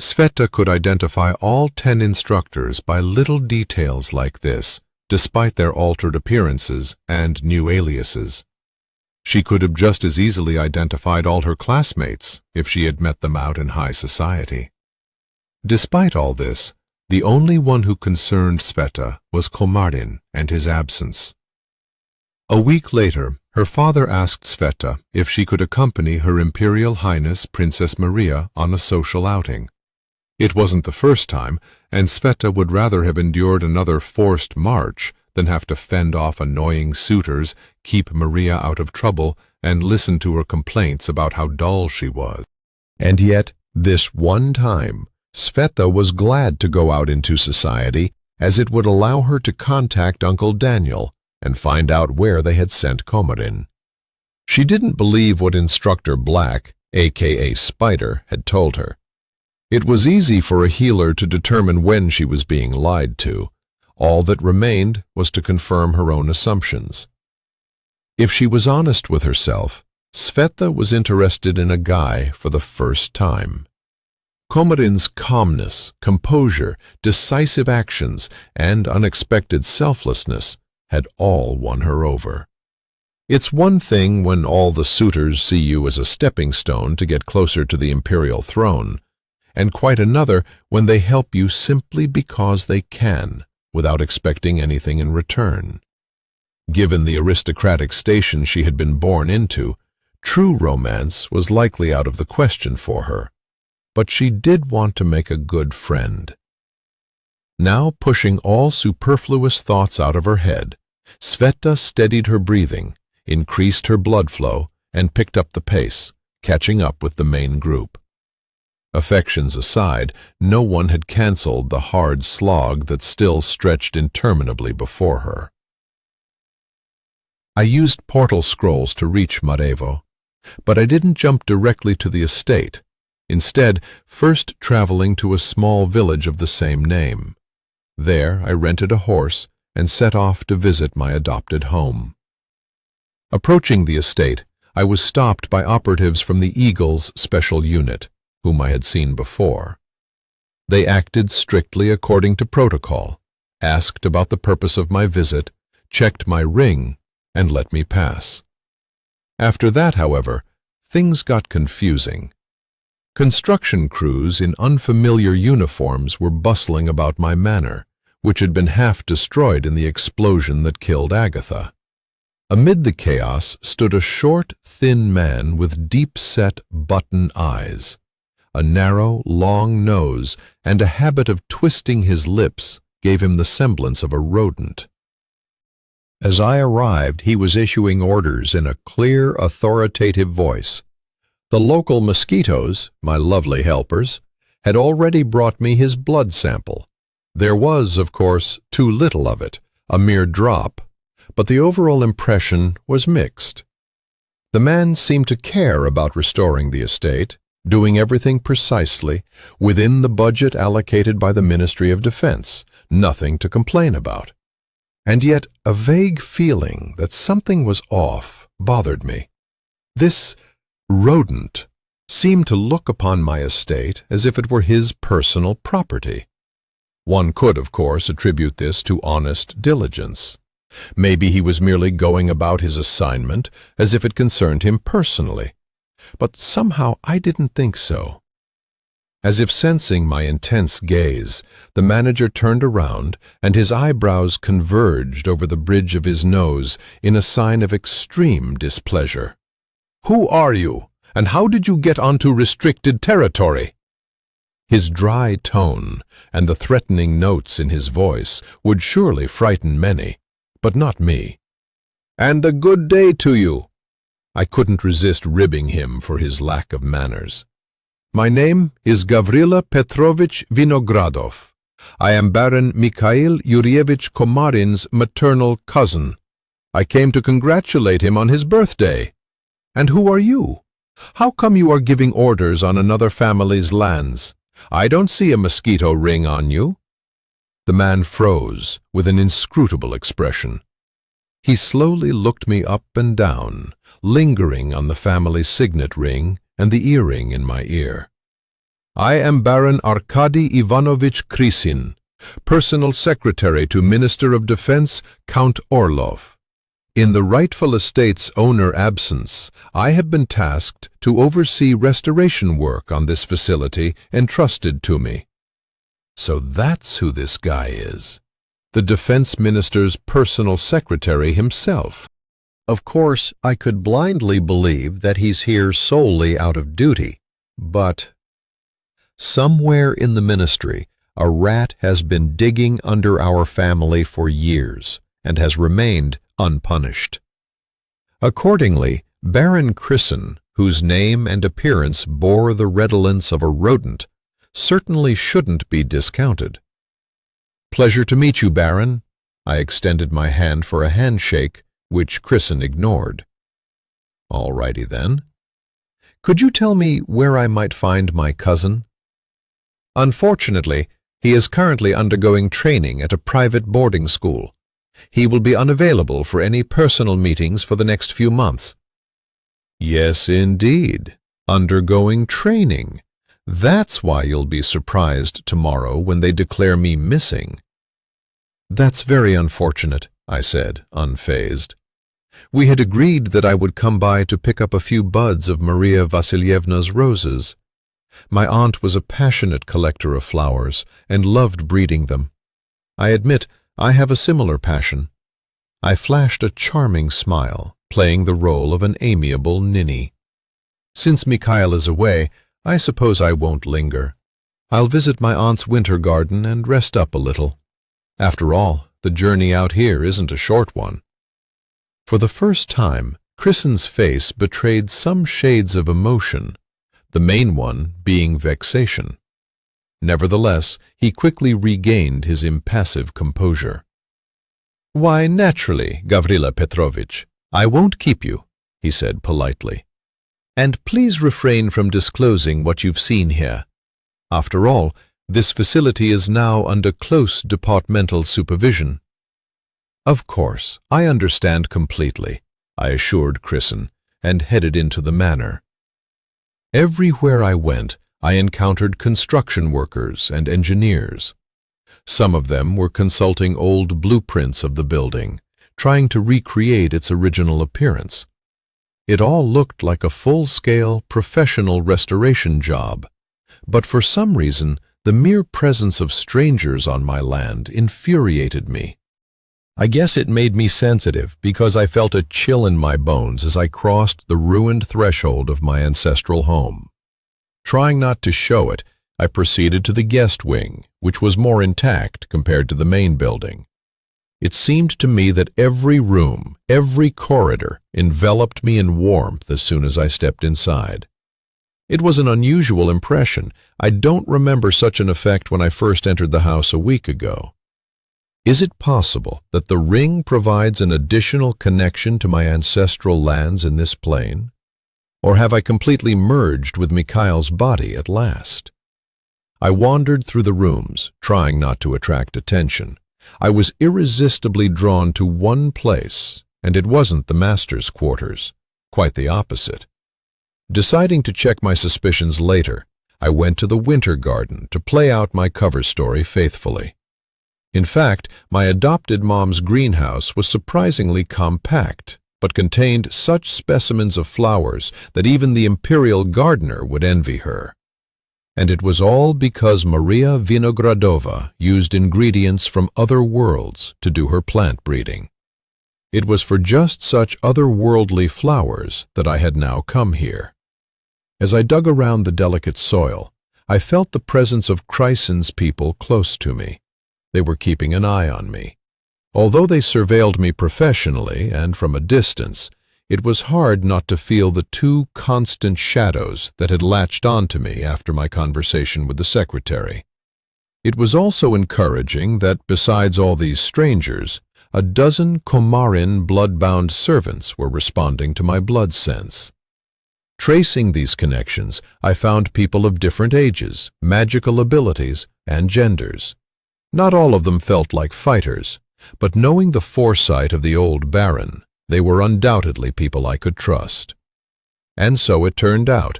Sveta could identify all 10 instructors by little details like this, despite their altered appearances and new aliases. She could have just as easily identified all her classmates if she had met them out in high society. Despite all this, the only one who concerned Sveta was Komarin and his absence. A week later, Her father asked Sveta if she could accompany Her Imperial Highness Princess Maria on a social outing. It wasn't the first time, and Sveta would rather have endured another forced march than have to fend off annoying suitors, keep Maria out of trouble, and listen to her complaints about how dull she was. And yet, this one time, Sveta was glad to go out into society, as it would allow her to contact Uncle Daniel and find out where they had sent Komarin. She didn't believe what Instructor Black, a.k.a. Spider, had told her. It was easy for a healer to determine when she was being lied to. All that remained was to confirm her own assumptions. If she was honest with herself, Sveta was interested in a guy for the first time. Komarin's calmness, composure, decisive actions, and unexpected selflessness had all won her over. It's one thing when all the suitors see you as a stepping stone to get closer to the imperial throne, and quite another when they help you simply because they can, without expecting anything in return. Given the aristocratic station she had been born into, true romance was likely out of the question for her, but she did want to make a good friend. Now pushing all superfluous thoughts out of her head, Sveta steadied her breathing, increased her blood flow, and picked up the pace, catching up with the main group. Affections aside, no one had cancelled the hard slog that still stretched interminably before her. I used portal scrolls to reach Marevo, but I didn't jump directly to the estate, instead first traveling to a small village of the same name. There I rented a horse and set off to visit my adopted home. Approaching the estate, I was stopped by operatives from the Eagle's special unit, whom I had seen before. They acted strictly according to protocol, asked about the purpose of my visit, checked my ring, and let me pass. After that, however, things got confusing. Construction crews in unfamiliar uniforms were bustling about my manor, which had been half destroyed in the explosion that killed Agatha. Amid the chaos stood a short, thin man with deep-set button eyes, a narrow, long nose, and a habit of twisting his lips gave him the semblance of a rodent. As I arrived, he was issuing orders in a clear, authoritative voice. The local mosquitoes, my lovely helpers, had already brought me his blood sample. There was, of course, too little of it, a mere drop, but the overall impression was mixed. The man seemed to care about restoring the estate, doing everything precisely, within the budget allocated by the Ministry of Defense, nothing to complain about. And yet a vague feeling that something was off bothered me. This rodent seemed to look upon my estate as if it were his personal property. One could, of course, attribute this to honest diligence. Maybe he was merely going about his assignment as if it concerned him personally. But somehow I didn't think so. As if sensing my intense gaze, the manager turned around and his eyebrows converged over the bridge of his nose in a sign of extreme displeasure. "Who are you, and how did you get onto restricted territory?" His dry tone and the threatening notes in his voice would surely frighten many, but not me. "And a good day to you." I couldn't resist ribbing him for his lack of manners. "My name is Gavrila Petrovich Vinogradov. I am Baron Mikhail Yurievich Komarin's maternal cousin. I came to congratulate him on his birthday. And who are you? How come you are giving orders on another family's lands? I don't see a mosquito ring on you." The man froze with an inscrutable expression. He slowly looked me up and down, lingering on the family signet ring and the earring in my ear. "I am Baron Arkady Ivanovich Krisin, personal secretary to Minister of Defense Count Orlov. In the rightful estate's owner absence, I have been tasked to oversee restoration work on this facility entrusted to me." So that's who this guy is. The defense minister's personal secretary himself. Of course, I could blindly believe that he's here solely out of duty, but somewhere in the ministry, a rat has been digging under our family for years and has remained unpunished. Accordingly, Baron Crisson, whose name and appearance bore the redolence of a rodent, certainly shouldn't be discounted. "Pleasure to meet you, Baron." I extended my hand for a handshake, which Crisson ignored. "All righty then. Could you tell me where I might find my cousin?" "Unfortunately, he is currently undergoing training at a private boarding school. He will be unavailable for any personal meetings for the next few months." "Yes, indeed. Undergoing training. That's why you'll be surprised tomorrow when they declare me missing." "That's very unfortunate," I said, unfazed. "We had agreed that I would come by to pick up a few buds of Maria Vasilievna's roses. My aunt was a passionate collector of flowers and loved breeding them. I admit I have a similar passion." I flashed a charming smile, playing the role of an amiable ninny. "Since Mikhail is away, I suppose I won't linger. I'll visit my aunt's winter garden and rest up a little. After all, the journey out here isn't a short one." For the first time, Crisson's face betrayed some shades of emotion, the main one being vexation. Nevertheless, he quickly regained his impassive composure. "Why, naturally, Gavrila Petrovitch. I won't keep you," he said politely. "And please refrain from disclosing what you've seen here. After all, this facility is now under close departmental supervision." "Of course, I understand completely," I assured Crisson, and headed into the manor. Everywhere I went, I encountered construction workers and engineers. Some of them were consulting old blueprints of the building, trying to recreate its original appearance. It all looked like a full-scale, professional restoration job, but for some reason, the mere presence of strangers on my land infuriated me. I guess it made me sensitive because I felt a chill in my bones as I crossed the ruined threshold of my ancestral home. Trying not to show it, I proceeded to the guest wing, which was more intact compared to the main building. It seemed to me that every room, every corridor, enveloped me in warmth as soon as I stepped inside. It was an unusual impression. I don't remember such an effect when I first entered the house a week ago. Is it possible that the ring provides an additional connection to my ancestral lands in this plane? Or have I completely merged with Mikhail's body at last? I wandered through the rooms, trying not to attract attention. I was irresistibly drawn to one place, and it wasn't the master's quarters. Quite the opposite. Deciding to check my suspicions later, I went to the winter garden to play out my cover story faithfully. In fact, my adopted mom's greenhouse was surprisingly compact, but contained such specimens of flowers that even the imperial gardener would envy her. And it was all because Maria Vinogradova used ingredients from other worlds to do her plant breeding. It was for just such otherworldly flowers that I had now come here. As I dug around the delicate soil, I felt the presence of Crisson's people close to me. They were keeping an eye on me. Although they surveilled me professionally and from a distance, it was hard not to feel the two constant shadows that had latched onto me after my conversation with the secretary. It was also encouraging that, besides all these strangers, a dozen Komarin blood-bound servants were responding to my blood sense. Tracing these connections, I found people of different ages, magical abilities, and genders. Not all of them felt like fighters, but knowing the foresight of the old baron, they were undoubtedly people I could trust. And so it turned out.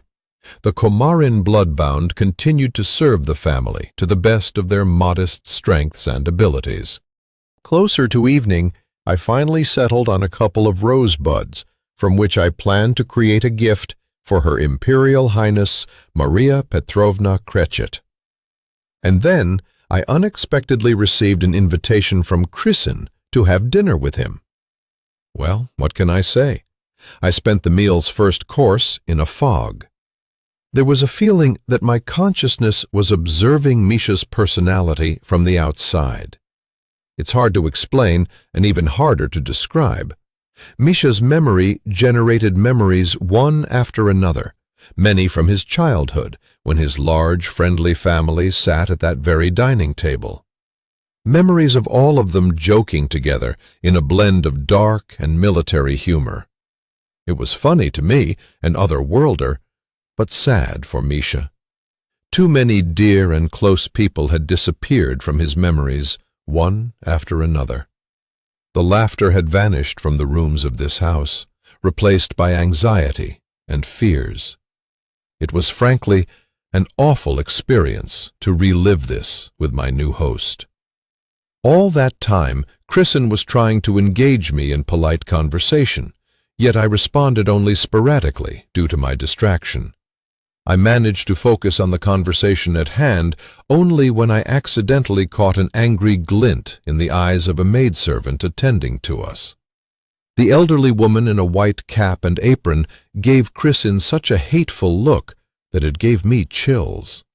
The Komarin bloodbound continued to serve the family to the best of their modest strengths and abilities. Closer to evening, I finally settled on a couple of rosebuds, from which I planned to create a gift for Her Imperial Highness Maria Petrovna Crechet. And then I unexpectedly received an invitation from Crisson to have dinner with him. Well, what can I say? I spent the meal's first course in a fog. There was a feeling that my consciousness was observing Misha's personality from the outside. It's hard to explain and even harder to describe. Misha's memory generated memories one after another, many from his childhood, when his large, friendly family sat at that very dining table. Memories of all of them joking together in a blend of dark and military humor. It was funny to me, an otherworlder, but sad for Misha. Too many dear and close people had disappeared from his memories, one after another. The laughter had vanished from the rooms of this house, replaced by anxiety and fears. It was frankly an awful experience to relive this with my new host. All that time, Kristen was trying to engage me in polite conversation, yet I responded only sporadically due to my distraction. I managed to focus on the conversation at hand only when I accidentally caught an angry glint in the eyes of a maidservant attending to us. The elderly woman in a white cap and apron gave Kristen such a hateful look that it gave me chills.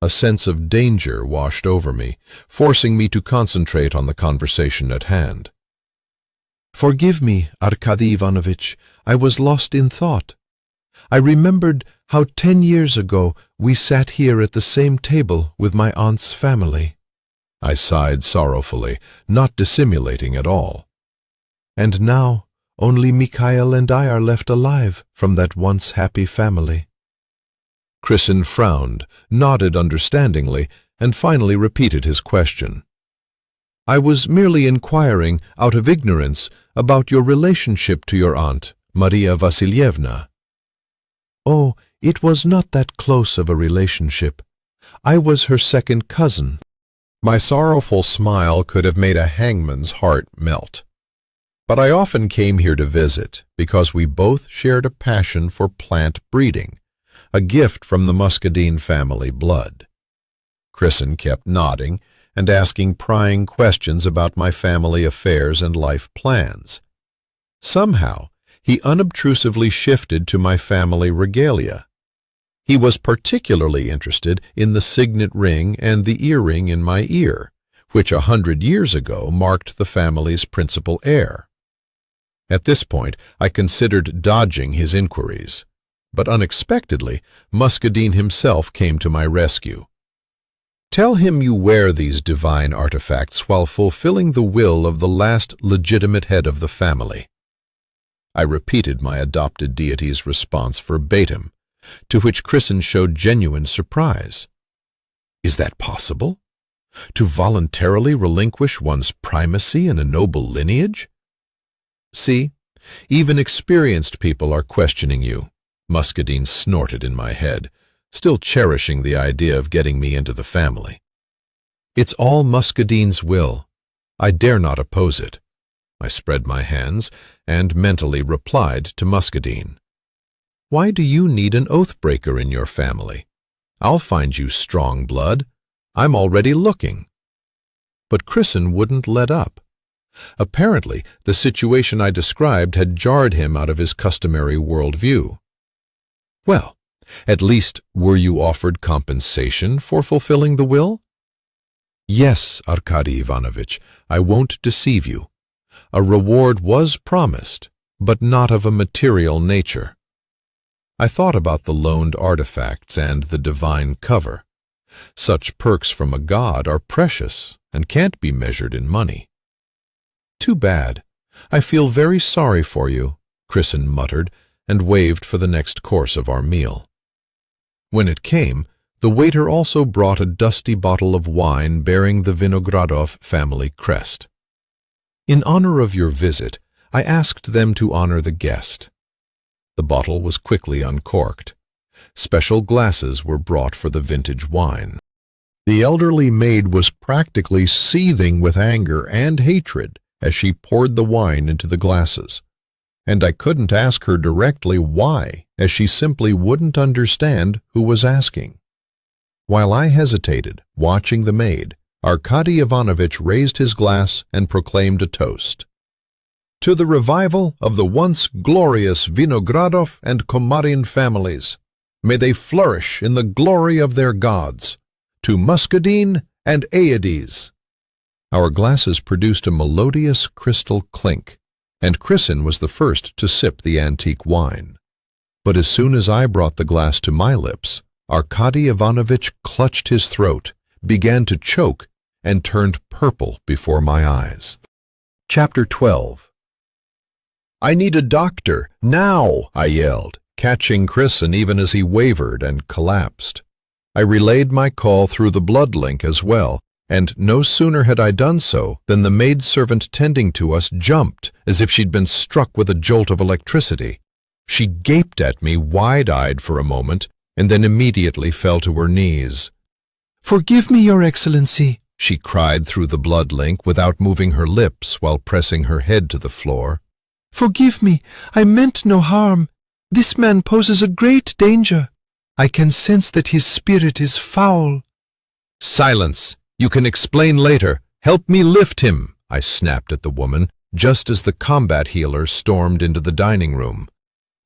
A sense of danger washed over me, forcing me to concentrate on the conversation at hand. "Forgive me, Arkady Ivanovich, I was lost in thought. I remembered how 10 years ago we sat here at the same table with my aunt's family." I sighed sorrowfully, not dissimulating at all. "And now only Mikhail and I are left alive from that once happy family." Kristen frowned, nodded understandingly, and finally repeated his question. "I was merely inquiring, out of ignorance, about your relationship to your aunt, Maria Vasilievna." "Oh, it was not that close of a relationship. I was her second cousin." My sorrowful smile could have made a hangman's heart melt. But I often came here to visit because we both shared a passion for plant breeding, a gift from the Muscadine family blood. Kristen kept nodding and asking prying questions about my family affairs and life plans. Somehow, he unobtrusively shifted to my family regalia. He was particularly interested in the signet ring and the earring in my ear, which 100 years ago marked the family's principal heir. At this point, I considered dodging his inquiries, but unexpectedly, Muscadine himself came to my rescue. "Tell him you wear these divine artifacts while fulfilling the will of the last legitimate head of the family." I repeated my adopted deity's response verbatim, to which Kristen showed genuine surprise. Is that possible? To voluntarily relinquish one's primacy in a noble lineage? "See, even experienced people are questioning you," Muscadine snorted in my head, still cherishing the idea of getting me into the family. "It's all Muscadine's will. I dare not oppose it." I spread my hands and mentally replied to Muscadine. "Why do you need an oath-breaker in your family? I'll find you strong blood. I'm already looking." But Kristen wouldn't let up. Apparently, the situation I described had jarred him out of his customary worldview. "Well, at least were you offered compensation for fulfilling the will?" "Yes, Arkady Ivanovich, I won't deceive you. A reward was promised, but not of a material nature." I thought about the loaned artifacts and the divine cover. Such perks from a god are precious and can't be measured in money. "Too bad. I feel very sorry for you," Kristen muttered, and waved for the next course of our meal. When it came, the waiter also brought a dusty bottle of wine bearing the Vinogradov family crest. "In honor of your visit, I asked them to honor the guest." The bottle was quickly uncorked. Special glasses were brought for the vintage wine. The elderly maid was practically seething with anger and hatred as she poured the wine into the glasses. And I couldn't ask her directly why, as she simply wouldn't understand who was asking. While I hesitated, watching the maid, Arkady Ivanovich raised his glass and proclaimed a toast. to the revival of the once glorious Vinogradov and Komarin families. May they flourish in the glory of their gods. To Muscadine and Aedes." Our glasses produced a melodious crystal clink, and Chrisin was the first to sip the antique wine. But as soon as I brought the glass to my lips, Arkady Ivanovich clutched his throat, began to choke, and turned purple before my eyes. Chapter 12. "I need a doctor, now!" I yelled, catching Chrisin even as he wavered and collapsed. I relayed my call through the blood link as well, and no sooner had I done so than the maidservant tending to us jumped as if she'd been struck with a jolt of electricity. She gaped at me wide-eyed for a moment, and then immediately fell to her knees. "Forgive me, Your Excellency," she cried through the blood link without moving her lips while pressing her head to the floor. "Forgive me, I meant no harm. This man poses a great danger. I can sense that his spirit is foul." "Silence! You can explain later. Help me lift him," I snapped at the woman, just as the combat healer stormed into the dining room.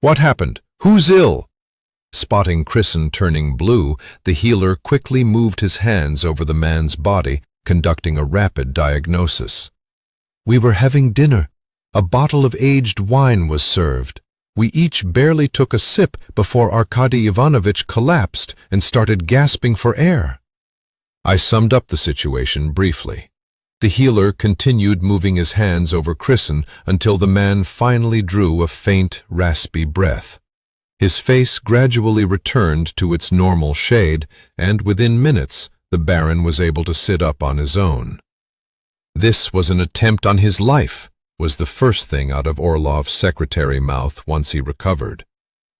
"What happened? Who's ill?" Spotting Chrisin turning blue, the healer quickly moved his hands over the man's body, conducting a rapid diagnosis. "We were having dinner. A bottle of aged wine was served. We each barely took a sip before Arkady Ivanovich collapsed and started gasping for air." I summed up the situation briefly. The healer continued moving his hands over Chrisin until the man finally drew a faint, raspy breath. His face gradually returned to its normal shade, and within minutes the Baron was able to sit up on his own. "This was an attempt on his life," was the first thing out of Orlov's secretary mouth once he recovered.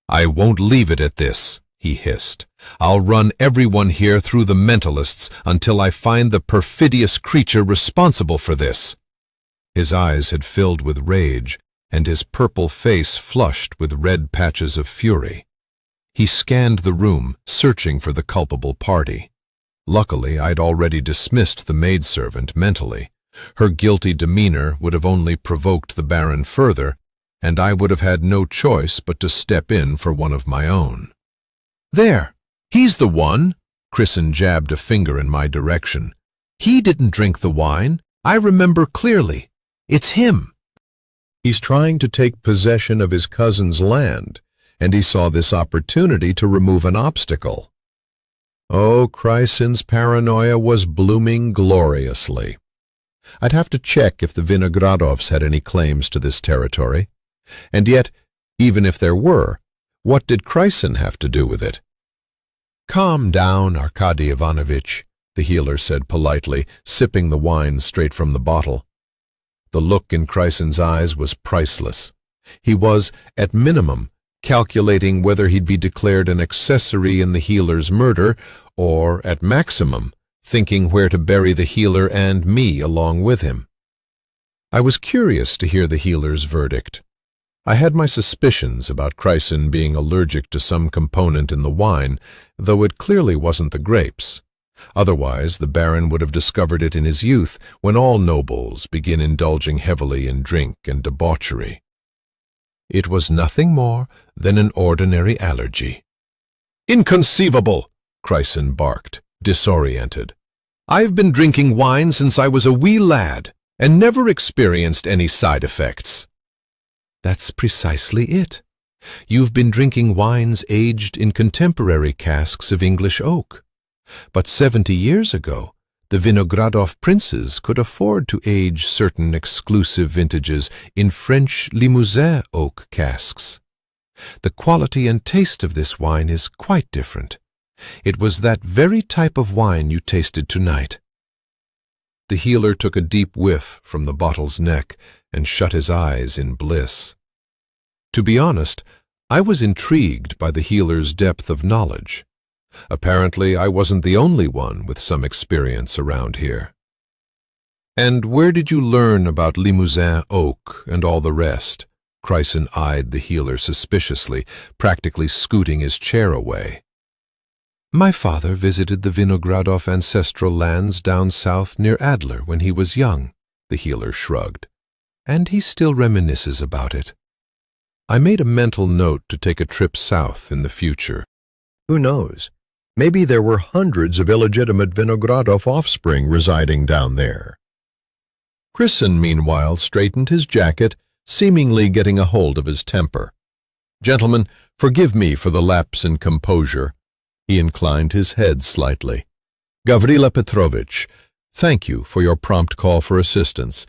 "I won't leave it at this," he hissed. "I'll run everyone here through the mentalists until I find the perfidious creature responsible for this." His eyes had filled with rage, and his purple face flushed with red patches of fury. He scanned the room, searching for the culpable party. Luckily, I'd already dismissed the maidservant mentally. Her guilty demeanor would have only provoked the Baron further, and I would have had no choice but to step in for one of my own. "There! He's the one!" Chrisin jabbed a finger in my direction. "He didn't drink the wine. I remember clearly. It's him. He's trying to take possession of his cousin's land, and he saw this opportunity to remove an obstacle." Oh, Chrysin's paranoia was blooming gloriously. I'd have to check if the Vinogradovs had any claims to this territory. And yet, even if there were, what did Chrysin have to do with it? "Calm down, Arkady Ivanovich," the healer said politely, sipping the wine straight from the bottle. The look in Chrysin's eyes was priceless. He was, at minimum, calculating whether he'd be declared an accessory in the healer's murder, or, at maximum, thinking where to bury the healer and me along with him. I was curious to hear the healer's verdict. I had my suspicions about Chrysin being allergic to some component in the wine, though it clearly wasn't the grapes. Otherwise, the Baron would have discovered it in his youth, when all nobles begin indulging heavily in drink and debauchery. It was nothing more than an ordinary allergy. "Inconceivable!" Chrysin barked, disoriented. "I've been drinking wine since I was a wee lad, and never experienced any side effects." "That's precisely it. You've been drinking wines aged in contemporary casks of English oak. But 70 years ago, the Vinogradov princes could afford to age certain exclusive vintages in French Limousin oak casks. The quality and taste of this wine is quite different. It was that very type of wine you tasted tonight." The healer took a deep whiff from the bottle's neck and shut his eyes in bliss. To be honest, I was intrigued by the healer's depth of knowledge. Apparently, I wasn't the only one with some experience around here. "And where did you learn about Limousin oak and all the rest?" Chrysin eyed the healer suspiciously, practically scooting his chair away. "My father visited the Vinogradov ancestral lands down south near Adler when he was young," the healer shrugged. and he still reminisces about it. I made a mental note to take a trip south in the future. Who knows? Maybe there were hundreds of illegitimate Vinogradov offspring residing down there. Chrisin, meanwhile, straightened his jacket, seemingly getting a hold of his temper. "Gentlemen, forgive me for the lapse in composure." He inclined his head slightly. "Gavrila Petrovich, thank you for your prompt call for assistance,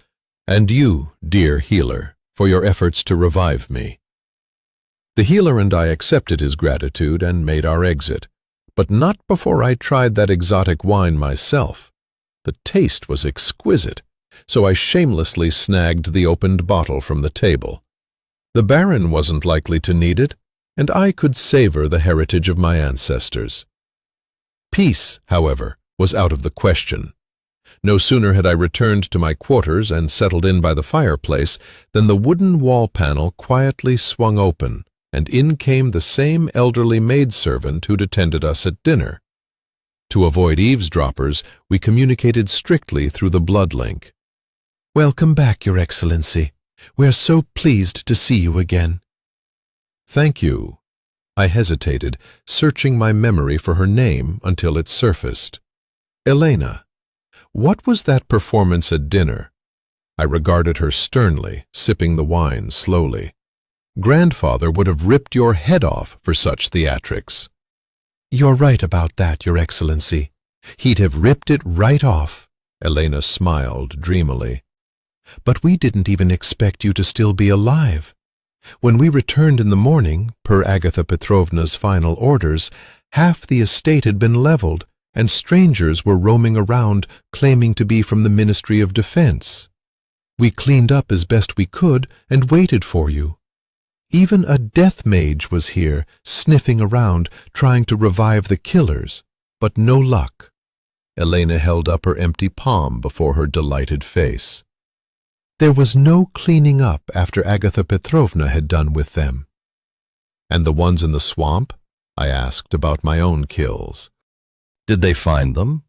and you, dear healer, for your efforts to revive me." The healer and I accepted his gratitude and made our exit, but not before I tried that exotic wine myself. The taste was exquisite, so I shamelessly snagged the opened bottle from the table. The Baron wasn't likely to need it, and I could savor the heritage of my ancestors. Peace, however, was out of the question. No sooner had I returned to my quarters and settled in by the fireplace than the wooden wall panel quietly swung open, and in came the same elderly maidservant who'd attended us at dinner. To avoid eavesdroppers, we communicated strictly through the blood link. "Welcome back, Your Excellency. We are so pleased to see you again." "Thank you." I hesitated, searching my memory for her name until it surfaced. "Elena. What was that performance at dinner?" I regarded her sternly, sipping the wine slowly. "Grandfather would have ripped your head off for such theatrics." "You're right about that, Your Excellency. He'd have ripped it right off." Elena smiled dreamily. "But we didn't even expect you to still be alive. When we returned in the morning, per Agatha Petrovna's final orders, half the estate had been leveled, and strangers were roaming around claiming to be from the Ministry of Defense. We cleaned up as best we could and waited for you. Even a death mage was here, sniffing around, trying to revive the killers, but no luck." Elena held up her empty palm before her delighted face. "There was no cleaning up after Agatha Petrovna had done with them." "And the ones in the swamp?" I asked about my own kills. Did they find them?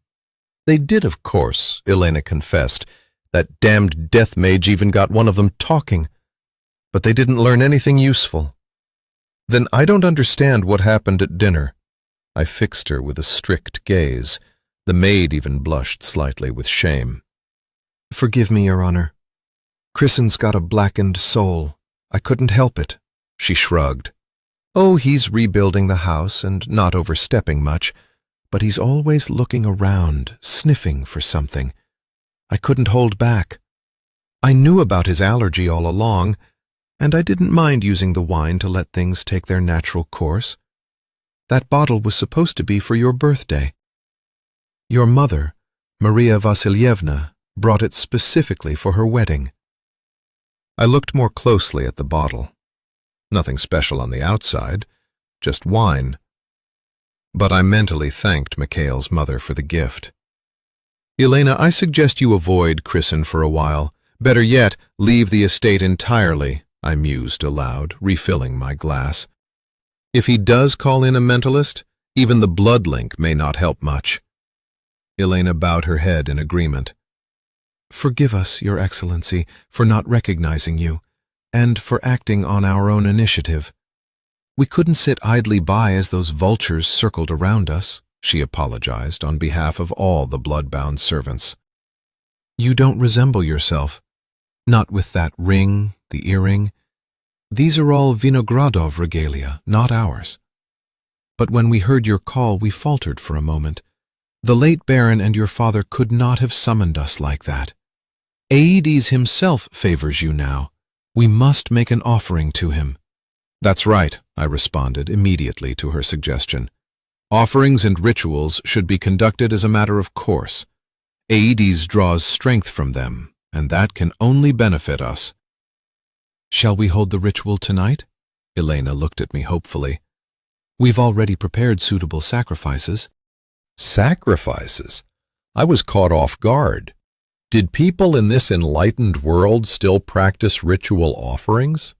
They did, of course, Elena confessed. That damned death mage even got one of them talking. But they didn't learn anything useful. Then I don't understand what happened at dinner. I fixed her with a strict gaze. The maid even blushed slightly with shame. "Forgive me, Your Honor. Chrisin's got a blackened soul. I couldn't help it." She shrugged. "Oh, he's rebuilding the house and not overstepping much, but he's always looking around, sniffing for something. I couldn't hold back. I knew about his allergy all along, and I didn't mind using the wine to let things take their natural course. That bottle was supposed to be for your birthday. Your mother, Maria Vasilyevna, brought it specifically for her wedding." I looked more closely at the bottle. Nothing special on the outside, just wine. But I mentally thanked Mikhail's mother for the gift. "Elena, I suggest you avoid Chrisin for a while. Better yet, leave the estate entirely," I mused aloud, refilling my glass. "If he does call in a mentalist, even the blood link may not help much." Elena bowed her head in agreement. "Forgive us, Your Excellency, for not recognizing you, and for acting on our own initiative. We couldn't sit idly by as those vultures circled around us," she apologized on behalf of all the blood-bound servants. "You don't resemble yourself. Not with that ring, the earring. These are all Vinogradov regalia, not ours. But when we heard your call, we faltered for a moment. The late Baron and your father could not have summoned us like that. Aedes himself favors you now. We must make an offering to him." "That's right," I responded immediately to her suggestion. "Offerings and rituals should be conducted as a matter of course. Aedes draws strength from them, and that can only benefit us." "Shall we hold the ritual tonight?" Elena looked at me hopefully. "We've already prepared suitable sacrifices." Sacrifices? I was caught off guard. Did people in this enlightened world still practice ritual offerings?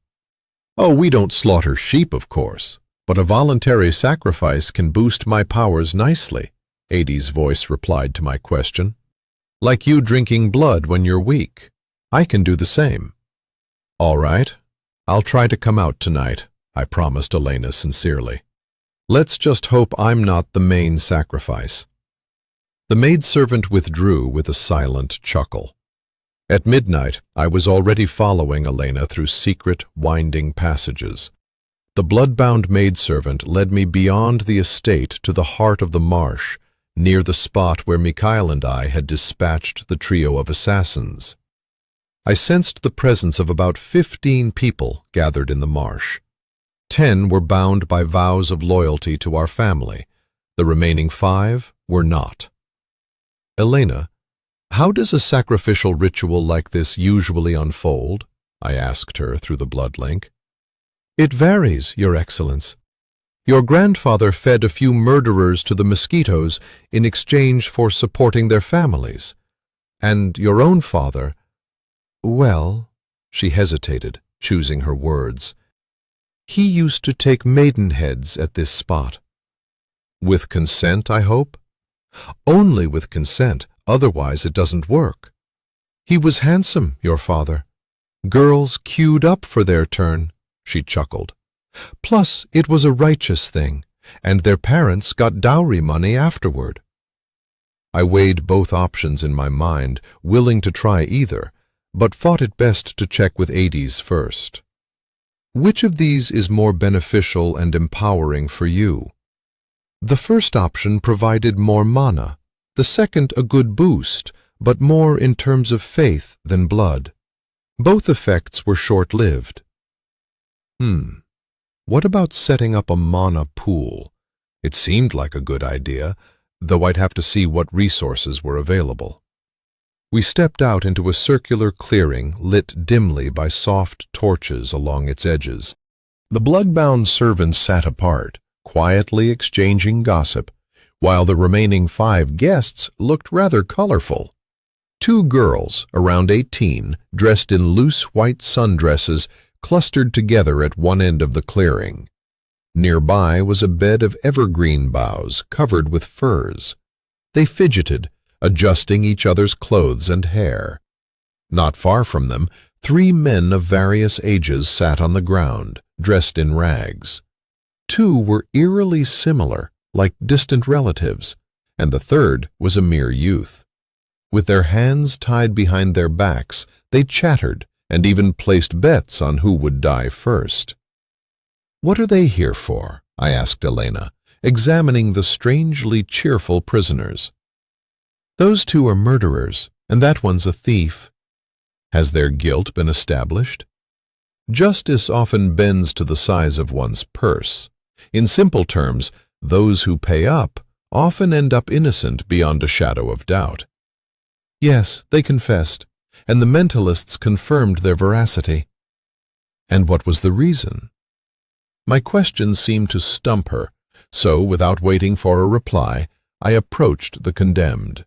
"Oh, we don't slaughter sheep, of course, but a voluntary sacrifice can boost my powers nicely," Aedes' voice replied to my question. "Like you drinking blood when you're weak. I can do the same. All right, I'll try to come out tonight, I promised Elena sincerely. Let's just hope I'm not the main sacrifice. The maidservant withdrew with a silent chuckle. At midnight, I was already following Elena through secret, winding passages. The blood-bound maidservant led me beyond the estate to the heart of the marsh, near the spot where Mikhail and I had dispatched the trio of assassins. I sensed the presence of about 15 people gathered in the marsh. 10 were bound by vows of loyalty to our family. The remaining 5 were not. Elena, how does a sacrificial ritual like this usually unfold? I asked her through the blood link. It varies, Your Excellence. Your grandfather fed a few murderers to the mosquitoes in exchange for supporting their families. And your own father, well, she hesitated, choosing her words. He used to take maidenheads at this spot. With consent, I hope? Only with consent, otherwise it doesn't work. He was handsome, your father. Girls queued up for their turn, she chuckled. Plus, it was a righteous thing, and their parents got dowry money afterward. I weighed both options in my mind, willing to try either, but thought it best to check with Hades first. Which of these is more beneficial and empowering for you? The first option provided more mana, the second a good boost, but more in terms of faith than blood. Both effects were short-lived. What about setting up a mana pool? It seemed like a good idea, though I'd have to see what resources were available. We stepped out into a circular clearing lit dimly by soft torches along its edges. The blood-bound servants sat apart, quietly exchanging gossip, while the remaining 5 guests looked rather colorful. 2 girls, around 18, dressed in loose white sundresses, clustered together at one end of the clearing. Nearby was a bed of evergreen boughs covered with furs. They fidgeted, adjusting each other's clothes and hair. Not far from them, 3 men of various ages sat on the ground, dressed in rags. 2 were eerily similar, like distant relatives, and the third was a mere youth. With their hands tied behind their backs, they chattered and even placed bets on who would die first. What are they here for? I asked Elena, examining the strangely cheerful prisoners. Those 2 are murderers, and that one's a thief. Has their guilt been established? Justice often bends to the size of one's purse. In simple terms, those who pay up often end up innocent beyond a shadow of doubt. Yes, they confessed, and the mentalists confirmed their veracity. And what was the reason? My question seemed to stump her, so without waiting for a reply, I approached the condemned.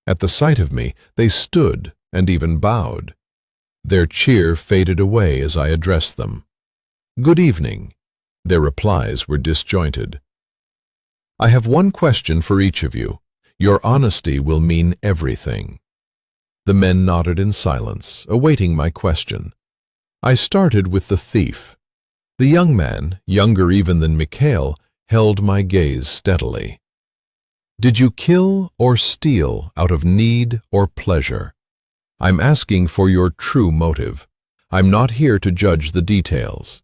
At the sight of me, they stood and even bowed. Their cheer faded away as I addressed them. Good evening. Their replies were disjointed. I have one question for each of you. Your honesty will mean everything. The men nodded in silence, awaiting my question. I started with the thief. The young man, younger even than Mikhail, held my gaze steadily. Did you kill or steal out of need or pleasure? I'm asking for your true motive. I'm not here to judge the details.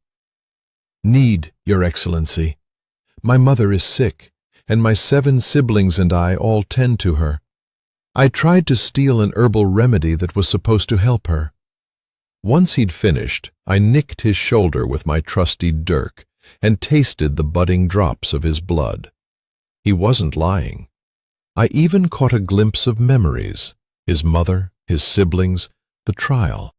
Need, Your Excellency. My mother is sick, and my 7 siblings and I all tend to her. I tried to steal an herbal remedy that was supposed to help her. Once he'd finished, I nicked his shoulder with my trusty dirk and tasted the budding drops of his blood. He wasn't lying. I even caught a glimpse of memories, his mother, his siblings, the trial.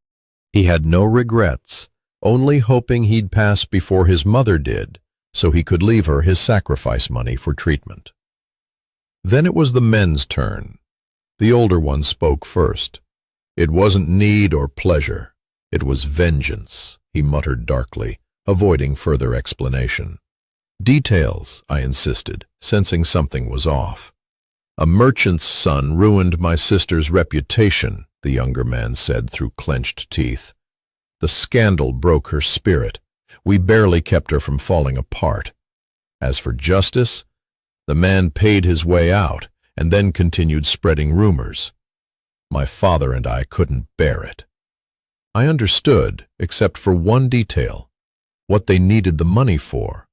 He had no regrets, only hoping he'd pass before his mother did, so he could leave her his sacrifice money for treatment. Then it was the men's turn. The older one spoke first. It wasn't need or pleasure. It was vengeance, he muttered darkly, avoiding further explanation. Details, I insisted, sensing something was off. A merchant's son ruined my sister's reputation, the younger man said through clenched teeth. The scandal broke her spirit. We barely kept her from falling apart. As for justice, the man paid his way out and then continued spreading rumors. My father and I couldn't bear it. I understood, except for one detail, what they needed the money for.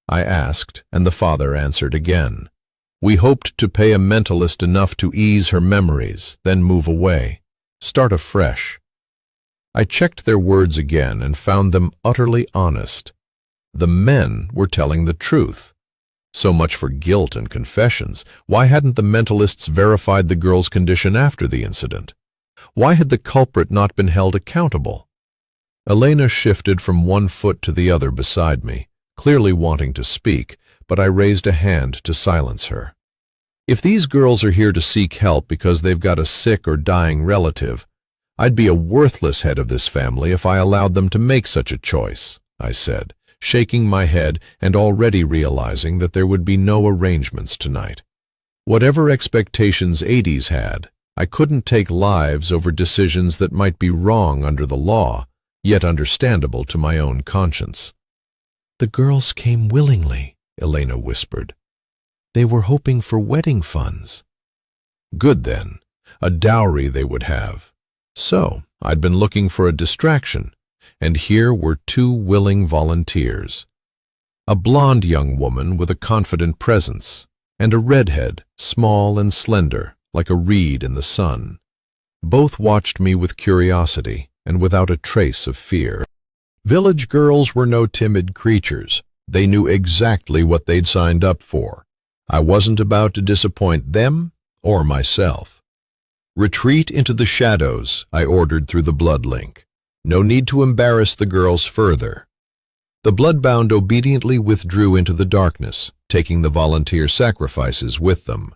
I asked, and the father answered again. We hoped to pay a mentalist enough to ease her memories, then move away, start afresh. I checked their words again and found them utterly honest. The men were telling the truth. So much for guilt and confessions. Why hadn't the mentalists verified the girl's condition after the incident? Why had the culprit not been held accountable? Elena shifted from one foot to the other beside me, clearly wanting to speak, but I raised a hand to silence her. If these girls are here to seek help because they've got a sick or dying relative, I'd be a worthless head of this family if I allowed them to make such a choice, I said, shaking my head and already realizing that there would be no arrangements tonight. Whatever expectations Hades had, I couldn't take lives over decisions that might be wrong under the law, yet understandable to my own conscience. The girls came willingly, Elena whispered. They were hoping for wedding funds. Good then, a dowry they would have. So, I'd been looking for a distraction, and here were two willing volunteers. A blonde young woman with a confident presence, and a redhead, small and slender, like a reed in the sun. Both watched me with curiosity and without a trace of fear. Village girls were no timid creatures. They knew exactly what they'd signed up for. I wasn't about to disappoint them or myself. Retreat into the shadows, I ordered through the blood link. No need to embarrass the girls further. The bloodbound obediently withdrew into the darkness, taking the volunteer sacrifices with them.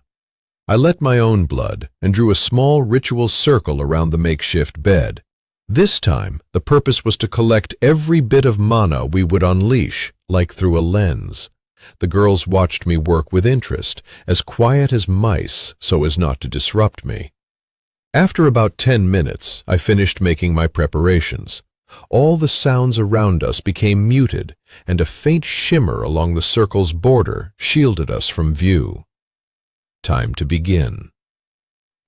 I let my own blood and drew a small ritual circle around the makeshift bed. This time, the purpose was to collect every bit of mana we would unleash, like through a lens. The girls watched me work with interest, as quiet as mice so as not to disrupt me. After about 10 minutes, I finished making my preparations. All the sounds around us became muted, and a faint shimmer along the circle's border shielded us from view. Time to begin.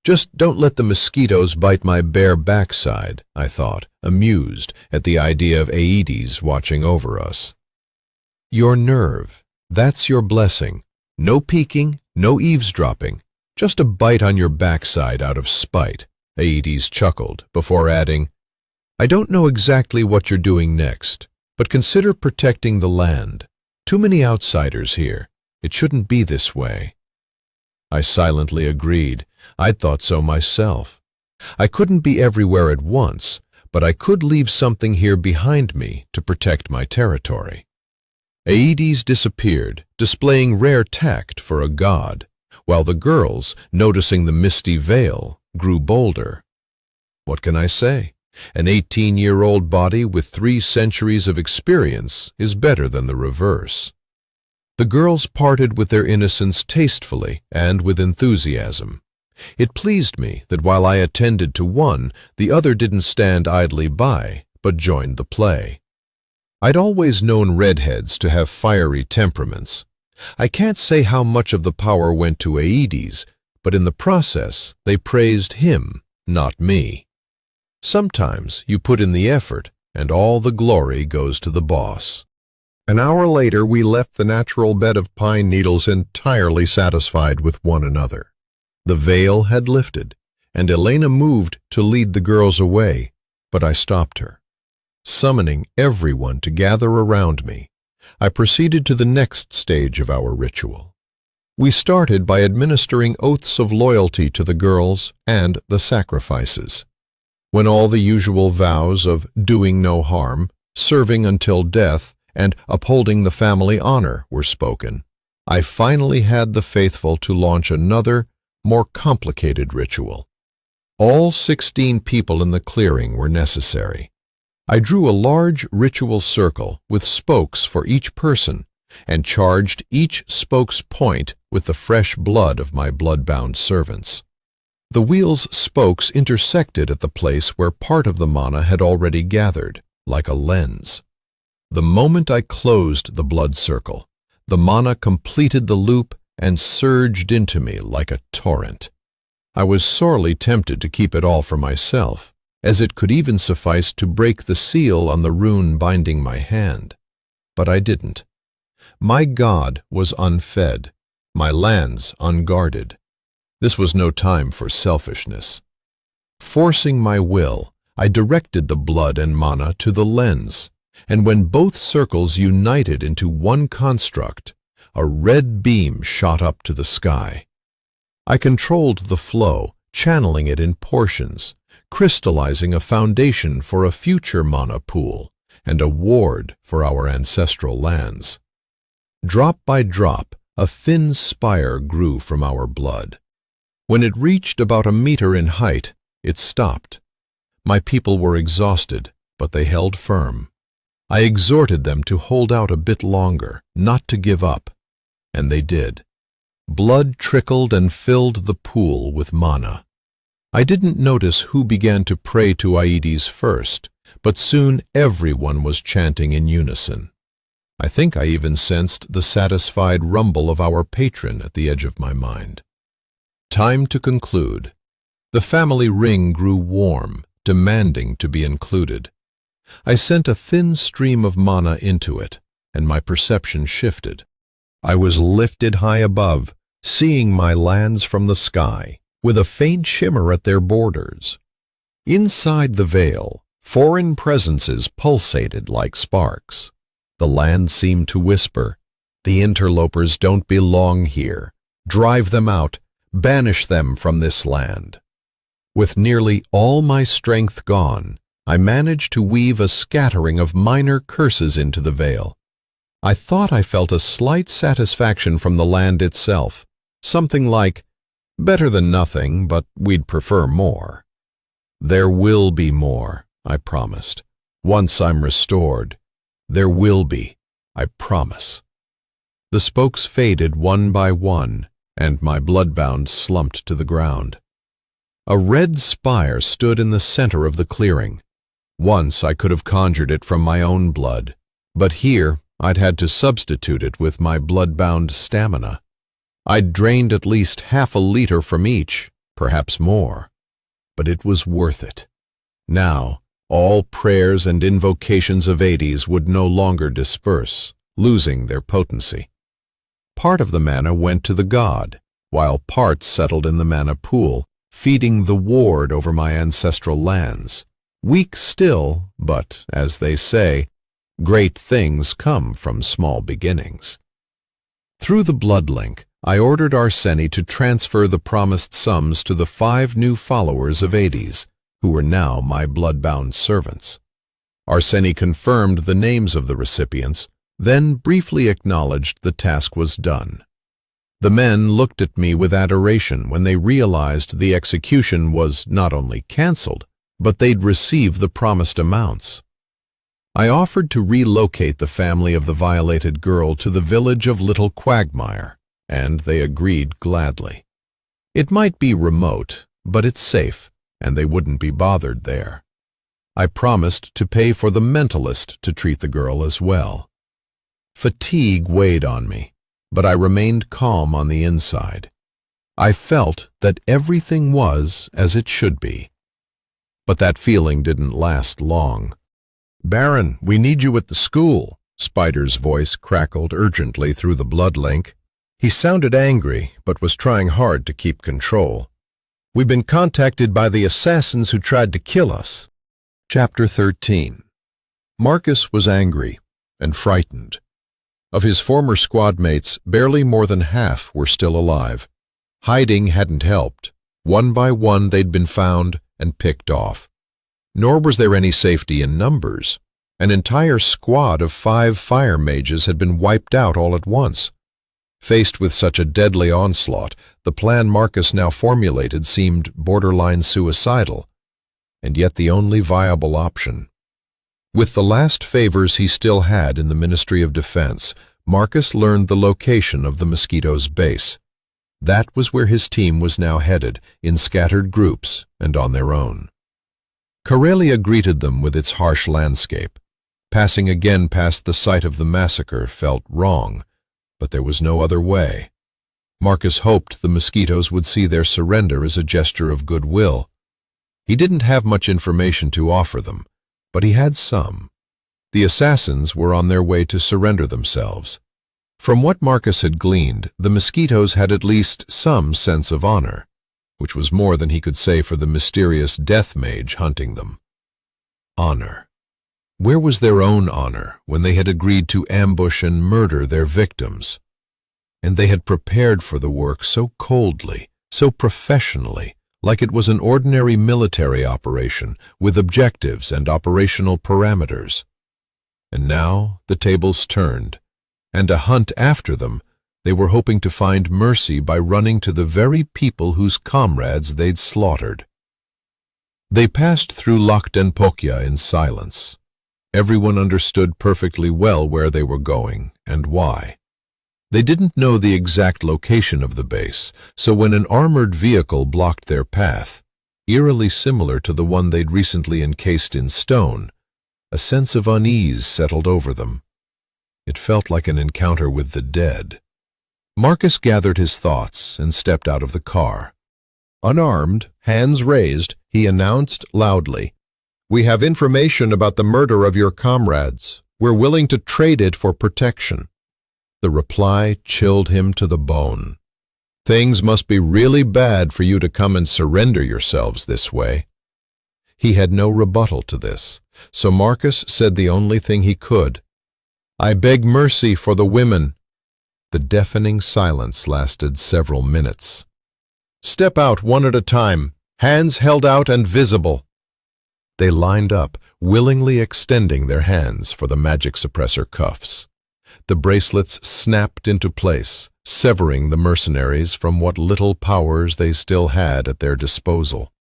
Just don't let the mosquitoes bite my bare backside, I thought, amused at the idea of Aedes watching over us. Your nerve, that's your blessing. No peeking, no eavesdropping. Just a bite on your backside out of spite, Aedes chuckled, before adding, I don't know exactly what you're doing next, but consider protecting the land. Too many outsiders here. It shouldn't be this way. I silently agreed. I'd thought so myself. I couldn't be everywhere at once, but I could leave something here behind me to protect my territory. Aedes disappeared, displaying rare tact for a god, while the girls, noticing the misty veil, grew bolder. What can I say? An 18-year-old body with 3 centuries of experience is better than the reverse. The girls parted with their innocence tastefully and with enthusiasm. It pleased me that while I attended to one, the other didn't stand idly by, but joined the play. I'd always known redheads to have fiery temperaments. I can't say how much of the power went to Aedes, but in the process they praised him, not me. Sometimes you put in the effort, and all the glory goes to the boss. An hour later, we left the natural bed of pine needles entirely satisfied with one another. The veil had lifted, and Elena moved to lead the girls away, but I stopped her. Summoning everyone to gather around me, I proceeded to the next stage of our ritual. We started by administering oaths of loyalty to the girls and the sacrifices. When all the usual vows of doing no harm, serving until death, and upholding the family honor were spoken, I finally had the faithful to launch another, more complicated ritual. All 16 people in the clearing were necessary. I drew a large ritual circle with spokes for each person and charged each spoke's point with the fresh blood of my blood-bound servants. The wheel's spokes intersected at the place where part of the mana had already gathered, like a lens. The moment I closed the blood circle, the mana completed the loop and surged into me like a torrent. I was sorely tempted to keep it all for myself, as it could even suffice to break the seal on the rune binding my hand. But I didn't. My god was unfed, my lands unguarded. This was no time for selfishness. Forcing my will, I directed the blood and mana to the lens, and when both circles united into one construct, a red beam shot up to the sky. I controlled the flow, channeling it in portions, crystallizing a foundation for a future mana pool and a ward for our ancestral lands. Drop by drop, a thin spire grew from our blood. When it reached about a meter in height, it stopped. My people were exhausted, but they held firm. I exhorted them to hold out a bit longer, not to give up, and they did. Blood trickled and filled the pool with mana. I didn't notice who began to pray to Aedes first, but soon everyone was chanting in unison. I think I even sensed the satisfied rumble of our patron at the edge of my mind. Time to conclude. The family ring grew warm, demanding to be included. I sent a thin stream of mana into it, and my perception shifted. I was lifted high above, seeing my lands from the sky, with a faint shimmer at their borders. Inside the veil, foreign presences pulsated like sparks. The land seemed to whisper, "The interlopers don't belong here. Drive them out. Banish them from this land." With nearly all my strength gone, I managed to weave a scattering of minor curses into the veil. I thought I felt a slight satisfaction from the land itself, something like, "Better than nothing, but we'd prefer more." "There will be more," I promised. "Once I'm restored, there will be, I promise." The spokes faded one by one, and my bloodbound slumped to the ground. A red spire stood in the center of the clearing. Once I could have conjured it from my own blood, but here I'd had to substitute it with my bloodbound stamina. I'd drained at least half a liter from each, perhaps more. But it was worth it. Now, all prayers and invocations of Aedes would no longer disperse, losing their potency. Part of the mana went to the god, while parts settled in the mana pool, feeding the ward over my ancestral lands. Weak still, but, as they say, great things come from small beginnings. Through the blood link, I ordered Arseni to transfer the promised sums to the 5 new followers of Aedes, who were now my bloodbound servants. Arseni confirmed the names of the recipients, then briefly acknowledged the task was done. The men looked at me with adoration when they realized the execution was not only canceled, but they'd receive the promised amounts. I offered to relocate the family of the violated girl to the village of Little Quagmire, and they agreed gladly. It might be remote, but it's safe, and they wouldn't be bothered there. I promised to pay for the mentalist to treat the girl as well. Fatigue weighed on me, but I remained calm on the inside. I felt that everything was as it should be. But that feeling didn't last long. "Baron, we need you at the school," Spider's voice crackled urgently through the blood link. He sounded angry, but was trying hard to keep control. "We've been contacted by the assassins who tried to kill us." Chapter 13. Marcus was angry and frightened. Of his former squad mates, barely more than half were still alive. Hiding hadn't helped. One by one they'd been found and picked off. Nor was there any safety in numbers. An entire squad of 5 fire mages had been wiped out all at once. Faced with such a deadly onslaught, the plan Marcus now formulated seemed borderline suicidal, and yet the only viable option. With the last favors he still had in the Ministry of Defense, Marcus learned the location of the Mosquito's base. That was where his team was now headed, in scattered groups and on their own. Karelia greeted them with its harsh landscape. Passing again past the site of the massacre felt wrong, but there was no other way. Marcus hoped the mosquitoes would see their surrender as a gesture of goodwill. He didn't have much information to offer them, but he had some. The assassins were on their way to surrender themselves. From what Marcus had gleaned, the mosquitoes had at least some sense of honor, which was more than he could say for the mysterious death mage hunting them. Honor. Where was their own honor when they had agreed to ambush and murder their victims? And they had prepared for the work so coldly, so professionally, like it was an ordinary military operation with objectives and operational parameters. And now the tables turned, and to hunt after them, they were hoping to find mercy by running to the very people whose comrades they'd slaughtered. They passed through Lochdenpokya in silence. Everyone understood perfectly well where they were going and why. They didn't know the exact location of the base, so when an armored vehicle blocked their path, eerily similar to the one they'd recently encased in stone, a sense of unease settled over them. It felt like an encounter with the dead. Marcus gathered his thoughts and stepped out of the car. Unarmed, hands raised, he announced loudly, "We have information about the murder of your comrades. We're willing to trade it for protection." The reply chilled him to the bone. "Things must be really bad for you to come and surrender yourselves this way." He had no rebuttal to this, so Marcus said the only thing he could. "I beg mercy for the women." The deafening silence lasted several minutes. "Step out one at a time, hands held out and visible." They lined up, willingly extending their hands for the magic suppressor cuffs. The bracelets snapped into place, severing the mercenaries from what little powers they still had at their disposal.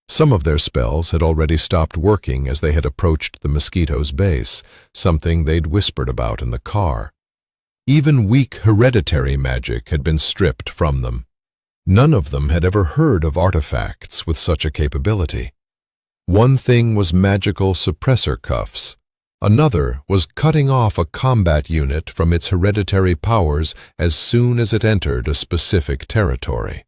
Some of their spells had already stopped working as they had approached the mosquito's base, something they'd whispered about in the car. Even weak hereditary magic had been stripped from them. None of them had ever heard of artifacts with such a capability. One thing was magical suppressor cuffs. Another was cutting off a combat unit from its hereditary powers as soon as it entered a specific territory.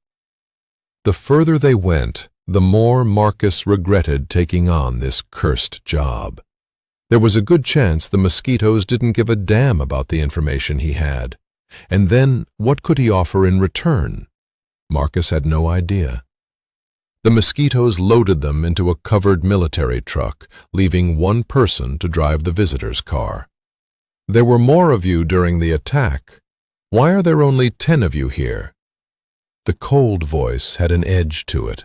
The further they went, the more Marcus regretted taking on this cursed job. There was a good chance the mosquitoes didn't give a damn about the information he had. And then, what could he offer in return? Marcus had no idea. The mosquitoes loaded them into a covered military truck, leaving one person to drive the visitor's car. "There were more of you during the attack. Why are there only 10 of you here?" The cold voice had an edge to it.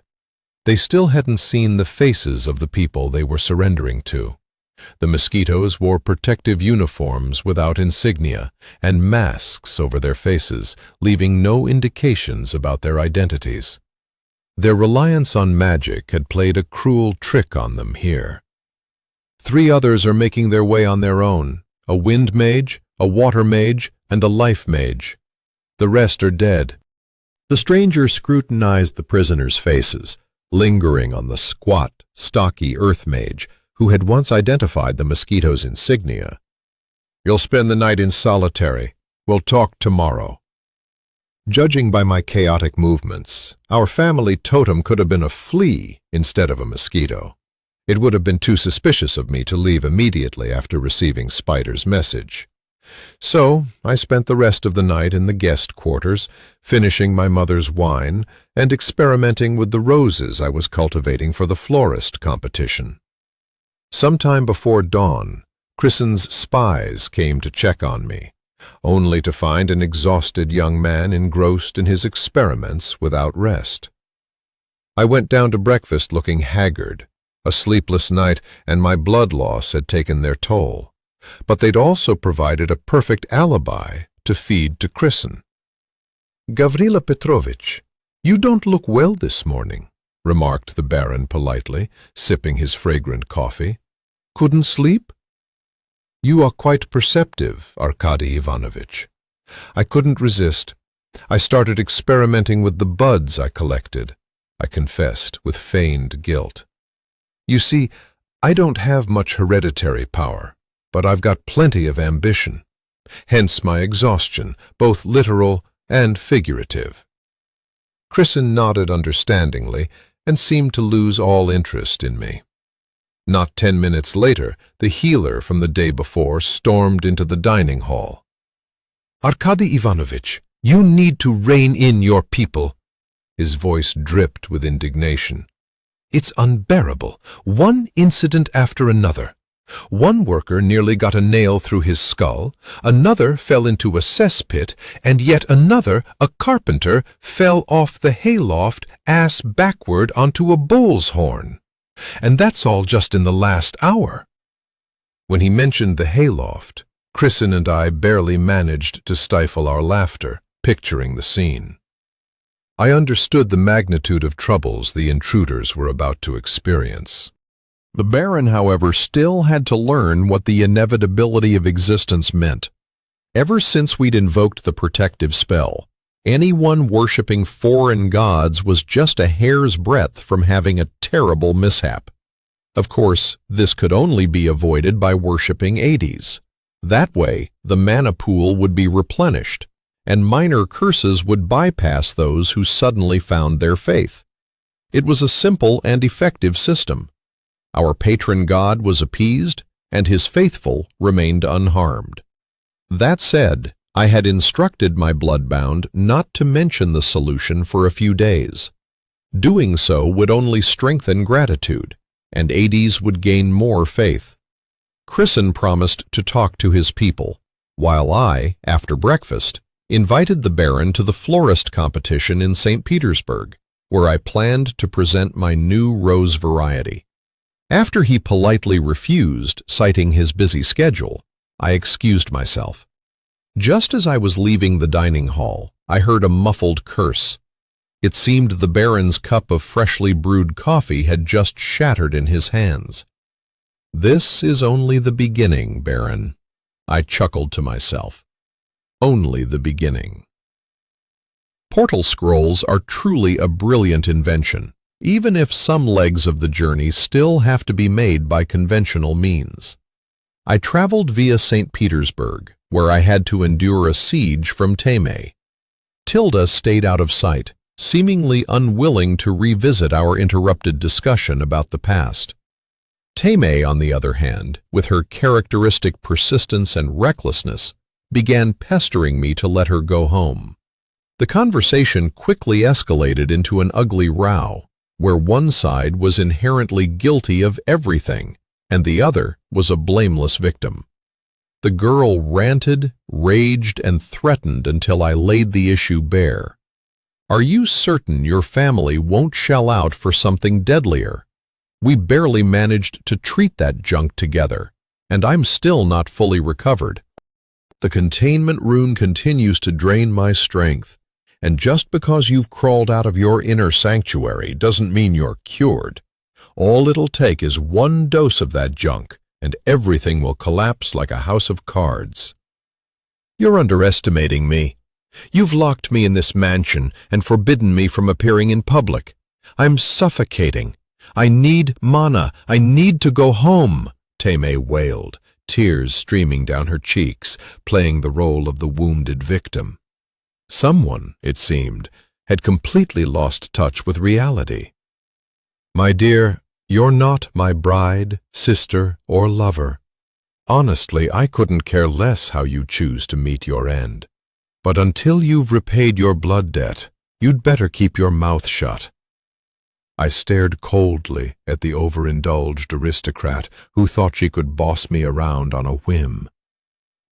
They still hadn't seen the faces of the people they were surrendering to. The mosquitoes wore protective uniforms without insignia and masks over their faces, leaving no indications about their identities. Their reliance on magic had played a cruel trick on them here. 3 others are making their way on their own, a wind mage, a water mage, and a life mage. The rest are dead. The stranger scrutinized the prisoners' faces, lingering on the squat, stocky earth mage who had once identified the mosquito's insignia. "You'll spend the night in solitary. We'll talk tomorrow." Judging by my chaotic movements, our family totem could have been a flea instead of a mosquito. It would have been too suspicious of me to leave immediately after receiving Spider's message. So I spent the rest of the night in the guest quarters, finishing my mother's wine and experimenting with the roses I was cultivating for the florist competition. Sometime before dawn, Christen's spies came to check on me, only to find an exhausted young man engrossed in his experiments without rest. I went down to breakfast looking haggard. A sleepless night and my blood loss had taken their toll, but they'd also provided a perfect alibi to feed to Christen. "Gavrila Petrovich, you don't look well this morning," remarked the Baron politely, sipping his fragrant coffee. "Couldn't sleep?" "You are quite perceptive, Arkady Ivanovich." I couldn't resist. I started experimenting with the buds I collected, I confessed with feigned guilt. You see, I don't have much hereditary power, but I've got plenty of ambition. Hence my exhaustion, both literal and figurative. Kristen nodded understandingly and seemed to lose all interest in me. Not 10 minutes later, the healer from the day before stormed into the dining hall. "Arkady Ivanovich, you need to rein in your people." His voice dripped with indignation. "It's unbearable, one incident after another. One worker nearly got a nail through his skull, another fell into a cesspit, and yet another, a carpenter, fell off the hayloft ass backward onto a bull's horn. And that's all just in the last hour." When he mentioned the hayloft, Kristen and I barely managed to stifle our laughter, picturing the scene. I understood the magnitude of troubles the intruders were about to experience. The Baron, however, still had to learn what the inevitability of existence meant. Ever since we'd invoked the protective spell, anyone worshipping foreign gods was just a hair's breadth from having a terrible mishap. Of course, this could only be avoided by worshipping Hades. That way, the mana pool would be replenished, and minor curses would bypass those who suddenly found their faith. It was a simple and effective system. Our patron god was appeased, and his faithful remained unharmed. That said, I had instructed my bloodbound not to mention the solution for a few days. Doing so would only strengthen gratitude, and Hades would gain more faith. Kristen promised to talk to his people, while I, after breakfast, invited the Baron to the florist competition in St. Petersburg, where I planned to present my new rose variety. After he politely refused, citing his busy schedule, I excused myself. Just as I was leaving the dining hall, I heard a muffled curse. It seemed the Baron's cup of freshly brewed coffee had just shattered in his hands. "This is only the beginning, Baron," I chuckled to myself. Only the beginning. Portal scrolls are truly a brilliant invention, even if some legs of the journey still have to be made by conventional means. I traveled via St. Petersburg, where I had to endure a siege from Teme. Tilda stayed out of sight, seemingly unwilling to revisit our interrupted discussion about the past. Teme, on the other hand, with her characteristic persistence and recklessness, began pestering me to let her go home. The conversation quickly escalated into an ugly row, where one side was inherently guilty of everything, and the other was a blameless victim. The girl ranted, raged, and threatened until I laid the issue bare. "Are you certain your family won't shell out for something deadlier? We barely managed to treat that junk together, and I'm still not fully recovered. The containment rune continues to drain my strength, and just because you've crawled out of your inner sanctuary doesn't mean you're cured. All it'll take is one dose of that junk, and everything will collapse like a house of cards." "You're underestimating me. You've locked me in this mansion and forbidden me from appearing in public. I'm suffocating. I need mana. I need to go home," Teme wailed, tears streaming down her cheeks, playing the role of the wounded victim. Someone, it seemed, had completely lost touch with reality. "My dear, you're not my bride, sister, or lover. Honestly, I couldn't care less how you choose to meet your end. But until you've repaid your blood debt, you'd better keep your mouth shut." I stared coldly at the overindulged aristocrat who thought she could boss me around on a whim.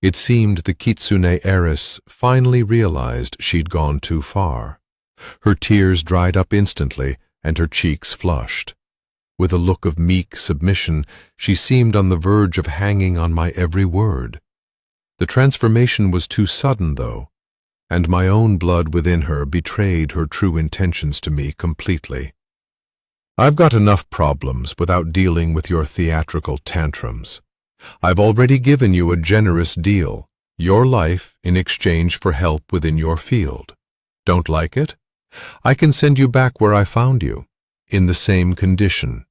It seemed the kitsune heiress finally realized she'd gone too far. Her tears dried up instantly, and her cheeks flushed. With a look of meek submission, she seemed on the verge of hanging on my every word. The transformation was too sudden, though, and my own blood within her betrayed her true intentions to me completely. "I've got enough problems without dealing with your theatrical tantrums. I've already given you a generous deal, your life in exchange for help within your field. Don't like it? I can send you back where I found you, in the same condition."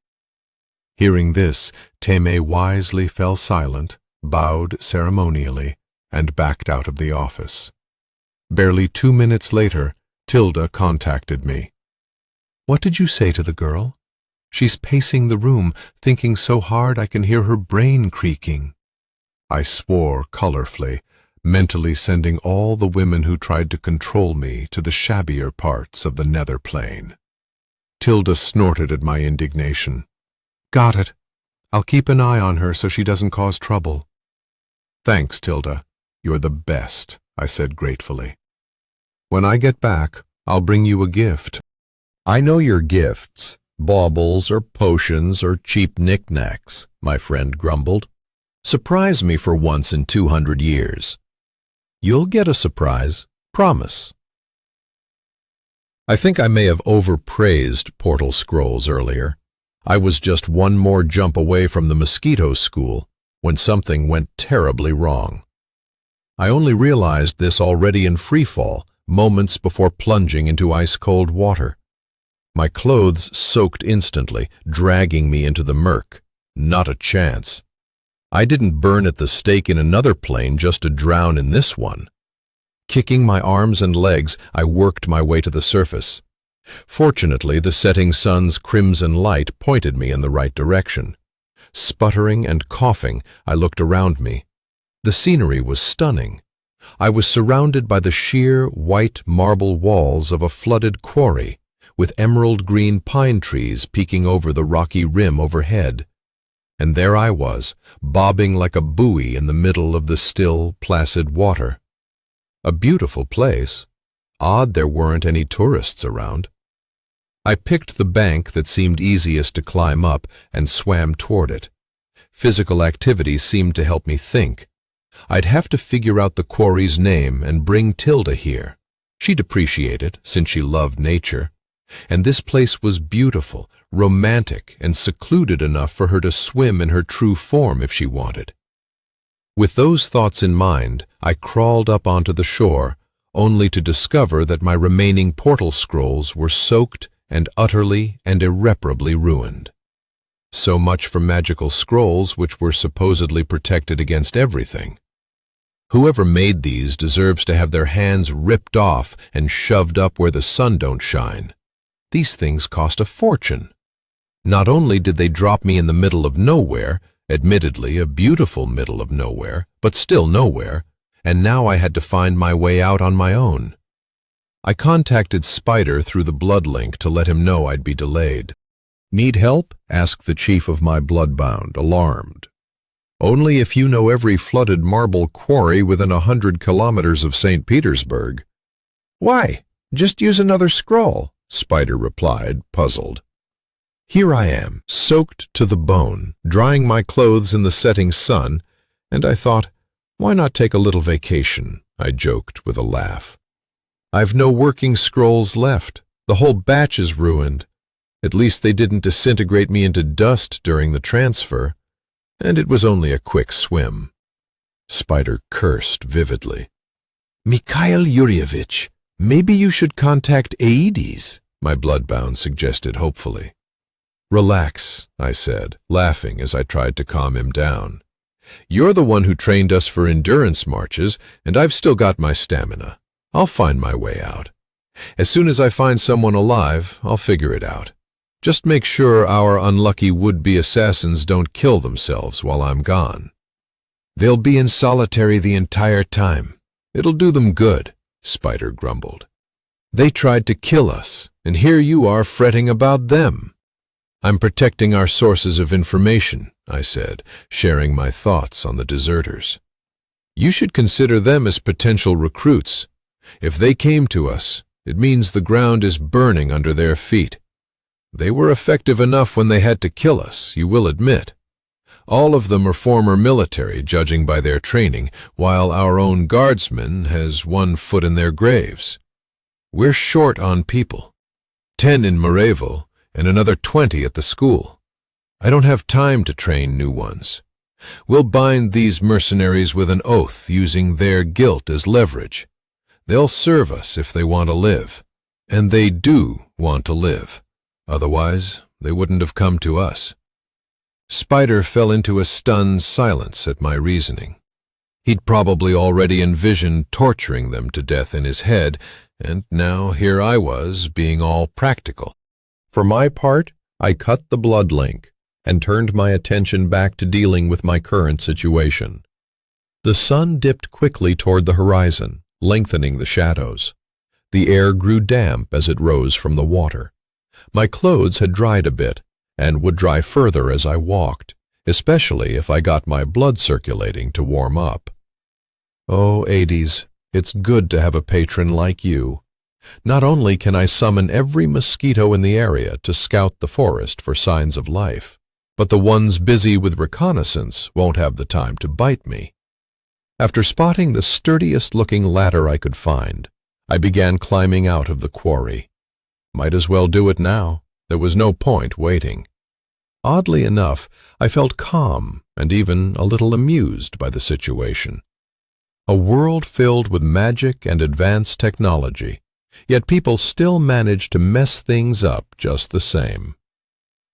Hearing this, Teme wisely fell silent, bowed ceremonially, and backed out of the office. Barely 2 minutes later, Tilda contacted me. "What did you say to the girl? She's pacing the room, thinking so hard I can hear her brain creaking." I swore colorfully, mentally sending all the women who tried to control me to the shabbier parts of the nether plane. Tilda snorted at my indignation. "Got it. I'll keep an eye on her so she doesn't cause trouble." "Thanks, Tilda. You're the best," I said gratefully. "When I get back, I'll bring you a gift." "I know your gifts, baubles or potions or cheap knickknacks," my friend grumbled. "Surprise me for once in 200 years. You'll get a surprise, promise." I think I may have overpraised portal scrolls earlier. I was just one more jump away from the mosquito school when something went terribly wrong. I only realized this already in freefall, moments before plunging into ice-cold water. My clothes soaked instantly, dragging me into the murk. Not a chance. I didn't burn at the stake in another plane just to drown in this one. Kicking my arms and legs, I worked my way to the surface. Fortunately, the setting sun's crimson light pointed me in the right direction. Sputtering and coughing, I looked around me. The scenery was stunning. I was surrounded by the sheer, white marble walls of a flooded quarry, with emerald green pine trees peeking over the rocky rim overhead. And there I was, bobbing like a buoy in the middle of the still, placid water. A beautiful place. Odd there weren't any tourists around. I picked the bank that seemed easiest to climb up and swam toward it. Physical activity seemed to help me think. I'd have to figure out the quarry's name and bring Tilda here. She'd appreciate it, since she loved nature. And this place was beautiful, romantic, and secluded enough for her to swim in her true form if she wanted. With those thoughts in mind, I crawled up onto the shore, only to discover that my remaining portal scrolls were soaked and utterly and irreparably ruined. So much for magical scrolls which were supposedly protected against everything. Whoever made these deserves to have their hands ripped off and shoved up where the sun don't shine. These things cost a fortune. Not only did they drop me in the middle of nowhere, admittedly a beautiful middle of nowhere, but still nowhere, and now I had to find my way out on my own. I contacted Spider through the blood link to let him know I'd be delayed. "Need help?" asked the chief of my bloodbound, alarmed. "Only if you know every flooded marble quarry within 100 kilometers of St. Petersburg." "Why, just use another scroll," Spider replied, puzzled. Here I am, soaked to the bone, drying my clothes in the setting sun, and I thought, why not take a little vacation? I joked with a laugh. "I've no working scrolls left. The whole batch is ruined. At least they didn't disintegrate me into dust during the transfer, and it was only a quick swim." Spider cursed vividly. "Mikhail Yuryevich, maybe you should contact Aedes," my bloodbound suggested hopefully. "Relax," I said, laughing as I tried to calm him down. "You're the one who trained us for endurance marches, and I've still got my stamina. I'll find my way out. As soon as I find someone alive, I'll figure it out. Just make sure our unlucky would-be assassins don't kill themselves while I'm gone." "They'll be in solitary the entire time. It'll do them good," Spider grumbled. "They tried to kill us, and here you are fretting about them." "I'm protecting our sources of information," I said, sharing my thoughts on the deserters. "You should consider them as potential recruits. If they came to us, it means the ground is burning under their feet. They were effective enough when they had to kill us, you will admit. All of them are former military, judging by their training, while our own guardsman has one foot in their graves. We're short on people. 10 in Marevo, and another 20 at the school. I don't have time to train new ones. We'll bind these mercenaries with an oath using their guilt as leverage. They'll serve us if they want to live. And they do want to live. Otherwise, they wouldn't have come to us. Spider fell into a stunned silence at my reasoning. He'd probably already envisioned torturing them to death in his head, and now here I was, being all practical. For my part, I cut the blood link and turned my attention back to dealing with my current situation. The sun dipped quickly toward the horizon, lengthening the shadows. The air grew damp as it rose from the water. My clothes had dried a bit, and would dry further as I walked, especially if I got my blood circulating to warm up. Oh, Hades, it's good to have a patron like you. Not only can I summon every mosquito in the area to scout the forest for signs of life, but the ones busy with reconnaissance won't have the time to bite me. After spotting the sturdiest-looking ladder I could find, I began climbing out of the quarry. Might as well do it now. There was no point waiting. Oddly enough, I felt calm and even a little amused by the situation. A world filled with magic and advanced technology, yet people still managed to mess things up just the same.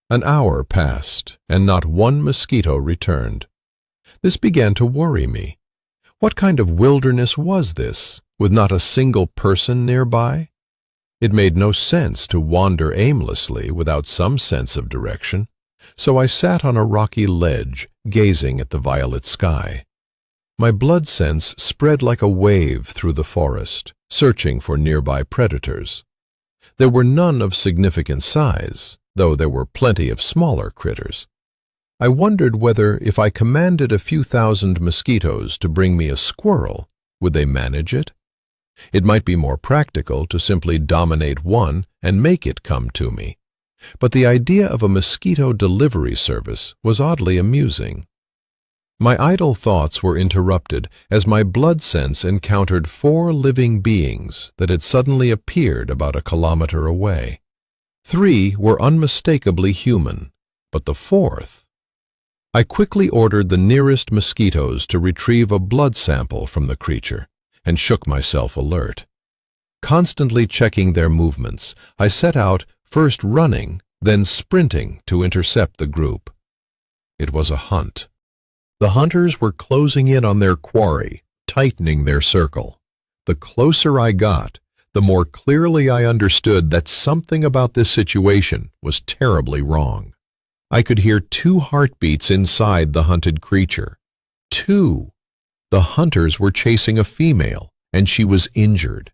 An hour passed, and not one mosquito returned. This began to worry me. What kind of wilderness was this, with not a single person nearby? It made no sense to wander aimlessly without some sense of direction, so I sat on a rocky ledge, gazing at the violet sky. My blood sense spread like a wave through the forest, searching for nearby predators. There were none of significant size, though there were plenty of smaller critters. I wondered whether, if I commanded a few thousand mosquitoes to bring me a squirrel, would they manage it? It might be more practical to simply dominate one and make it come to me, but the idea of a mosquito delivery service was oddly amusing. My idle thoughts were interrupted as my blood sense encountered 4 living beings that had suddenly appeared about a kilometer away. 3 were unmistakably human, but the 4th... I quickly ordered the nearest mosquitoes to retrieve a blood sample from the creature, and shook myself alert. Constantly checking their movements, I set out, first running, then sprinting to intercept the group. It was a hunt. The hunters were closing in on their quarry, tightening their circle. The closer I got, the more clearly I understood that something about this situation was terribly wrong. I could hear 2 heartbeats inside the hunted creature. 2! The hunters were chasing a female, and she was injured.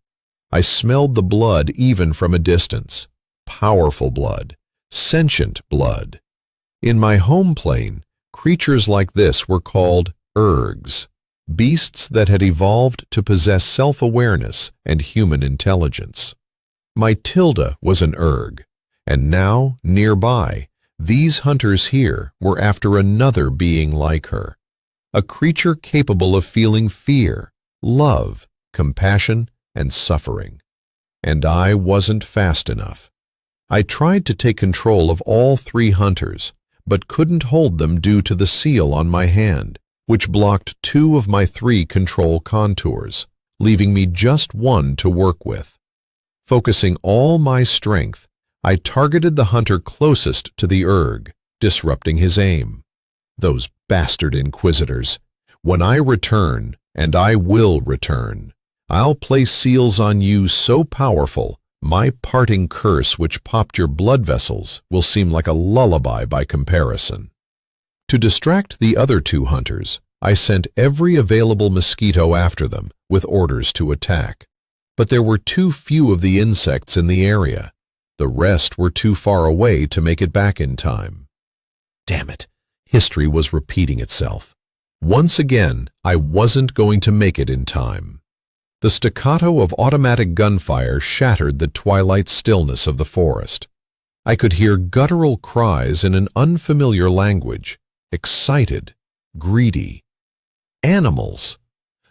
I smelled the blood even from a distance. Powerful blood. Sentient blood. In my home plane, creatures like this were called ergs, beasts that had evolved to possess self-awareness and human intelligence. My Tilda was an erg, and now, nearby, these hunters here were after another being like her, a creature capable of feeling fear, love, compassion, and suffering. And I wasn't fast enough. I tried to take control of all 3 hunters, but couldn't hold them due to the seal on my hand, which blocked 2 of my 3 control contours, leaving me just 1 to work with. Focusing all my strength, I targeted the hunter closest to the erg, disrupting his aim. Those bastard inquisitors. When I return, and I will return, I'll place seals on you so powerful, my parting curse which popped your blood vessels will seem like a lullaby by comparison. To distract the other 2 hunters, I sent every available mosquito after them with orders to attack. But there were too few of the insects in the area. The rest were too far away to make it back in time. Damn it, history was repeating itself. Once again, I wasn't going to make it in time. The staccato of automatic gunfire shattered the twilight stillness of the forest. I could hear guttural cries in an unfamiliar language, excited, greedy. Animals!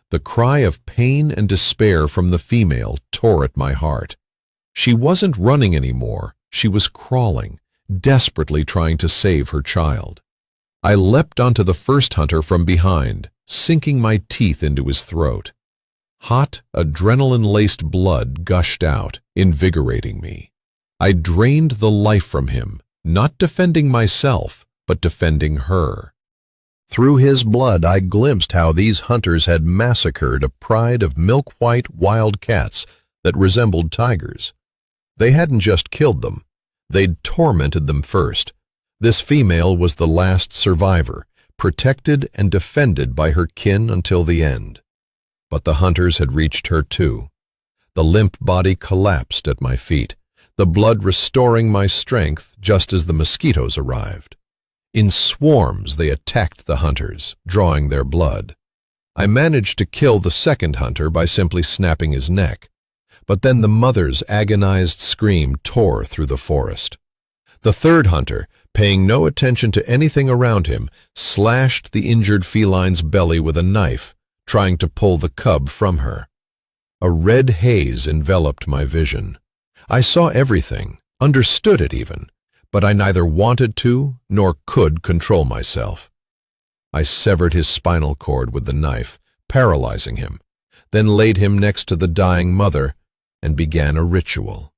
The cry of pain and despair from the female tore at my heart. She wasn't running anymore, she was crawling, desperately trying to save her child. I leapt onto the first hunter from behind, sinking my teeth into his throat. Hot, adrenaline-laced blood gushed out, invigorating me. I drained the life from him, not defending myself, but defending her. Through his blood I glimpsed how these hunters had massacred a pride of milk-white wild cats that resembled tigers. They hadn't just killed them, they'd tormented them first. This female was the last survivor, protected and defended by her kin until the end. But the hunters had reached her too. The limp body collapsed at my feet, the blood restoring my strength just as the mosquitoes arrived. In swarms they attacked the hunters, drawing their blood. I managed to kill the second hunter by simply snapping his neck, but then the mother's agonized scream tore through the forest. The third hunter, paying no attention to anything around him, slashed the injured feline's belly with a knife, trying to pull the cub from her. A red haze enveloped my vision. I saw everything, understood it even, but I neither wanted to nor could control myself. I severed his spinal cord with the knife, paralyzing him, then laid him next to the dying mother and began a ritual.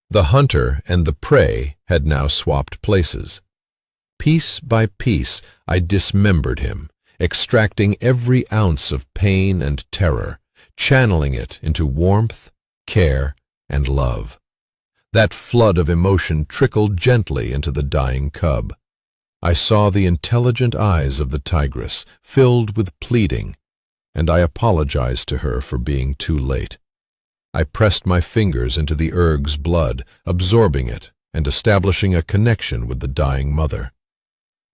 The hunter and the prey had now swapped places. Piece by piece, I dismembered him, extracting every ounce of pain and terror, channeling it into warmth, care, and love. That flood of emotion trickled gently into the dying cub. I saw the intelligent eyes of the tigress, filled with pleading, and I apologized to her for being too late. I pressed my fingers into the erg's blood, absorbing it and establishing a connection with the dying mother.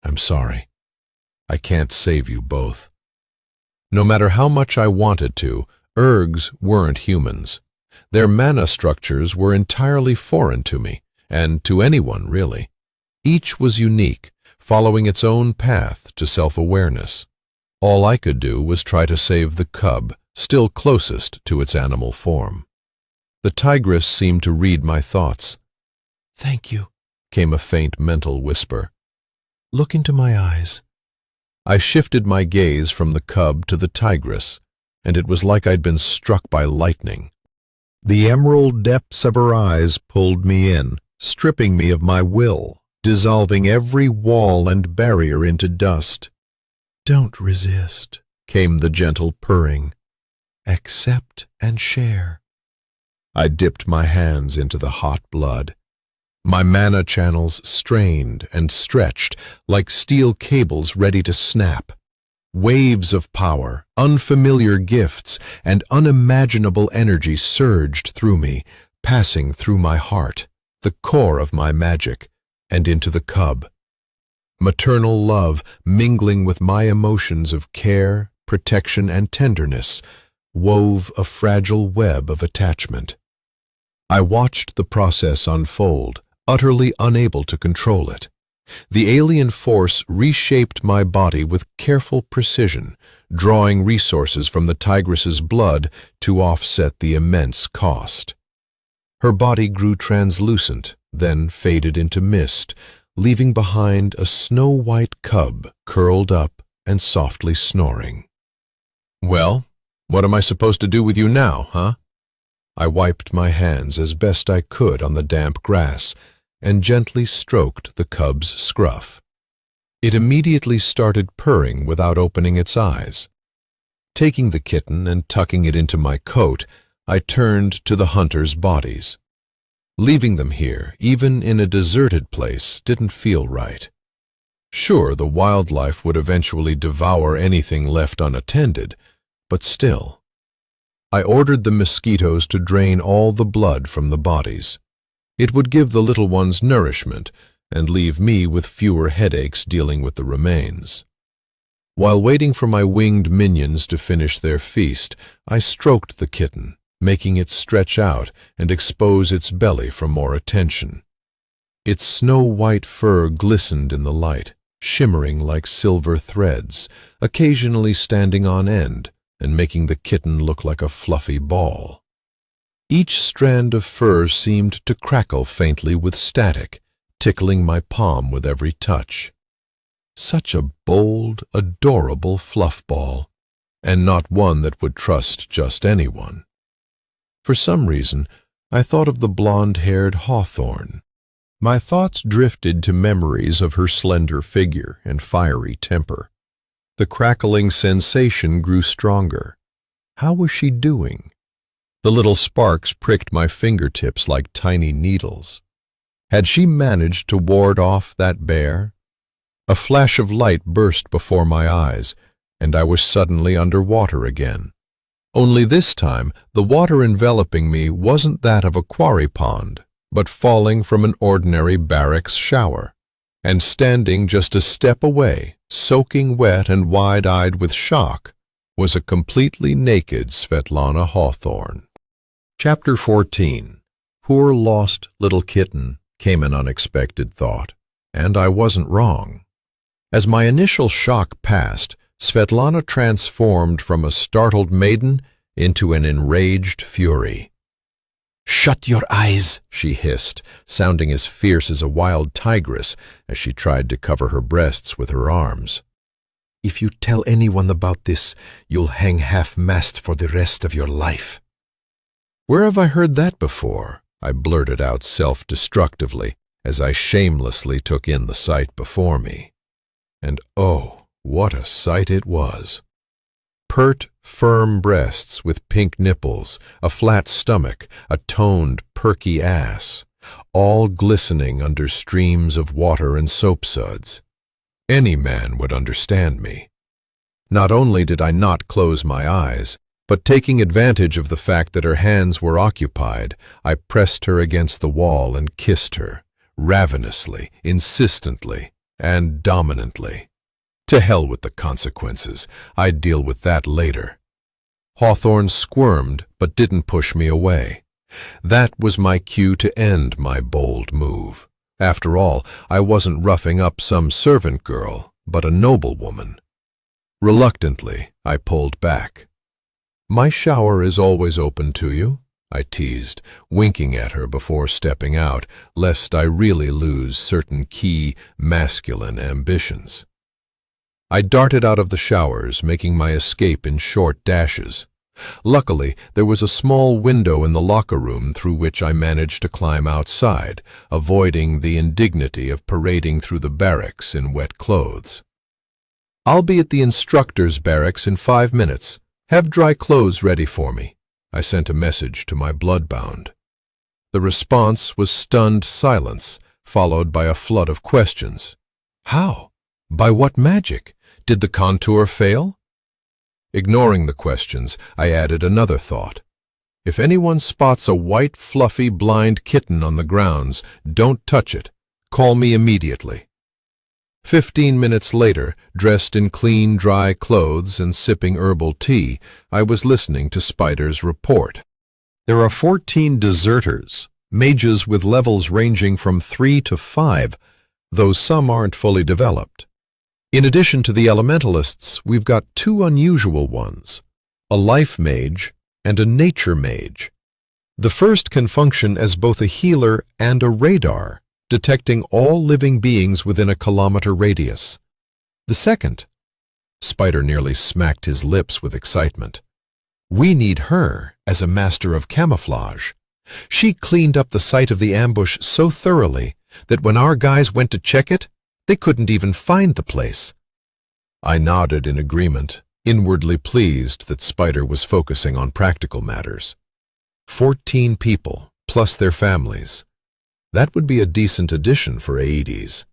I'm sorry. I can't save you both. No matter how much I wanted to, ergs weren't humans. Their mana structures were entirely foreign to me, and to anyone, really. Each was unique, following its own path to self-awareness. All I could do was try to save the cub, still closest to its animal form. The tigress seemed to read my thoughts. "Thank you," came a faint mental whisper. "Look into my eyes." I shifted my gaze from the cub to the tigress, and it was like I'd been struck by lightning. The emerald depths of her eyes pulled me in, stripping me of my will, dissolving every wall and barrier into dust. "Don't resist," came the gentle purring. "Accept and share." I dipped my hands into the hot blood. My mana channels strained and stretched like steel cables ready to snap. Waves of power, unfamiliar gifts, and unimaginable energy surged through me, passing through my heart, the core of my magic, and into the cub. Maternal love, mingling with my emotions of care, protection, and tenderness, wove a fragile web of attachment. I watched the process unfold, utterly unable to control it. The alien force reshaped my body with careful precision, drawing resources from the tigress's blood to offset the immense cost. Her body grew translucent, then faded into mist, leaving behind a snow-white cub curled up and softly snoring. "Well, what am I supposed to do with you now, huh?" I wiped my hands as best I could on the damp grass and gently stroked the cub's scruff. It immediately started purring without opening its eyes. Taking the kitten and tucking it into my coat, I turned to the hunters' bodies. Leaving them here, even in a deserted place, didn't feel right. Sure, the wildlife would eventually devour anything left unattended, but still. I ordered the mosquitoes to drain all the blood from the bodies. It would give the little ones nourishment and leave me with fewer headaches dealing with the remains. While waiting for my winged minions to finish their feast, I stroked the kitten, making it stretch out and expose its belly for more attention. Its snow-white fur glistened in the light, shimmering like silver threads, occasionally standing on end and making the kitten look like a fluffy ball. Each strand of fur seemed to crackle faintly with static, tickling my palm with every touch. Such a bold, adorable fluff ball. and not one that would trust just anyone. For some reason, I thought of the blonde-haired Hawthorne. My thoughts drifted to memories of her slender figure and fiery temper. The crackling sensation grew stronger. How was she doing? The little sparks pricked my fingertips like tiny needles. Had she managed to ward off that bear? A flash of light burst before my eyes, and I was suddenly underwater again. Only this time, the water enveloping me wasn't that of a quarry pond, but falling from an ordinary barracks shower. And standing just a step away, soaking wet and wide-eyed with shock, was a completely naked Svetlana Hawthorne. Chapter 14. Poor lost little kitten, came an unexpected thought, and I wasn't wrong. As my initial shock passed, Svetlana transformed from a startled maiden into an enraged fury. "Shut your eyes," she hissed, sounding as fierce as a wild tigress as she tried to cover her breasts with her arms. "If you tell anyone about this, you'll hang half-mast for the rest of your life." "Where have I heard that before?" I blurted out self-destructively as I shamelessly took in the sight before me. And oh, what a sight it was! Pert, firm breasts with pink nipples, a flat stomach, a toned, perky ass, all glistening under streams of water and soapsuds. Any man would understand me. Not only did I not close my eyes, but taking advantage of the fact that her hands were occupied, I pressed her against the wall and kissed her, ravenously, insistently, and dominantly. To hell with the consequences. I'd deal with that later. Hawthorne squirmed, but didn't push me away. That was my cue to end my bold move. After all, I wasn't roughing up some servant girl, but a noblewoman. Reluctantly, I pulled back. "My shower is always open to you," I teased, winking at her before stepping out, lest I really lose certain key masculine ambitions. I darted out of the showers, making my escape in short dashes. Luckily, there was a small window in the locker room through which I managed to climb outside, avoiding the indignity of parading through the barracks in wet clothes. "I'll be at the instructor's barracks in 5 minutes. Have dry clothes ready for me," I sent a message to my bloodbound. The response was stunned silence, followed by a flood of questions. How? By what magic? Did the contour fail? Ignoring the questions, I added another thought. If anyone spots a white, fluffy, blind kitten on the grounds, don't touch it. Call me immediately. 15 minutes later, dressed in clean, dry clothes and sipping herbal tea, I was listening to Spider's report. There are 14 deserters, mages with levels ranging from 3 to 5, though some aren't fully developed. In addition to the elementalists, we've got 2 unusual ones, a life mage and a nature mage. The first can function as both a healer and a radar, detecting all living beings within a kilometer radius. The second, Spider nearly smacked his lips with excitement. We need her as a master of camouflage. She cleaned up the site of the ambush so thoroughly that when our guys went to check it, they couldn't even find the place. I nodded in agreement, inwardly pleased that Spider was focusing on practical matters. 14 people, plus their families. That would be a decent addition for Aedes.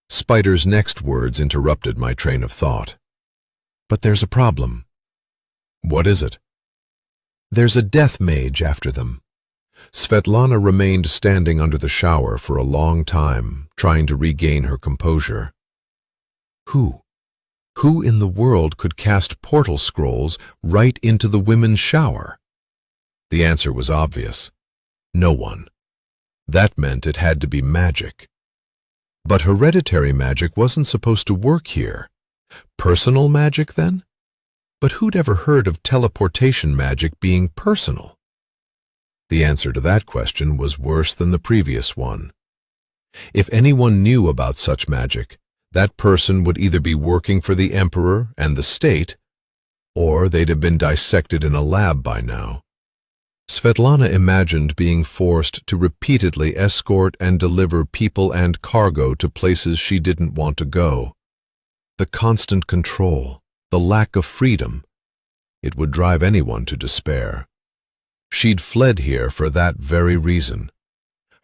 Spider's next words interrupted my train of thought. But there's a problem. What is it? There's a death mage after them. Svetlana remained standing under the shower for a long time, trying to regain her composure. Who? Who in the world could cast portal scrolls right into the women's shower? The answer was obvious. No one. That meant it had to be magic. But hereditary magic wasn't supposed to work here. Personal magic, then? But who'd ever heard of teleportation magic being personal? The answer to that question was worse than the previous one. If anyone knew about such magic, that person would either be working for the emperor and the state, Or they'd have been dissected in a lab by now. Svetlana imagined being forced to repeatedly escort and deliver people and cargo to places she didn't want to go. The constant control, the lack of freedom, it would drive anyone to despair. She'd fled here for that very reason.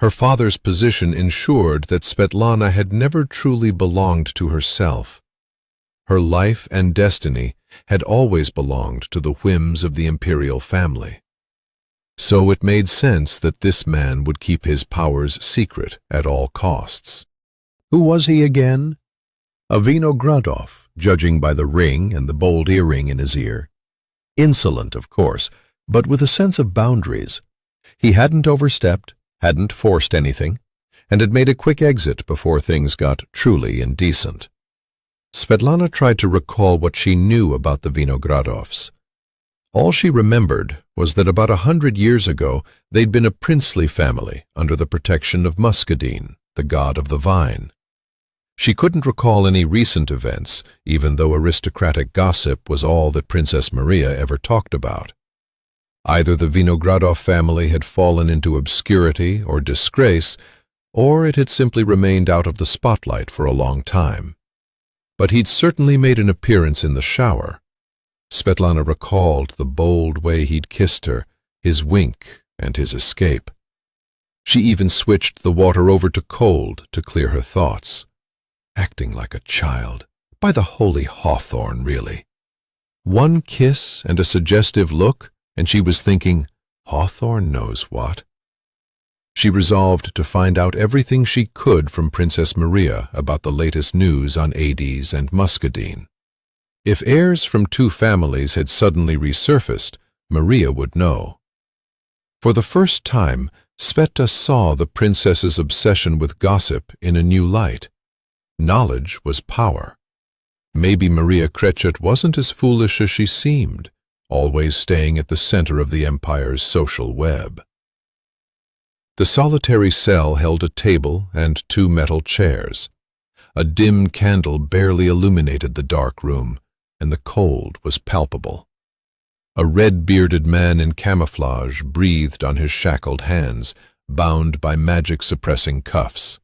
Her father's position ensured that Svetlana had never truly belonged to herself. Her life and destiny had always belonged to the whims of the imperial family. So it made sense that this man would keep his powers secret at all costs. Who was he again? A Vinogradov, judging by the ring and the bold earring in his ear. Insolent, of course, but with a sense of boundaries. He hadn't overstepped, hadn't forced anything, and had made a quick exit before things got truly indecent. Svetlana tried to recall what she knew about the Vinogradovs. All she remembered was that about 100 years ago they'd been a princely family under the protection of Muscadine, the god of the vine. She couldn't recall any recent events, even though aristocratic gossip was all that Princess Maria ever talked about. Either the Vinogradov family had fallen into obscurity or disgrace, or it had simply remained out of the spotlight for a long time. But he'd certainly made an appearance in the shower. Svetlana recalled the bold way he'd kissed her, his wink and his escape. She even switched the water over to cold to clear her thoughts. Acting like a child. By the holy hawthorn, really. One kiss and a suggestive look, and she was thinking, Hawthorne knows what. She resolved to find out everything she could from Princess Maria about the latest news on Ades and Muscadine. If heirs from two families had suddenly resurfaced, Maria would know. For the first time, Sveta saw the princess's obsession with gossip in a new light. Knowledge was power. Maybe Maria Crechet wasn't as foolish as she seemed, always staying at the center of the empire's social web. The solitary cell held a table and 2 metal chairs. A dim candle barely illuminated the dark room, and the cold was palpable. A red-bearded man in camouflage breathed on his shackled hands, bound by magic-suppressing cuffs.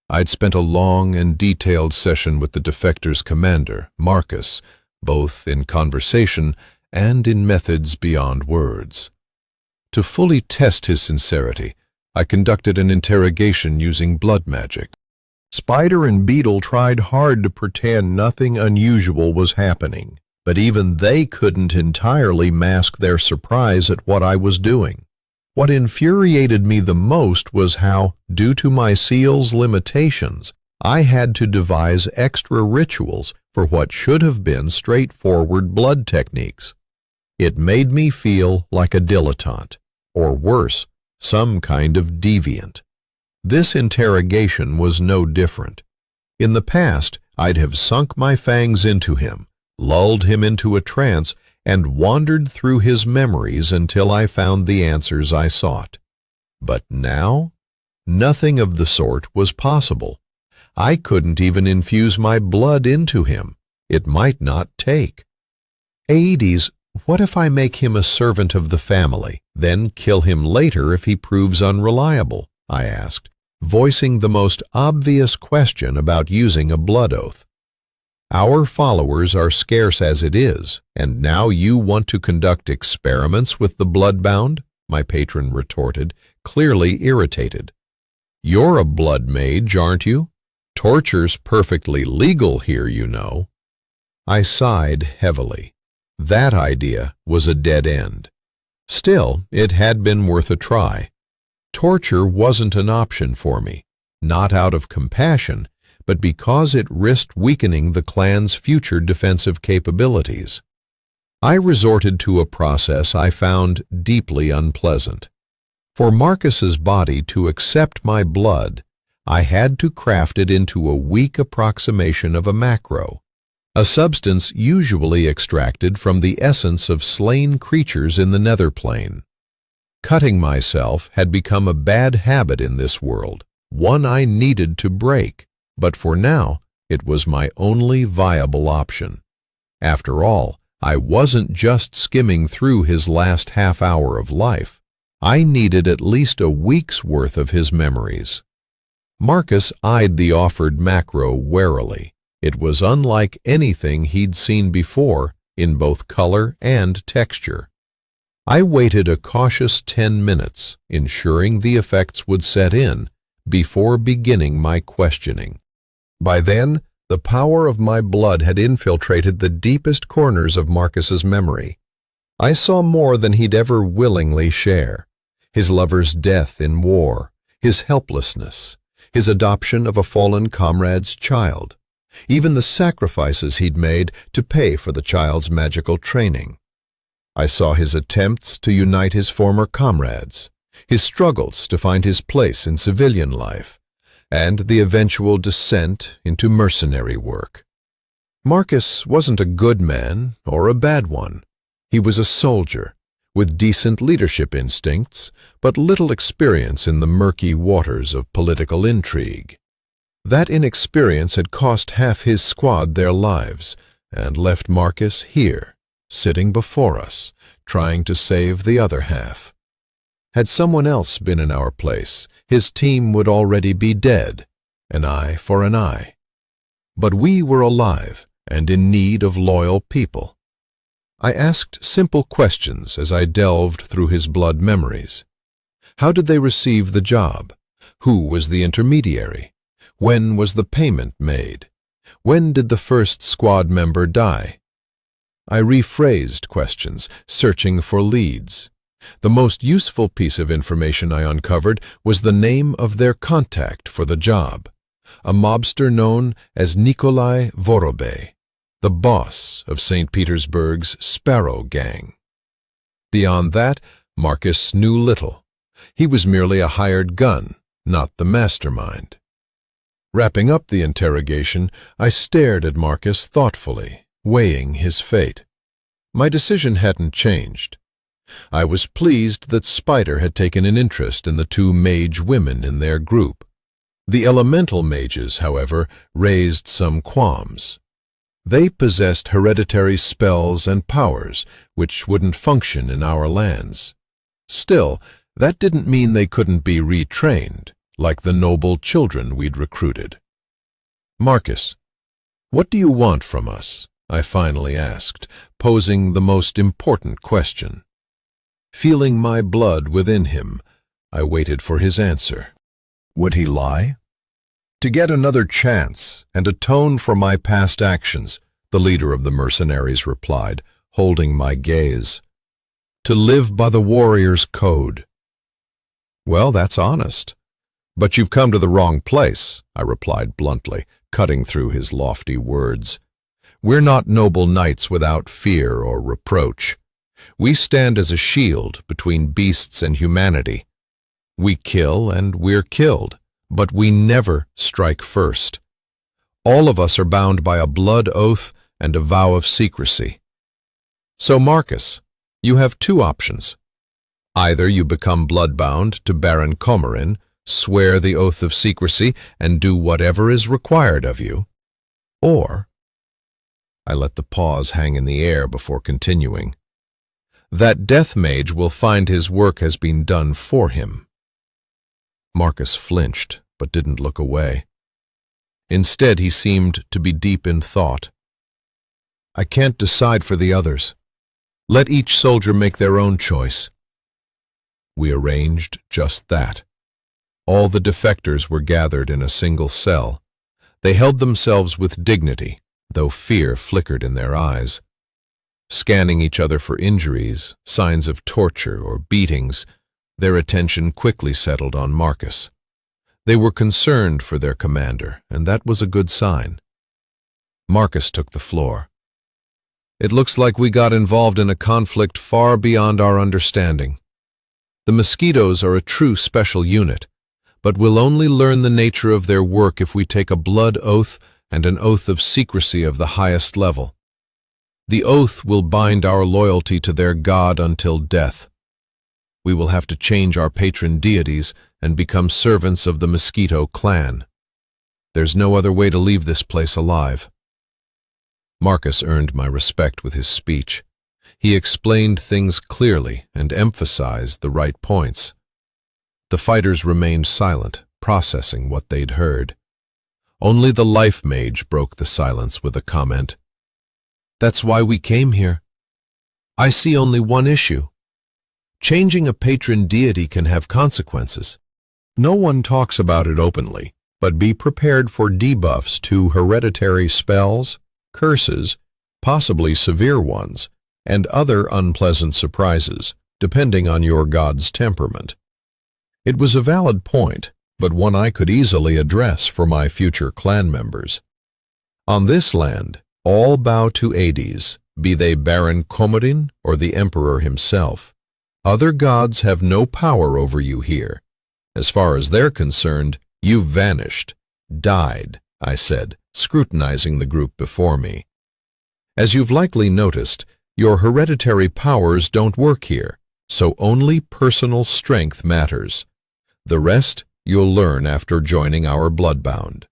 I'd spent a long and detailed session with the defector's commander, Marcus, both in conversation and in methods beyond words. To fully test his sincerity, I conducted an interrogation using blood magic. Spider and Beetle tried hard to pretend nothing unusual was happening, but even they couldn't entirely mask their surprise at what I was doing. What infuriated me the most was how, due to my seal's limitations, I had to devise extra rituals for what should have been straightforward blood techniques. It made me feel like a dilettante, or worse, some kind of deviant. This interrogation was no different. In the past, I'd have sunk my fangs into him, lulled him into a trance, and wandered through his memories until I found the answers I sought. But now, nothing of the sort was possible. I couldn't even infuse my blood into him. It might not take. Aedes, what if I make him a servant of the family, then kill him later if he proves unreliable? I asked, voicing the most obvious question about using a blood oath. Our followers are scarce as it is, and now you want to conduct experiments with the bloodbound? My patron retorted, clearly irritated. You're a blood mage, aren't you? Torture's perfectly legal here, you know. I sighed heavily. That idea was a dead end. Still, it had been worth a try. Torture wasn't an option for me, not out of compassion, but because it risked weakening the clan's future defensive capabilities. I resorted to a process I found deeply unpleasant. For Marcus's body to accept my blood, I had to craft it into a weak approximation of a macro, a substance usually extracted from the essence of slain creatures in the nether plane. Cutting myself had become a bad habit in this world, one I needed to break. But for now, it was my only viable option. After all, I wasn't just skimming through his last half hour of life. I needed at least a week's worth of his memories. Marcus eyed the offered macro warily. It was unlike anything he'd seen before in both color and texture. I waited a cautious 10 minutes, ensuring the effects would set in before beginning my questioning. By then, the power of my blood had infiltrated the deepest corners of Marcus's memory. I saw more than he'd ever willingly share. His lover's death in war, his helplessness, his adoption of a fallen comrade's child, even the sacrifices he'd made to pay for the child's magical training. I saw his attempts to unite his former comrades, his struggles to find his place in civilian life, and the eventual descent into mercenary work. Marcus wasn't a good man or a bad one. He was a soldier, with decent leadership instincts, but little experience in the murky waters of political intrigue. That inexperience had cost half his squad their lives, and left Marcus here, sitting before us, trying to save the other half. Had someone else been in our place, his team would already be dead, an eye for an eye. But we were alive and in need of loyal people. I asked simple questions as I delved through his blood memories. How did they receive the job? Who was the intermediary? When was the payment made? When did the first squad member die? I rephrased questions, searching for leads. The most useful piece of information I uncovered was the name of their contact for the job, a mobster known as Nikolai Vorobey, the boss of St. Petersburg's Sparrow Gang. Beyond that, Marcus knew little. He was merely a hired gun, not the mastermind. Wrapping up the interrogation, I stared at Marcus thoughtfully, weighing his fate. My decision hadn't changed. I was pleased that Spider had taken an interest in the two mage women in their group. The elemental mages, however, raised some qualms. They possessed hereditary spells and powers which wouldn't function in our lands. Still, that didn't mean they couldn't be retrained, like the noble children we'd recruited. Marcus, what do you want from us? I finally asked, posing the most important question. Feeling my blood within him, I waited for his answer. Would he lie? To get another chance and atone for my past actions, the leader of the mercenaries replied, holding my gaze. To live by the warrior's code. Well, that's honest. But you've come to the wrong place, I replied bluntly, cutting through his lofty words. We're not noble knights without fear or reproach. We stand as a shield between beasts and humanity. We kill and we're killed, but we never strike first. All of us are bound by a blood oath and a vow of secrecy. So, Marcus, you have two options. Either you become bloodbound to Baron Komarin, swear the oath of secrecy, and do whatever is required of you, or— I let the pause hang in the air before continuing. That death mage will find his work has been done for him. Marcus flinched, but didn't look away. Instead, he seemed to be deep in thought. I can't decide for the others. Let each soldier make their own choice. We arranged just that. All the defectors were gathered in a single cell. They held themselves with dignity, though fear flickered in their eyes. Scanning each other for injuries, signs of torture or beatings, their attention quickly settled on Marcus. They were concerned for their commander, and that was a good sign. Marcus took the floor. It looks like we got involved in a conflict far beyond our understanding. The mosquitoes are a true special unit, but we'll only learn the nature of their work if we take a blood oath and an oath of secrecy of the highest level. The oath will bind our loyalty to their god until death. We will have to change our patron deities and become servants of the Mosquito clan. There's no other way to leave this place alive. Marcus earned my respect with his speech. He explained things clearly and emphasized the right points. The fighters remained silent, processing what they'd heard. Only the life mage broke the silence with a comment. "That's why we came here. I see only one issue. Changing a patron deity can have consequences." No one talks about it openly, but be prepared for debuffs to hereditary spells, curses, possibly severe ones, and other unpleasant surprises, depending on your god's temperament. It was a valid point, but one I could easily address for my future clan members. On this land, all bow to Hades, be they Baron Comodin or the Emperor himself. Other gods have no power over you here. As far as they're concerned, you've vanished, died, I said, scrutinizing the group before me. As you've likely noticed, your hereditary powers don't work here, so only personal strength matters. The rest you'll learn after joining our bloodbound.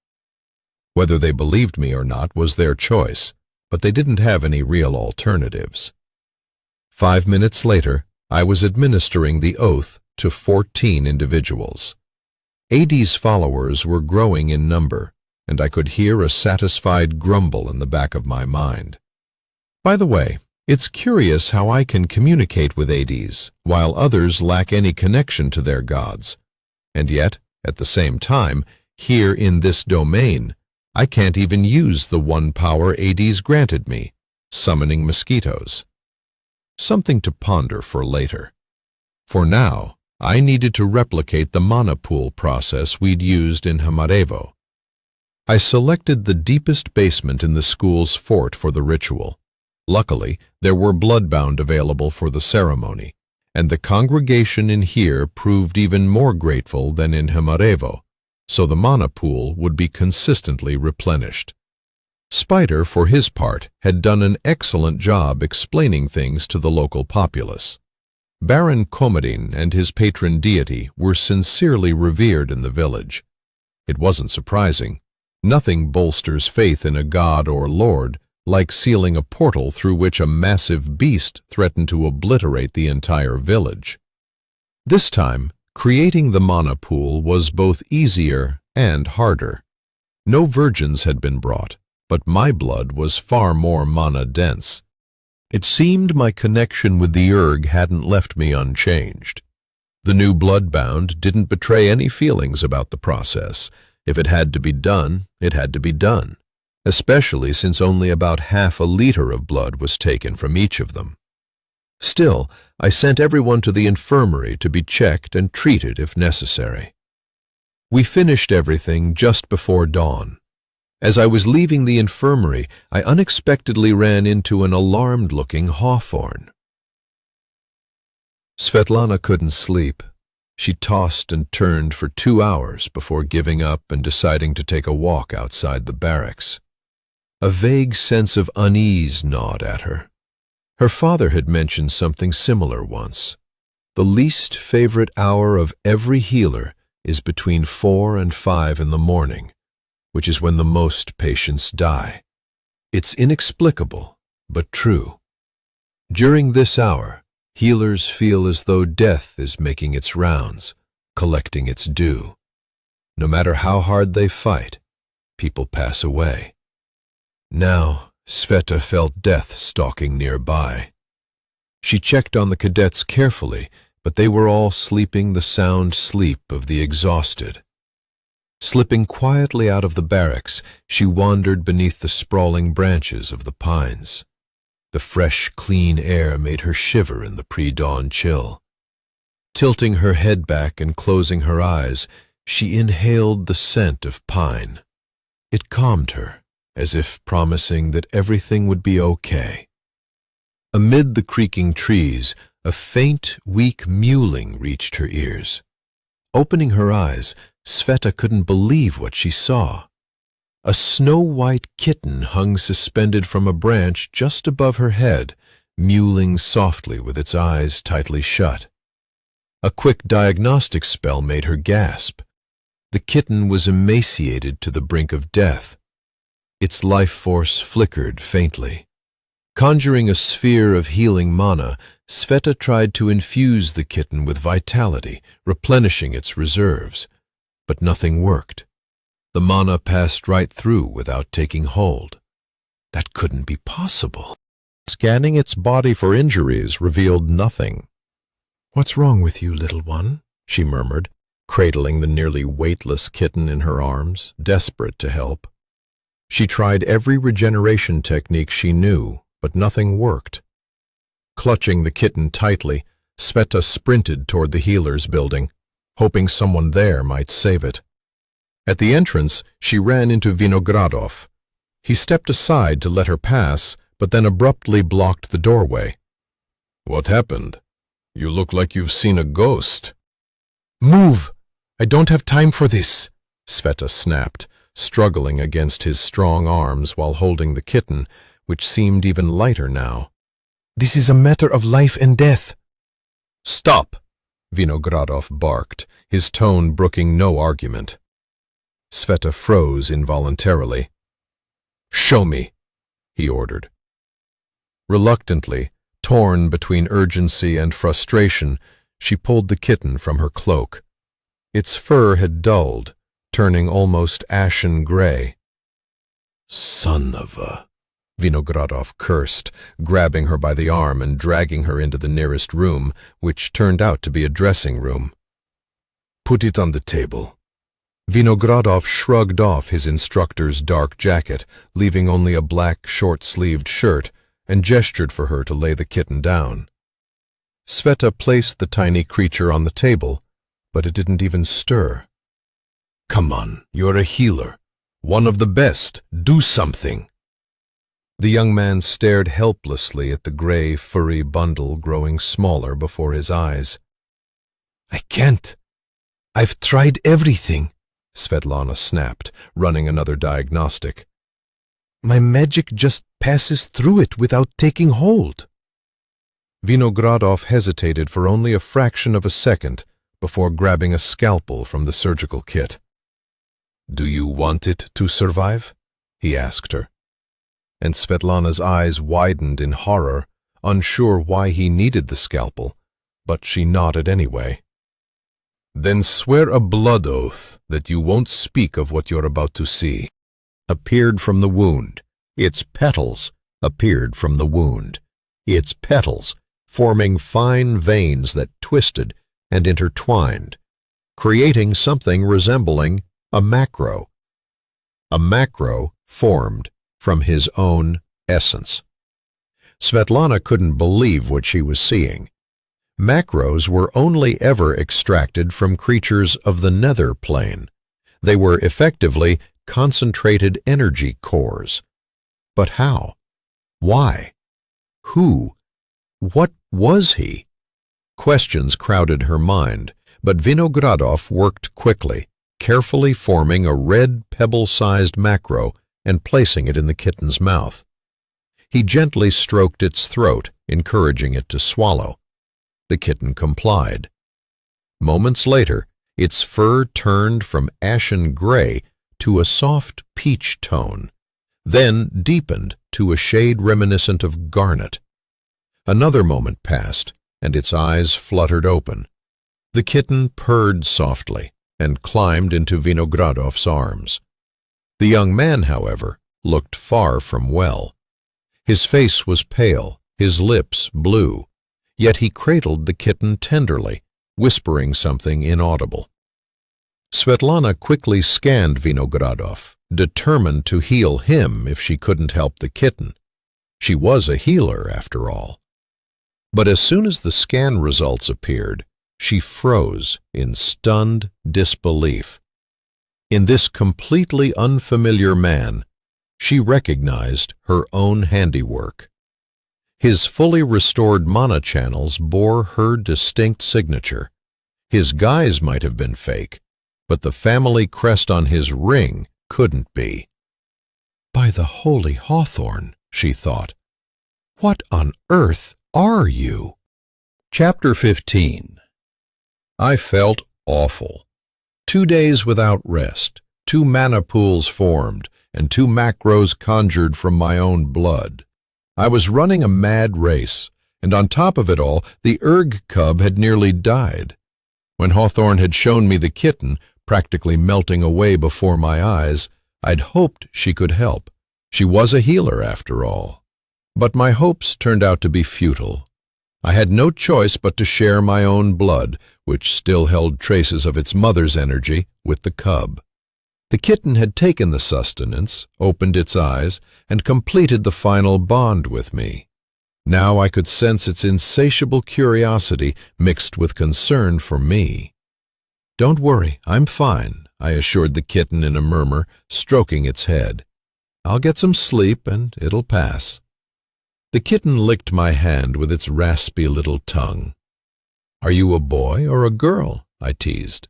Whether they believed me or not was their choice, but they didn't have any real alternatives. 5 minutes later, I was administering the oath to 14 individuals. Hades' followers were growing in number, and I could hear a satisfied grumble in the back of my mind. By the way, it's curious how I can communicate with Hades, while others lack any connection to their gods. And yet, at the same time, here in this domain, I can't even use the one power Hades granted me, summoning mosquitoes. Something to ponder for later. For now, I needed to replicate the mana pool process we'd used in Hamarevo. I selected the deepest basement in the school's fort for the ritual. Luckily, there were bloodbound available for the ceremony, and the congregation in here proved even more grateful than in Hamarevo, so the mana pool would be consistently replenished. Spider, for his part, had done an excellent job explaining things to the local populace. Baron Comodin and his patron deity were sincerely revered in the village. It wasn't surprising. Nothing bolsters faith in a god or lord like sealing a portal through which a massive beast threatened to obliterate the entire village. This time, creating the mana pool was both easier and harder. No virgins had been brought, but my blood was far more mana-dense. It seemed my connection with the Urg hadn't left me unchanged. The new bloodbound didn't betray any feelings about the process. If it had to be done, it had to be done, especially since only about half a liter of blood was taken from each of them. Still, I sent everyone to the infirmary to be checked and treated if necessary. We finished everything just before dawn. As I was leaving the infirmary, I unexpectedly ran into an alarmed-looking hawthorn. Svetlana couldn't sleep. She tossed and turned for 2 hours before giving up and deciding to take a walk outside the barracks. A vague sense of unease gnawed at her. Her father had mentioned something similar once. The least favorite hour of every healer is between 4 and 5 in the morning, which is when the most patients die. It's inexplicable, but true. During this hour, healers feel as though death is making its rounds, collecting its due. No matter how hard they fight, people pass away. Now, Sveta felt death stalking nearby. She checked on the cadets carefully, but they were all sleeping the sound sleep of the exhausted. Slipping quietly out of the barracks, she wandered beneath the sprawling branches of the pines. The fresh, clean air made her shiver in the pre-dawn chill. Tilting her head back and closing her eyes, she inhaled the scent of pine. It calmed her, as if promising that everything would be okay. Amid the creaking trees, a faint, weak mewling reached her ears. Opening her eyes, Sveta couldn't believe what she saw. A snow-white kitten hung suspended from a branch just above her head, mewling softly with its eyes tightly shut. A quick diagnostic spell made her gasp. The kitten was emaciated to the brink of death. Its life force flickered faintly. Conjuring a sphere of healing mana, Sveta tried to infuse the kitten with vitality, replenishing its reserves. But nothing worked. The mana passed right through without taking hold. That couldn't be possible. Scanning its body for injuries revealed nothing. "What's wrong with you, little one?" she murmured, cradling the nearly weightless kitten in her arms, desperate to help. She tried every regeneration technique she knew, but nothing worked. Clutching the kitten tightly, Sveta sprinted toward the healer's building, hoping someone there might save it. At the entrance, she ran into Vinogradov. He stepped aside to let her pass, but then abruptly blocked the doorway. "What happened? You look like you've seen a ghost." "Move! I don't have time for this," Sveta snapped, struggling against his strong arms while holding the kitten, which seemed even lighter now. "This is a matter of life and death." "Stop!" Vinogradov barked, his tone brooking no argument. Sveta froze involuntarily. "Show me," he ordered. Reluctantly, torn between urgency and frustration, she pulled the kitten from her cloak. Its fur had dulled, turning almost ashen gray. "Son of a..." Vinogradov cursed, grabbing her by the arm and dragging her into the nearest room, which turned out to be a dressing room. "Put it on the table." Vinogradov shrugged off his instructor's dark jacket, leaving only a black, short-sleeved shirt, and gestured for her to lay the kitten down. Sveta placed the tiny creature on the table, but it didn't even stir. "Come on, you're a healer. One of the best. Do something." The young man stared helplessly at the gray, furry bundle growing smaller before his eyes. "I can't. I've tried everything," Svetlana snapped, running another diagnostic. "My magic just passes through it without taking hold." Vinogradov hesitated for only a fraction of a second before grabbing a scalpel from the surgical kit. "Do you want it to survive?" he asked her. And Svetlana's eyes widened in horror, unsure why he needed the scalpel, but she nodded anyway. "Then swear a blood oath that you won't speak of what you're about to see." Appeared from the wound. Its petals appeared from the wound. Its petals forming fine veins that twisted and intertwined, creating something resembling a macro. A macro formed from his own essence. Svetlana couldn't believe what she was seeing. Macros were only ever extracted from creatures of the nether plane. They were effectively concentrated energy cores. But how? Why? Who? What was he? Questions crowded her mind, but Vinogradov worked quickly, carefully forming a red pebble-sized macro and placing it in the kitten's mouth. He gently stroked its throat, encouraging it to swallow. The kitten complied. Moments later, its fur turned from ashen gray to a soft peach tone, then deepened to a shade reminiscent of garnet. Another moment passed, and its eyes fluttered open. The kitten purred softly and climbed into Vinogradov's arms. The young man, however, looked far from well. His face was pale, his lips blue, yet he cradled the kitten tenderly, whispering something inaudible. Svetlana quickly scanned Vinogradov, determined to heal him if she couldn't help the kitten. She was a healer, after all. But as soon as the scan results appeared, she froze in stunned disbelief. In this completely unfamiliar man, she recognized her own handiwork. His fully restored mana channels bore her distinct signature. His guise might have been fake, but the family crest on his ring couldn't be. "By the holy hawthorn," she thought, "what on earth are you?" Chapter 15. I felt awful. 2 days without rest, 2 mana pools formed, and 2 macros conjured from my own blood. I was running a mad race, and on top of it all, the erg cub had nearly died. When Hawthorne had shown me the kitten, practically melting away before my eyes, I'd hoped she could help. She was a healer, after all. But my hopes turned out to be futile. I had no choice but to share my own blood, which still held traces of its mother's energy, with the cub. The kitten had taken the sustenance, opened its eyes, and completed the final bond with me. Now I could sense its insatiable curiosity mixed with concern for me. "Don't worry, I'm fine," I assured the kitten in a murmur, stroking its head. "I'll get some sleep and it'll pass." The kitten licked my hand with its raspy little tongue. "Are you a boy or a girl?" I teased.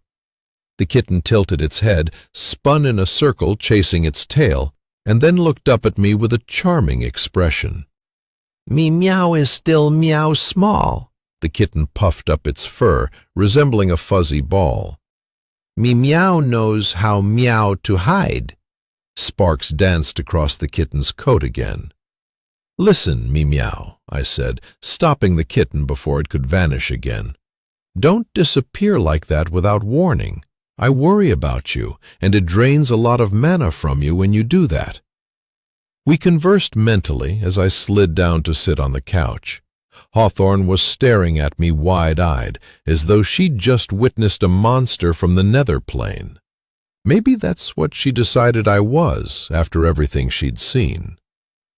The kitten tilted its head, spun in a circle chasing its tail, and then looked up at me with a charming expression. "Me meow is still meow small." The kitten puffed up its fur, resembling a fuzzy ball. "Me meow knows how meow to hide." Sparks danced across the kitten's coat again. "Listen, me meow," I said, stopping the kitten before it could vanish again. "Don't disappear like that without warning. I worry about you, and it drains a lot of mana from you when you do that." We conversed mentally as I slid down to sit on the couch. Hawthorne was staring at me wide-eyed, as though she'd just witnessed a monster from the nether plane. Maybe that's what she decided I was after everything she'd seen.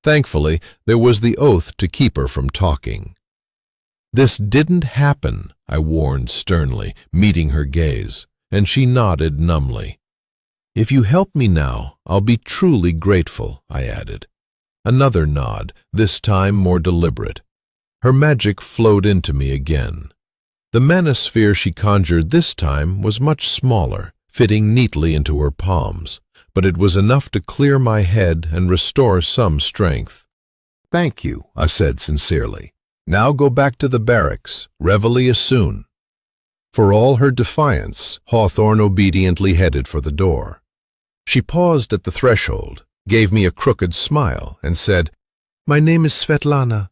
Thankfully, there was the oath to keep her from talking. "This didn't happen," I warned sternly, meeting her gaze, and she nodded numbly. "If you help me now, I'll be truly grateful," I added. Another nod, this time more deliberate. Her magic flowed into me again. The manosphere she conjured this time was much smaller, fitting neatly into her palms, but it was enough to clear my head and restore some strength. "Thank you," I said sincerely. "Now go back to the barracks. Reveille soon." For all her defiance, Hawthorne obediently headed for the door. She paused at the threshold, gave me a crooked smile, and said, "My name is Svetlana,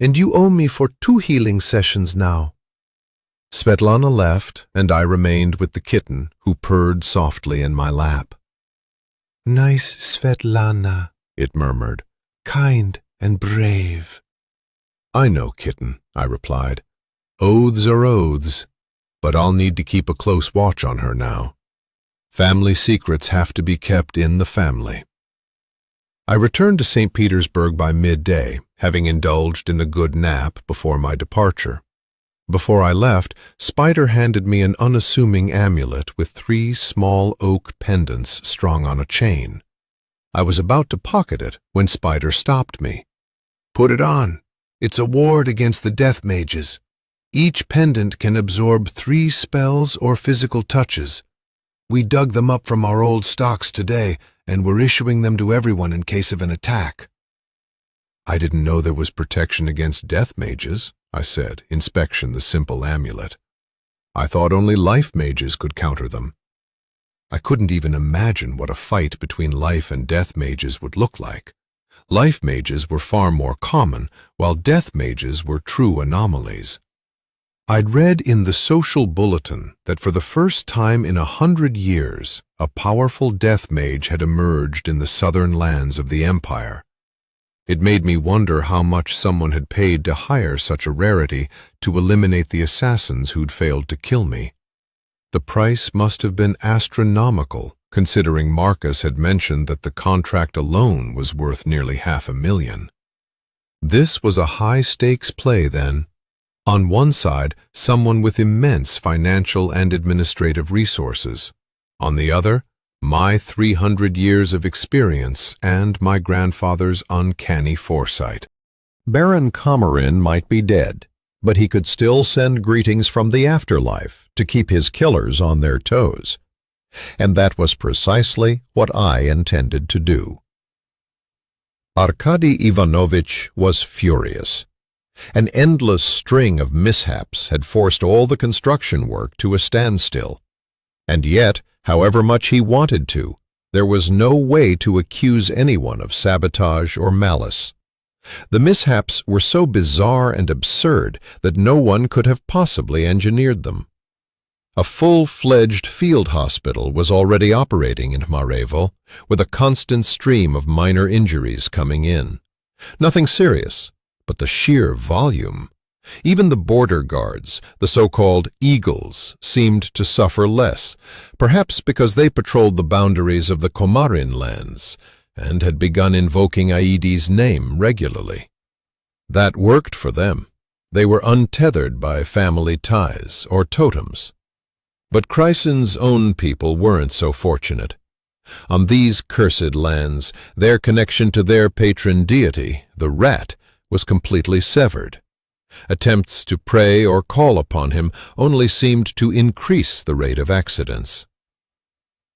and you owe me for 2 healing sessions now." Svetlana left, and I remained with the kitten, who purred softly in my lap. "Nice Svetlana," it murmured, "kind and brave." "I know, kitten," I replied. "Oaths are oaths, but I'll need to keep a close watch on her now. Family secrets have to be kept in the family." I returned to St. Petersburg by midday, having indulged in a good nap before my departure. Before I left, Spider handed me an unassuming amulet with 3 small oak pendants strung on a chain. I was about to pocket it when Spider stopped me. "Put it on. It's a ward against the death mages. Each pendant can absorb 3 spells or physical touches. We dug them up from our old stocks today, and we're issuing them to everyone in case of an attack." "I didn't know there was protection against death mages," I said, inspection the simple amulet. "I thought only life mages could counter them." I couldn't even imagine what a fight between life and death mages would look like. Life mages were far more common, while death mages were true anomalies. I'd read in the Social Bulletin that for the first time in 100 years, a powerful death mage had emerged in the southern lands of the Empire. It made me wonder how much someone had paid to hire such a rarity to eliminate the assassins who'd failed to kill me. The price must have been astronomical, considering Marcus had mentioned that the contract alone was worth nearly $500,000. This was a high-stakes play then. On one side, someone with immense financial and administrative resources. On the other, my 300 years of experience and my grandfather's uncanny foresight. Baron Comarin might be dead, but he could still send greetings from the afterlife to keep his killers on their toes. And that was precisely what I intended to do. Arkady Ivanovich was furious. An endless string of mishaps had forced all the construction work to a standstill. And yet, however much he wanted to, There was no way to accuse anyone of sabotage or malice. The mishaps were so bizarre and absurd that no one could have possibly engineered them. A full-fledged field hospital was already operating in Marevo, with a constant stream of minor injuries coming in. Nothing serious, but the sheer volume. Even the border guards, the so-called eagles, seemed to suffer less, perhaps because they patrolled the boundaries of the Comarin lands and had begun invoking Aidi's name regularly. That worked for them. They were untethered by family ties or totems. But Chrysan's own people weren't so fortunate. On these cursed lands, their connection to their patron deity, the rat, was completely severed. Attempts to pray or call upon him only seemed to increase the rate of accidents.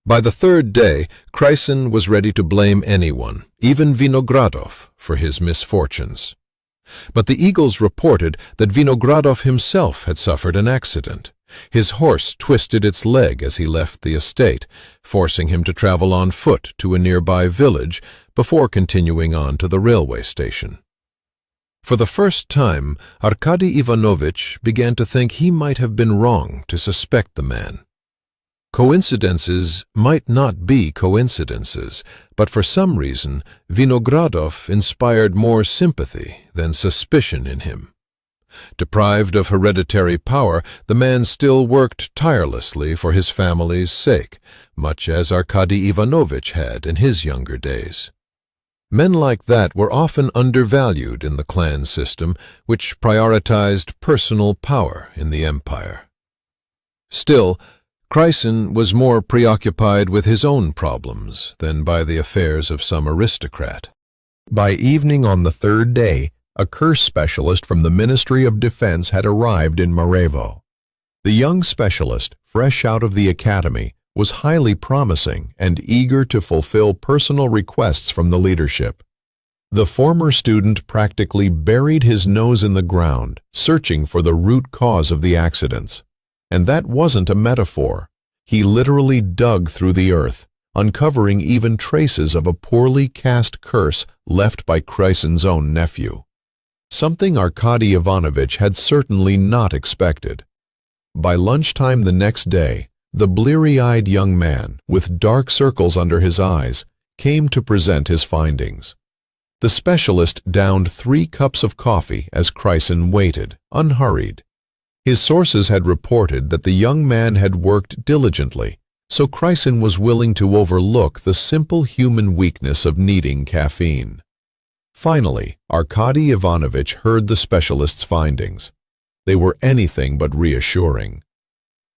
By the third day, Chrysan was ready to blame anyone, even Vinogradov, for his misfortunes. But the eagles reported that Vinogradov himself had suffered an accident. His horse twisted its leg as he left the estate, forcing him to travel on foot to a nearby village before continuing on to the railway station. For the first time, Arkady Ivanovich began to think he might have been wrong to suspect the man. Coincidences might not be coincidences, but for some reason, Vinogradov inspired more sympathy than suspicion in him. Deprived of hereditary power, the man still worked tirelessly for his family's sake, much as Arkady Ivanovich had in his younger days. Men like that were often undervalued in the clan system, which prioritized personal power in the empire. Still, Chrysan was more preoccupied with his own problems than by the affairs of some aristocrat. By evening on the third day, a curse specialist from the Ministry of Defense had arrived in Marevo. The young specialist, fresh out of the academy, was highly promising and eager to fulfill personal requests from the leadership. The former student practically buried his nose in the ground, searching for the root cause of the accidents. And that wasn't a metaphor. He literally dug through the earth, uncovering even traces of a poorly cast curse left by Chrysan's own nephew. Something Arkady Ivanovich had certainly not expected. By lunchtime the next day, the bleary-eyed young man, with dark circles under his eyes, came to present his findings. The specialist downed 3 cups of coffee as Chrysan waited, unhurried. His sources had reported that the young man had worked diligently, so Chrysan was willing to overlook the simple human weakness of needing caffeine. Finally, Arkady Ivanovich heard the specialist's findings. They were anything but reassuring.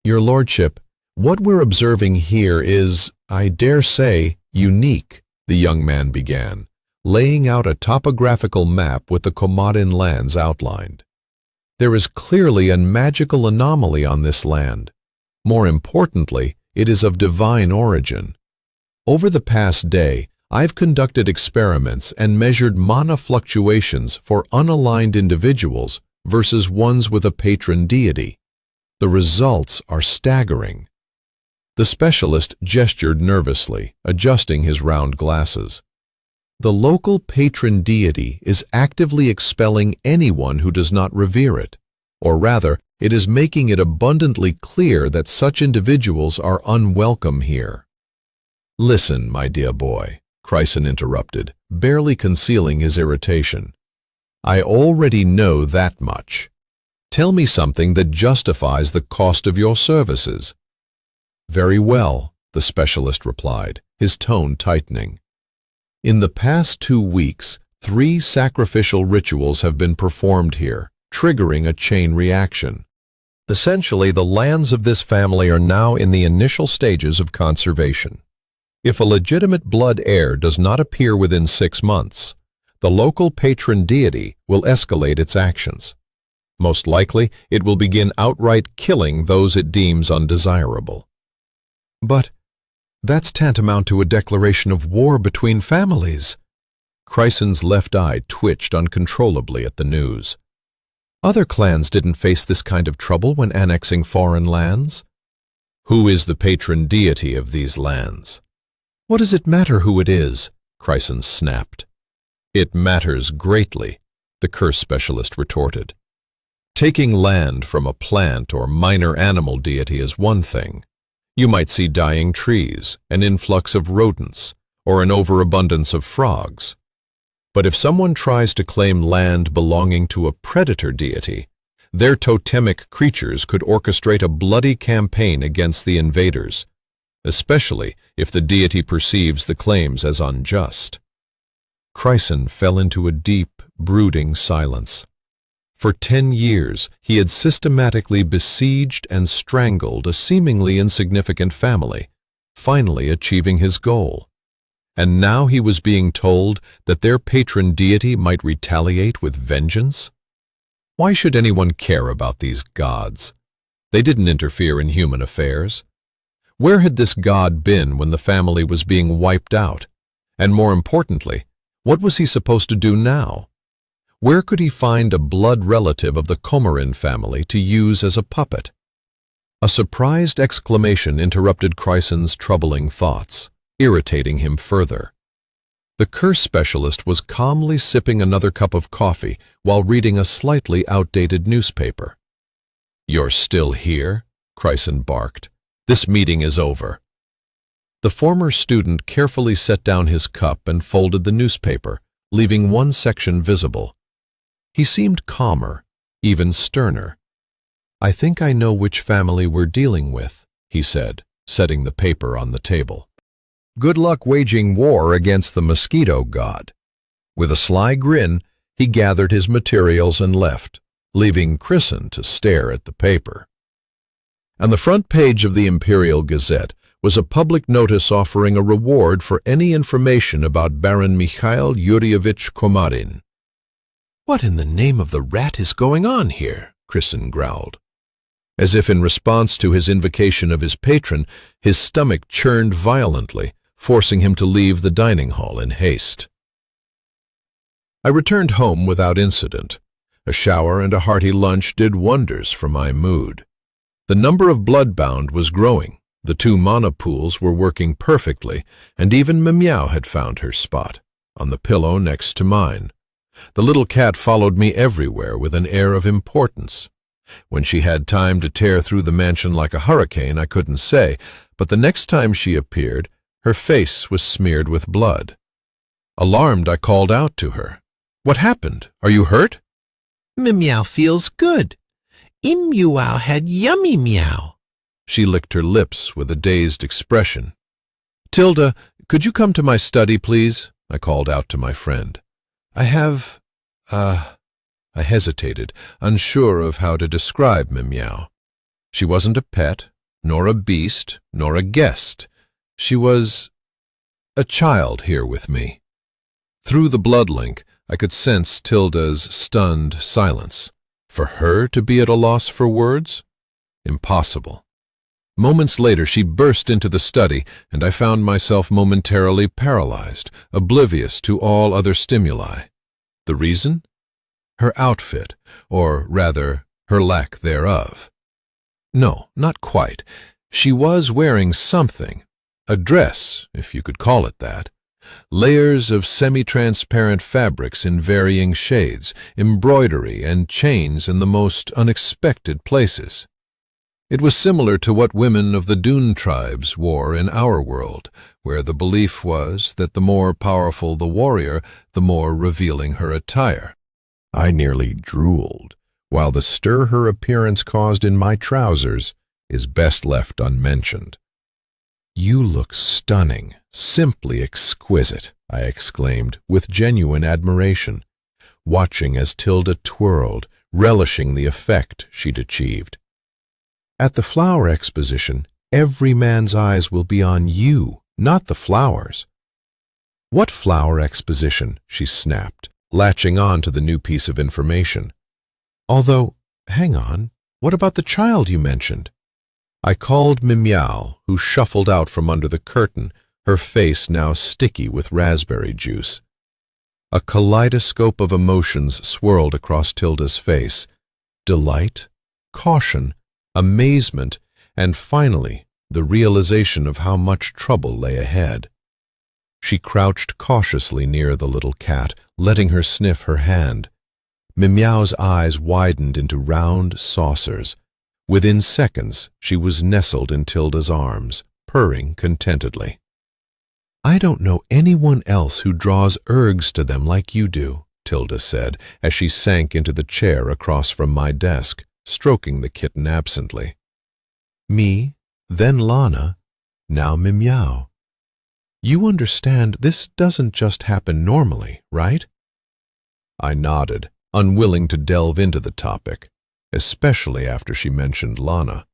"Your Lordship, what we're observing here is, I dare say, unique," the young man began, laying out a topographical map with the Comarin lands outlined. "There is clearly a magical anomaly on this land. More importantly, it is of divine origin. Over the past day, I've conducted experiments and measured mana fluctuations for unaligned individuals versus ones with a patron deity. The results are staggering." The specialist gestured nervously, adjusting his round glasses. "The local patron deity is actively expelling anyone who does not revere it, or rather, it is making it abundantly clear that such individuals are unwelcome here." "Listen, my dear boy," Chrysan interrupted, barely concealing his irritation. "I already know that much. Tell me something that justifies the cost of your services." "Very well," the specialist replied, his tone tightening. "In the past 2 weeks, 3 sacrificial rituals have been performed here, triggering a chain reaction. Essentially, the lands of this family are now in the initial stages of conservation. If a legitimate blood heir does not appear within 6 months, the local patron deity will escalate its actions. Most likely, it will begin outright killing those it deems undesirable." "But that's tantamount to a declaration of war between families." Chrysan's left eye twitched uncontrollably at the news. "Other clans didn't face this kind of trouble when annexing foreign lands." "Who is the patron deity of these lands?" What does it matter who it is? Chryson snapped. It matters greatly, the curse specialist retorted. Taking land from a plant or minor animal deity is one thing. You might see dying trees, an influx of rodents, or an overabundance of frogs. But if someone tries to claim land belonging to a predator deity, their totemic creatures could orchestrate a bloody campaign against the invaders, especially if the deity perceives the claims as unjust. Chryson fell into a deep, brooding silence. For 10 years, he had systematically besieged and strangled a seemingly insignificant family, finally achieving his goal. And now he was being told that their patron deity might retaliate with vengeance? Why should anyone care about these gods? They didn't interfere in human affairs. Where had this god been when the family was being wiped out? And more importantly, what was he supposed to do now? Where could he find a blood relative of the Komarin family to use as a puppet? A surprised exclamation interrupted Chryson's troubling thoughts, irritating him further. The curse specialist was calmly sipping another cup of coffee while reading a slightly outdated newspaper. "You're still here?" Chryson barked. "This meeting is over." The former student carefully set down his cup and folded the newspaper, leaving one section visible. He seemed calmer, even sterner. "I think I know which family we're dealing with," he said, setting the paper on the table. "Good luck waging war against the mosquito god." With a sly grin, he gathered his materials and left, leaving Chryson to stare at the paper. On the front page of the Imperial Gazette was a public notice offering a reward for any information about Baron Mikhail Yuryevich Komarin. "What in the name of the rat is going on here?" Chryson growled. As if in response to his invocation of his patron, his stomach churned violently, forcing him to leave the dining hall in haste. I returned home without incident. A shower and a hearty lunch did wonders for my mood. The number of bloodbound was growing, the 2 mana pools were working perfectly, and even Meow had found her spot, on the pillow next to mine. The little cat followed me everywhere with an air of importance. When she had time to tear through the mansion like a hurricane, I couldn't say, but the next time she appeared, her face was smeared with blood. Alarmed, I called out to her. "What happened? Are you hurt?" "Meow feels good. Meow had yummy meow." She licked her lips with a dazed expression. "Tilda, could you come to my study, please?" I called out to my friend. "I have, I hesitated, unsure of how to describe Meow. She wasn't a pet, nor a beast, nor a guest. She was a child here with me. Through the blood link, I could sense Tilda's stunned silence. For her to be at a loss for words? Impossible. Moments later, she burst into the study, and I found myself momentarily paralyzed, oblivious to all other stimuli. The reason? Her outfit, or rather, her lack thereof. No, not quite. She was wearing something. A dress, if you could call it that. Layers of semi-transparent fabrics in varying shades, embroidery and chains in the most unexpected places. It was similar to what women of the Dune tribes wore in our world, where the belief was that the more powerful the warrior, the more revealing her attire. I nearly drooled, while the stir her appearance caused in my trousers is best left unmentioned. "You look stunning, simply exquisite," I exclaimed with genuine admiration, watching as Tilda twirled, relishing the effect she'd achieved. "At the flower exposition, every man's eyes will be on you, not the flowers." "What flower exposition?" she snapped, latching on to the new piece of information. "Although, hang on, what about the child you mentioned?" I called Meow, who shuffled out from under the curtain, her face now sticky with raspberry juice. A kaleidoscope of emotions swirled across Tilda's face. Delight, caution, amazement, and finally the realization of how much trouble lay ahead. She crouched cautiously near the little cat, letting her sniff her hand. Mimiao's eyes widened into round saucers. Within seconds, she was nestled in Tilda's arms, purring contentedly. "I don't know anyone else who draws ergs to them like you do," Tilda said, as she sank into the chair across from my desk, stroking the kitten absently. "Me, then Lana, now Mimiao. You understand this doesn't just happen normally, right?" I nodded, unwilling to delve into the topic, especially after she mentioned Lana.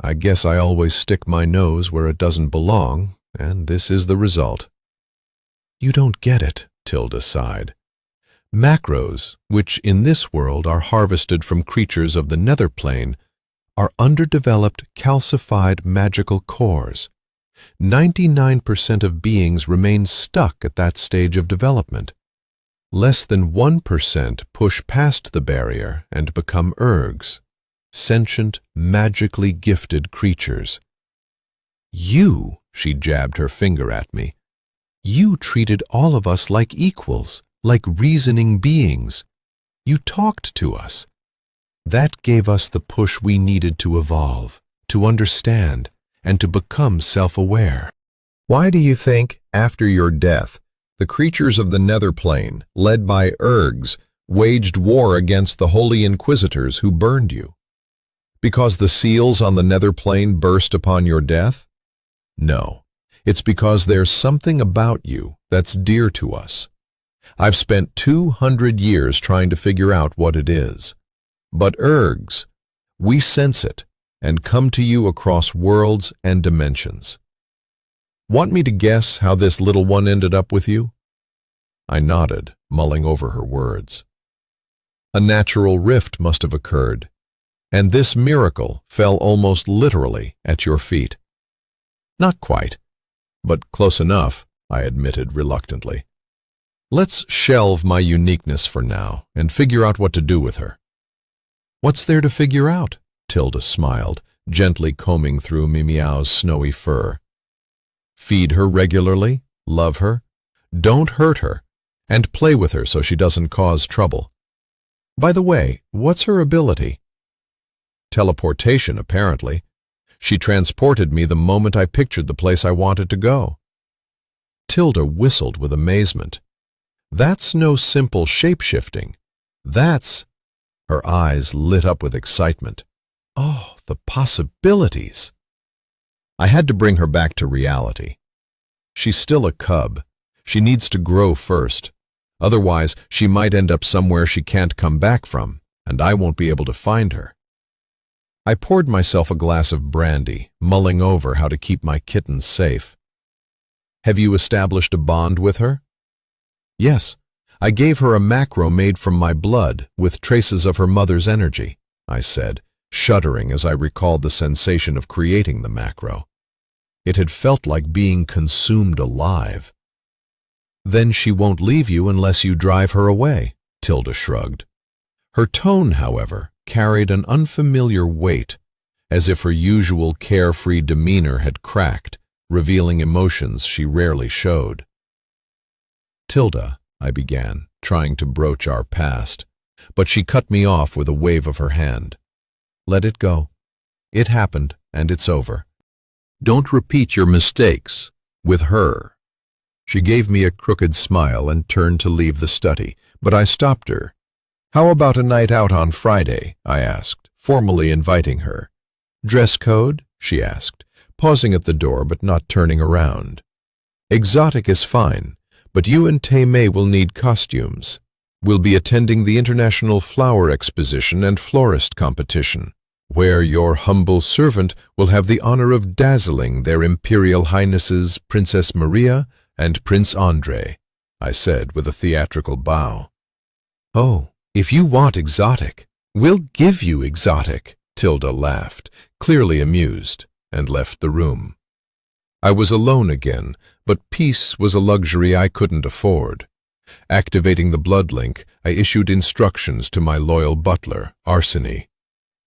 I guess I always stick my nose where it doesn't belong, and this is the result. "You don't get it," Tilda sighed. "Macros, which in this world are harvested from creatures of the nether plane, are underdeveloped, calcified magical cores. 99% of beings remain stuck at that stage of development. Less than 1% push past the barrier and become ergs, sentient, magically gifted creatures. You," she jabbed her finger at me, "you treated all of us like equals, like reasoning beings. You talked to us. That gave us the push we needed to evolve, to understand, and to become self-aware." Why do you think, after your death, the creatures of the nether plane, led by ergs, waged war against the Holy Inquisitors who burned you? Because the seals on the nether plane burst upon your death? No, it's because there's something about you that's dear to us. I've spent 200 years trying to figure out what it is. But ergs, we sense it and come to you across worlds and dimensions. Want me to guess how this little one ended up with you? I nodded, mulling over her words. A natural rift must have occurred, and this miracle fell almost literally at your feet. Not quite, but close enough, I admitted reluctantly. Let's shelve my uniqueness for now and figure out what to do with her. What's there to figure out? Tilda smiled, gently combing through Mimiao's snowy fur. Feed her regularly, love her, don't hurt her, and play with her so she doesn't cause trouble. By the way, what's her ability? Teleportation, apparently. She transported me the moment I pictured the place I wanted to go. Tilda whistled with amazement. That's no simple shape-shifting. That's... Her eyes lit up with excitement. Oh, the possibilities! I had to bring her back to reality. She's still a cub. She needs to grow first. Otherwise, she might end up somewhere she can't come back from, and I won't be able to find her. I poured myself a glass of brandy, mulling over how to keep my kitten safe. Have you established a bond with her? Yes. I gave her a macro made from my blood, with traces of her mother's energy, I said, shuddering as I recalled the sensation of creating the macro. It had felt like being consumed alive. Then she won't leave you unless you drive her away, Tilda shrugged. Her tone, however, carried an unfamiliar weight, as if her usual carefree demeanor had cracked, revealing emotions she rarely showed. Tilda, I began, trying to broach our past, but she cut me off with a wave of her hand. Let it go. It happened, and it's over. Don't repeat your mistakes with her. She gave me a crooked smile and turned to leave the study, but I stopped her. How about a night out on Friday? I asked, formally inviting her. Dress code? She asked, pausing at the door but not turning around. Exotic is fine, but you and Tay-Mei will need costumes. We'll be attending the International Flower Exposition and Florist Competition, where your humble servant will have the honor of dazzling their Imperial Highnesses Princess Maria and Prince Andrei, I said with a theatrical bow. Oh, if you want exotic, we'll give you exotic, Tilda laughed, clearly amused, and left the room. I was alone again, but peace was a luxury I couldn't afford. Activating the blood link, I issued instructions to my loyal butler, Arseny.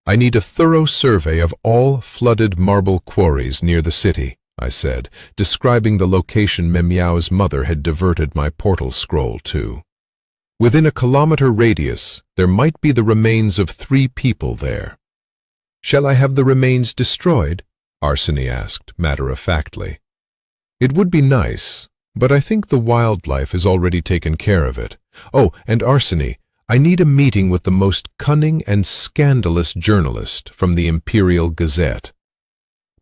I need a thorough survey of all flooded marble quarries near the city. I said, describing the location Memiao's mother had diverted my portal scroll to. Within a kilometer radius, there might be the remains of 3 people there. Shall I have the remains destroyed? Arseny asked, matter-of-factly. It would be nice, but I think the wildlife has already taken care of it. Oh, and Arseny, I need a meeting with the most cunning and scandalous journalist from the Imperial Gazette.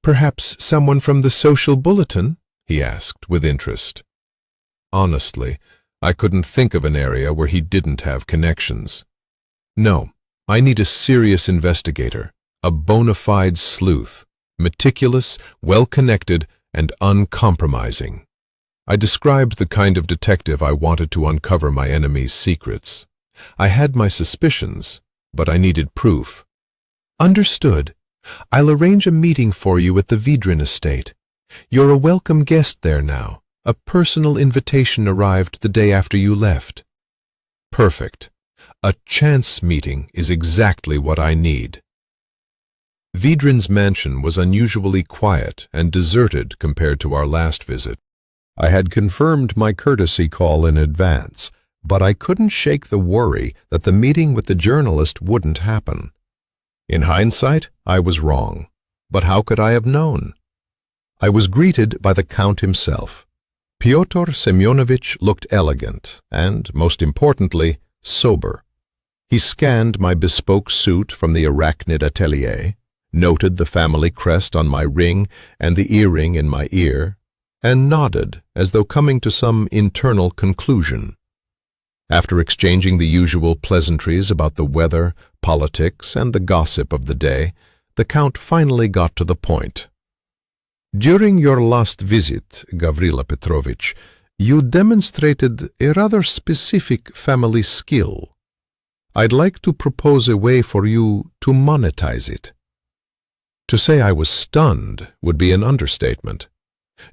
Perhaps someone from the Social Bulletin? He asked, with interest. Honestly, I couldn't think of an area where he didn't have connections. No, I need a serious investigator, a bona fide sleuth, meticulous, well-connected, and uncompromising. I described the kind of detective I wanted to uncover my enemy's secrets. I had my suspicions, but I needed proof. Understood. I'll arrange a meeting for you at the Vidrin estate. You're a welcome guest there now. A personal invitation arrived the day after you left. Perfect. A chance meeting is exactly what I need. Vidrin's mansion was unusually quiet and deserted compared to our last visit. I had confirmed my courtesy call in advance, but I couldn't shake the worry that the meeting with the journalist wouldn't happen. In hindsight, I was wrong, but how could I have known? I was greeted by the Count himself. Pyotr Semyonovich looked elegant and, most importantly, sober. He scanned my bespoke suit from the arachnid atelier, noted the family crest on my ring and the earring in my ear, and nodded as though coming to some internal conclusion. After exchanging the usual pleasantries about the weather, politics, and the gossip of the day, the Count finally got to the point. During your last visit, Gavrila Petrovich, you demonstrated a rather specific family skill. I'd like to propose a way for you to monetize it. To say I was stunned would be an understatement.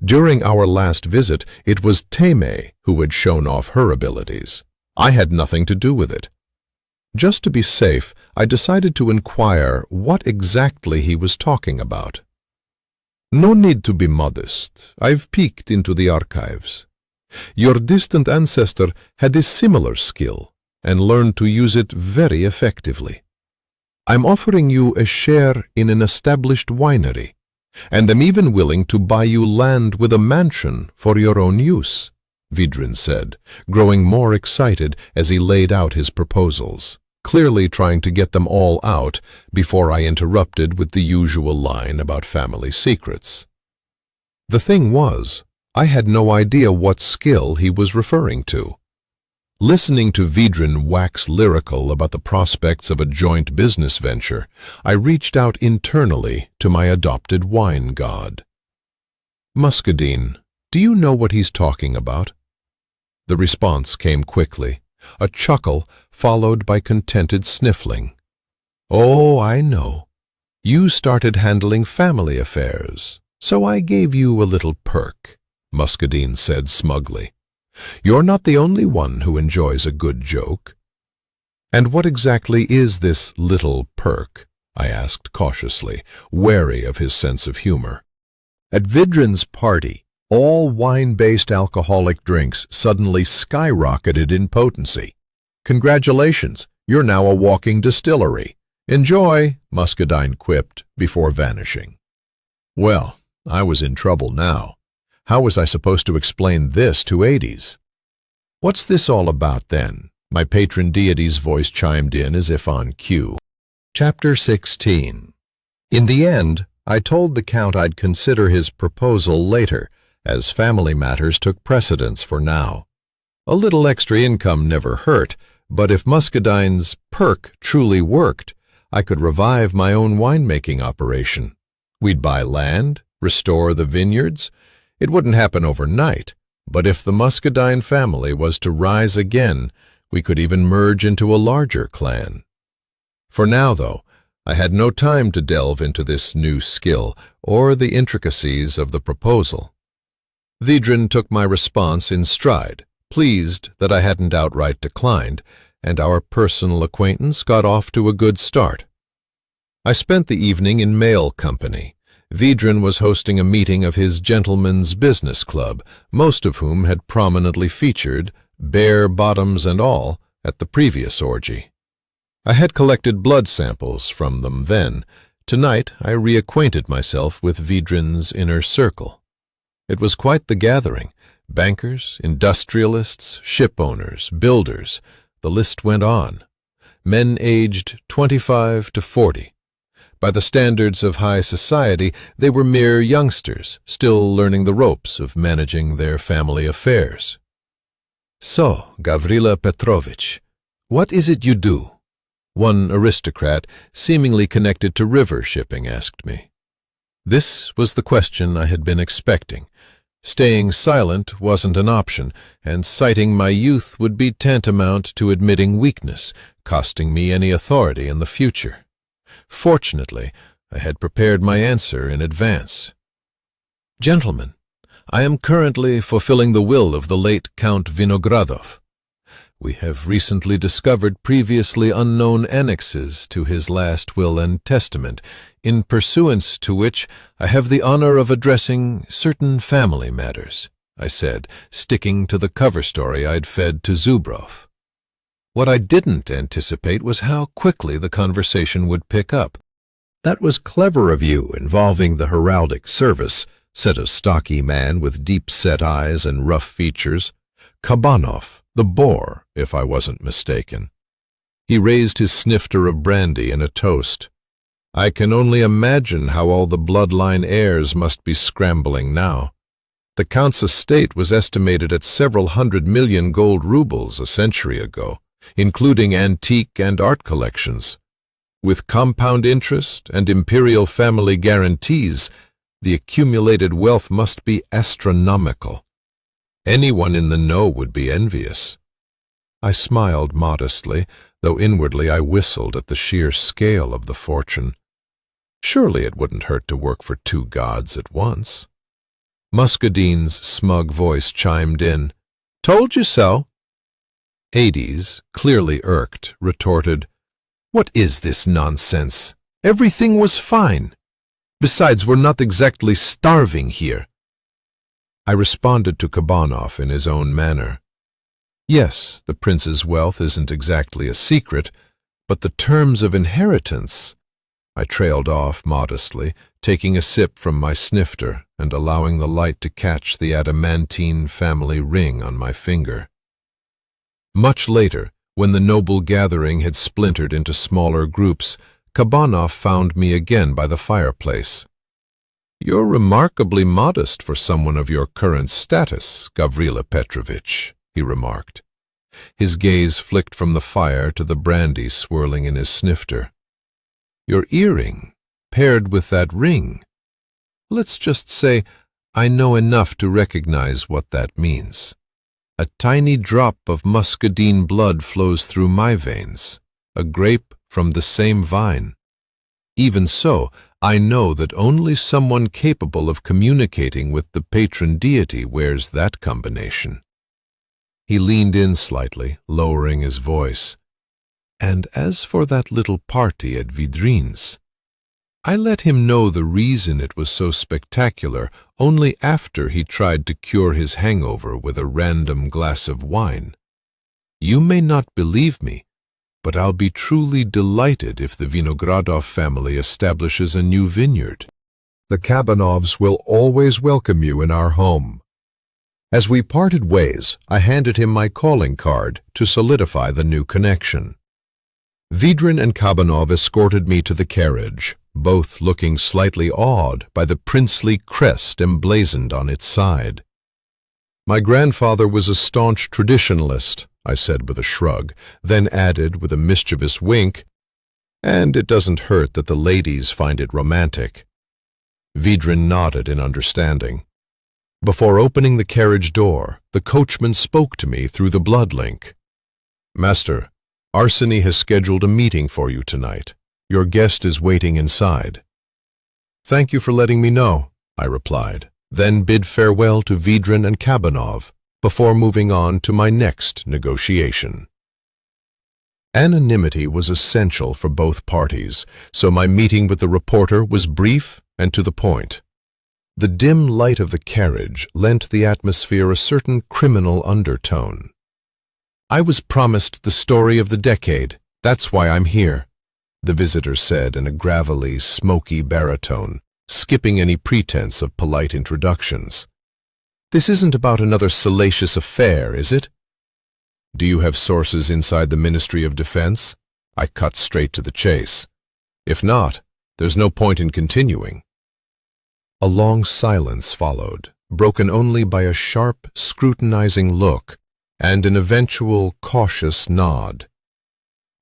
During our last visit, it was Teme who had shown off her abilities. I had nothing to do with it. Just to be safe, I decided to inquire what exactly he was talking about. No need to be modest. I've peeked into the archives. Your distant ancestor had a similar skill and learned to use it very effectively. I'm offering you a share in an established winery, and am even willing to buy you land with a mansion for your own use, Vidrin said, growing more excited as he laid out his proposals, clearly trying to get them all out before I interrupted with the usual line about family secrets. The thing was, I had no idea what skill he was referring to. Listening to Vidrin wax lyrical about the prospects of a joint business venture, I reached out internally to my adopted wine god. Muscadine, do you know what he's talking about? The response came quickly, a chuckle followed by contented sniffling. Oh, I know. You started handling family affairs, so I gave you a little perk, Muscadine said smugly. You're not the only one who enjoys a good joke. And what exactly is this little perk? I asked cautiously, wary of his sense of humor. At Vidrin's party, all wine-based alcoholic drinks suddenly skyrocketed in potency. Congratulations, you're now a walking distillery. Enjoy, Muscadine quipped before vanishing. Well, I was in trouble now. How was I supposed to explain this to Hades? What's this all about, then? My patron deity's voice chimed in as if on cue. Chapter 16. In the end, I told the Count I'd consider his proposal later, as family matters took precedence for now. A little extra income never hurt, but if Muscadine's perk truly worked, I could revive my own winemaking operation. We'd buy land, restore the vineyards. It wouldn't happen overnight, but if the Muscadine family was to rise again, we could even merge into a larger clan. For now, though, I had no time to delve into this new skill or the intricacies of the proposal. Vidrin took my response in stride, pleased that I hadn't outright declined, and our personal acquaintance got off to a good start. I spent the evening in mail company, Vedran was hosting a meeting of his gentlemen's business club, most of whom had prominently featured, bare bottoms and all, at the previous orgy. I had collected blood samples from them then. Tonight I reacquainted myself with Vedran's inner circle. It was quite the gathering. Bankers, industrialists, ship owners, builders, the list went on. Men aged 25 to 40. By the standards of high society, they were mere youngsters, still learning the ropes of managing their family affairs. "So, Gavrila Petrovich, what is it you do?" One aristocrat, seemingly connected to river shipping, asked me. This was the question I had been expecting. Staying silent wasn't an option, and citing my youth would be tantamount to admitting weakness, costing me any authority in the future. Fortunately, I had prepared my answer in advance. "Gentlemen, I am currently fulfilling the will of the late Count Vinogradov. We have recently discovered previously unknown annexes to his last will and testament, in pursuance to which I have the honor of addressing certain family matters," I said, sticking to the cover story I'd fed to Zubrov. What I didn't anticipate was how quickly the conversation would pick up. "That was clever of you, involving the heraldic service," said a stocky man with deep-set eyes and rough features. "Kabanov, the boar, if I wasn't mistaken." He raised his snifter of brandy in a toast. "I can only imagine how all the bloodline heirs must be scrambling now. The Count's estate was estimated at several 100 million gold rubles a century ago, including antique and art collections. With compound interest and imperial family guarantees, the accumulated wealth must be astronomical. Anyone in the know would be envious." I smiled modestly, though inwardly I whistled at the sheer scale of the fortune. Surely it wouldn't hurt to work for two gods at once. Muscadine's smug voice chimed in. "Told you so." Hades, clearly irked, retorted, "What is this nonsense? Everything was fine. Besides, we're not exactly starving here." I responded to Kabanov in his own manner. "Yes, the prince's wealth isn't exactly a secret, but the terms of inheritance—" I trailed off modestly, taking a sip from my snifter and allowing the light to catch the adamantine family ring on my finger. Much later, when the noble gathering had splintered into smaller groups, Kabanov found me again by the fireplace. "You're remarkably modest for someone of your current status, Gavrila Petrovich," he remarked. His gaze flicked from the fire to the brandy swirling in his snifter. "Your earring, paired with that ring. Let's just say I know enough to recognize what that means. A tiny drop of muscadine blood flows through my veins, a grape from the same vine. Even so, I know that only someone capable of communicating with the patron deity wears that combination." He leaned in slightly, lowering his voice. "And as for that little party at Vedrin's, I let him know the reason it was so spectacular only after he tried to cure his hangover with a random glass of wine. You may not believe me, but I'll be truly delighted if the Vinogradov family establishes a new vineyard. The Kabanovs will always welcome you in our home." As we parted ways, I handed him my calling card to solidify the new connection. Vedran and Kabanov escorted me to the carriage, both looking slightly awed by the princely crest emblazoned on its side. "My grandfather was a staunch traditionalist," I said with a shrug, then added with a mischievous wink, "and it doesn't hurt that the ladies find it romantic." Vedran nodded in understanding. Before opening the carriage door, the coachman spoke to me through the blood link. "Master, Arseny has scheduled a meeting for you tonight. Your guest is waiting inside." "Thank you for letting me know," I replied, then bid farewell to Vedran and Kabanov before moving on to my next negotiation. Anonymity was essential for both parties, so my meeting with the reporter was brief and to the point. The dim light of the carriage lent the atmosphere a certain criminal undertone. "I was promised the story of the decade. That's why I'm here," the visitor said in a gravelly, smoky baritone, skipping any pretense of polite introductions. "This isn't about another salacious affair, is it?" "Do you have sources inside the Ministry of Defense?" I cut straight to the chase. "If not, there's no point in continuing." A long silence followed, broken only by a sharp, scrutinizing look and an eventual, cautious nod.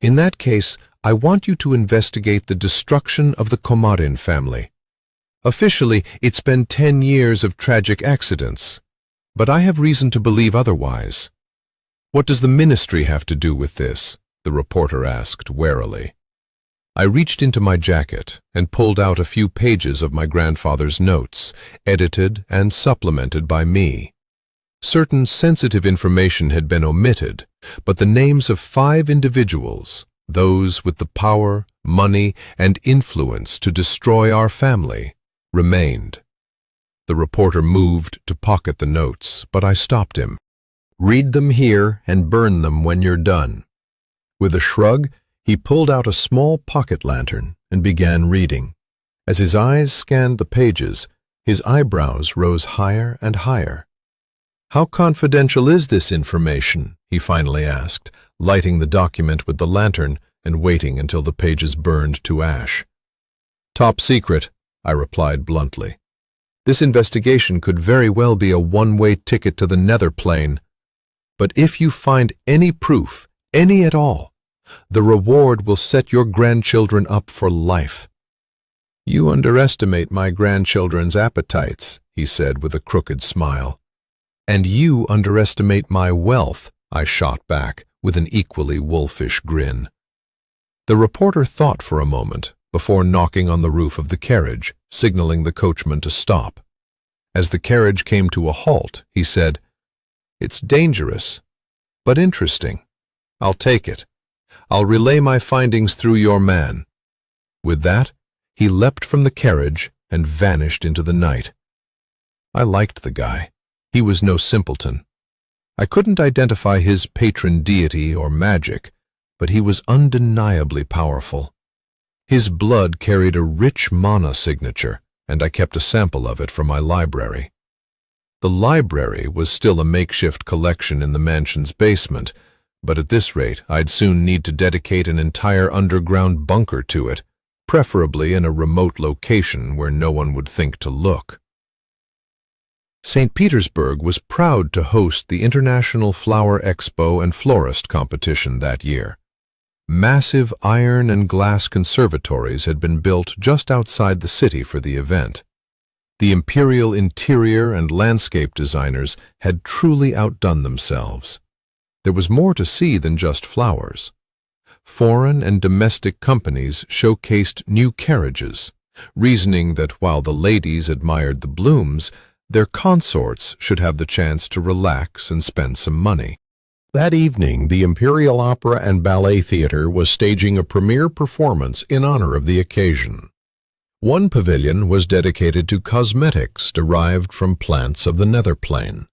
"In that case, I want you to investigate the destruction of the Komarin family. Officially, it's been 10 years of tragic accidents, but I have reason to believe otherwise." "What does the ministry have to do with this?" the reporter asked warily. I reached into my jacket and pulled out a few pages of my grandfather's notes, edited and supplemented by me. Certain sensitive information had been omitted, but the names of 5 individuals, those with the power, money, and influence to destroy our family, remained. The reporter moved to pocket the notes, but I stopped him. "Read them here and burn them when you're done." With a shrug, he pulled out a small pocket lantern and began reading. As his eyes scanned the pages, his eyebrows rose higher and higher. "How confidential is this information?" he finally asked, lighting the document with the lantern and waiting until the pages burned to ash. "Top secret," I replied bluntly. "This investigation could very well be a one-way ticket to the nether plane. But if you find any proof, any at all, the reward will set your grandchildren up for life." "You underestimate my grandchildren's appetites," he said with a crooked smile. "And you underestimate my wealth," I shot back with an equally wolfish grin. The reporter thought for a moment before knocking on the roof of the carriage, signaling the coachman to stop. As the carriage came to a halt, he said, "It's dangerous, but interesting. I'll take it. I'll relay my findings through your man." With that, he leapt from the carriage and vanished into the night. I liked the guy. He was no simpleton. I couldn't identify his patron deity or magic, but he was undeniably powerful. His blood carried a rich mana signature, and I kept a sample of it for my library. The library was still a makeshift collection in the mansion's basement, but at this rate I'd soon need to dedicate an entire underground bunker to it, preferably in a remote location where no one would think to look. St. Petersburg was proud to host the International Flower Expo and Florist Competition that year. Massive iron and glass conservatories had been built just outside the city for the event. The imperial interior and landscape designers had truly outdone themselves. There was more to see than just flowers. Foreign and domestic companies showcased new carriages, reasoning that while the ladies admired the blooms, their consorts should have the chance to relax and spend some money. That evening, the Imperial Opera and Ballet Theatre was staging a premiere performance in honor of the occasion. One pavilion was dedicated to cosmetics derived from plants of the nether plane.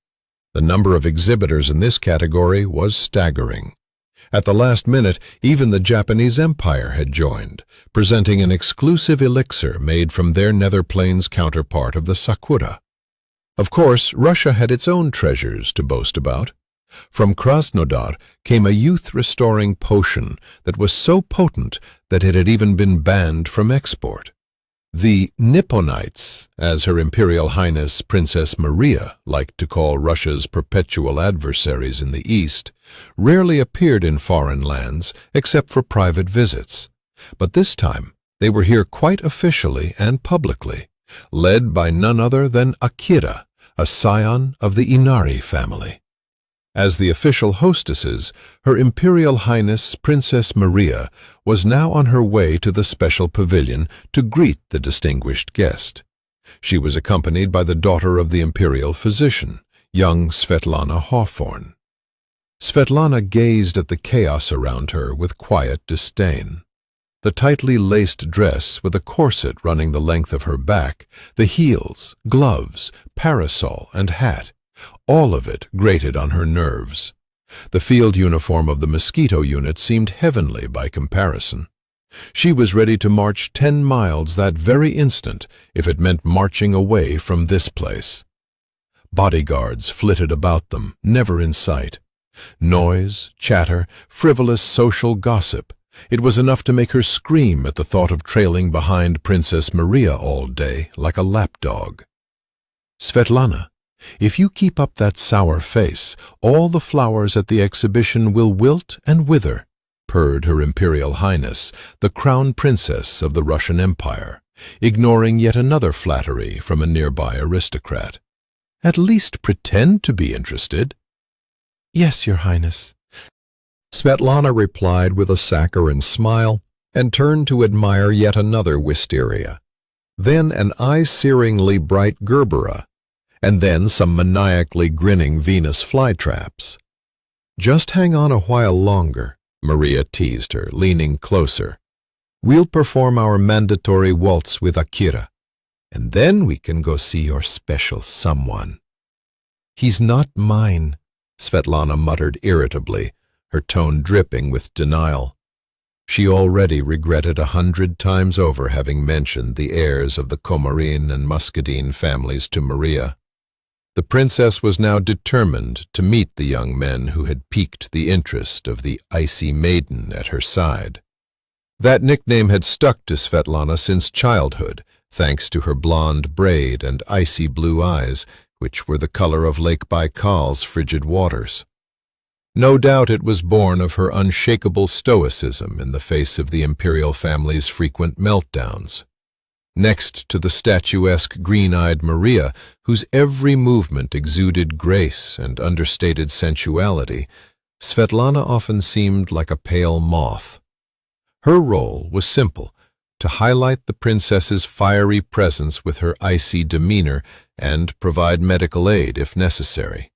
The number of exhibitors in this category was staggering. At the last minute, even the Japanese Empire had joined, presenting an exclusive elixir made from their nether plane's counterpart of the sakura. Of course, Russia had its own treasures to boast about. From Krasnodar came a youth-restoring potion that was so potent that it had even been banned from export. The Nipponites, as Her Imperial Highness Princess Maria liked to call Russia's perpetual adversaries in the East, rarely appeared in foreign lands except for private visits. But this time they were here quite officially and publicly, led by none other than Akira, a scion of the Inari family. As the official hostesses, Her Imperial Highness Princess Maria was now on her way to the special pavilion to greet the distinguished guest. She was accompanied by the daughter of the imperial physician, young Svetlana Hawthorne. Svetlana gazed at the chaos around her with quiet disdain. The tightly laced dress with a corset running the length of her back, the heels, gloves, parasol, and hat, all of it grated on her nerves. The field uniform of the mosquito unit seemed heavenly by comparison. She was ready to march 10 miles that very instant if it meant marching away from this place. Bodyguards flitted about them, never in sight. Noise, chatter, frivolous social gossip. It was enough to make her scream at the thought of trailing behind Princess Maria all day like a lapdog. "Svetlana, if you keep up that sour face, all the flowers at the exhibition will wilt and wither," purred Her Imperial Highness, the Crown Princess of the Russian Empire, ignoring yet another flattery from a nearby aristocrat. "At least pretend to be interested." Yes, Your Highness. Svetlana replied with a saccharine smile and turned to admire yet another wisteria, then an eye-searingly bright gerbera, and then some maniacally grinning Venus flytraps. "Just hang on a while longer," Maria teased her, leaning closer. "We'll perform our mandatory waltz with Akira, and then we can go see your special someone." "He's not mine," Svetlana muttered irritably, her tone dripping with denial. She already regretted 100 times over having mentioned the heirs of the Komarin and Muscadine families to Maria. The princess was now determined to meet the young men who had piqued the interest of the icy maiden at her side. That nickname had stuck to Svetlana since childhood, thanks to her blonde braid and icy blue eyes, which were the color of Lake Baikal's frigid waters. No doubt it was born of her unshakable stoicism in the face of the imperial family's frequent meltdowns. Next to the statuesque green-eyed Maria, whose every movement exuded grace and understated sensuality, Svetlana often seemed like a pale moth. Her role was simple: to highlight the princess's fiery presence with her icy demeanor and provide medical aid if necessary.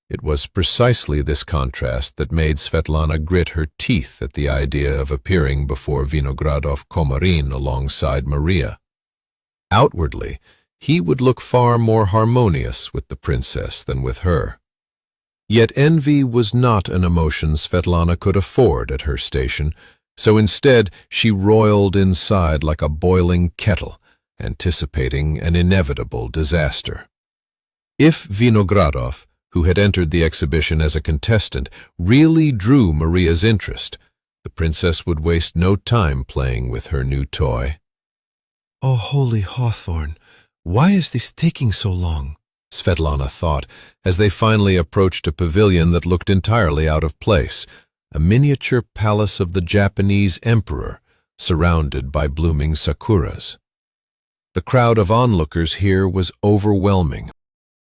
It was precisely this contrast that made Svetlana grit her teeth at the idea of appearing before Vinogradov Komarin alongside Maria. Outwardly, he would look far more harmonious with the princess than with her. Yet envy was not an emotion Svetlana could afford at her station, so instead she roiled inside like a boiling kettle, anticipating an inevitable disaster. If Vinogradov, who had entered the exhibition as a contestant, really drew Maria's interest, the princess would waste no time playing with her new toy. "Oh, holy hawthorn, why is this taking so long?" Svetlana thought, as they finally approached a pavilion that looked entirely out of place, a miniature palace of the Japanese emperor, surrounded by blooming sakuras. The crowd of onlookers here was overwhelming.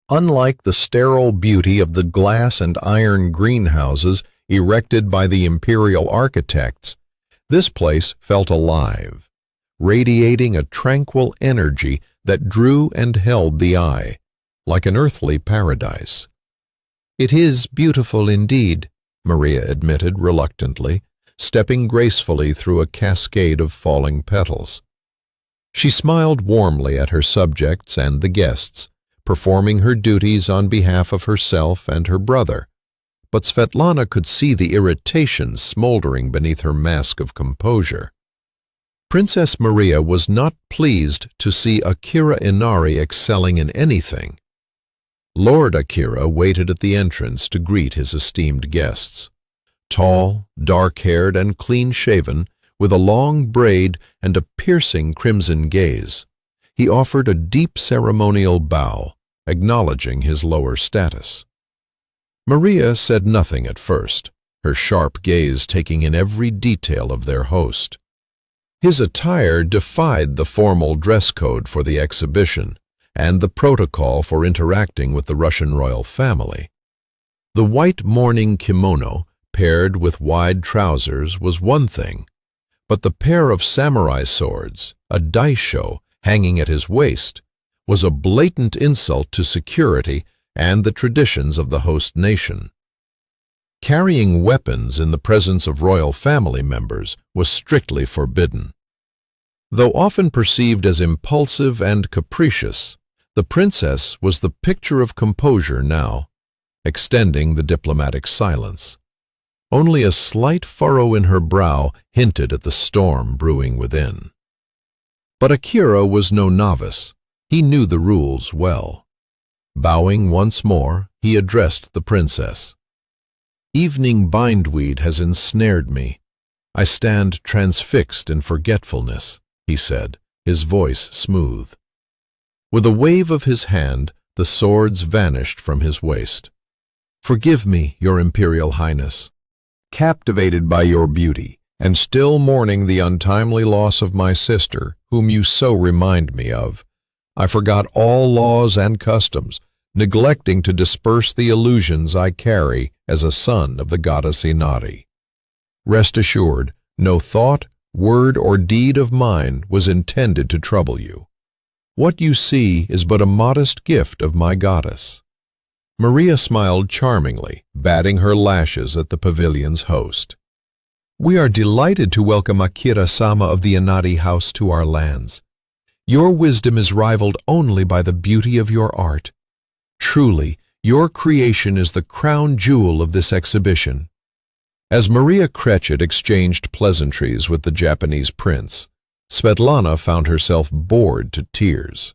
Unlike the sterile beauty of the glass and iron greenhouses erected by the imperial architects, this place felt alive, radiating a tranquil energy that drew and held the eye, like an earthly paradise. "It is beautiful indeed," Maria admitted reluctantly, stepping gracefully through a cascade of falling petals. She smiled warmly at her subjects and the guests, performing her duties on behalf of herself and her brother, but Svetlana could see the irritation smoldering beneath her mask of composure. Princess Maria was not pleased to see Akira Inari excelling in anything. Lord Akira waited at the entrance to greet his esteemed guests. Tall, dark-haired, and clean-shaven, with a long braid and a piercing crimson gaze, he offered a deep ceremonial bow, acknowledging his lower status. Maria said nothing at first, her sharp gaze taking in every detail of their host. His attire defied the formal dress code for the exhibition and the protocol for interacting with the Russian royal family. The white mourning kimono, paired with wide trousers, was one thing, but the pair of samurai swords, a daisho, hanging at his waist, was a blatant insult to security and the traditions of the host nation. Carrying weapons in the presence of royal family members was strictly forbidden. Though often perceived as impulsive and capricious, the princess was the picture of composure now, extending the diplomatic silence. Only a slight furrow in her brow hinted at the storm brewing within. But Akira was no novice. He knew the rules well. Bowing once more, he addressed the princess. "Evening bindweed has ensnared me. I stand transfixed in forgetfulness," he said, his voice smooth. With a wave of his hand, the swords vanished from his waist. "Forgive me, your Imperial Highness. Captivated by your beauty, and still mourning the untimely loss of my sister, whom you so remind me of, I forgot all laws and customs, neglecting to disperse the illusions I carry as a son of the goddess Inari. Rest assured, no thought, word, or deed of mine was intended to trouble you. What you see is but a modest gift of my goddess." Maria smiled charmingly, batting her lashes at the pavilion's host. "We are delighted to welcome Akira-sama of the Inari House to our lands. Your wisdom is rivaled only by the beauty of your art. Truly, your creation is the crown jewel of this exhibition." As Maria Crechet exchanged pleasantries with the Japanese prince, Svetlana found herself bored to tears.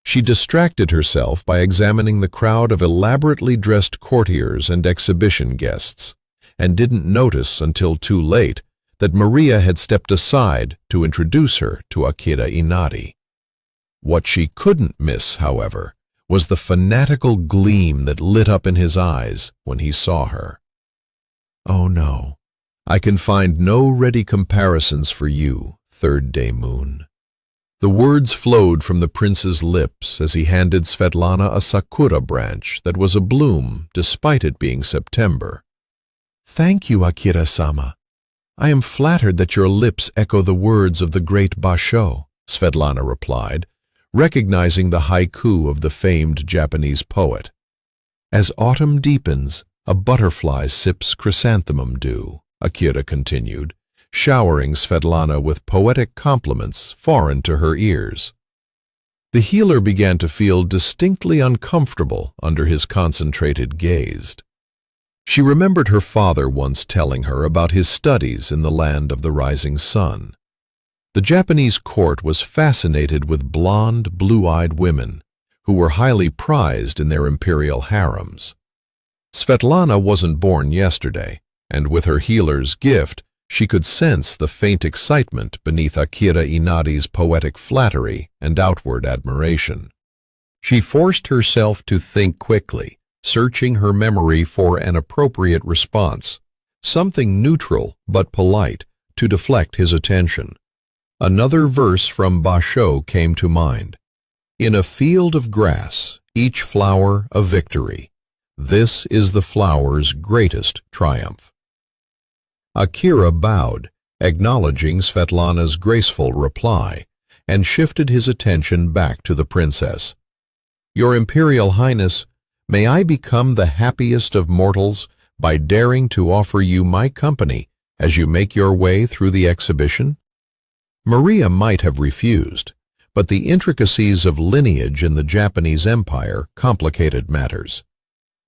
She distracted herself by examining the crowd of elaborately dressed courtiers and exhibition guests, and didn't notice until too late that Maria had stepped aside to introduce her to Akira Inari. What she couldn't miss, however, was the fanatical gleam that lit up in his eyes when he saw her. "Oh no, I can find no ready comparisons for you, third-day moon." The words flowed from the prince's lips as he handed Svetlana a sakura branch that was abloom despite it being September. "Thank you, Akira-sama. I am flattered that your lips echo the words of the great Basho," Svetlana replied, recognizing the haiku of the famed Japanese poet. "As autumn deepens, a butterfly sips chrysanthemum dew," Akira continued, showering Svetlana with poetic compliments foreign to her ears. The healer began to feel distinctly uncomfortable under his concentrated gaze. She remembered her father once telling her about his studies in the land of the rising sun. The Japanese court was fascinated with blonde, blue-eyed women who were highly prized in their imperial harems. Svetlana wasn't born yesterday, and with her healer's gift, she could sense the faint excitement beneath Akira Inari's poetic flattery and outward admiration. She forced herself to think quickly, searching her memory for an appropriate response, something neutral but polite to deflect his attention. Another verse from Basho came to mind. "In a field of grass, each flower a victory. This is the flower's greatest triumph." Akira bowed, acknowledging Svetlana's graceful reply, and shifted his attention back to the princess. "Your Imperial Highness, may I become the happiest of mortals by daring to offer you my company as you make your way through the exhibition?" Maria might have refused, but the intricacies of lineage in the Japanese Empire complicated matters.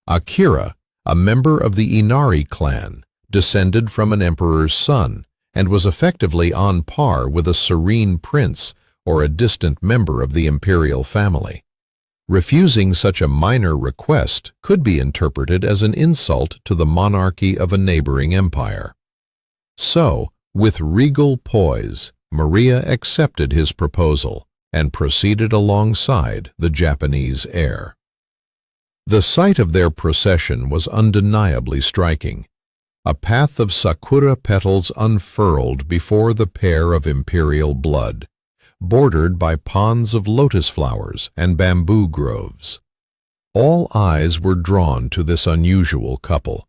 Akira, a member of the Inari clan, descended from an emperor's son, and was effectively on par with a serene prince or a distant member of the imperial family. Refusing such a minor request could be interpreted as an insult to the monarchy of a neighboring empire. So, with regal poise, Maria accepted his proposal and proceeded alongside the Japanese heir. The sight of their procession was undeniably striking. A path of sakura petals unfurled before the pair of imperial blood, bordered by ponds of lotus flowers and bamboo groves. All eyes were drawn to this unusual couple.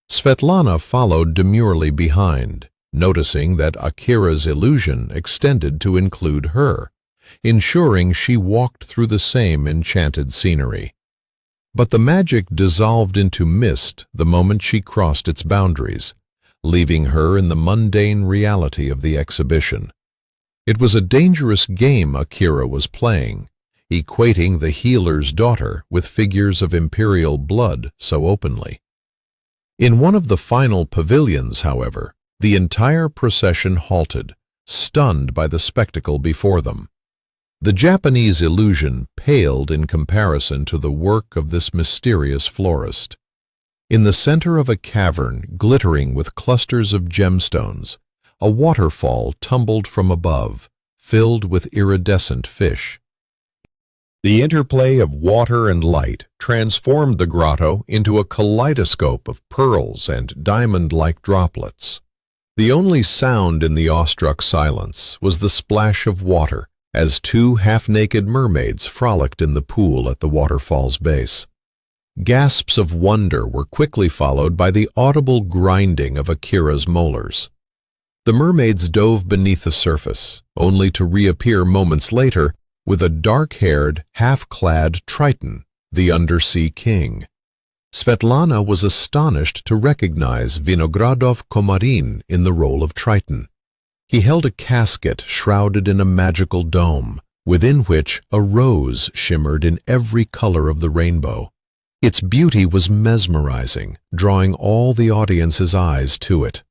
Svetlana followed demurely behind, noticing that Akira's illusion extended to include her, ensuring she walked through the same enchanted scenery. But the magic dissolved into mist the moment she crossed its boundaries, leaving her in the mundane reality of the exhibition. It was a dangerous game Akira was playing, equating the healer's daughter with figures of imperial blood so openly. In one of the final pavilions, however, the entire procession halted, stunned by the spectacle before them. The Japanese illusion paled in comparison to the work of this mysterious florist. In the center of a cavern glittering with clusters of gemstones, a waterfall tumbled from above, filled with iridescent fish. The interplay of water and light transformed the grotto into a kaleidoscope of pearls and diamond-like droplets. The only sound in the awestruck silence was the splash of water as two half-naked mermaids frolicked in the pool at the waterfall's base. Gasps of wonder were quickly followed by the audible grinding of Akira's molars. The mermaids dove beneath the surface, only to reappear moments later with a dark-haired, half-clad Triton, the undersea king. Svetlana was astonished to recognize Vinogradov Komarin in the role of Triton. He held a casket shrouded in a magical dome, within which a rose shimmered in every color of the rainbow. Its beauty was mesmerizing, drawing all the audience's eyes to it.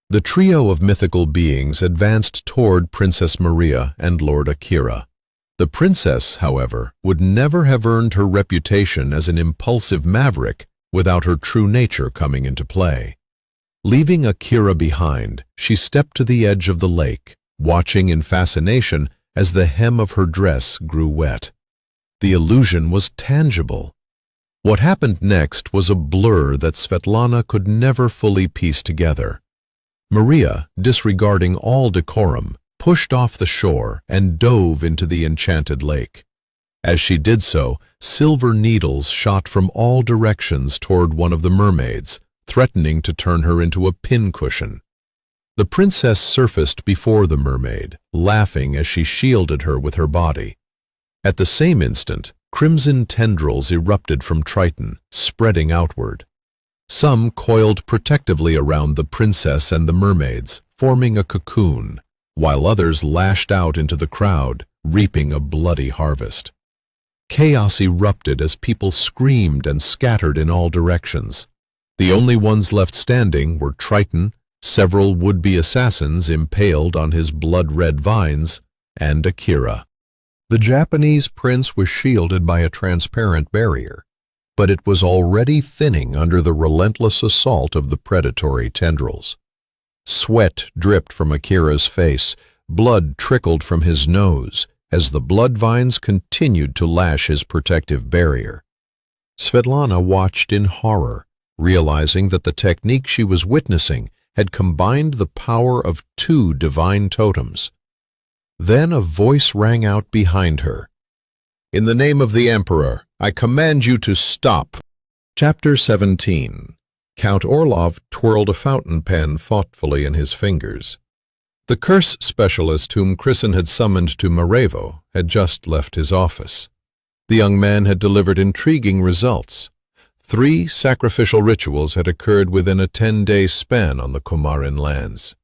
The trio of mythical beings advanced toward Princess Maria and Lord Akira. The princess, however, would never have earned her reputation as an impulsive maverick without her true nature coming into play. Leaving Akira behind, she stepped to the edge of the lake, watching in fascination as the hem of her dress grew wet. The illusion was tangible. What happened next was a blur that Svetlana could never fully piece together. Maria, disregarding all decorum, pushed off the shore and dove into the enchanted lake. As she did so, silver needles shot from all directions toward one of the mermaids, threatening to turn her into a pincushion. The princess surfaced before the mermaid, laughing as she shielded her with her body. At the same instant, crimson tendrils erupted from Triton, spreading outward. Some coiled protectively around the princess and the mermaids, forming a cocoon, while others lashed out into the crowd, reaping a bloody harvest. Chaos erupted as people screamed and scattered in all directions. The only ones left standing were Triton, several would-be assassins impaled on his blood-red vines, and Akira. The Japanese prince was shielded by a transparent barrier, but it was already thinning under the relentless assault of the predatory tendrils. Sweat dripped from Akira's face, blood trickled from his nose, as the blood vines continued to lash his protective barrier. Svetlana watched in horror, realizing that the technique she was witnessing had combined the power of two divine totems. Then a voice rang out behind her. "In the name of the Emperor, I command you to stop." Chapter 17. Count Orlov twirled a fountain pen thoughtfully in his fingers. The curse specialist whom Kristen had summoned to Marevo had just left his office. The young man had delivered intriguing results. 3 sacrificial rituals had occurred within a 10-day span on the Komarin lands.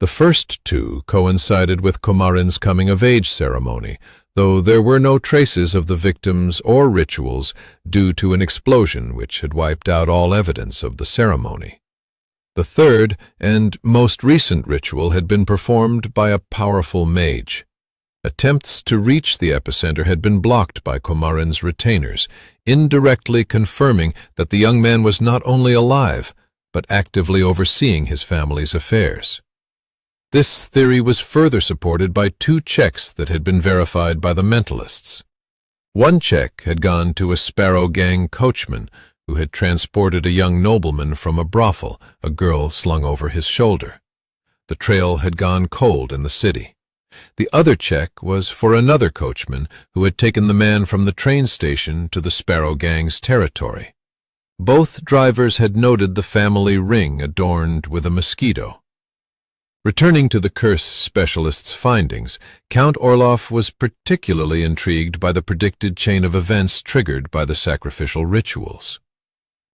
The first 2 coincided with Komarin's coming-of-age ceremony, though there were no traces of the victims or rituals due to an explosion which had wiped out all evidence of the ceremony. The third and most recent ritual had been performed by a powerful mage. Attempts to reach the epicenter had been blocked by Komarin's retainers, indirectly confirming that the young man was not only alive, but actively overseeing his family's affairs. This theory was further supported by 2 checks that had been verified by the mentalists. One check had gone to a Sparrow Gang coachman who had transported a young nobleman from a brothel, a girl slung over his shoulder. The trail had gone cold in the city. The other check was for another coachman who had taken the man from the train station to the Sparrow Gang's territory. Both drivers had noted the family ring adorned with a mosquito. Returning to the curse specialist's findings, Count Orloff was particularly intrigued by the predicted chain of events triggered by the sacrificial rituals.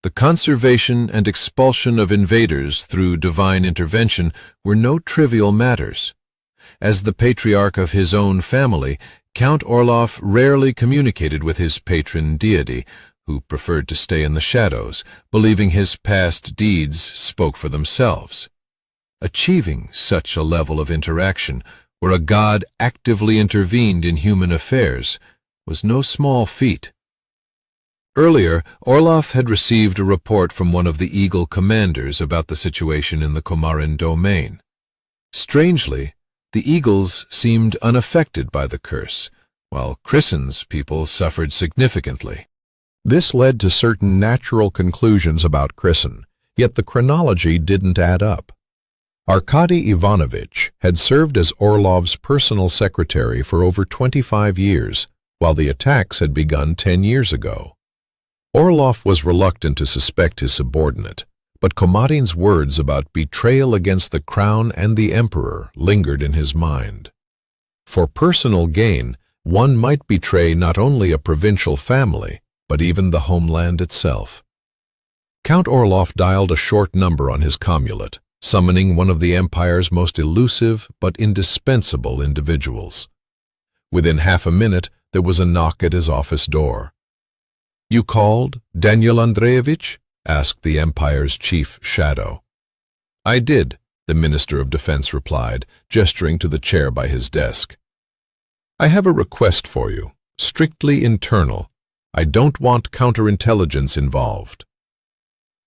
The conservation and expulsion of invaders through divine intervention were no trivial matters. As the patriarch of his own family, Count Orloff rarely communicated with his patron deity, who preferred to stay in the shadows, believing his past deeds spoke for themselves. Achieving such a level of interaction, where a god actively intervened in human affairs, was no small feat. Earlier, Orloff had received a report from one of the Eagle commanders about the situation in the Komarin domain. Strangely, the Eagles seemed unaffected by the curse, while Christen's people suffered significantly. This led to certain natural conclusions about Christen, yet the chronology didn't add up. Arkady Ivanovich had served as Orlov's personal secretary for over 25 years, while the attacks had begun 10 years ago. Orlov was reluctant to suspect his subordinate, but Komarin's words about betrayal against the crown and the emperor lingered in his mind. For personal gain, one might betray not only a provincial family, but even the homeland itself. Count Orlov dialed a short number on his commulet, summoning one of the empire's most elusive but indispensable individuals. Within half a minute, there was a knock at his office door. "You called, Daniel Andreevich?" asked the empire's chief shadow. "I did," the Minister of Defense replied, gesturing to the chair by his desk. "I have a request for you, strictly internal. I don't want counterintelligence involved."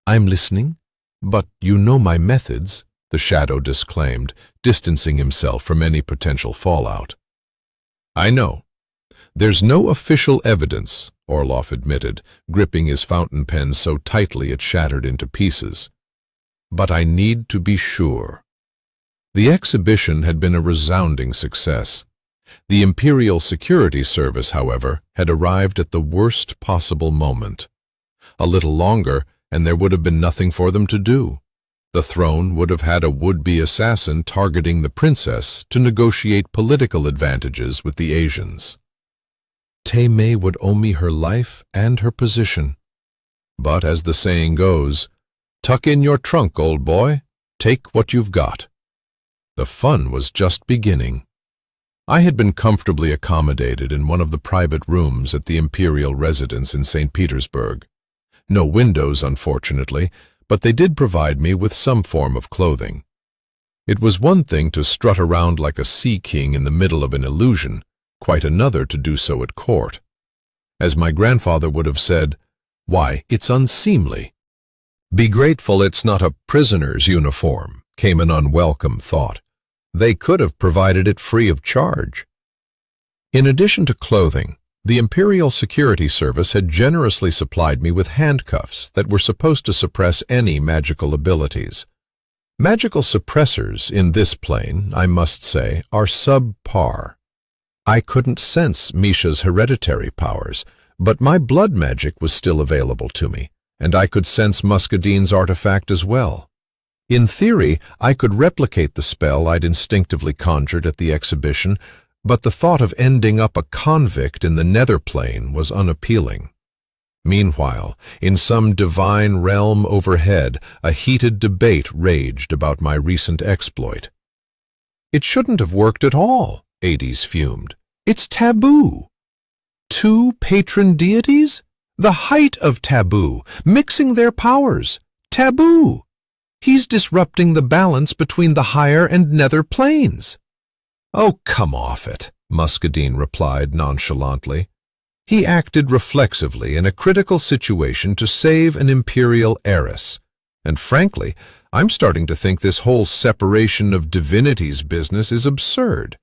"I'm listening. But you know my methods," the shadow disclaimed, distancing himself from any potential fallout. "I know. There's no official evidence," Orlov admitted, gripping his fountain pen so tightly it shattered into pieces. "But I need to be sure." The exhibition had been a resounding success. The Imperial Security Service, however, had arrived at the worst possible moment. A little longer, and there would have been nothing for them to do. The throne would have had a would-be assassin targeting the princess to negotiate political advantages with the Asians. Mei would owe me her life and her position. But as the saying goes, tuck in your trunk, old boy. Take what you've got. The fun was just beginning. I had been comfortably accommodated in one of the private rooms at the imperial residence in St. Petersburg. No windows, unfortunately, but they did provide me with some form of clothing. It was one thing to strut around like a sea king in the middle of an illusion, quite another to do so at court. As my grandfather would have said, "Why, it's unseemly." "Be grateful it's not a prisoner's uniform," came an unwelcome thought. They could have provided it free of charge. In addition to clothing, the Imperial Security Service had generously supplied me with handcuffs that were supposed to suppress any magical abilities. Magical suppressors in this plane, I must say, are subpar. I couldn't sense Misha's hereditary powers, but my blood magic was still available to me, and I could sense Muscadine's artifact as well. In theory, I could replicate the spell I'd instinctively conjured at the exhibition, but the thought of ending up a convict in the nether plane was unappealing. Meanwhile, in some divine realm overhead, a heated debate raged about my recent exploit. "It shouldn't have worked at all," Hades fumed. "It's taboo." 2 patron deities? The height of taboo, mixing their powers. Taboo. He's disrupting the balance between the higher and nether planes. "Oh, come off it," Muscadine replied nonchalantly. He acted reflexively in a critical situation to save an imperial heiress. And frankly, I'm starting to think this whole separation of divinities business is absurd.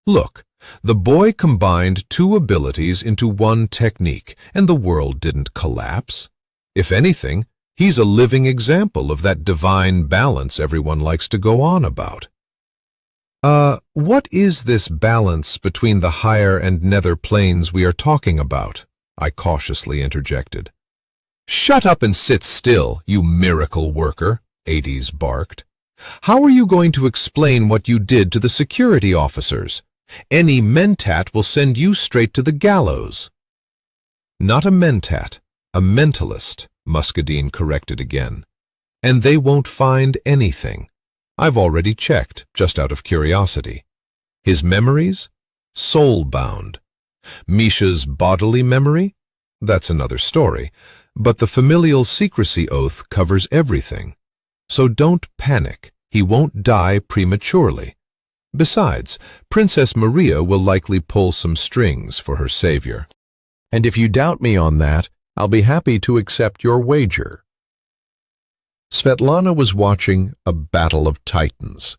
Look, the boy combined 2 abilities into 1 technique, and the world didn't collapse. If anything, he's a living example of that divine balance everyone likes to go on about. What is this balance between the higher and nether planes we are talking about?" I cautiously interjected. "Shut up and sit still, you miracle worker," Hades barked. How are you going to explain what you did to the security officers? Any mentat will send you straight to the gallows." "Not a mentat, a mentalist," Muscadine corrected again. "And they won't find anything. I've already checked, just out of curiosity. His memories? Soul-bound. Misha's bodily memory? That's another story. But the familial secrecy oath covers everything. So don't panic. He won't die prematurely. Besides, Princess Maria will likely pull some strings for her savior. And if you doubt me on that, I'll be happy to accept your wager." Svetlana was watching a battle of titans.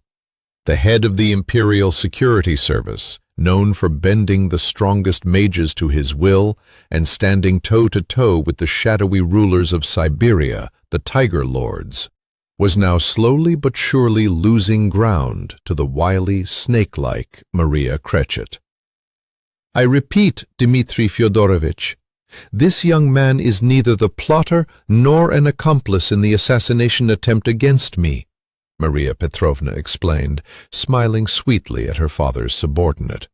The head of the Imperial Security Service, known for bending the strongest mages to his will and standing toe-to-toe with the shadowy rulers of Siberia, the Tiger Lords, was now slowly but surely losing ground to the wily, snake-like Maria Crechet. "I repeat, Dmitri Fyodorovich, this young man is neither the plotter nor an accomplice in the assassination attempt against me," Maria Petrovna explained, smiling sweetly at her father's subordinate.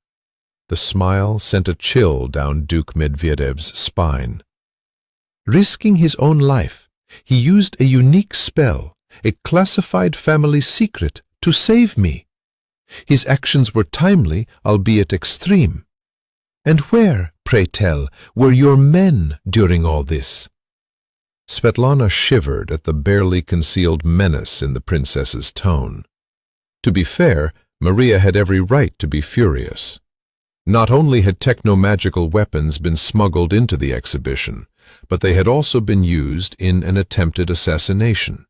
The smile sent a chill down Duke Medvedev's spine. "Risking his own life, he used a unique spell, a classified family secret, to save me. His actions were timely, albeit extreme. And where, pray tell, were your men during all this?" Svetlana shivered at the barely concealed menace in the princess's tone. To be fair, Maria had every right to be furious. Not only had techno-magical weapons been smuggled into the exhibition, but they had also been used in an attempted assassination.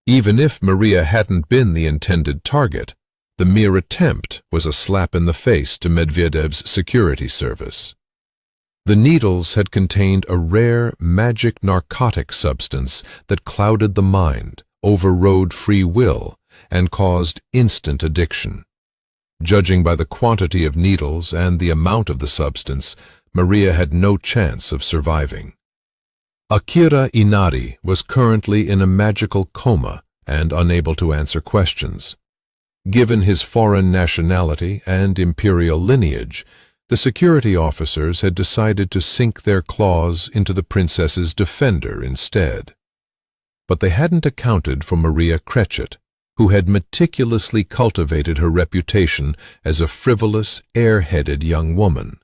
Even if Maria hadn't been the intended target, the mere attempt was a slap in the face to Medvedev's security service. The needles had contained a rare magic narcotic substance that clouded the mind, overrode free will, and caused instant addiction. Judging by the quantity of needles and the amount of the substance, Maria had no chance of surviving. Akira Inari was currently in a magical coma and unable to answer questions. Given his foreign nationality and imperial lineage, the security officers had decided to sink their claws into the princess's defender instead. But they hadn't accounted for Maria Crechet, who had meticulously cultivated her reputation as a frivolous, air-headed young woman,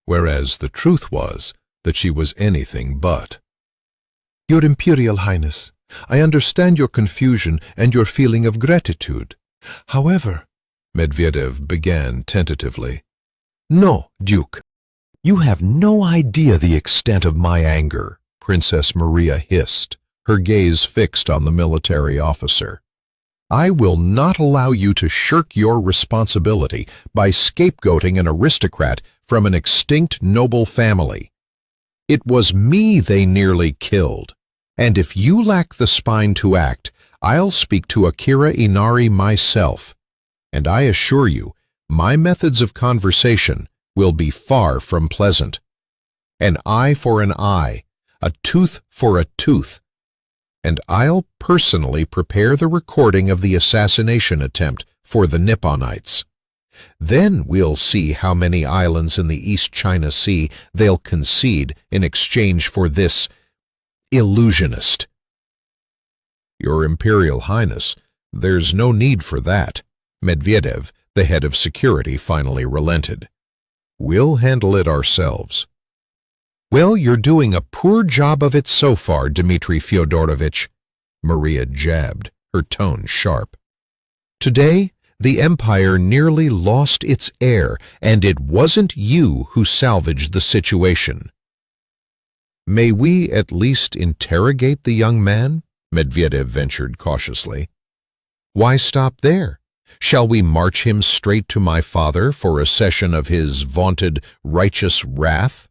whereas the truth was that she was anything but. "Your Imperial Highness, I understand your confusion and your feeling of gratitude. However," Medvedev began tentatively. "No, Duke. You have no idea the extent of my anger," Princess Maria hissed, her gaze fixed on the military officer. "I will not allow you to shirk your responsibility by scapegoating an aristocrat from an extinct noble family. It was me they nearly killed, and if you lack the spine to act, I'll speak to Akira Inari myself, and I assure you, my methods of conversation will be far from pleasant. An eye for an eye, a tooth for a tooth, and I'll personally prepare the recording of the assassination attempt for the Nipponites. Then we'll see how many islands in the East China Sea they'll concede in exchange for this illusionist." "Your Imperial Highness, there's no need for that," Medvedev, the head of security, finally relented. "We'll handle it ourselves." "Well, you're doing a poor job of it so far, Dmitri Fyodorovich," Maria jabbed, her tone sharp. "Today, the Empire nearly lost its heir, and it wasn't you who salvaged the situation." "May we at least interrogate the young man?" Medvedev ventured cautiously. "Why stop there? Shall we march him straight to my father for a session of his vaunted righteous wrath?"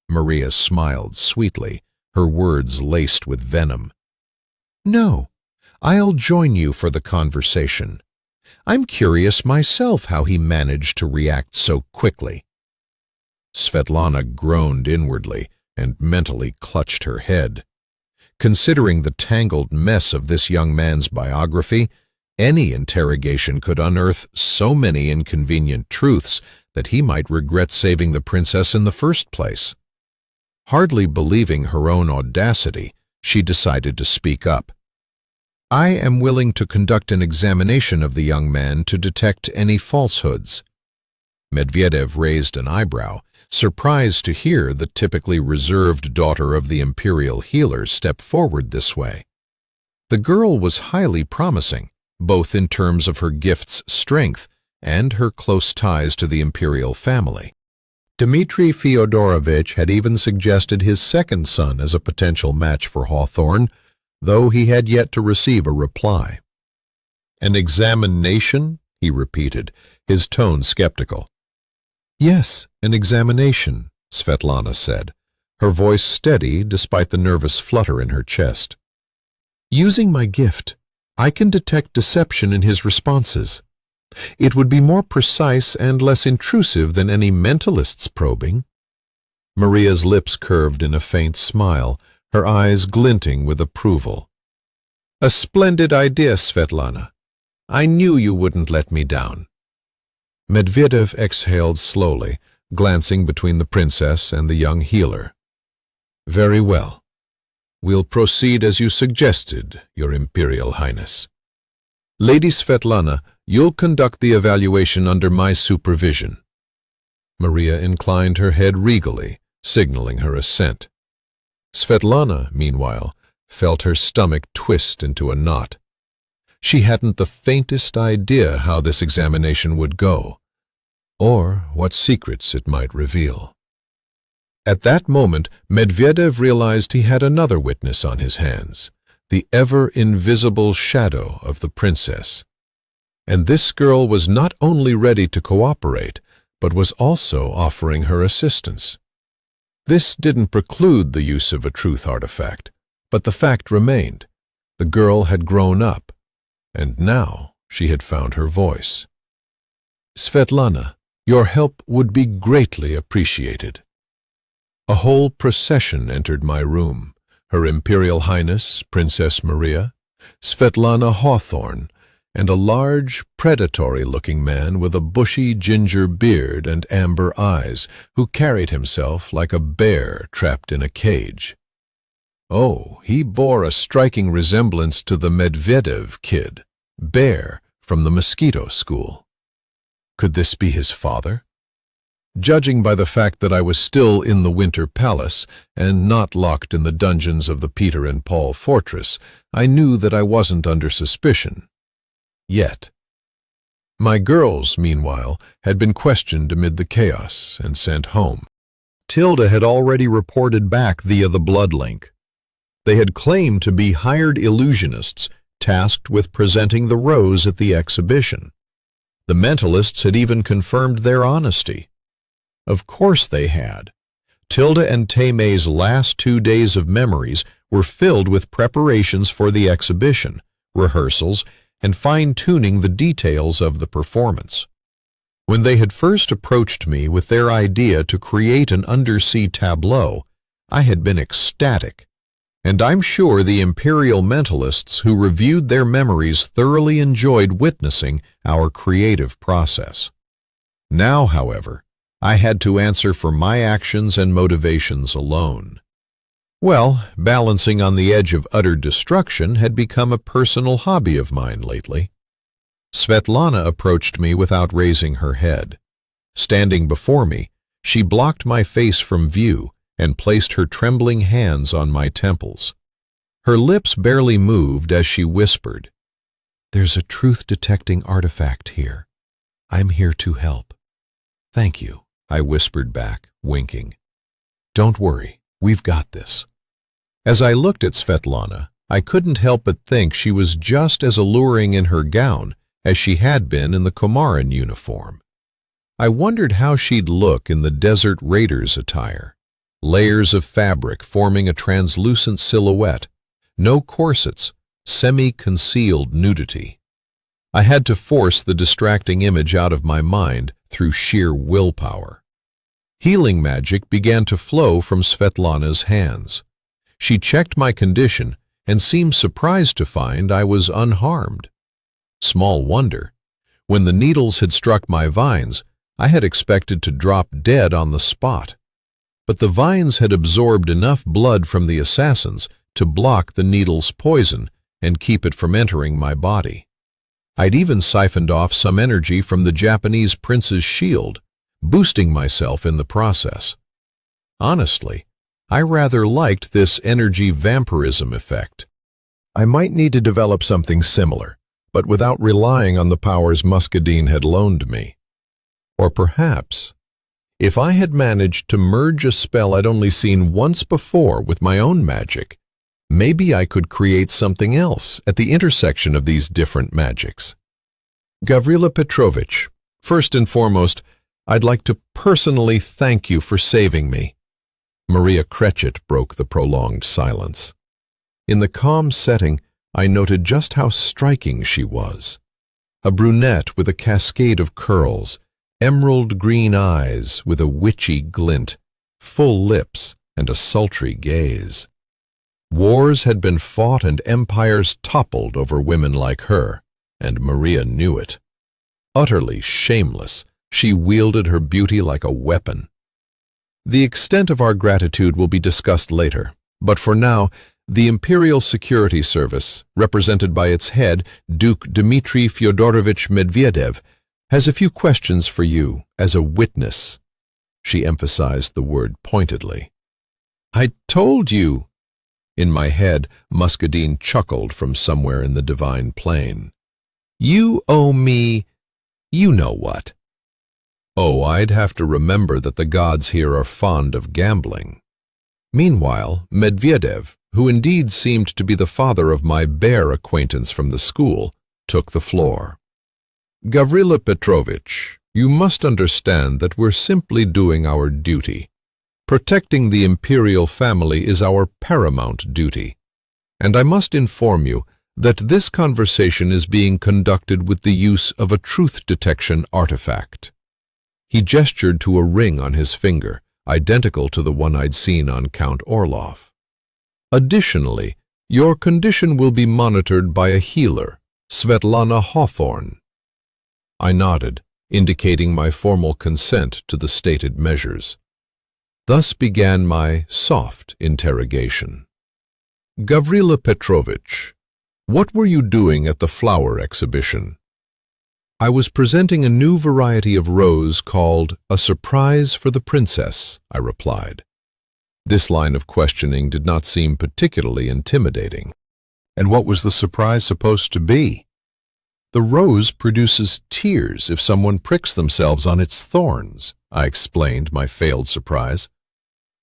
Maria smiled sweetly, her words laced with venom. "No, I'll join you for the conversation. I'm curious myself how he managed to react so quickly." Svetlana groaned inwardly and mentally clutched her head. Considering the tangled mess of this young man's biography, Any interrogation could unearth so many inconvenient truths that he might regret saving the princess in the first place. Hardly believing her own audacity, she decided to speak up. "I am willing to conduct an examination of the young man to detect any falsehoods." Medvedev raised an eyebrow, surprised to hear the typically reserved daughter of the imperial healer step forward this way. The girl was highly promising, both in terms of her gift's strength and her close ties to the imperial family. Dmitri Fyodorovich had even suggested his second son as a potential match for Hawthorne, though he had yet to receive a reply. "An examination?" he repeated, his tone skeptical. "Yes, an examination," Svetlana said, her voice steady despite the nervous flutter in her chest. "Using my gift, I can detect deception in his responses. It would be more precise and less intrusive than any mentalist's probing." Maria's lips curved in a faint smile, her eyes glinting with approval. "A splendid idea, Svetlana. I knew you wouldn't let me down." Medvedev exhaled slowly, glancing between the princess and the young healer. "Very well. We'll proceed as you suggested, Your Imperial Highness. Lady Svetlana, you'll conduct the evaluation under my supervision." Maria inclined her head regally, signaling her assent. Svetlana, meanwhile, felt her stomach twist into a knot. She hadn't the faintest idea how this examination would go, or what secrets it might reveal. At that moment, Medvedev realized he had another witness on his hands, the ever-invisible shadow of the princess. And this girl was not only ready to cooperate, but was also offering her assistance. This didn't preclude the use of a truth artifact, but the fact remained. The girl had grown up, and now she had found her voice. "Svetlana, your help would be greatly appreciated." A whole procession entered my room, Her Imperial Highness, Princess Maria, Svetlana Hawthorne, and a large, predatory-looking man with a bushy ginger beard and amber eyes, who carried himself like a bear trapped in a cage. Oh, he bore a striking resemblance to the Medvedev kid, Bear, from the Mosquito School. Could this be his father? Judging by the fact that I was still in the Winter Palace and not locked in the dungeons of the Peter and Paul Fortress, I knew that I wasn't under suspicion. Yet. My girls, meanwhile, had been questioned amid the chaos and sent home. Tilda had already reported back via the blood link. They had claimed to be hired illusionists tasked with presenting the rose at the exhibition. The mentalists had even confirmed their honesty. Of course they had. Tilda and Teimay's last 2 days of memories were filled with preparations for the exhibition, rehearsals, and fine-tuning the details of the performance. When they had first approached me with their idea to create an undersea tableau, I had been ecstatic, and I'm sure the imperial mentalists who reviewed their memories thoroughly enjoyed witnessing our creative process. Now, however, I had to answer for my actions and motivations alone. Well, balancing on the edge of utter destruction had become a personal hobby of mine lately. Svetlana approached me without raising her head. Standing before me, she blocked my face from view and placed her trembling hands on my temples. Her lips barely moved as she whispered, "There's a truth-detecting artifact here. I'm here to help." "Thank you," I whispered back, winking. "Don't worry, we've got this." As I looked at Svetlana, I couldn't help but think she was just as alluring in her gown as she had been in the Komarin uniform. I wondered how she'd look in the Desert Raiders attire. Layers of fabric forming a translucent silhouette, no corsets, semi-concealed nudity. I had to force the distracting image out of my mind through sheer willpower. Healing magic began to flow from Svetlana's hands. She checked my condition and seemed surprised to find I was unharmed. Small wonder. When the needles had struck my vines, I had expected to drop dead on the spot. But the vines had absorbed enough blood from the assassins to block the needle's poison and keep it from entering my body. I'd even siphoned off some energy from the Japanese prince's shield, boosting myself in the process. Honestly, I rather liked this energy vampirism effect. I might need to develop something similar, but without relying on the powers Muscadine had loaned me. Or perhaps, if I had managed to merge a spell I'd only seen once before with my own magic, maybe I could create something else at the intersection of these different magics. Gavrila Petrovich, first and foremost, I'd like to personally thank you for saving me. Maria Crechet broke the prolonged silence. In the calm setting, I noted just how striking she was. A brunette with a cascade of curls, emerald green eyes with a witchy glint, full lips, and a sultry gaze. Wars had been fought and empires toppled over women like her, and Maria knew it. Utterly shameless, she wielded her beauty like a weapon. The extent of our gratitude will be discussed later, but for now, the Imperial Security Service, represented by its head, Duke Dmitry Fyodorovich Medvedev, has a few questions for you as a witness. She emphasized the word pointedly. I told you. In my head, Muscadine chuckled from somewhere in the divine plane. You owe me, you know what. Oh, I'd have to remember that the gods here are fond of gambling. Meanwhile, Medvedev, who indeed seemed to be the father of my bear acquaintance from the school, took the floor. Gavrila Petrovich, you must understand that we're simply doing our duty. Protecting the imperial family is our paramount duty. And I must inform you that this conversation is being conducted with the use of a truth detection artifact. He gestured to a ring on his finger, identical to the one I'd seen on Count Orloff. Additionally, your condition will be monitored by a healer, Svetlana Hawthorne. I nodded, indicating my formal consent to the stated measures. Thus began my soft interrogation. Gavrila Petrovich, what were you doing at the flower exhibition? I was presenting a new variety of rose called a surprise for the princess, I replied. This line of questioning did not seem particularly intimidating. And what was the surprise supposed to be? The rose produces tears if someone pricks themselves on its thorns, I explained my failed surprise.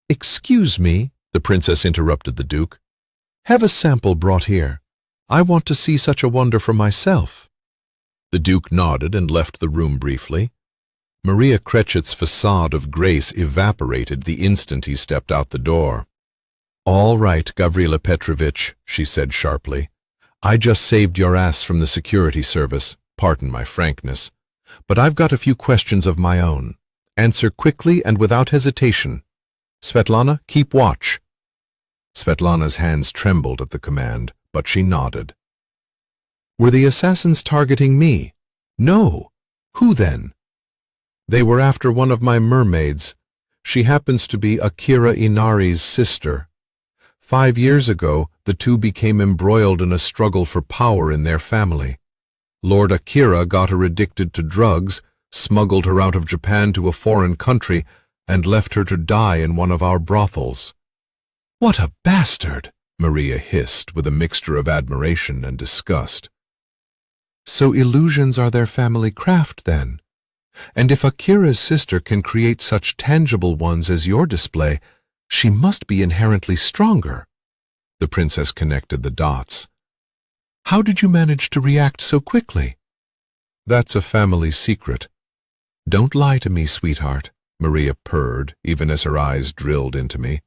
Excuse me, the princess interrupted the Duke. Have a sample brought here. I want to see such a wonder for myself. The Duke nodded and left the room briefly. Maria Crechet's facade of grace evaporated the instant he stepped out the door. All right, Gavrila Petrovich, she said sharply. I just saved your ass from the security service, pardon my frankness. But I've got a few questions of my own. Answer quickly and without hesitation. Svetlana, keep watch. Svetlana's hands trembled at the command, but she nodded. Were the assassins targeting me? No. Who then? They were after one of my mermaids. She happens to be Akira Inari's sister. 5 years ago, the two became embroiled in a struggle for power in their family. Lord Akira got her addicted to drugs, smuggled her out of Japan to a foreign country, and left her to die in one of our brothels. What a bastard! Maria hissed with a mixture of admiration and disgust. So illusions are their family craft, then? And if Akira's sister can create such tangible ones as your display, she must be inherently stronger. The princess connected the dots. How did you manage to react so quickly? That's a family secret. Don't lie to me, sweetheart, Maria purred, even as her eyes drilled into me.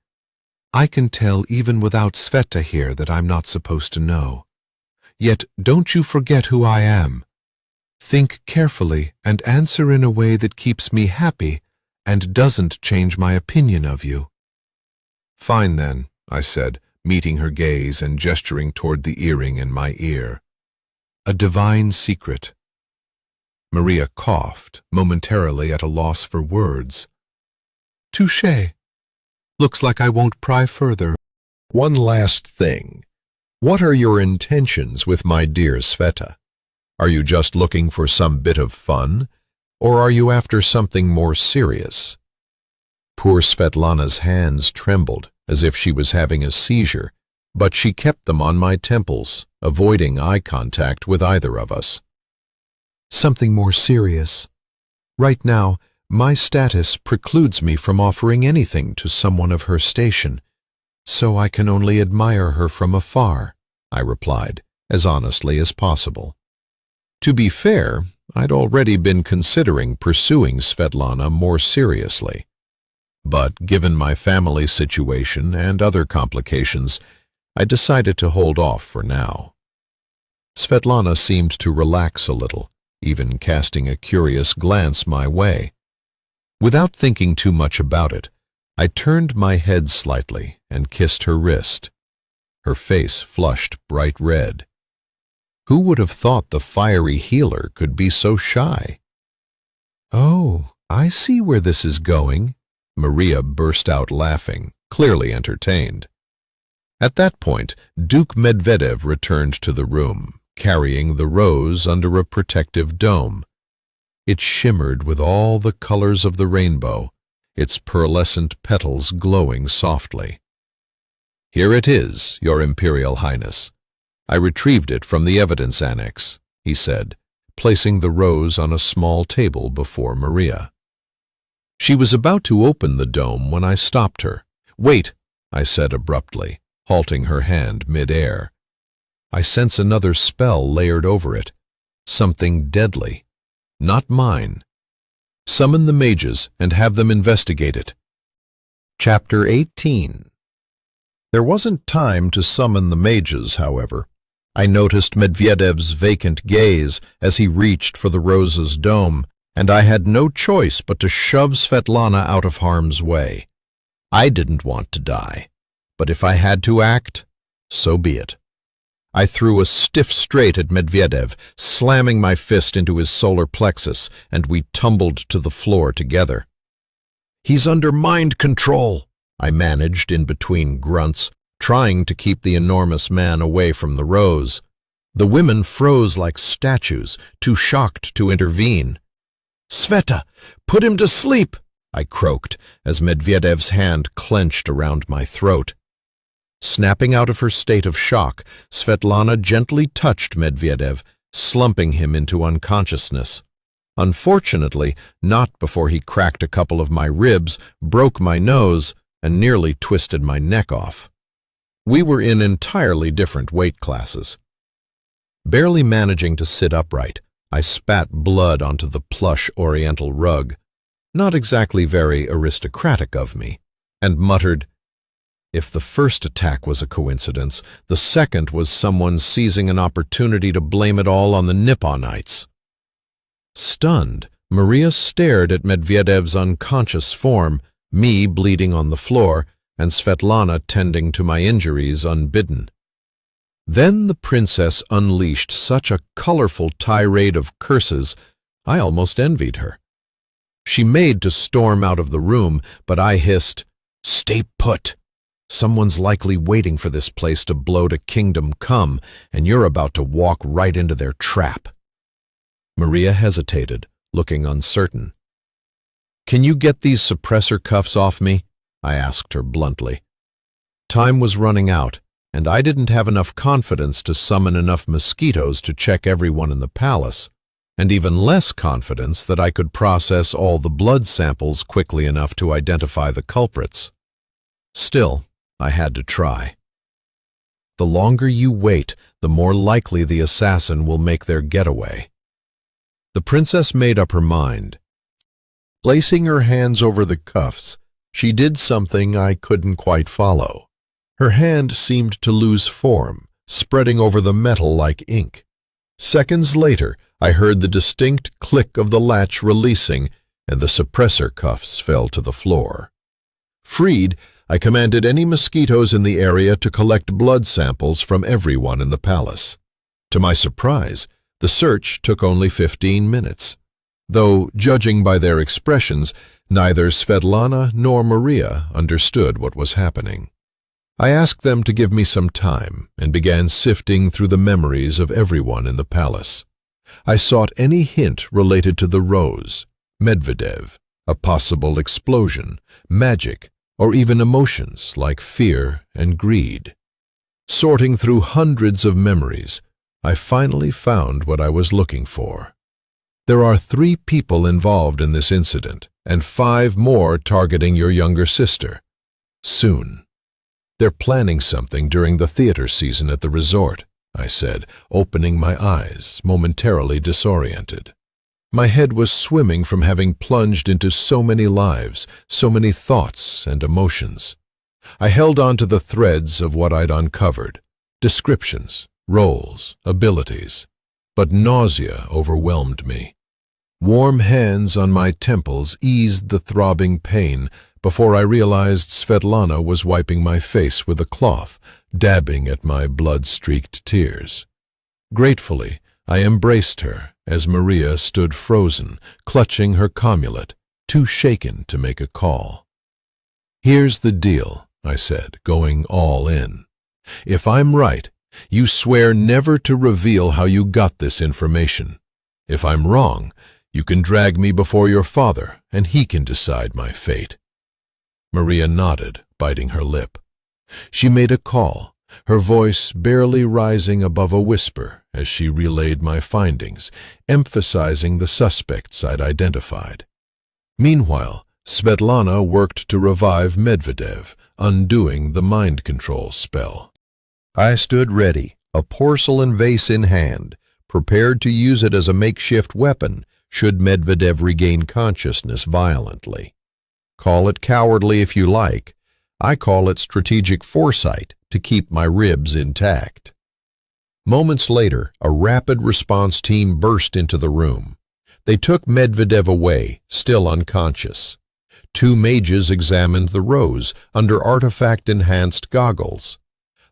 I can tell even without Sveta here that I'm not supposed to know. Yet don't you forget who I am. Think carefully and answer in a way that keeps me happy and doesn't change my opinion of you. Fine then, I said, meeting her gaze and gesturing toward the earring in my ear. A divine secret. Maria coughed, momentarily at a loss for words. Touché. Looks like I won't pry further. One last thing. What are your intentions with my dear Sveta? Are you just looking for some bit of fun, or are you after something more serious? Poor Svetlana's hands trembled as if she was having a seizure, but she kept them on my temples, avoiding eye contact with either of us. Something more serious. Right now, my status precludes me from offering anything to someone of her station, so I can only admire her from afar, I replied, as honestly as possible. To be fair, I'd already been considering pursuing Svetlana more seriously. But given my family situation and other complications, I decided to hold off for now. Svetlana seemed to relax a little, even casting a curious glance my way. Without thinking too much about it, I turned my head slightly and kissed her wrist. Her face flushed bright red. Who would have thought the fiery healer could be so shy? "Oh, I see where this is going," Maria burst out laughing, clearly entertained. At that point, Duke Medvedev returned to the room, carrying the rose under a protective dome. It shimmered with all the colors of the rainbow, its pearlescent petals glowing softly. "Here it is, Your Imperial Highness. I retrieved it from the evidence annex," he said, placing the rose on a small table before Maria. She was about to open the dome when I stopped her. "Wait," I said abruptly, halting her hand mid-air. "I sense another spell layered over it, something deadly. Not mine. Summon the mages and have them investigate it." Chapter 18. There wasn't time to summon the mages, however. I noticed Medvedev's vacant gaze as he reached for the rose's dome, and I had no choice but to shove Svetlana out of harm's way. I didn't want to die, but if I had to act, so be it. I threw a stiff straight at Medvedev, slamming my fist into his solar plexus, and we tumbled to the floor together. "He's under mind control," I managed in between grunts, trying to keep the enormous man away from the rose. The women froze like statues, too shocked to intervene. "Sveta, put him to sleep," I croaked as Medvedev's hand clenched around my throat. Snapping out of her state of shock, Svetlana gently touched Medvedev, slumping him into unconsciousness. Unfortunately, not before he cracked a couple of my ribs, broke my nose, and nearly twisted my neck off. We were in entirely different weight classes. Barely managing to sit upright, I spat blood onto the plush oriental rug, not exactly very aristocratic of me, and muttered, "If the first attack was a coincidence, the second was someone seizing an opportunity to blame it all on the Nipponites." Stunned, Maria stared at Medvedev's unconscious form, me bleeding on the floor, and Svetlana tending to my injuries unbidden. Then the princess unleashed such a colorful tirade of curses, I almost envied her. She made to storm out of the room, but I hissed, "Stay put. Someone's likely waiting for this place to blow to kingdom come, and you're about to walk right into their trap." Maria hesitated, looking uncertain. "Can you get these suppressor cuffs off me?" I asked her bluntly. Time was running out, and I didn't have enough confidence to summon enough mosquitoes to check everyone in the palace, and even less confidence that I could process all the blood samples quickly enough to identify the culprits. Still, I had to try. The longer you wait, the more likely the assassin will make their getaway. The princess made up her mind. Placing her hands over the cuffs, she did something I couldn't quite follow. Her hand seemed to lose form, spreading over the metal like ink. Seconds later, I heard the distinct click of the latch releasing, and the suppressor cuffs fell to the floor. Freed, I commanded any mosquitoes in the area to collect blood samples from everyone in the palace. To my surprise, The search took only 15 minutes, though, judging by their expressions, neither Svetlana nor Maria understood what was happening. I asked them to give me some time and began sifting through the memories of everyone in the palace. I sought any hint related to the rose, Medvedev, a possible explosion, magic, or even emotions like fear and greed. Sorting through hundreds of memories, I finally found what I was looking for. There are 3 people involved in this incident, and 5 more targeting your younger sister. Soon. They're planning something during the theater season at the resort, I said, opening my eyes, momentarily disoriented. My head was swimming from having plunged into so many lives, so many thoughts and emotions. I held on to the threads of what I'd uncovered, descriptions, roles, abilities, but nausea overwhelmed me. Warm hands on my temples eased the throbbing pain before I realized Svetlana was wiping my face with a cloth, dabbing at my blood-streaked tears. Gratefully, I embraced her as Maria stood frozen, clutching her commulet, too shaken to make a call. "Here's the deal," I said, going all in. "If I'm right, you swear never to reveal how you got this information. If I'm wrong, you can drag me before your father, and he can decide my fate." Maria nodded, biting her lip. She made a call, her voice barely rising above a whisper as she relayed my findings, emphasizing the suspects I'd identified. Meanwhile, Svetlana worked to revive Medvedev, undoing the mind control spell. I stood ready, a porcelain vase in hand, prepared to use it as a makeshift weapon should Medvedev regain consciousness violently. Call it cowardly if you like. I call it strategic foresight to keep my ribs intact. Moments later, a rapid response team burst into the room. They took Medvedev away, still unconscious. 2 mages examined the rose under artifact-enhanced goggles.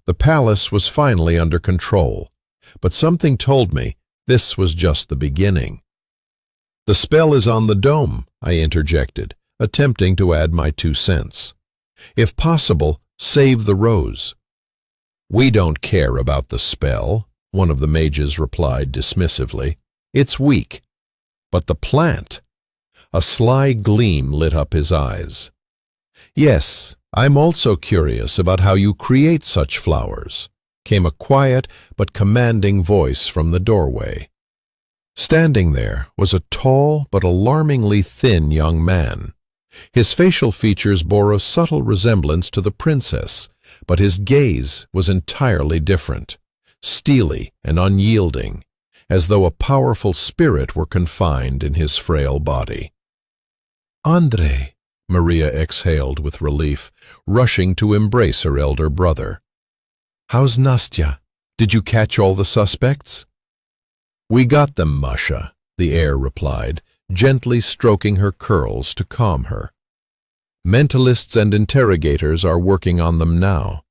The palace was finally under control, but something told me this was just the beginning. "The spell is on the dome," I interjected, attempting to add my 2 cents. "If possible, save the rose." "We don't care about the spell," one of the mages replied dismissively. "It's weak. But the plant—" A sly gleam lit up his eyes. "Yes, I'm also curious about how you create such flowers," came a quiet but commanding voice from the doorway. Standing there was a tall but alarmingly thin young man. His facial features bore a subtle resemblance to the princess, but his gaze was entirely different, steely and unyielding, as though a powerful spirit were confined in his frail body. "Andrei," Maria exhaled with relief, rushing to embrace her elder brother. "How's Nastya? Did you catch all the suspects?" "We got them, Masha," the heir replied, gently stroking her curls to calm her. "Mentalists and interrogators are working on them now.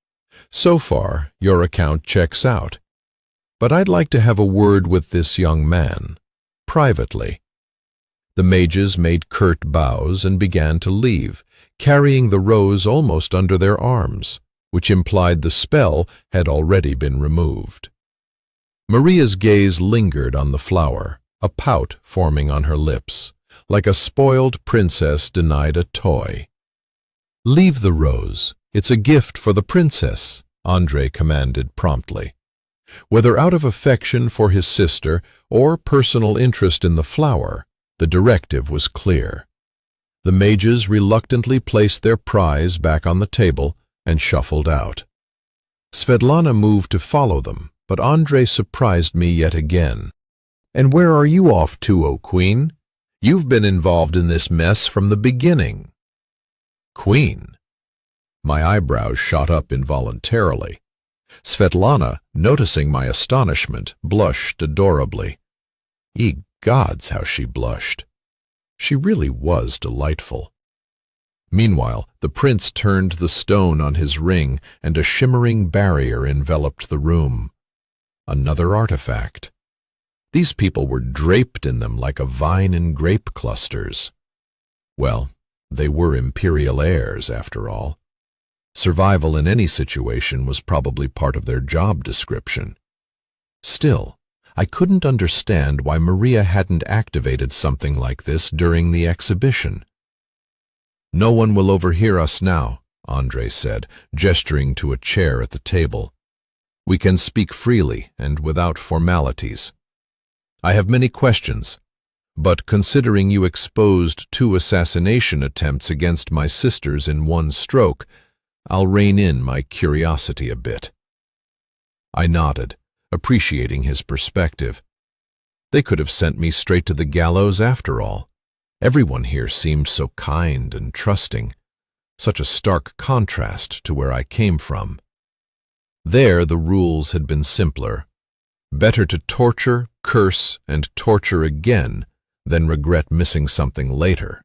So far, your account checks out. But I'd like to have a word with this young man, privately." The mages made curt bows and began to leave, carrying the rose almost under their arms, which implied the spell had already been removed. Maria's gaze lingered on the flower, a pout forming on her lips, like a spoiled princess denied a toy. "Leave the rose. It's a gift for the princess," Andrei commanded promptly. Whether out of affection for his sister or personal interest in the flower, the directive was clear. The mages reluctantly placed their prize back on the table and shuffled out. Svetlana moved to follow them, but Andrei surprised me yet again. "And where are you off to, O Queen? You've been involved in this mess from the beginning." "Queen?" My eyebrows shot up involuntarily. Svetlana, noticing my astonishment, blushed adorably. Ye gods, how she blushed! She really was delightful. Meanwhile, the prince turned the stone on his ring, and a shimmering barrier enveloped the room. Another artifact. These people were draped in them like a vine in grape clusters. Well, they were imperial heirs, after all. Survival in any situation was probably part of their job description. Still, I couldn't understand why Maria hadn't activated something like this during the exhibition. "No one will overhear us now," Andre said, gesturing to a chair at the table. "We can speak freely and without formalities. I have many questions, but considering you exposed 2 assassination attempts against my sisters in one stroke, I'll rein in my curiosity a bit." I nodded, appreciating his perspective. They could have sent me straight to the gallows after all. Everyone here seemed so kind and trusting, such a stark contrast to where I came from. There the rules had been simpler. Better to torture, curse, and torture again than regret missing something later.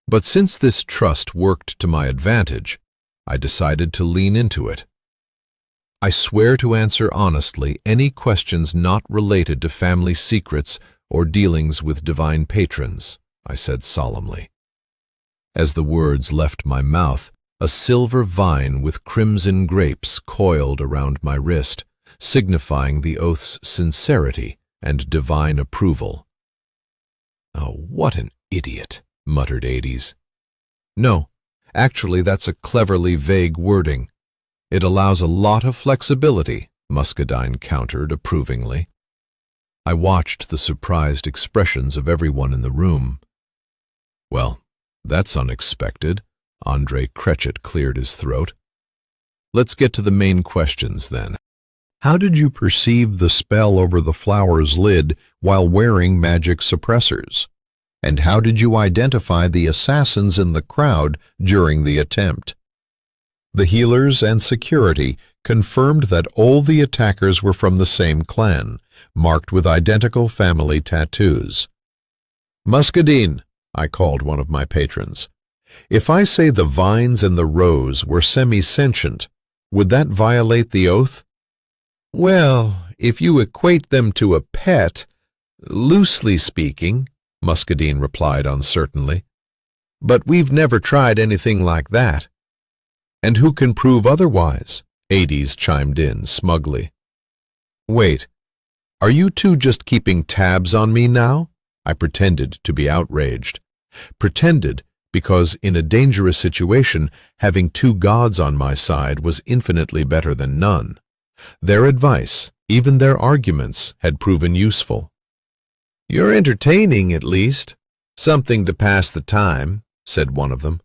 But since this trust worked to my advantage, I decided to lean into it. "I swear to answer honestly any questions not related to family secrets or dealings with divine patrons," I said solemnly. As the words left my mouth, a silver vine with crimson grapes coiled around my wrist, signifying the oath's sincerity and divine approval. "Oh, what an idiot," muttered Hades. "No, actually that's a cleverly vague wording. It allows a lot of flexibility," Muscadine countered approvingly. I watched the surprised expressions of everyone in the room. "Well, that's unexpected." Andre Cretchit cleared his throat. "Let's get to the main questions then. How did you perceive the spell over the flower's lid while wearing magic suppressors? And how did you identify the assassins in the crowd during the attempt?" The healers and security confirmed that all the attackers were from the same clan, marked with identical family tattoos. "Muscadine," I called one of my patrons, "if I say the vines and the rose were semi-sentient, would that violate the oath?" "Well, if you equate them to a pet, loosely speaking," Muscadine replied uncertainly. "But we've never tried anything like that." "And who can prove otherwise?" Hades chimed in smugly. "Wait, are you two just keeping tabs on me now?" I pretended to be outraged. Pretended because in a dangerous situation, having 2 gods on my side was infinitely better than none. Their advice, even their arguments, had proven useful. "You're entertaining, at least. Something to pass the time," said one of them.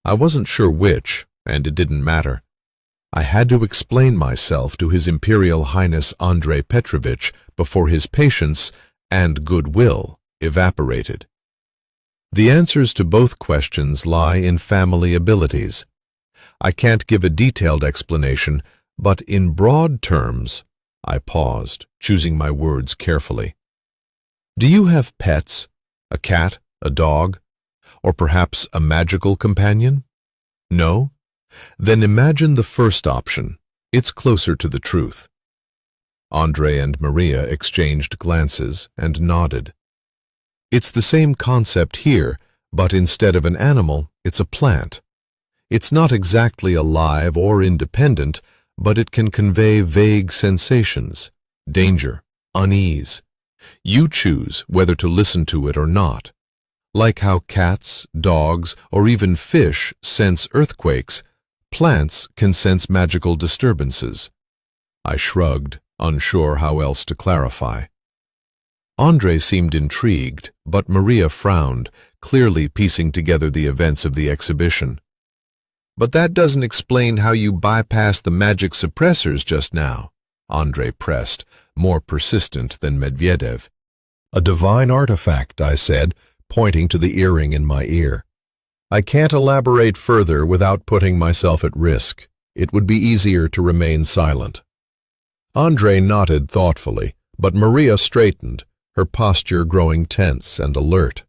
I wasn't sure which, and it didn't matter. I had to explain myself to His Imperial Highness Andrei Petrovich before his patience and goodwill evaporated. The answers to both questions lie in family abilities. I can't give a detailed explanation, but in broad terms, I paused, choosing my words carefully. Do you have pets? A cat, a dog, or perhaps a magical companion? No? Then imagine the first option. It's closer to the truth. Andre and Maria exchanged glances and nodded. It's the same concept here, but instead of an animal, it's a plant. It's not exactly alive or independent, but it can convey vague sensations, danger, unease. You choose whether to listen to it or not. Like how cats, dogs, or even fish sense earthquakes, plants can sense magical disturbances. I shrugged, unsure how else to clarify. Andre seemed intrigued, but Maria frowned, clearly piecing together the events of the exhibition. But that doesn't explain how you bypassed the magic suppressors just now, Andre pressed, more persistent than Medvedev. A divine artifact, I said, pointing to the earring in my ear. I can't elaborate further without putting myself at risk. It would be easier to remain silent. Andre nodded thoughtfully, but Maria straightened, her posture growing tense and alert.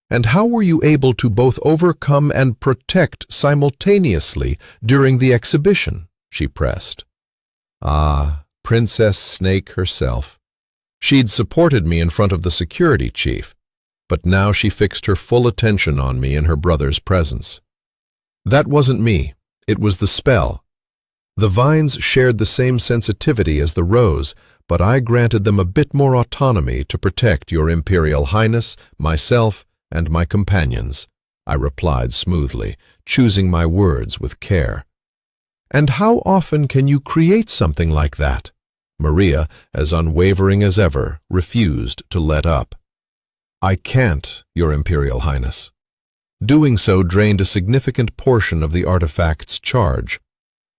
And how were you able to both overcome and protect simultaneously during the exhibition? She pressed. Ah, Princess Snake herself. She'd supported me in front of the security chief, but now she fixed her full attention on me in her brother's presence. That wasn't me, it was the spell. The vines shared the same sensitivity as the rose, but I granted them a bit more autonomy to protect your Imperial Highness, myself, and my companions, I replied smoothly, choosing my words with care. And how often can you create something like that? Maria, as unwavering as ever, refused to let up. I can't, Your Imperial Highness. Doing so drained a significant portion of the artifact's charge.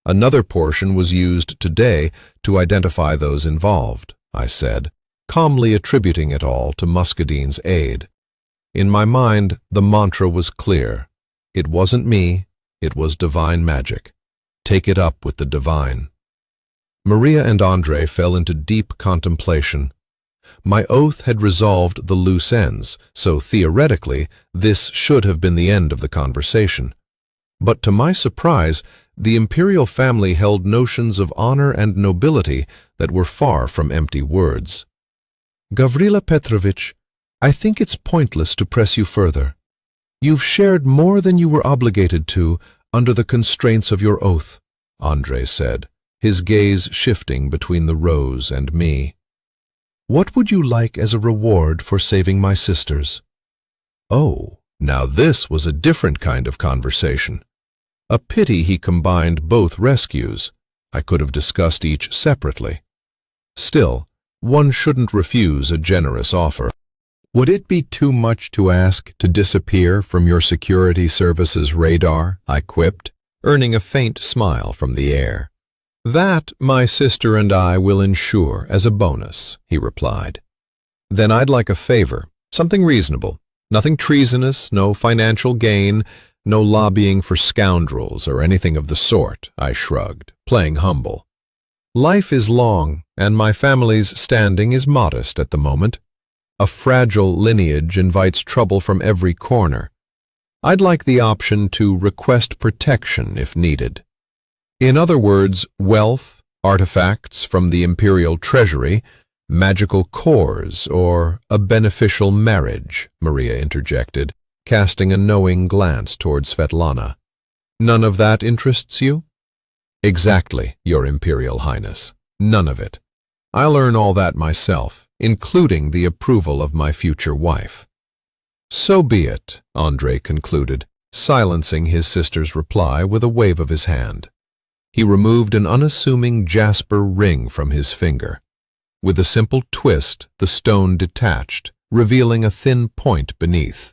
Another portion was used today to identify those involved, I said, calmly attributing it all to Muscadine's aid. In my mind, the mantra was clear. It wasn't me, it was divine magic. Take it up with the divine. Maria and Andre fell into deep contemplation. My oath had resolved the loose ends, so theoretically, this should have been the end of the conversation. But to my surprise, the imperial family held notions of honor and nobility that were far from empty words. Gavrila Petrovich, I think it's pointless to press you further. You've shared more than you were obligated to under the constraints of your oath, Andre said, his gaze shifting between the rose and me. What would you like as a reward for saving my sisters? Oh, now this was a different kind of conversation. A pity he combined both rescues. I could have discussed each separately. Still, one shouldn't refuse a generous offer. Would it be too much to ask to disappear from your security service's radar? I quipped, earning a faint smile from the air. That my sister and I will ensure as a bonus, he replied. Then I'd like a favor, something reasonable, nothing treasonous, no financial gain, no lobbying for scoundrels or anything of the sort, I shrugged, playing humble. Life is long, and my family's standing is modest at the moment. A fragile lineage invites trouble from every corner. I'd like the option to request protection if needed. In other words, wealth, artifacts from the imperial treasury, magical cores, or a beneficial marriage, Maria interjected, casting a knowing glance toward Svetlana. None of that interests you? Exactly, Your Imperial Highness. None of it. I'll earn all that myself, including the approval of my future wife. So be it, Andre concluded, silencing his sister's reply with a wave of his hand. He removed an unassuming jasper ring from his finger. With a simple twist, the stone detached, revealing a thin point beneath.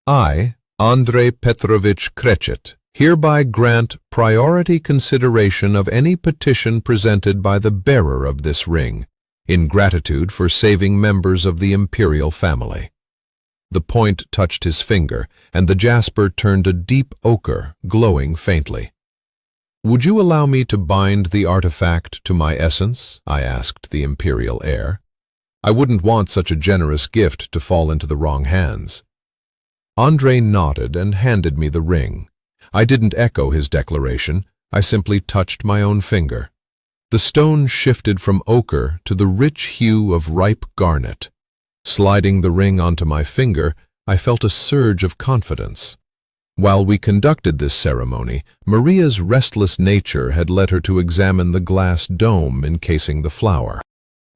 I, Andrei Petrovich Krechet, hereby grant priority consideration of any petition presented by the bearer of this ring, in gratitude for saving members of the imperial family. The point touched his finger, and the jasper turned a deep ochre, glowing faintly. Would you allow me to bind the artifact to my essence? I asked the imperial heir. I wouldn't want such a generous gift to fall into the wrong hands. Andre nodded and handed me the ring. I didn't echo his declaration, I simply touched my own finger. The stone shifted from ochre to the rich hue of ripe garnet. Sliding the ring onto my finger, I felt a surge of confidence. While we conducted this ceremony, Maria's restless nature had led her to examine the glass dome encasing the flower.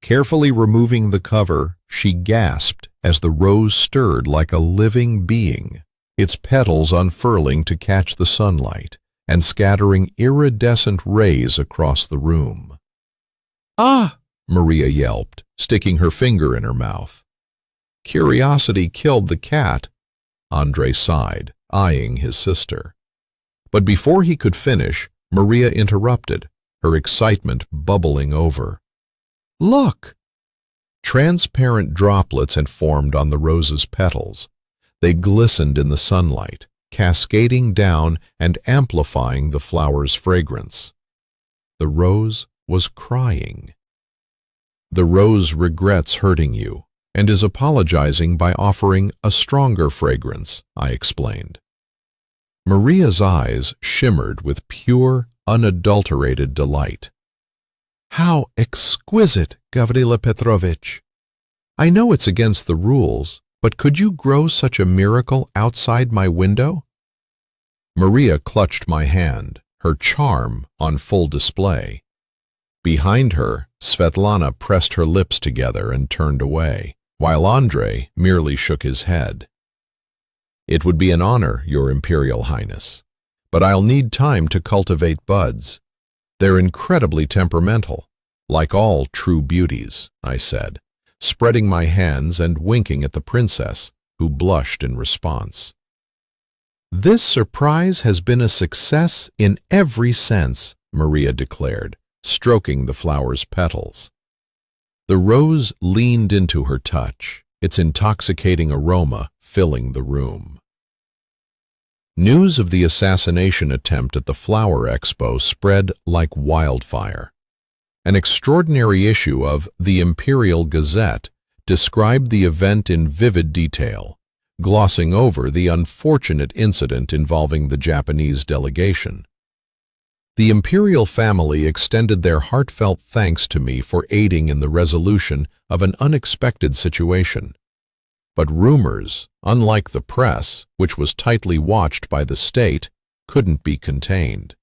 Carefully removing the cover, she gasped as the rose stirred like a living being, its petals unfurling to catch the sunlight and scattering iridescent rays across the room. "Ah!" Maria yelped, sticking her finger in her mouth. Curiosity killed the cat, Andre sighed, eyeing his sister. But before he could finish, Maria interrupted, her excitement bubbling over. "Look!" Transparent droplets had formed on the rose's petals. They glistened in the sunlight, cascading down and amplifying the flower's fragrance. The rose was crying. "The rose regrets hurting you and is apologizing by offering a stronger fragrance," I explained. Maria's eyes shimmered with pure, unadulterated delight. How exquisite, Gavrila Petrovich! I know it's against the rules, but could you grow such a miracle outside my window?" Maria clutched my hand, her charm on full display. Behind her, Svetlana pressed her lips together and turned away, while Andrei merely shook his head. "It would be an honor, Your Imperial Highness, but I'll need time to cultivate buds. They're incredibly temperamental, like all true beauties," I said, spreading my hands and winking at the princess, who blushed in response. "This surprise has been a success in every sense," Maria declared, stroking the flower's petals. The rose leaned into her touch, its intoxicating aroma filling the room. News of the assassination attempt at the Flower Expo spread like wildfire. An extraordinary issue of the Imperial Gazette described the event in vivid detail, glossing over the unfortunate incident involving the Japanese delegation. The imperial family extended their heartfelt thanks to me for aiding in the resolution of an unexpected situation. But rumors, unlike the press, which was tightly watched by the state, couldn't be contained.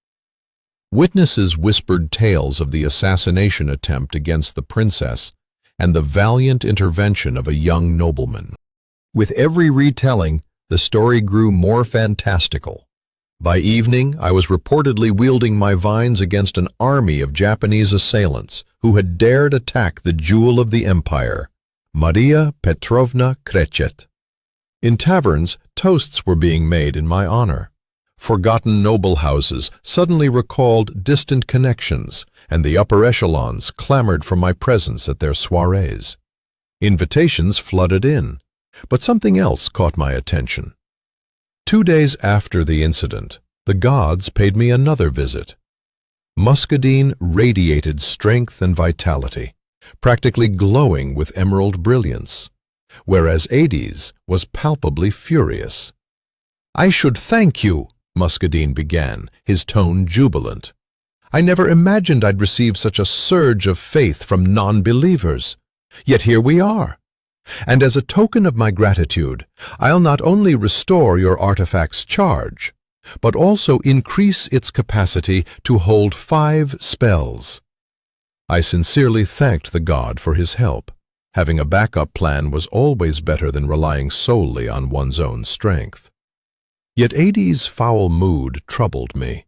Witnesses whispered tales of the assassination attempt against the princess and the valiant intervention of a young nobleman. With every retelling, the story grew more fantastical. By evening, I was reportedly wielding my vines against an army of Japanese assailants who had dared attack the jewel of the empire, Maria Petrovna Krechet. In taverns, toasts were being made in my honor. Forgotten noble houses suddenly recalled distant connections, and the upper echelons clamored for my presence at their soirees. Invitations flooded in, but something else caught my attention. 2 days after the incident, the gods paid me another visit. Muscadine radiated strength and vitality, practically glowing with emerald brilliance, whereas Hades was palpably furious. "I should thank you," Muscadine began, his tone jubilant. "I never imagined I'd receive such a surge of faith from non-believers. Yet here we are. And as a token of my gratitude, I'll not only restore your artifact's charge, but also increase its capacity to hold 5 spells." I sincerely thanked the god for his help. Having a backup plan was always better than relying solely on one's own strength. Yet Hades' foul mood troubled me.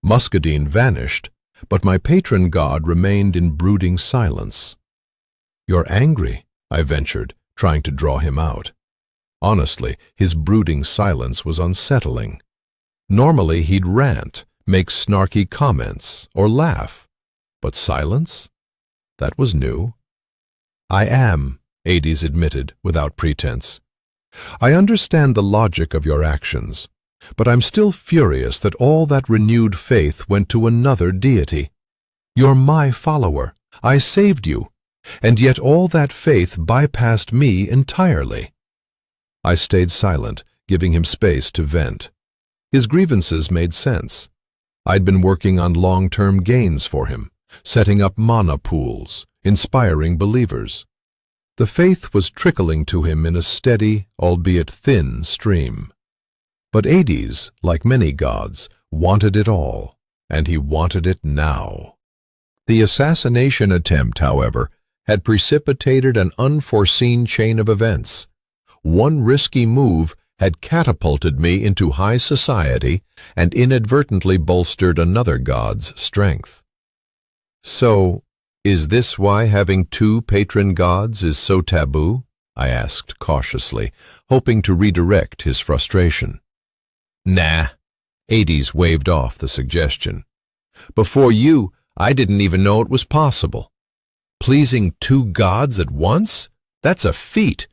Muscadine vanished, but my patron god remained in brooding silence. "You're angry," I ventured, trying to draw him out. Honestly, his brooding silence was unsettling. Normally he'd rant, make snarky comments, or laugh. But silence? That was new. "I am," Hades admitted, without pretense. "I understand the logic of your actions, but I'm still furious that all that renewed faith went to another deity. You're my follower. I saved you. And yet all that faith bypassed me entirely." I stayed silent, giving him space to vent. His grievances made sense. I'd been working on long-term gains for him, setting up mana pools, inspiring believers. The faith was trickling to him in a steady, albeit thin, stream. But Hades, like many gods, wanted it all, and he wanted it now. The assassination attempt, however, had precipitated an unforeseen chain of events. One risky move had catapulted me into high society and inadvertently bolstered another god's strength. "So, is this why having 2 patron gods is so taboo?" I asked cautiously, hoping to redirect his frustration. "Nah," Hades waved off the suggestion. "Before you, I didn't even know it was possible. Pleasing 2 gods at once? That's a feat.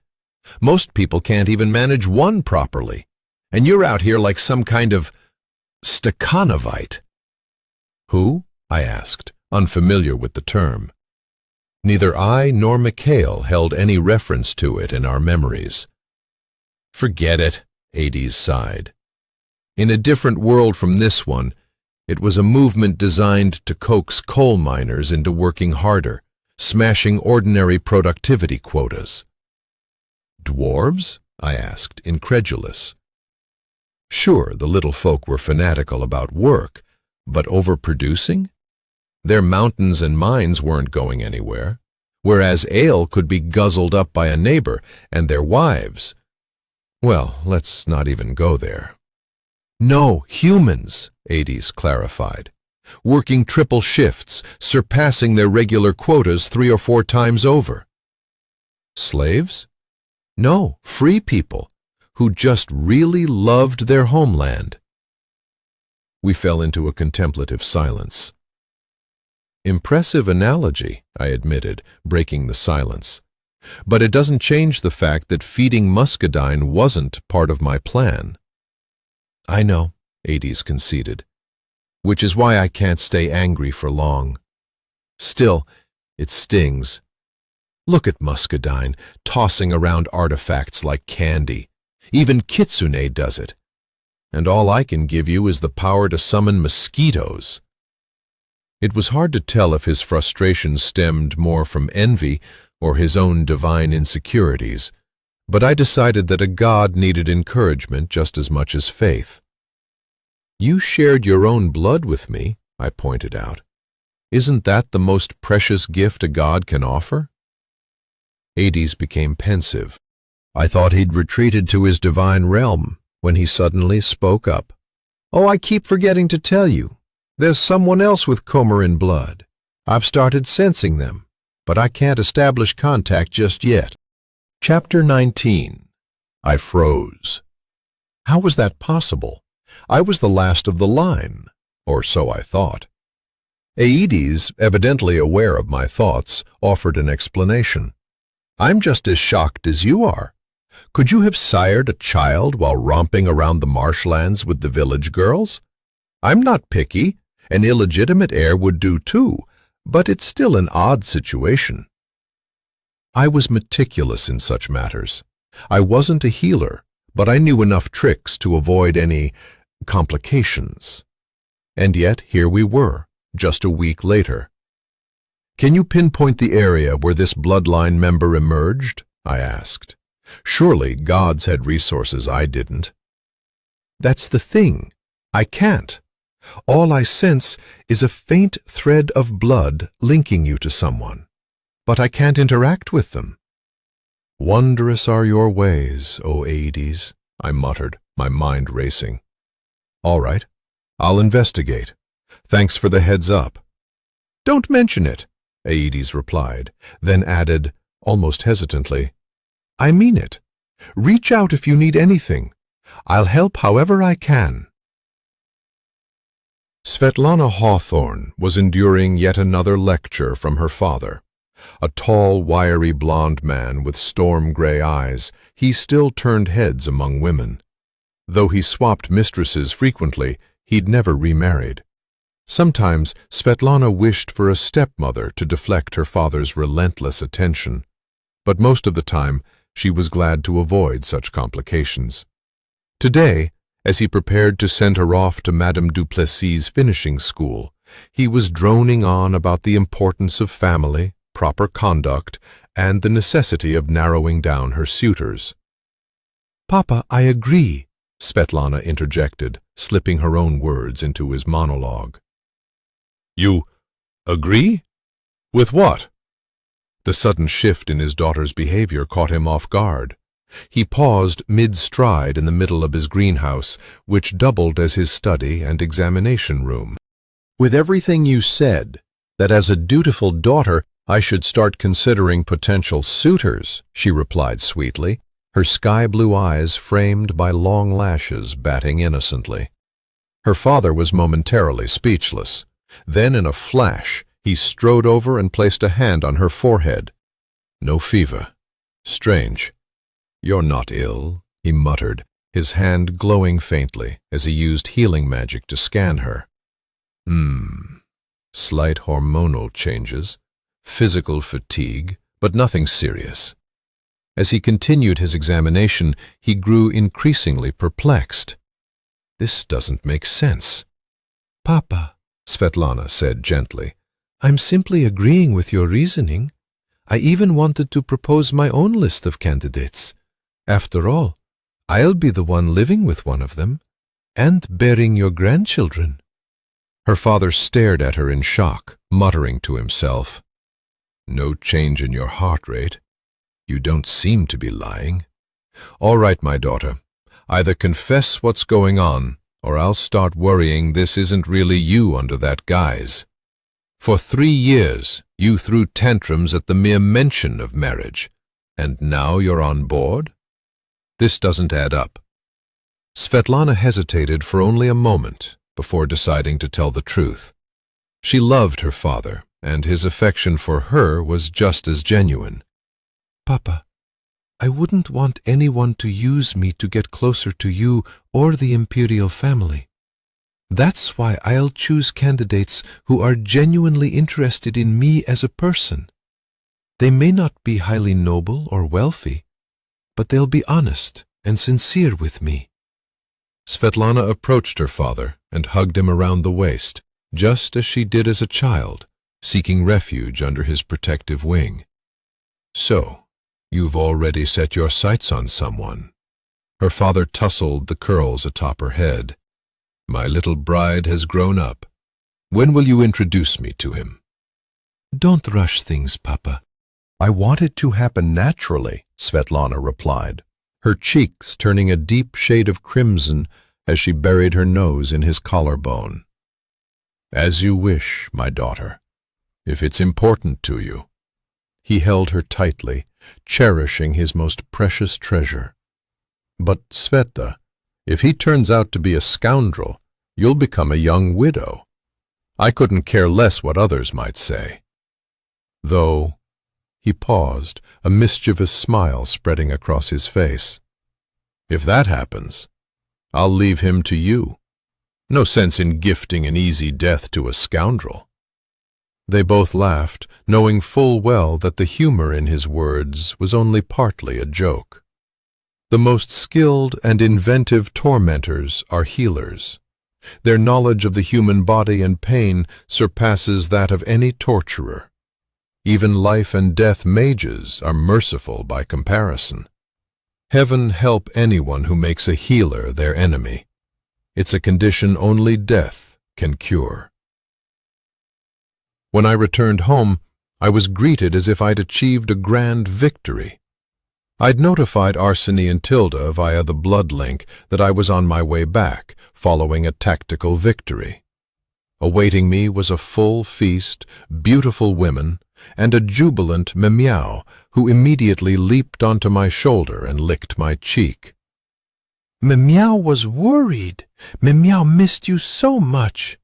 Most people can't even manage one properly. And you're out here like some kind of Stakhanovite." "Who?" I asked, unfamiliar with the term. Neither I nor Mikhail held any reference to it in our memories. "Forget it," Hades sighed. "In a different world from this one, It was a movement designed to coax coal miners into working harder, smashing ordinary productivity quotas. Dwarves? I asked, incredulous. Sure, the little folk were fanatical about work, but overproducing? Their mountains and mines weren't going anywhere, whereas ale could be guzzled up by a neighbor and their wives. Well, let's not even go there. No, humans, Hades clarified, working triple shifts, surpassing their regular quotas 3 or 4 times over. Slaves? No, free people, who just really loved their homeland. We fell into a contemplative silence. Impressive analogy, I admitted, breaking the silence. But it doesn't change the fact that feeding muscadine wasn't part of my plan. I know, Hades conceded, which is why I can't stay angry for long. Still, it stings. Look at muscadine, tossing around artifacts like candy. Even Kitsune does it. And all I can give you is the power to summon mosquitoes. It was hard to tell if his frustration stemmed more from envy or his own divine insecurities, but I decided that a god needed encouragement just as much as faith. You shared your own blood with me, I pointed out. Isn't that the most precious gift a god can offer? Hades became pensive. I thought he'd retreated to his divine realm when he suddenly spoke up. Oh, I keep forgetting to tell you. There's someone else with Comorin blood. I've started sensing them, but I can't establish contact just yet. Chapter 19. I froze. How was that possible? I was the last of the line, or so I thought. Aedes, evidently aware of my thoughts, offered an explanation. I'm just as shocked as you are. Could you have sired a child while romping around the marshlands with the village girls? I'm not picky. An illegitimate heir would do too, but it's still an odd situation. I was meticulous in such matters. I wasn't a healer, but I knew enough tricks to avoid any complications. And yet here we were, just a week later. Can you pinpoint the area where this bloodline member emerged? I asked. Surely gods had resources I didn't. That's the thing. I can't. All I sense is a faint thread of blood linking you to someone, but I can't interact with them. Wondrous are your ways, O Aedes, I muttered, my mind racing. All right, I'll investigate. Thanks for the heads up. Don't mention it, Aedes replied, then added, almost hesitantly, I mean it. Reach out if you need anything. I'll help however I can. Svetlana Hawthorne was enduring yet another lecture from her father. A tall, wiry blond man with storm-gray eyes, he still turned heads among women. Though he swapped mistresses frequently, he'd never remarried. Sometimes Svetlana wished for a stepmother to deflect her father's relentless attention, but most of the time she was glad to avoid such complications. Today, as he prepared to send her off to Madame Duplessis' finishing school, he was droning on about the importance of family, proper conduct, and the necessity of narrowing down her suitors. Papa, I agree, Svetlana interjected, slipping her own words into his monologue. You agree? With what? The sudden shift in his daughter's behavior caught him off guard. He paused mid-stride in the middle of his greenhouse, which doubled as his study and examination room. With everything you said, that as a dutiful daughter I should start considering potential suitors, she replied sweetly, her sky-blue eyes framed by long lashes batting innocently. Her father was momentarily speechless. Then in a flash, he strode over and placed a hand on her forehead. No fever. Strange. You're not ill, he muttered, his hand glowing faintly as he used healing magic to scan her. Slight hormonal changes, physical fatigue, but nothing serious. As he continued his examination, he grew increasingly perplexed. This doesn't make sense. Papa, Svetlana said gently, I'm simply agreeing with your reasoning. I even wanted to propose my own list of candidates. After all, I'll be the one living with one of them, and bearing your grandchildren. Her father stared at her in shock, muttering to himself, No change in your heart rate. You don't seem to be lying. All right, my daughter. Either confess what's going on, or I'll start worrying this isn't really you under that guise. For 3 years, you threw tantrums at the mere mention of marriage, and now you're on board? This doesn't add up. Svetlana hesitated for only a moment before deciding to tell the truth. She loved her father, and his affection for her was just as genuine. Papa, I wouldn't want anyone to use me to get closer to you or the imperial family. That's why I'll choose candidates who are genuinely interested in me as a person. They may not be highly noble or wealthy, but they'll be honest and sincere with me. Svetlana approached her father and hugged him around the waist, just as she did as a child, seeking refuge under his protective wing. So, you've already set your sights on someone. Her father tousled the curls atop her head. My little bride has grown up. When will you introduce me to him? Don't rush things, Papa. I want it to happen naturally, Svetlana replied, her cheeks turning a deep shade of crimson as she buried her nose in his collarbone. As you wish, my daughter, if it's important to you. He held her tightly, cherishing his most precious treasure. But, Sveta, if he turns out to be a scoundrel, you'll become a young widow. I couldn't care less what others might say. Though, he paused, a mischievous smile spreading across his face. If that happens, I'll leave him to you. No sense in gifting an easy death to a scoundrel. They both laughed, knowing full well that the humor in his words was only partly a joke. The most skilled and inventive tormentors are healers. Their knowledge of the human body and pain surpasses that of any torturer. Even life and death mages are merciful by comparison. Heaven help anyone who makes a healer their enemy. It's a condition only death can cure. When I returned home, I was greeted as if I'd achieved a grand victory. I'd notified Arseny and Tilda via the blood link that I was on my way back, following a tactical victory. Awaiting me was a full feast, beautiful women, and a jubilant Meow, who immediately leaped onto my shoulder and licked my cheek. Meow was worried. Meow missed you so much.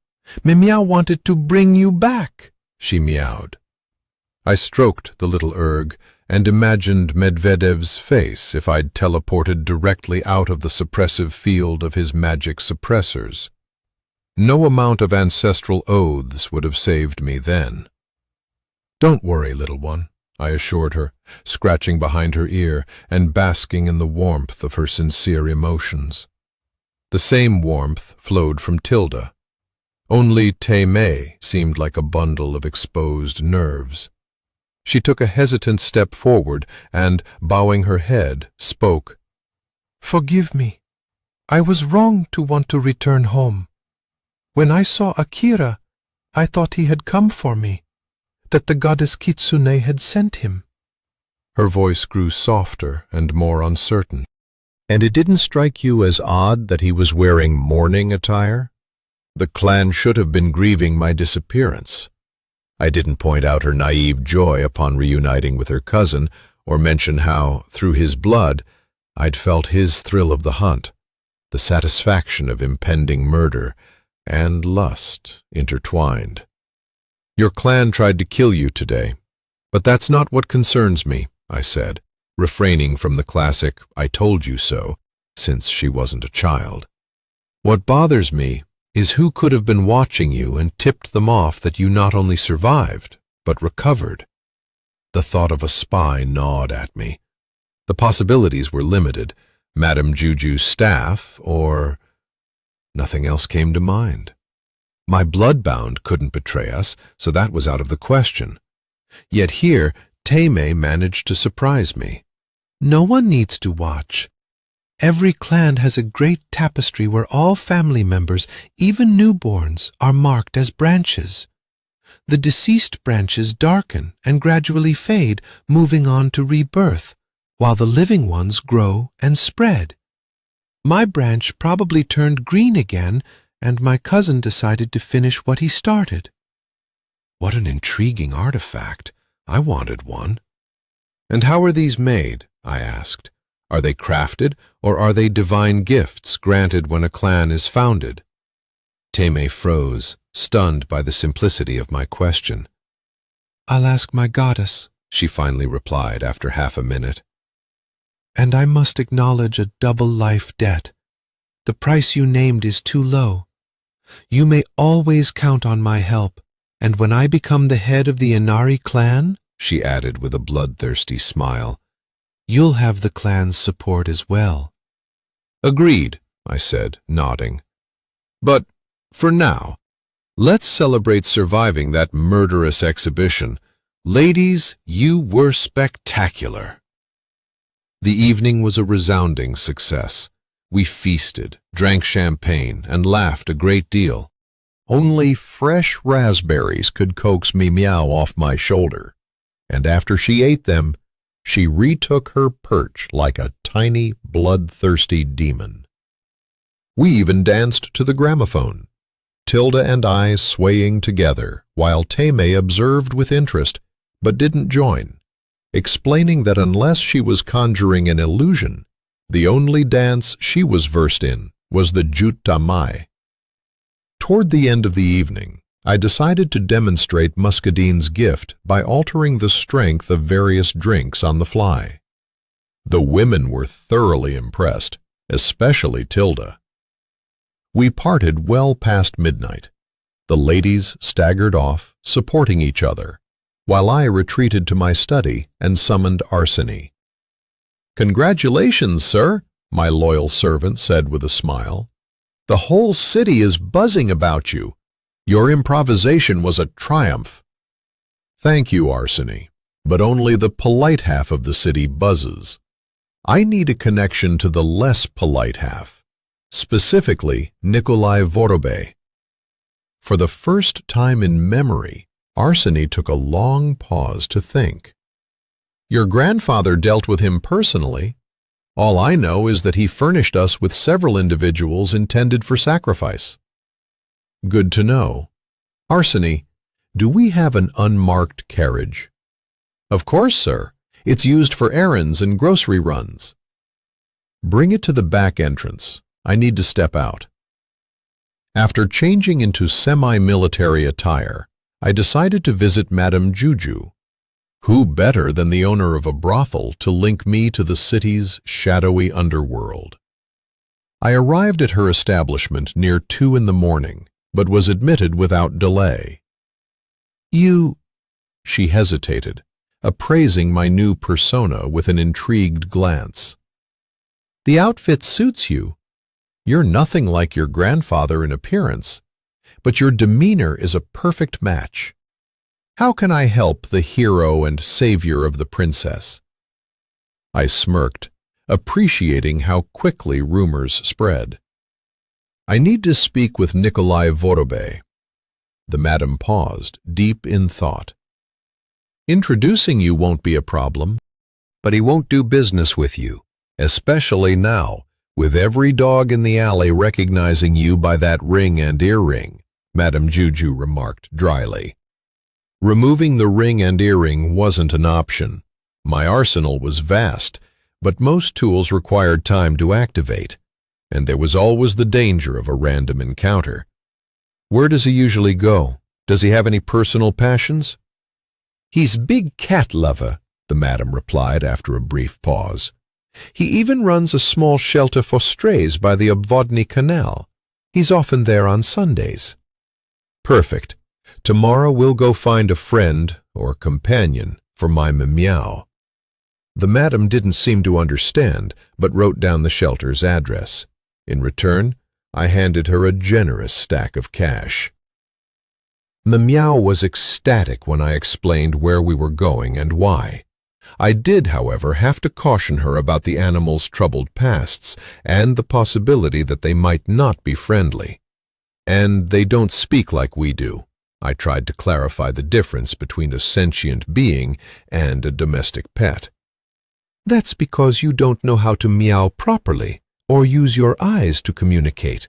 Meow wanted to bring you back, she meowed. I stroked the little erg and imagined Medvedev's face if I'd teleported directly out of the suppressive field of his magic suppressors. No amount of ancestral oaths would have saved me then. Don't worry, little one, I assured her, scratching behind her ear and basking in the warmth of her sincere emotions. The same warmth flowed from Tilda. Only May seemed like a bundle of exposed nerves. She took a hesitant step forward and, bowing her head, spoke. Forgive me. I was wrong to want to return home. When I saw Akira, I thought he had come for me, that the goddess Kitsune had sent him. Her voice grew softer and more uncertain. And it didn't strike you as odd that he was wearing mourning attire? The clan should have been grieving my disappearance. I didn't point out her naive joy upon reuniting with her cousin, or mention how, through his blood, I'd felt his thrill of the hunt, the satisfaction of impending murder, and lust intertwined. Your clan tried to kill you today, but that's not what concerns me, I said, refraining from the classic "I told you so," since she wasn't a child. What bothers me is who could have been watching you and tipped them off that you not only survived, but recovered. The thought of a spy gnawed at me. The possibilities were limited. Madame Juju's staff, or... Nothing else came to mind. My bloodbound couldn't betray us, so that was out of the question. Yet here, Teime managed to surprise me. No one needs to watch. Every clan has a great tapestry where all family members, even newborns, are marked as branches. The deceased branches darken and gradually fade, moving on to rebirth, while the living ones grow and spread. My branch probably turned green again, and my cousin decided to finish what he started. What an intriguing artifact. I wanted one. And how are these made? I asked. Are they crafted, or are they divine gifts granted when a clan is founded? Teime froze, stunned by the simplicity of my question. I'll ask my goddess, she finally replied after half a minute. And I must acknowledge a double life debt. The price you named is too low. You may always count on my help, and when I become the head of the Inari clan, she added with a bloodthirsty smile, you'll have the clan's support as well. Agreed, I said, nodding. But for now, let's celebrate surviving that murderous exhibition. Ladies, you were spectacular. The evening was a resounding success. We feasted, drank champagne, and laughed a great deal. Only fresh raspberries could coax Meow off my shoulder, and after she ate them, she retook her perch like a tiny, bloodthirsty demon. We even danced to the gramophone, Tilda and I swaying together, while Teime observed with interest, but didn't join, explaining that unless she was conjuring an illusion, the only dance she was versed in was the Jutamai. Toward the end of the evening, I decided to demonstrate Muscadine's gift by altering the strength of various drinks on the fly. The women were thoroughly impressed, especially Tilda. We parted well past midnight. The ladies staggered off, supporting each other, while I retreated to my study and summoned Arseny. "Congratulations, sir," my loyal servant said with a smile. "The whole city is buzzing about you. Your improvisation was a triumph." "Thank you, Arseny, but only the polite half of the city buzzes. I need a connection to the less polite half, specifically Nikolai Vorobey." For the first time in memory, Arseny took a long pause to think. "Your grandfather dealt with him personally. All I know is that he furnished us with several individuals intended for sacrifice." "Good to know. Arseny, do we have an unmarked carriage?" "Of course, sir. It's used for errands and grocery runs." "Bring it to the back entrance. I need to step out." After changing into semi-military attire, I decided to visit Madame Juju. Who better than the owner of a brothel to link me to the city's shadowy underworld? I arrived at her establishment near 2 in the morning, but was admitted without delay. "You—" She hesitated, appraising my new persona with an intrigued glance. "The outfit suits you. You're nothing like your grandfather in appearance, but your demeanor is a perfect match. How can I help the hero and savior of the princess?" I smirked, appreciating how quickly rumors spread. "I need to speak with Nikolai Vorobey." The madam paused, deep in thought. "Introducing you won't be a problem, but he won't do business with you, especially now, with every dog in the alley recognizing you by that ring and earring," Madame Juju remarked dryly. Removing the ring and earring wasn't an option. My arsenal was vast, but most tools required time to activate, and there was always the danger of a random encounter. "Where does he usually go? Does he have any personal passions?" "He's big cat lover," the madam replied after a brief pause. "He even runs a small shelter for strays by the Obvodny Canal. He's often there on Sundays." "Perfect. Tomorrow we'll go find a friend or companion for my Meow." The madam didn't seem to understand, but wrote down the shelter's address. In return, I handed her a generous stack of cash. Meow was ecstatic when I explained where we were going and why. I did, however, have to caution her about the animals' troubled pasts and the possibility that they might not be friendly. And they don't speak like we do. I tried to clarify the difference between a sentient being and a domestic pet. That's because you don't know how to meow properly or use your eyes to communicate.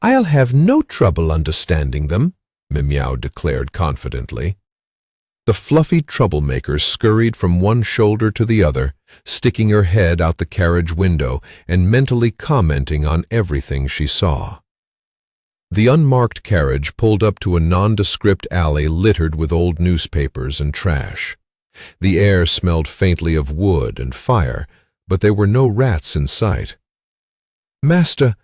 I'll have no trouble understanding them, Meow declared confidently. The fluffy troublemaker scurried from one shoulder to the other, sticking her head out the carriage window and mentally commenting on everything she saw. The unmarked carriage pulled up to a nondescript alley littered with old newspapers and trash. The air smelled faintly of wood and fire, but there were no rats in sight. "Master,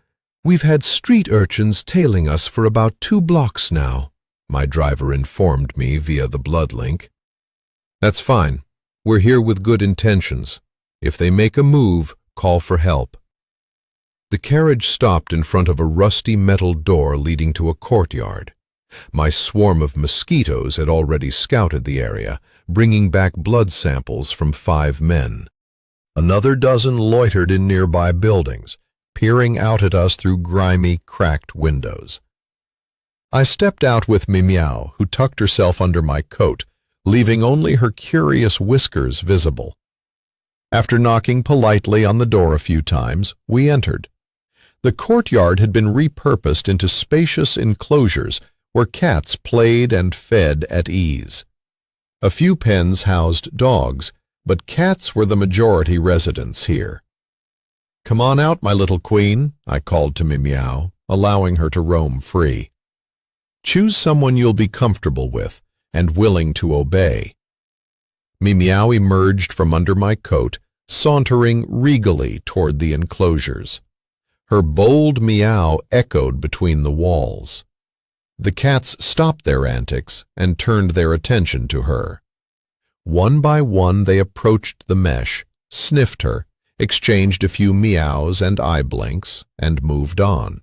we've had street urchins tailing us for about 2 blocks now," my driver informed me via the blood link. "That's fine. We're here with good intentions. If they make a move, call for help." The carriage stopped in front of a rusty metal door leading to a courtyard. My swarm of mosquitoes had already scouted the area, bringing back blood samples from 5 men. Another dozen loitered in nearby buildings, peering out at us through grimy, cracked windows. I stepped out with Meow, who tucked herself under my coat, leaving only her curious whiskers visible. After knocking politely on the door a few times, we entered. The courtyard had been repurposed into spacious enclosures where cats played and fed at ease. A few pens housed dogs, but cats were the majority residents here. "Come on out, my little queen," I called to Meow, allowing her to roam free. "Choose someone you'll be comfortable with and willing to obey." Meow emerged from under my coat, sauntering regally toward the enclosures. Her bold meow echoed between the walls. The cats stopped their antics and turned their attention to her. One by one they approached the mesh, sniffed her, exchanged a few meows and eye blinks, and moved on.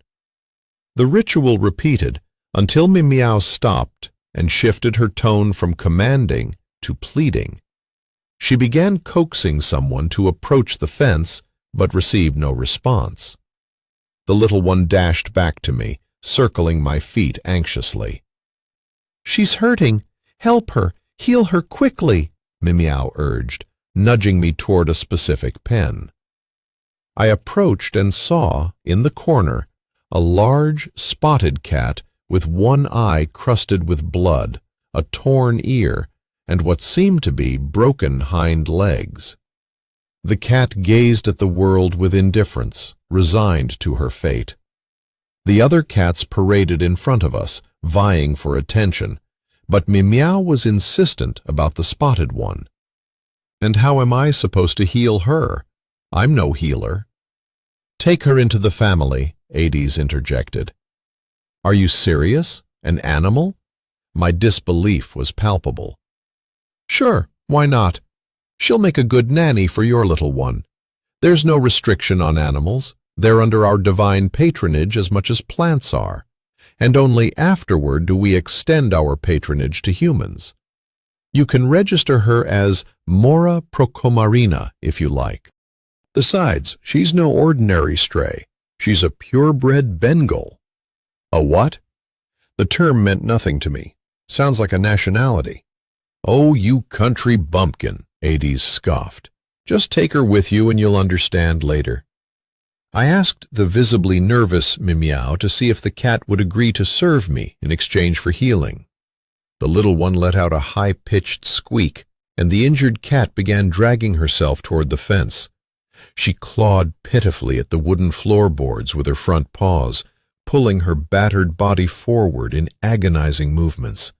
The ritual repeated until Meow stopped and shifted her tone from commanding to pleading. She began coaxing someone to approach the fence, but received no response. The little one dashed back to me, circling my feet anxiously. "She's hurting. Help her. Heal her quickly," Meow urged, nudging me toward a specific pen. I approached and saw, in the corner, a large, spotted cat with one eye crusted with blood, a torn ear, and what seemed to be broken hind legs. The cat gazed at the world with indifference, resigned to her fate. The other cats paraded in front of us, vying for attention, but Meow was insistent about the spotted one. "And how am I supposed to heal her? I'm no healer." "Take her into the family," Ades interjected. "Are you serious? An animal?" My disbelief was palpable. "Sure, why not? She'll make a good nanny for your little one. There's no restriction on animals. They're under our divine patronage as much as plants are, and only afterward do we extend our patronage to humans. You can register her as Mora Procomarina if you like. Besides, she's no ordinary stray. She's a purebred Bengal." "A what?" The term meant nothing to me. Sounds like a nationality. "Oh, you country bumpkin," Ades scoffed. "Just take her with you and you'll understand later." I asked the visibly nervous Meow to see if the cat would agree to serve me in exchange for healing. The little one let out a high-pitched squeak, and the injured cat began dragging herself toward the fence. She clawed pitifully at the wooden floorboards with her front paws, pulling her battered body forward in agonizing movements.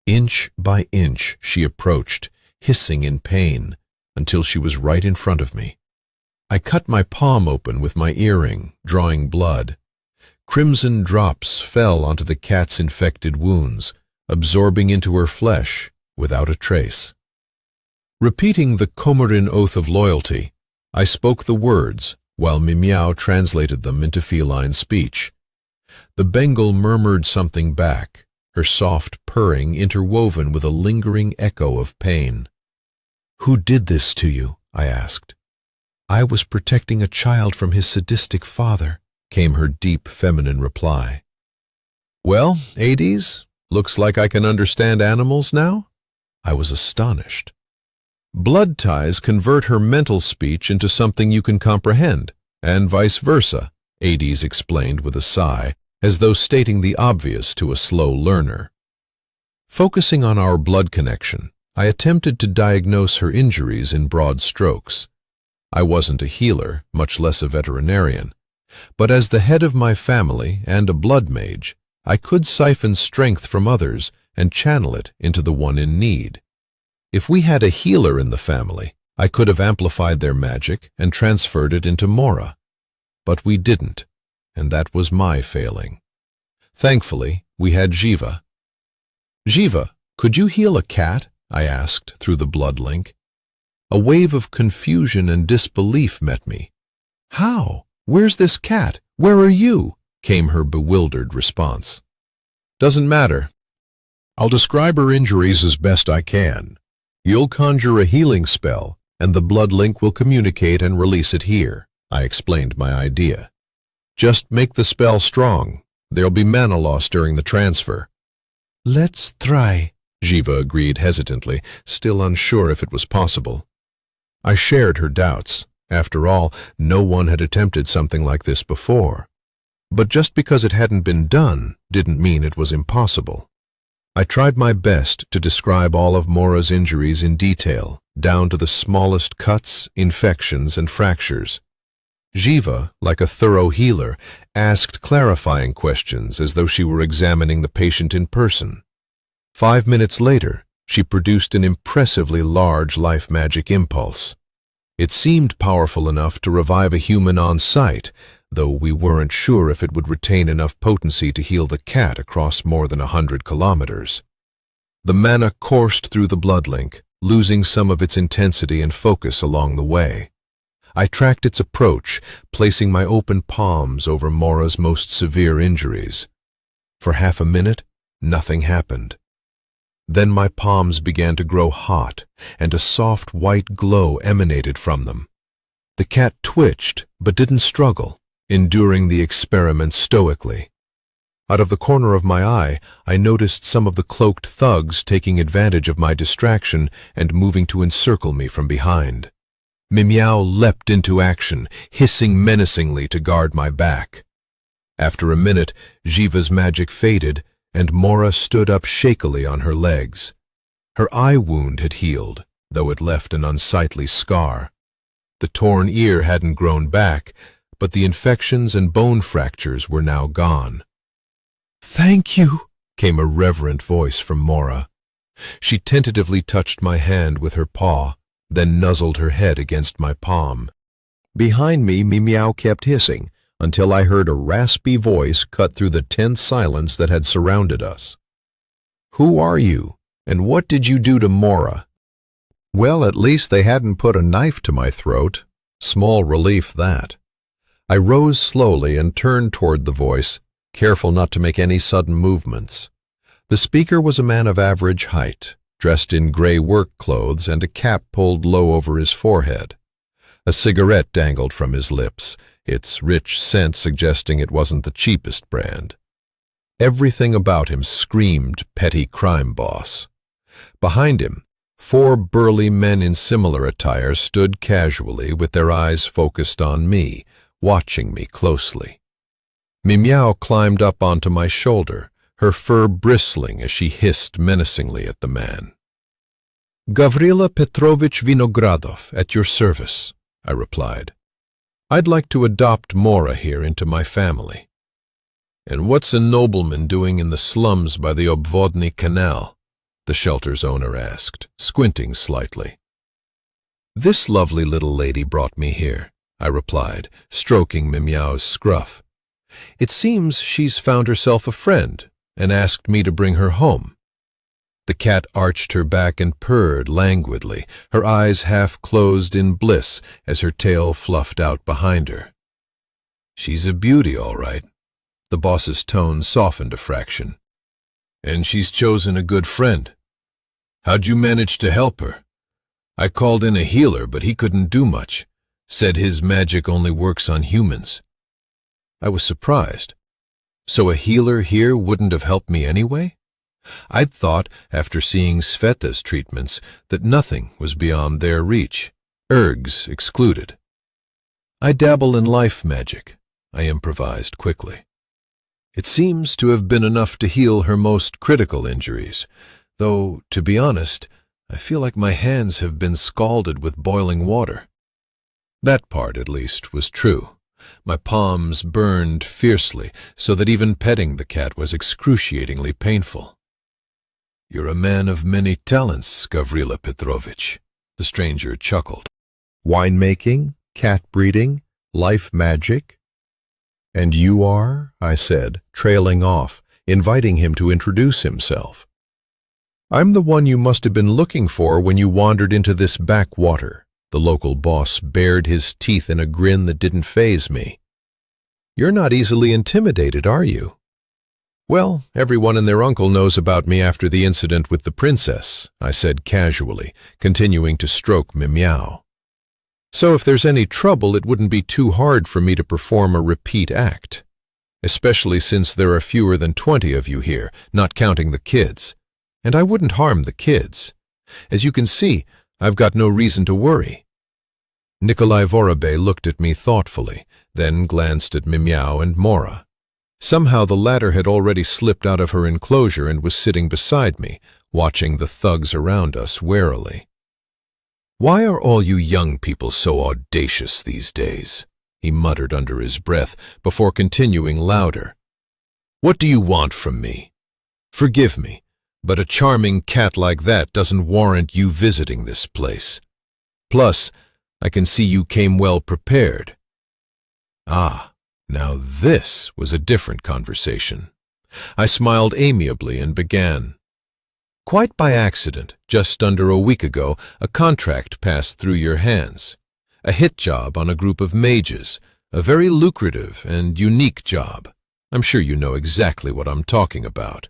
Inch by inch she approached, hissing in pain, until she was right in front of me. I cut my palm open with my earring, drawing blood. Crimson drops fell onto the cat's infected wounds, absorbing into her flesh without a trace. Repeating the Comorin oath of loyalty, I spoke the words while Meow translated them into feline speech. The Bengal murmured something back, her soft purring interwoven with a lingering echo of pain. "Who did this to you?" I asked. "I was protecting a child from his sadistic father," came her deep feminine reply. "Well, Hades, looks like I can understand animals now?" I was astonished. "Blood ties convert her mental speech into something you can comprehend, and vice versa," Hades explained with a sigh, as though stating the obvious to a slow learner. Focusing on our blood connection, I attempted to diagnose her injuries in broad strokes. I wasn't a healer, much less a veterinarian, but as the head of my family and a blood mage, I could siphon strength from others and channel it into the one in need. If we had a healer in the family, I could have amplified their magic and transferred it into Mora. But we didn't, and that was my failing. Thankfully, we had Jiva. "Jiva, could you heal a cat?" I asked through the blood link. A wave of confusion and disbelief met me. "How? Where's this cat? Where are you?" came her bewildered response. "Doesn't matter. I'll describe her injuries as best I can. You'll conjure a healing spell, and the blood link will communicate and release it here," I explained my idea. "Just make the spell strong. There'll be mana loss during the transfer." "Let's try," Jiva agreed hesitantly, still unsure if it was possible. I shared her doubts. After all, no one had attempted something like this before. But just because it hadn't been done didn't mean it was impossible. I tried my best to describe all of Mora's injuries in detail, down to the smallest cuts, infections, and fractures. Jiva, like a thorough healer, asked clarifying questions as though she were examining the patient in person. 5 minutes later, she produced an impressively large life magic impulse. It seemed powerful enough to revive a human on sight, though we weren't sure if it would retain enough potency to heal the cat across more than 100 kilometers. The mana coursed through the blood link, losing some of its intensity and focus along the way. I tracked its approach, placing my open palms over Mora's most severe injuries. For half a minute, nothing happened. Then my palms began to grow hot, and a soft white glow emanated from them. The cat twitched, but didn't struggle, enduring the experiment stoically. Out of the corner of my eye, I noticed some of the cloaked thugs taking advantage of my distraction and moving to encircle me from behind. Mimiao leapt into action, hissing menacingly to guard my back. After a minute, Jiva's magic faded, and Mora stood up shakily on her legs. Her eye wound had healed, though it left an unsightly scar. The torn ear hadn't grown back, but the infections and bone fractures were now gone. "Thank you," came a reverent voice from Mora. She tentatively touched my hand with her paw, then nuzzled her head against my palm. Behind me, Mimiao kept hissing, until I heard a raspy voice cut through the tense silence that had surrounded us. "Who are you, and what did you do to Mora?" Well, at least they hadn't put a knife to my throat. Small relief, that. I rose slowly and turned toward the voice, careful not to make any sudden movements. The speaker was a man of average height, dressed in gray work clothes and a cap pulled low over his forehead. A cigarette dangled from his lips, its rich scent suggesting it wasn't the cheapest brand. Everything about him screamed petty crime boss. Behind him, 4 burly men in similar attire stood casually with their eyes focused on me, watching me closely. Mimiao climbed up onto my shoulder, her fur bristling as she hissed menacingly at the man. "Gavrila Petrovich Vinogradov, at your service," I replied. "I'd like to adopt Mora here into my family." "And what's a nobleman doing in the slums by the Obvodny Canal?" the shelter's owner asked, squinting slightly. "This lovely little lady brought me here," I replied, stroking Mimiao's scruff. "It seems she's found herself a friend and asked me to bring her home." The cat arched her back and purred languidly, her eyes half closed in bliss as her tail fluffed out behind her. "She's a beauty, all right." The boss's tone softened a fraction. And she's chosen a good friend. How'd you manage to help her? I called in a healer, but he couldn't do much. Said his magic only works on humans. I was surprised. So a healer here wouldn't have helped me anyway? I'd thought, after seeing Sveta's treatments, that nothing was beyond their reach, ergs excluded. I dabble in life magic, I improvised quickly. It seems to have been enough to heal her most critical injuries, though, to be honest, I feel like my hands have been scalded with boiling water. That part, at least, was true. My palms burned fiercely, so that even petting the cat was excruciatingly painful. You're a man of many talents, Gavrila Petrovich, the stranger chuckled. Winemaking, cat breeding, life magic. And you are, I said, trailing off, inviting him to introduce himself. I'm the one you must have been looking for when you wandered into this backwater. The local boss bared his teeth in a grin that didn't faze me. You're not easily intimidated, are you? Well, everyone and their uncle knows about me after the incident with the princess, I said casually, continuing to stroke Meow. So if there's any trouble, it wouldn't be too hard for me to perform a repeat act. Especially since there are fewer than 20 of you here, not counting the kids. And I wouldn't harm the kids. As you can see, I've got no reason to worry. Nikolai Vorobey looked at me thoughtfully, then glanced at Meow and Mora. Somehow the latter had already slipped out of her enclosure and was sitting beside me, watching the thugs around us warily. "Why are all you young people so audacious these days?" he muttered under his breath, before continuing louder. "What do you want from me? Forgive me, but a charming cat like that doesn't warrant you visiting this place. Plus, I can see you came well prepared." Ah, now this was a different conversation. I smiled amiably and began. "Quite by accident, just under a week ago, a contract passed through your hands. A hit job on a group of mages, a very lucrative and unique job. I'm sure you know exactly what I'm talking about."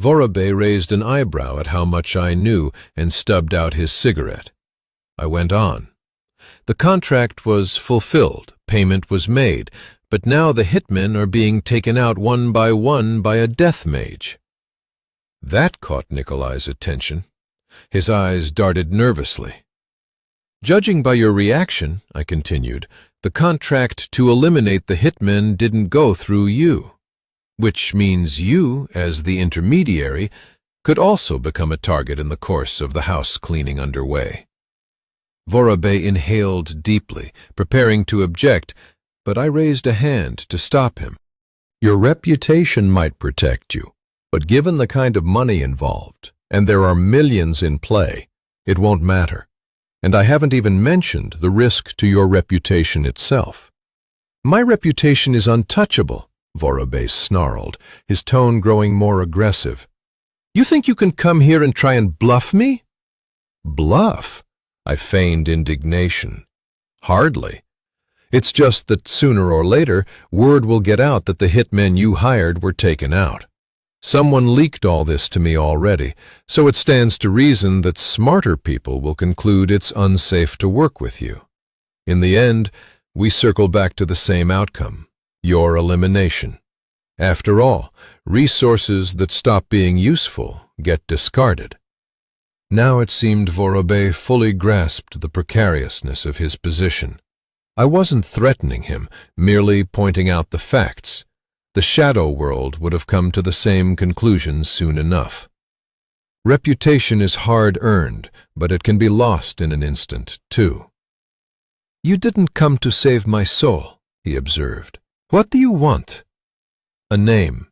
Vorobey raised an eyebrow at how much I knew and stubbed out his cigarette. I went on. "The contract was fulfilled, payment was made, but now the hitmen are being taken out one by a death mage." That caught Nikolai's attention. His eyes darted nervously. "Judging by your reaction," I continued, "the contract to eliminate the hitmen didn't go through you. Which means you, as the intermediary, could also become a target in the course of the house cleaning underway." Vorobey inhaled deeply, preparing to object, but I raised a hand to stop him. Your reputation might protect you, but given the kind of money involved, and there are millions in play, it won't matter. And I haven't even mentioned the risk to your reputation itself. My reputation is untouchable, Vorobey snarled, his tone growing more aggressive. You think you can come here and try and bluff me? Bluff? I feigned indignation. Hardly. It's just that sooner or later, word will get out that the hitmen you hired were taken out. Someone leaked all this to me already, so it stands to reason that smarter people will conclude it's unsafe to work with you. In the end, we circle back to the same outcome, your elimination. After all, resources that stop being useful get discarded. Now it seemed Vorobey fully grasped the precariousness of his position. I wasn't threatening him, merely pointing out the facts. The shadow world would have come to the same conclusion soon enough. Reputation is hard-earned, but it can be lost in an instant, too. You didn't come to save my soul, he observed. What do you want? A name.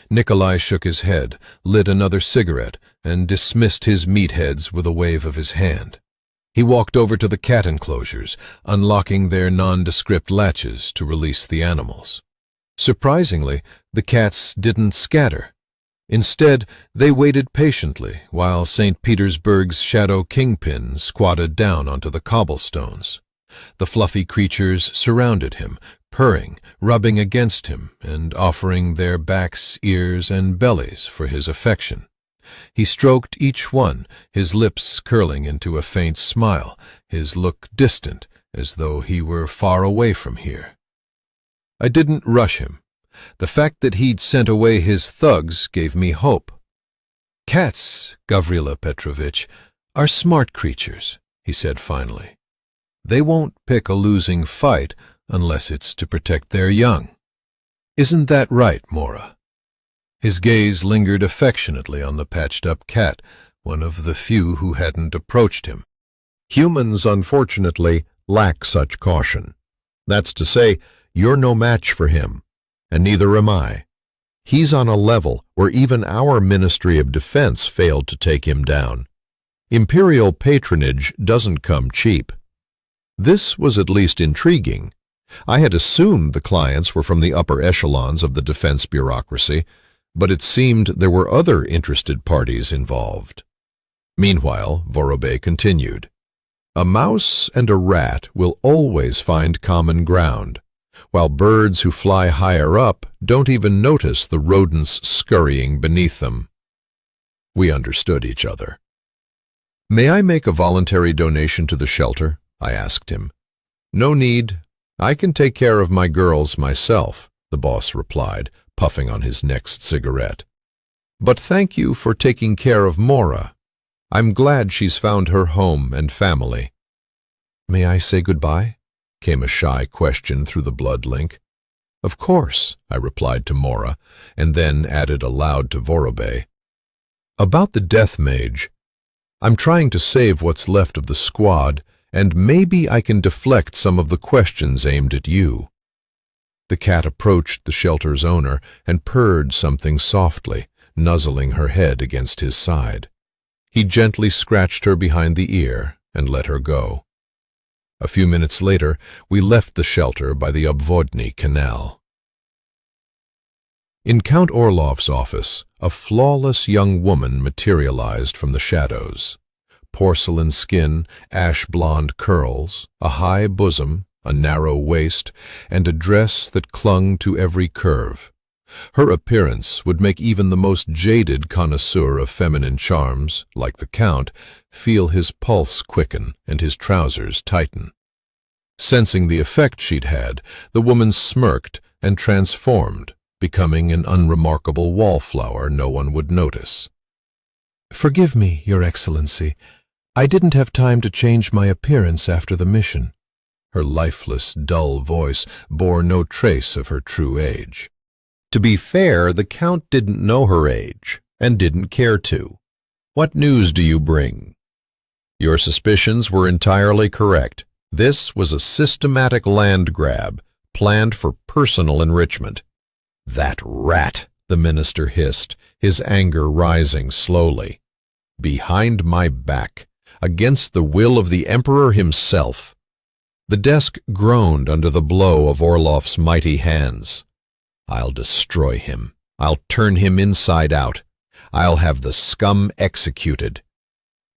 Nikolai shook his head, lit another cigarette, and dismissed his meatheads with a wave of his hand. He walked over to the cat enclosures, unlocking their nondescript latches to release the animals. Surprisingly, the cats didn't scatter. Instead, they waited patiently while St. Petersburg's shadow kingpin squatted down onto the cobblestones. The fluffy creatures surrounded him, purring, rubbing against him, and offering their backs, ears, and bellies for his affection. He stroked each one, his lips curling into a faint smile, his look distant, as though he were far away from here. I didn't rush him. The fact that he'd sent away his thugs gave me hope. "Cats, Gavrila Petrovich, are smart creatures," he said finally. "They won't pick a losing fight unless it's to protect their young. Isn't that right, Mora?" His gaze lingered affectionately on the patched-up cat, one of the few who hadn't approached him. Humans, unfortunately, lack such caution. That's to say, you're no match for him, and neither am I. He's on a level where even our Ministry of Defense failed to take him down. Imperial patronage doesn't come cheap. This was at least intriguing. I had assumed the clients were from the upper echelons of the defense bureaucracy, but it seemed there were other interested parties involved. Meanwhile, Vorobei continued. A mouse and a rat will always find common ground, while birds who fly higher up don't even notice the rodents scurrying beneath them. We understood each other. "May I make a voluntary donation to the shelter?" I asked him. "No need. I can take care of my girls myself," the boss replied, puffing on his next cigarette. "But thank you for taking care of Mora. I'm glad she's found her home and family." "May I say goodbye?" came a shy question through the blood link. "Of course," I replied to Mora, and then added aloud to Vorobei. "About the death mage, I'm trying to save what's left of the squad, and maybe I can deflect some of the questions aimed at you." The cat approached the shelter's owner and purred something softly, nuzzling her head against his side. He gently scratched her behind the ear and let her go. A few minutes later, we left the shelter by the Obvodny Canal. In Count Orlov's office, a flawless young woman materialized from the shadows. Porcelain skin, ash-blonde curls, a high bosom, a narrow waist, and a dress that clung to every curve. Her appearance would make even the most jaded connoisseur of feminine charms, like the Count, feel his pulse quicken and his trousers tighten. Sensing the effect she'd had, the woman smirked and transformed, becoming an unremarkable wallflower no one would notice. "Forgive me, Your Excellency. I didn't have time to change my appearance after the mission." Her lifeless, dull voice bore no trace of her true age. To be fair, the Count didn't know her age, and didn't care to. "What news do you bring?" Your suspicions were entirely correct. This was a systematic land grab, planned for personal enrichment. "That rat," the minister hissed, his anger rising slowly. "Behind my back, against the will of the Emperor himself." The desk groaned under the blow of Orlov's mighty hands. "I'll destroy him. I'll turn him inside out. I'll have the scum executed."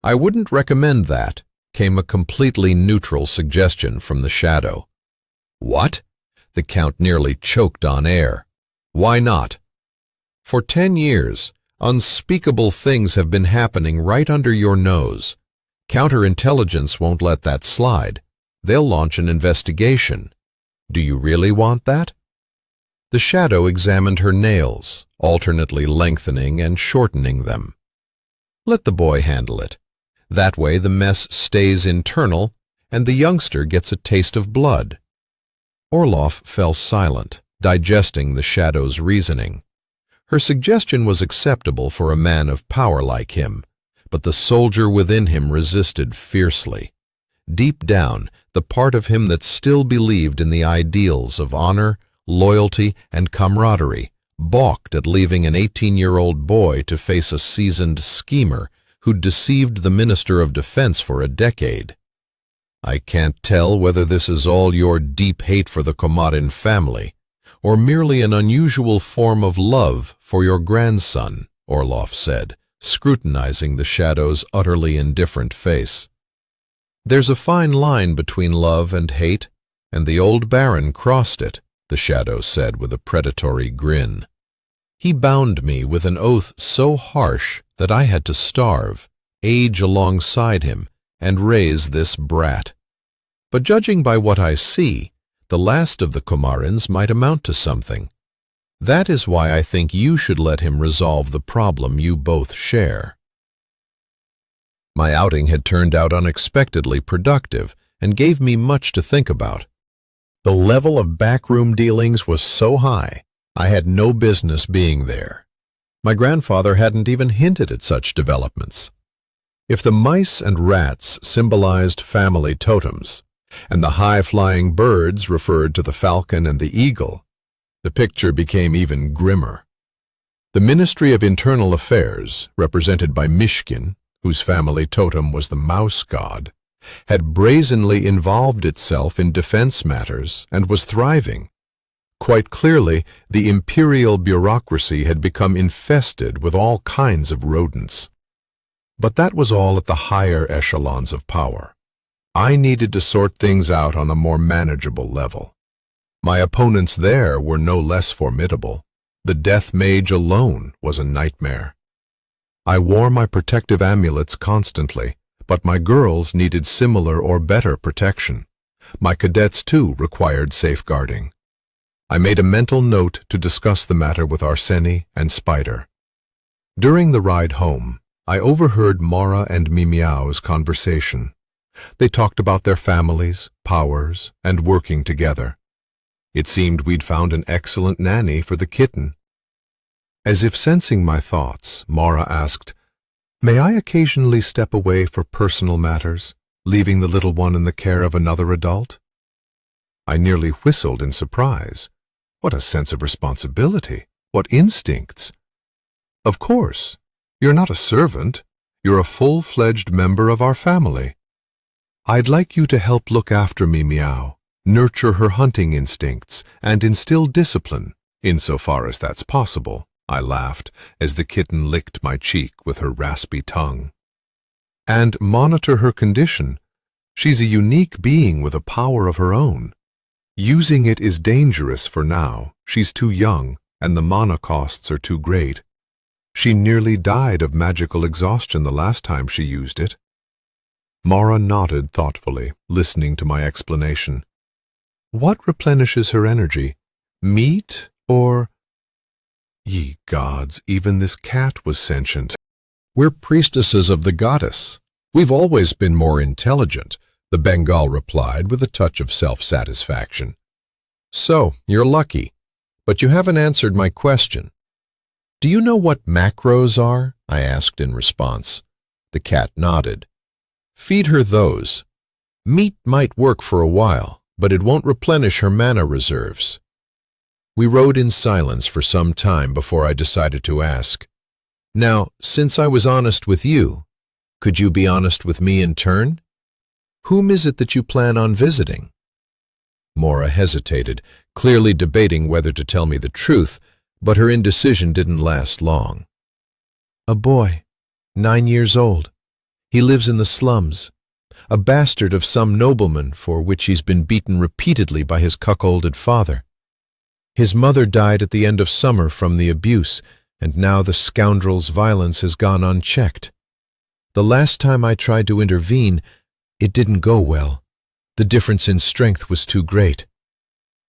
"I wouldn't recommend that," came a completely neutral suggestion from the shadow. "What?" The Count nearly choked on air. "Why not?" "For 10 years, unspeakable things have been happening right under your nose. Counterintelligence won't let that slide. They'll launch an investigation. Do you really want that?" The shadow examined her nails, alternately lengthening and shortening them. "Let the boy handle it. That way the mess stays internal, and the youngster gets a taste of blood." Orlov fell silent, digesting the shadow's reasoning. Her suggestion was acceptable for a man of power like him, but the soldier within him resisted fiercely. Deep down, the part of him that still believed in the ideals of honor, loyalty, and camaraderie balked at leaving an 18-year-old boy to face a seasoned schemer who'd deceived the Minister of Defense for a decade. "I can't tell whether this is all your deep hate for the Komarin family, or merely an unusual form of love for your grandson," Orlov said, scrutinizing the shadow's utterly indifferent face. There's a fine line between love and hate, and the old Baron crossed it, the shadow said with a predatory grin. He bound me with an oath so harsh that I had to starve, age alongside him, and raise this brat. But judging by what I see, the last of the Komarins might amount to something. That is why I think you should let him resolve the problem you both share. My outing had turned out unexpectedly productive and gave me much to think about. The level of backroom dealings was so high, I had no business being there. My grandfather hadn't even hinted at such developments. If the mice and rats symbolized family totems, and the high-flying birds referred to the falcon and the eagle, the picture became even grimmer. The Ministry of Internal Affairs, represented by Mishkin, whose family totem was the mouse god, had brazenly involved itself in defense matters and was thriving. Quite clearly, the imperial bureaucracy had become infested with all kinds of rodents. But that was all at the higher echelons of power. I needed to sort things out on a more manageable level. My opponents there were no less formidable. The death mage alone was a nightmare. I wore my protective amulets constantly, but my girls needed similar or better protection. My cadets, too, required safeguarding. I made a mental note to discuss the matter with Arseni and Spider. During the ride home, I overheard Mara and Mimiao's conversation. They talked about their families, powers, and working together. It seemed we'd found an excellent nanny for the kitten. As if sensing my thoughts, Mara asked, "May I occasionally step away for personal matters, leaving the little one in the care of another adult?" I nearly whistled in surprise. What a sense of responsibility! What instincts! "Of course. You're not a servant. You're a full-fledged member of our family. I'd like you to help look after Mimiao, nurture her hunting instincts, and instill discipline, insofar as that's possible," I laughed, as the kitten licked my cheek with her raspy tongue. "And monitor her condition. She's a unique being with a power of her own. Using it is dangerous for now. She's too young, and the mana costs are too great. She nearly died of magical exhaustion the last time she used it." Mara nodded thoughtfully, listening to my explanation. "What replenishes her energy? Meat or—" Ye gods, even this cat was sentient. "We're priestesses of the goddess. We've always been more intelligent," the Bengal replied with a touch of self-satisfaction. "So, you're lucky. But you haven't answered my question. Do you know what macros are?" I asked in response. The cat nodded. "Feed her those. Meat might work for a while, but it won't replenish her mana reserves." We rode in silence for some time before I decided to ask, "Now, since I was honest with you, could you be honest with me in turn? Whom is it that you plan on visiting?" Mora hesitated, clearly debating whether to tell me the truth, but her indecision didn't last long. "A boy, 9 years old. He lives in the slums, a bastard of some nobleman for which he's been beaten repeatedly by his cuckolded father. His mother died at the end of summer from the abuse, and now the scoundrel's violence has gone unchecked. The last time I tried to intervene, it didn't go well. The difference in strength was too great."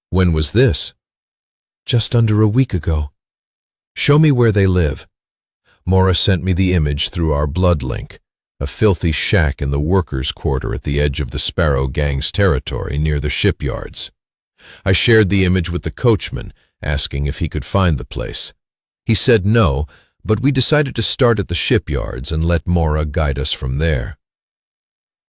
"When was this?" "Just under a week ago." "Show me where they live." Mora sent me the image through our blood link, a filthy shack in the workers' quarter at the edge of the Sparrow Gang's territory near the shipyards. I shared the image with the coachman, asking if he could find the place. He said no, but we decided to start at the shipyards and let Mora guide us from there.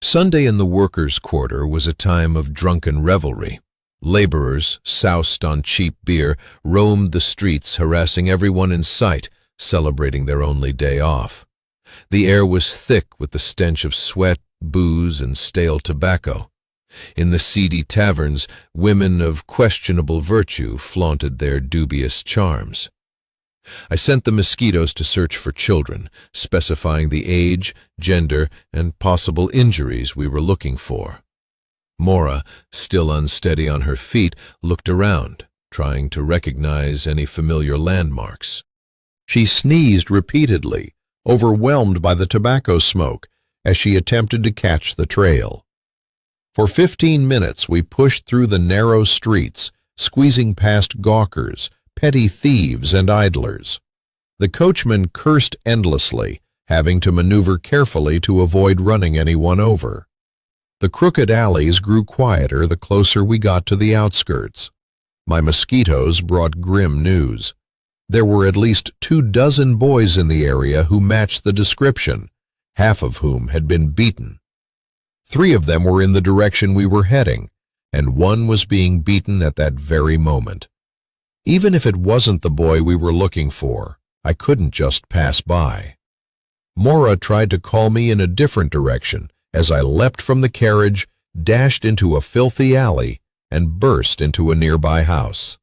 Sunday in the workers' quarter was a time of drunken revelry. Laborers, soused on cheap beer, roamed the streets, harassing everyone in sight, celebrating their only day off. The air was thick with the stench of sweat, booze, and stale tobacco. In the seedy taverns, women of questionable virtue flaunted their dubious charms. I sent the mosquitoes to search for children, specifying the age, gender, and possible injuries we were looking for. Mora, still unsteady on her feet, looked around, trying to recognize any familiar landmarks. She sneezed repeatedly, overwhelmed by the tobacco smoke, as she attempted to catch the trail. For 15 minutes we pushed through the narrow streets, squeezing past gawkers, petty thieves, and idlers. The coachman cursed endlessly, having to maneuver carefully to avoid running anyone over. The crooked alleys grew quieter the closer we got to the outskirts. My mosquitoes brought grim news. There were at least 24 boys in the area who matched the description, half of whom had been beaten. 3 of them were in the direction we were heading, and 1 was being beaten at that very moment. Even if it wasn't the boy we were looking for, I couldn't just pass by. Mora tried to call me in a different direction as I leapt from the carriage, dashed into a filthy alley, and burst into a nearby house.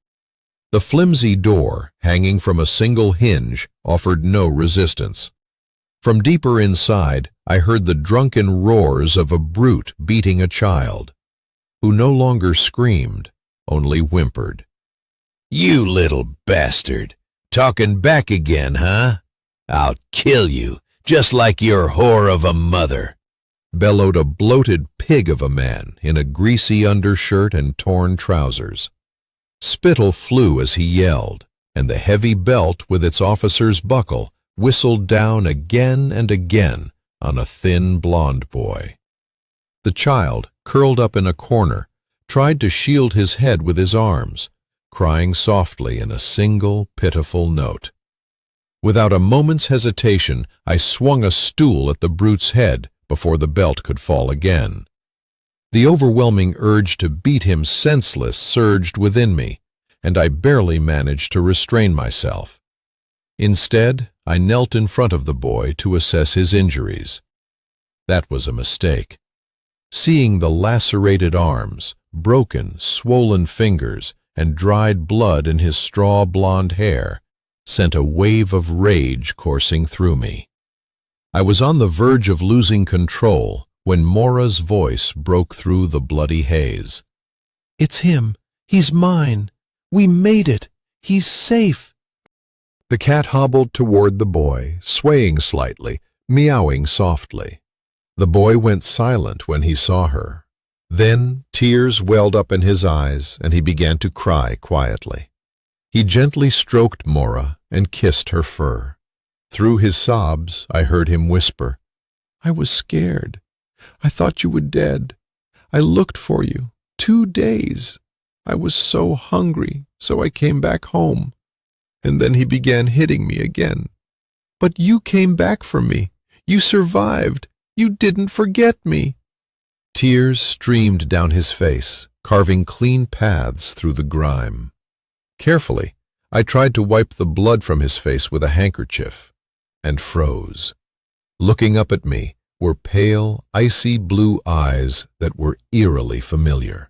The flimsy door, hanging from a single hinge, offered no resistance. From deeper inside, I heard the drunken roars of a brute beating a child, who no longer screamed, only whimpered. "You little bastard! Talking back again, huh? I'll kill you, just like your whore of a mother," bellowed a bloated pig of a man in a greasy undershirt and torn trousers. Spittle flew as he yelled, and the heavy belt with its officer's buckle whistled down again and again on a thin blond boy. The child, curled up in a corner, tried to shield his head with his arms, crying softly in a single pitiful note. Without a moment's hesitation, I swung a stool at the brute's head before the belt could fall again. The overwhelming urge to beat him senseless surged within me, and I barely managed to restrain myself. Instead, I knelt in front of the boy to assess his injuries. That was a mistake. Seeing the lacerated arms, broken, swollen fingers, and dried blood in his straw blonde hair sent a wave of rage coursing through me. I was on the verge of losing control when Mora's voice broke through the bloody haze. "It's him. He's mine. We made it. He's safe." The cat hobbled toward the boy, swaying slightly, meowing softly. The boy went silent when he saw her. Then tears welled up in his eyes, and he began to cry quietly. He gently stroked Mora and kissed her fur. Through his sobs, I heard him whisper, "I was scared. I thought you were dead. I looked for you 2 days. I was so hungry, so I came back home. And then he began hitting me again. But you came back for me. You survived. You didn't forget me." Tears streamed down his face, carving clean paths through the grime. Carefully, I tried to wipe the blood from his face with a handkerchief, and froze. Looking up at me were pale, icy blue eyes that were eerily familiar.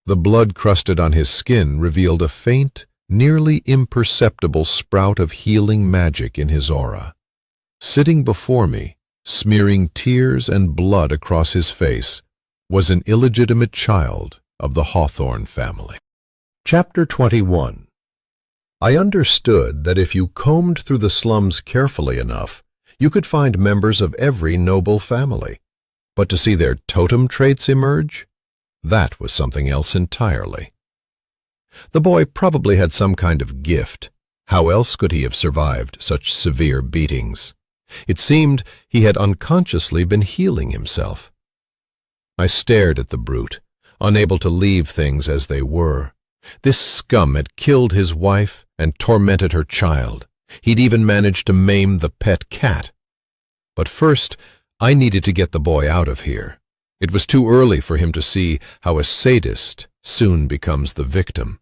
The blood crusted on his skin revealed a faint, nearly imperceptible sprout of healing magic in his aura. Sitting before me, smearing tears and blood across his face, was an illegitimate child of the Hawthorne family. Chapter 21. I understood that if you combed through the slums carefully enough, you could find members of every noble family. But to see their totem traits emerge, that was something else entirely. The boy probably had some kind of gift. How else could he have survived such severe beatings? It seemed he had unconsciously been healing himself. I stared at the brute, unable to leave things as they were. This scum had killed his wife and tormented her child. He'd even managed to maim the pet cat. But first, I needed to get the boy out of here. It was too early for him to see how a sadist soon becomes the victim.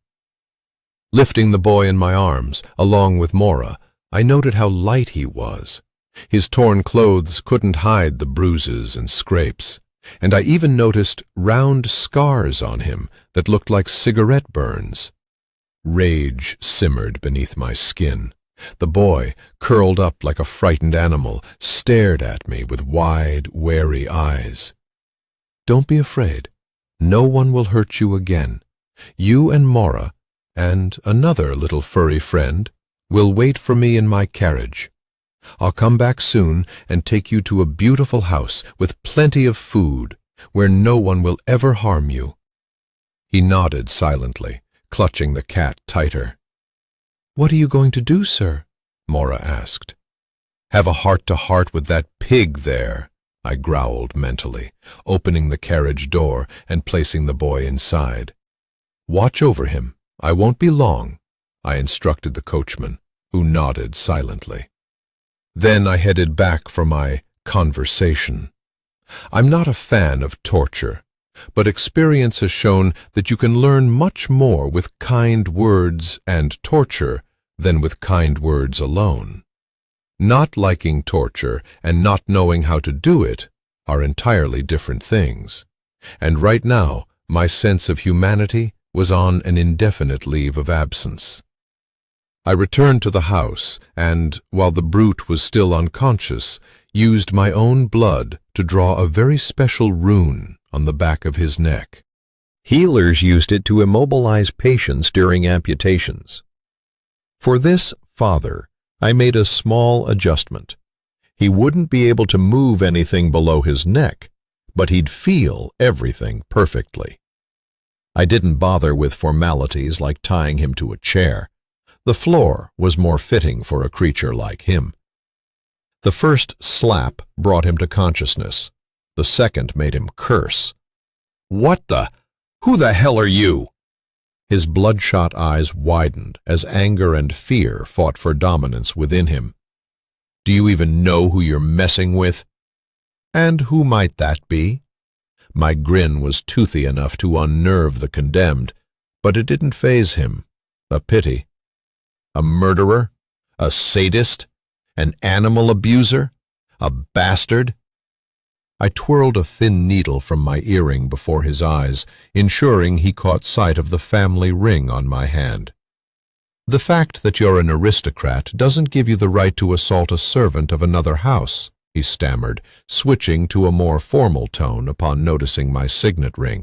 Lifting the boy in my arms, along with Mora, I noted how light he was. His torn clothes couldn't hide the bruises and scrapes, and I even noticed round scars on him that looked like cigarette burns. Rage simmered beneath my skin. The boy, curled up like a frightened animal, stared at me with wide, wary eyes. "Don't be afraid. No one will hurt you again. You and Mora, and another little furry friend, will wait for me in my carriage. I'll come back soon and take you to a beautiful house with plenty of food, where no one will ever harm you." He nodded silently, clutching the cat tighter. "What are you going to do, sir?" Mora asked. "Have a heart-to-heart with that pig there," I growled mentally, opening the carriage door and placing the boy inside. "Watch over him. I won't be long," I instructed the coachman, who nodded silently. Then I headed back for my conversation. I'm not a fan of torture, but experience has shown that you can learn much more with kind words and torture than with kind words alone. Not liking torture and not knowing how to do it are entirely different things, and right now my sense of humanity was on an indefinite leave of absence. I returned to the house and, while the brute was still unconscious, used my own blood to draw a very special rune on the back of his neck. Healers used it to immobilize patients during amputations. For this father, I made a small adjustment. He wouldn't be able to move anything below his neck, but he'd feel everything perfectly. I didn't bother with formalities like tying him to a chair. The floor was more fitting for a creature like him. The first slap brought him to consciousness. The second made him curse. "What the? Who the hell are you?" His bloodshot eyes widened as anger and fear fought for dominance within him. "Do you even know who you're messing with?" And who might that be? My grin was toothy enough to unnerve the condemned, but it didn't faze him. A pity. A murderer? A sadist? An animal abuser? A bastard? I twirled a thin needle from my earring before his eyes, ensuring he caught sight of the family ring on my hand. "The fact that you're an aristocrat doesn't give you the right to assault a servant of another house," he stammered, switching to a more formal tone upon noticing my signet ring.